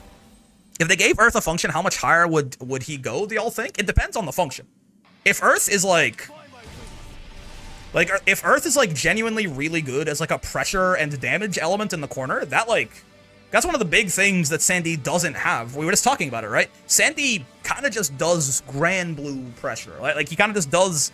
If they gave Earth a function, how much higher would he go? Do y'all think? It depends on the function. If Earth is like if Earth is like genuinely really good as like a pressure and damage element in the corner, that's one of the big things that Sandy doesn't have. We were just talking about it, right? Sandy kind of just does grand blue pressure. Like he kind of just does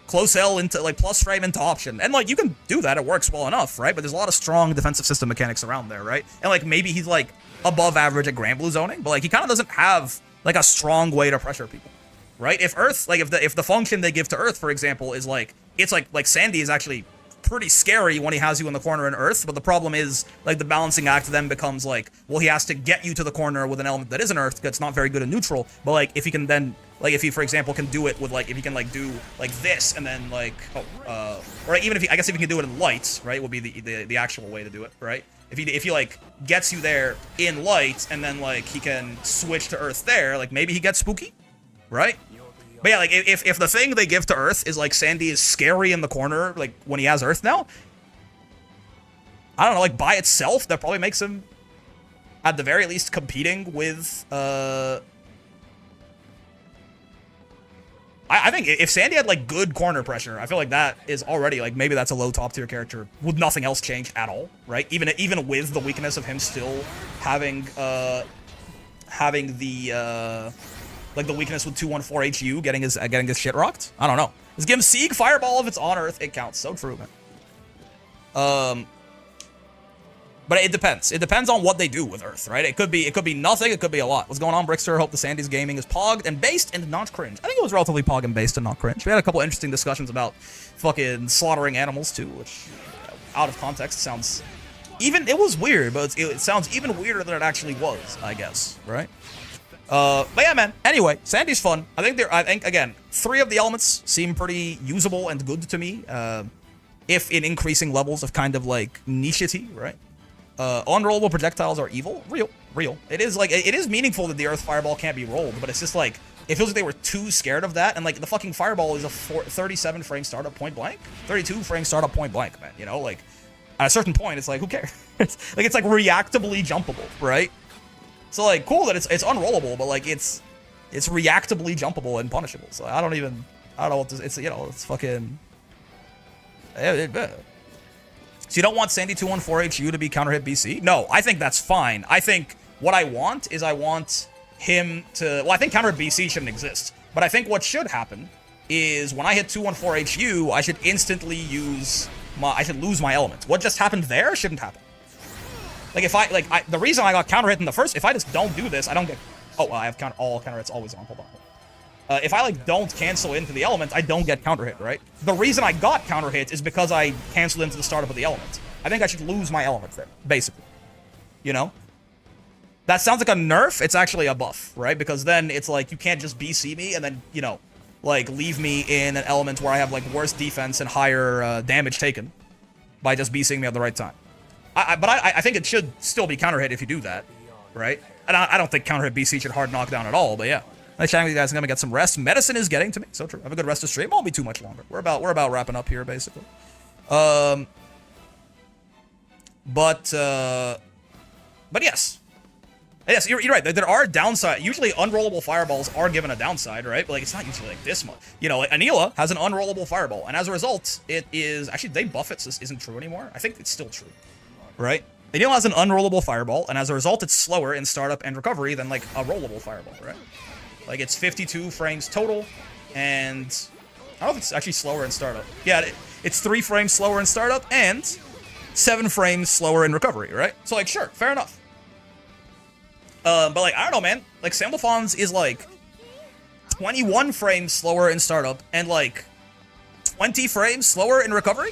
close L into like plus frame into option. And like you can do that, it works well enough, right? But there's a lot of strong defensive system mechanics around there, right? And like maybe he's like above average at grand blue zoning, but like he kind of doesn't have like a strong way to pressure people. Right? If Earth, like if the function they give to Earth, for example, is like, it's like Sandy is actually pretty scary when he has you in the corner in Earth, but the problem is like the balancing act then becomes like, well, he has to get you to the corner with an element that isn't Earth that's not very good in neutral, but like if he can then, like if he, for example, can do it with like, if he can like do like this and then like, or even if he, I guess if he can do it in light, right, would be the actual way to do it, right? If he like gets you there in light and then like he can switch to Earth there, like maybe he gets spooky. Right? But yeah, like if the thing they give to Earth is like Sandy is scary in the corner, like when he has Earth now, I don't know, like by itself, that probably makes him at the very least competing with I think if Sandy had like good corner pressure, I feel like that is already like maybe that's a low top tier character with nothing else changed at all, right? Even with the weakness of him still having the like the weakness with 214 HU getting his shit rocked. I don't know. Just give him Sieg Fireball if it's on Earth. It counts. So true, man. But it depends. It depends on what they do with Earth, right? It could be nothing. It could be a lot. What's going on, Brickster? Hope the Sandy's gaming is pogged and based and not cringe. I think it was relatively pog and based and not cringe. We had a couple interesting discussions about fucking slaughtering animals too, which, out of context, sounds even. It was weird, but it sounds even weirder than it actually was, I guess, right? But yeah, man. Anyway, Sandy's fun. I think again, 3 of the elements seem pretty usable and good to me. If in increasing levels of kind of like niche-ity, right? Unrollable projectiles are evil. Real. It is meaningful that the Earth Fireball can't be rolled, but it's just like, it feels like they were too scared of that, and like the fucking Fireball is a 37 frame startup point blank, 32 frame startup point blank, man. You know, like at a certain point, it's like, who cares? It's like reactably jumpable, right? So like, cool that it's unrollable, but like it's reactably jumpable and punishable. So I don't know what this, it's, you know, it's fucking. So you don't want Sandy 214HU to be counter hit BC? No, I think that's fine. I think what I want is I want him to... Well, I think counter hit BC shouldn't exist. But I think what should happen is when I hit 214HU, I should instantly use my... I should lose my element. What just happened there shouldn't happen. Like, if the reason I got counter hit in the first... If I just don't do this, I don't get... Oh, well, I have all counter hits always on. Hold on. If I, like, don't cancel into the element, I don't get counter hit, right? The reason I got counter hit is because I canceled into the startup of the element. I think I should lose my element there, basically. You know? That sounds like a nerf. It's actually a buff, right? Because then it's like, you can't just BC me and then, you know, like, leave me in an element where I have, like, worse defense and higher damage taken by just BCing me at the right time. But I think it should still be counter hit if you do that, right? And I don't think counter hit BC should hard knock down at all, but yeah. Nice chatting with you guys. I'm gonna get some rest. Medicine is getting to me, so true. Have a good rest of stream. Won't be too much longer. We're about wrapping up here, basically. But yes, you're right. There are downside. Usually, unrollable fireballs are given a downside, right? But like, it's not usually like this much. You know, like Anila has an unrollable fireball, and as a result, it is actually they buff it. So this isn't true anymore. I think it's still true, right? Anila has an unrollable fireball, and as a result, it's slower in startup and recovery than like a rollable fireball, right? Like, it's 52 frames total, and I don't know if it's actually slower in startup. Yeah, it's 3 frames slower in startup, and 7 frames slower in recovery, right? So, like, sure, fair enough. But, like, I don't know, man. Like, Sandalphon's is, like, 21 frames slower in startup, and, like, 20 frames slower in recovery?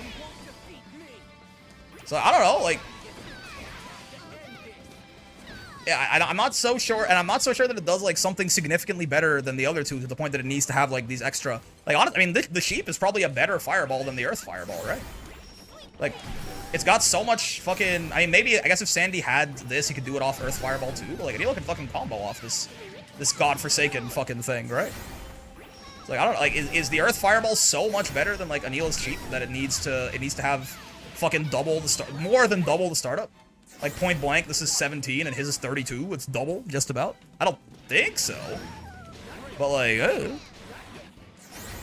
So, I don't know, like... Yeah, I'm not so sure, and I'm not so sure that it does, like, something significantly better than the other two to the point that it needs to have, like, these extra... Like, I mean, the Sheep is probably a better fireball than the Earth Fireball, right? Like, it's got so much fucking... I mean, maybe, I guess if Sandy had this, he could do it off Earth Fireball, too, but, like, Anila can fucking combo off this godforsaken fucking thing, right? It's like, I don't know, like, is the Earth Fireball so much better than, like, Anila's Sheep that it needs to have fucking double the start... More than double the startup? Like, point blank, this is 17, and his is 32. It's double, just about. I don't think so. But, like, you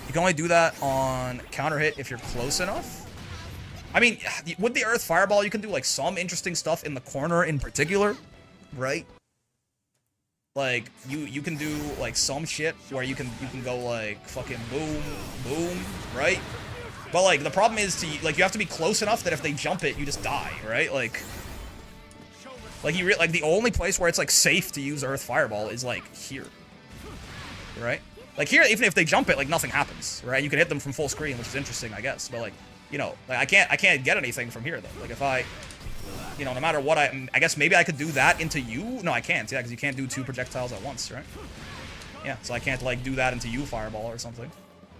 can only do that on counter hit if you're close enough. I mean, with the Earth Fireball, you can do, like, some interesting stuff in the corner in particular, right? Like, you can do, like, some shit where you can go, like, fucking boom, boom, right? But, like, the problem is, you have to be close enough that if they jump it, you just die, right? Like the only place where it's like safe to use Earth Fireball is like here, right? Like here, even if they jump it, like nothing happens, right? You can hit them from full screen, which is interesting, I guess. But like, you know, like I can't get anything from here though. Like if I, you know, no matter what I guess maybe I could do that into you. No, I can't. Yeah, because you can't do 2 projectiles at once, right? Yeah, so I can't like do that into you Fireball or something.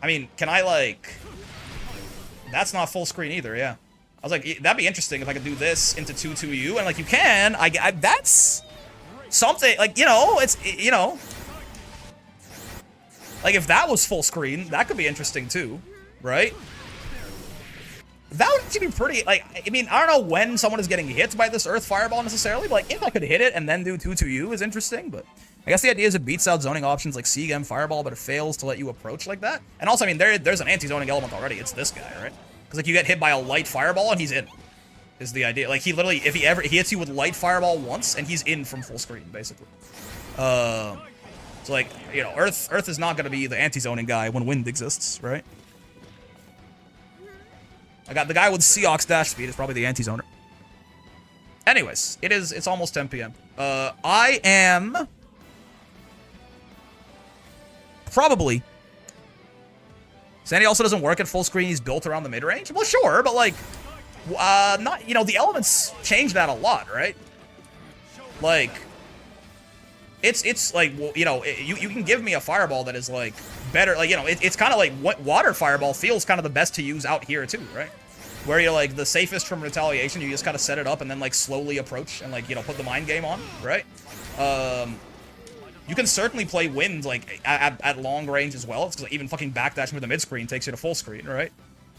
I mean, can I like? That's not full screen either. Yeah. I was like, that'd be interesting if I could do this into 2-2U, and like you can, that's something, like, you know, it's, you know, like if that was full screen, that could be interesting too, right? That would actually be pretty, like, I mean, I don't know when someone is getting hit by this Earth Fireball necessarily, but like if I could hit it and then do 2-2U is interesting, but I guess the idea is it beats out zoning options like Seagam Fireball, but it fails to let you approach like that. And also, I mean, there's an anti-zoning element already, it's this guy, right? Because, like, you get hit by a light fireball and he's in, is the idea. Like, he literally, if he hits you with light fireball once, and he's in from full screen, basically. So, like, you know, Earth is not going to be the anti-zoning guy when wind exists, right? I got the guy with Seox dash speed is probably the anti-zoner. Anyways, it's almost 10 p.m. I am probably... Sandy also doesn't work at full screen. He's built around the mid-range. Well, sure, but like, not, you know, the elements change that a lot, right? Like, it's like, well, you know, you can give me a fireball that is like better, like, you know, it's kind of like what water fireball feels kind of the best to use out here too, right? Where you're like the safest from retaliation, you just kind of set it up and then like slowly approach and like, you know, put the mind game on, right? You can certainly play wind like at long range as well. It's because even fucking backdashing with the mid screen takes you to full screen, right?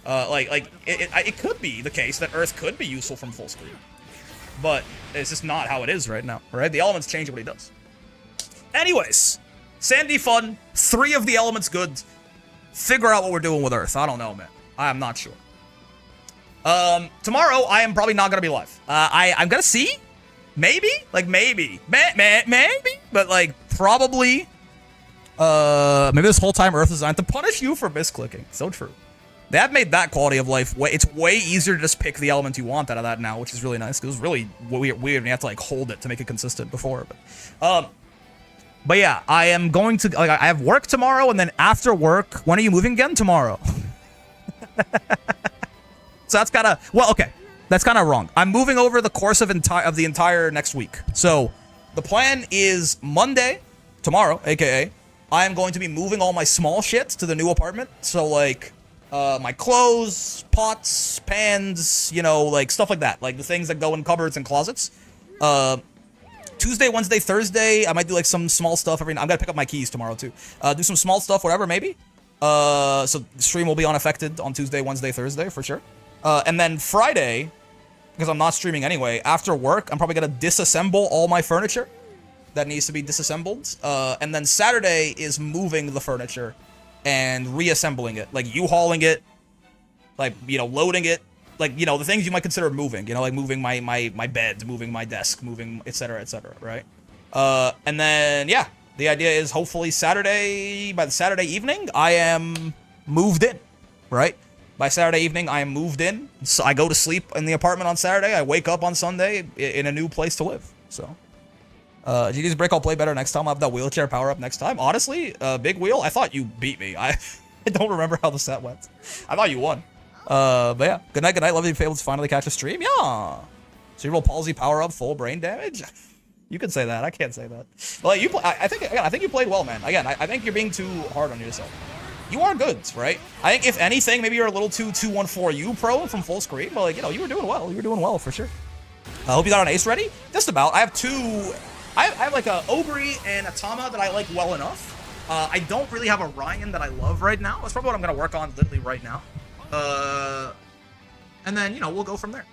It could be the case that Earth could be useful from full screen, but it's just not how it is right now, right? The elements change what he does. Anyways, Sandalphon, 3 of the elements good. Figure out what we're doing with Earth. I don't know, man. I am not sure. Tomorrow I am probably not gonna be live. I'm gonna see. Maybe? Like, maybe. Maybe? But, like, probably... maybe this whole time Earth is designed to punish you for misclicking. So true. They have made that quality of life it's way easier to just pick the element you want out of that now, which is really nice. Because it was really weird and you have to, like, hold it to make it consistent before. But yeah, I am going to... Like, I have work tomorrow, and then after work... When are you moving again? Tomorrow. So that's kind of... Well, okay. That's kind of wrong. I'm moving over the course of the entire next week. So the plan is Monday, tomorrow, aka, I am going to be moving all my small shit to the new apartment. So like my clothes, pots, pans, you know, like stuff like that. Like the things that go in cupboards and closets. Tuesday, Wednesday, Thursday, I might do like some small stuff. I'm gonna pick up my keys tomorrow too. Do some small stuff, whatever, maybe. So the stream will be unaffected on Tuesday, Wednesday, Thursday for sure. And then Friday, because I'm not streaming anyway, after work, I'm probably going to disassemble all my furniture that needs to be disassembled. And then Saturday is moving the furniture and reassembling it. Like, U-hauling it, like, you know, loading it. Like, you know, the things you might consider moving. You know, like moving my bed, moving my desk, moving, etc., right? And then, yeah, the idea is hopefully by the Saturday evening, I am moved in, right? By Saturday evening, I am moved in. So I go to sleep in the apartment on Saturday. I wake up on Sunday in a new place to live. So, GD's break, I'll play better next time. I'll have that wheelchair power up next time. Honestly, big wheel, I thought you beat me. I don't remember how the set went. I thought you won. But yeah, good night. Love you. Able to finally catch a stream. Yeah. Cerebral palsy power up, full brain damage. You can say that. I can't say that. Well, you. I think you played well, man. Again, I think you're being too hard on yourself. You are good, right? I think if anything, maybe you're a little too 214U pro from full screen, but like, you know, you were doing well. You were doing well for sure. I hope you got an ace ready. Just about. I have 2. I have like a Ogre and a Tama that I like well enough. I don't really have a Ryan that I love right now. That's probably what I'm gonna work on literally right now. And then, you know, we'll go from there.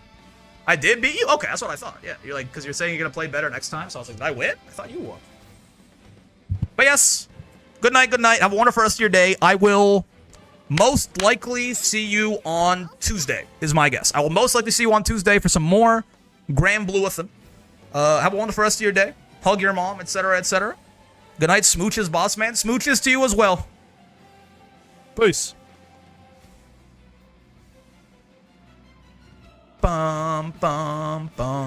I did beat you? Okay, that's what I thought. Yeah, you're like, because you're saying you're gonna play better next time. So I was like, did I win? I thought you won. But yes. Good night. Have a wonderful rest of your day. I will most likely see you on Tuesday, is my guess. I will most likely see you on Tuesday for some more Grand Blueism. Have a wonderful rest of your day. Hug your mom, etc., etc. Good night, smooches, boss man. Smooches to you as well. Peace. Bum, bum, bum.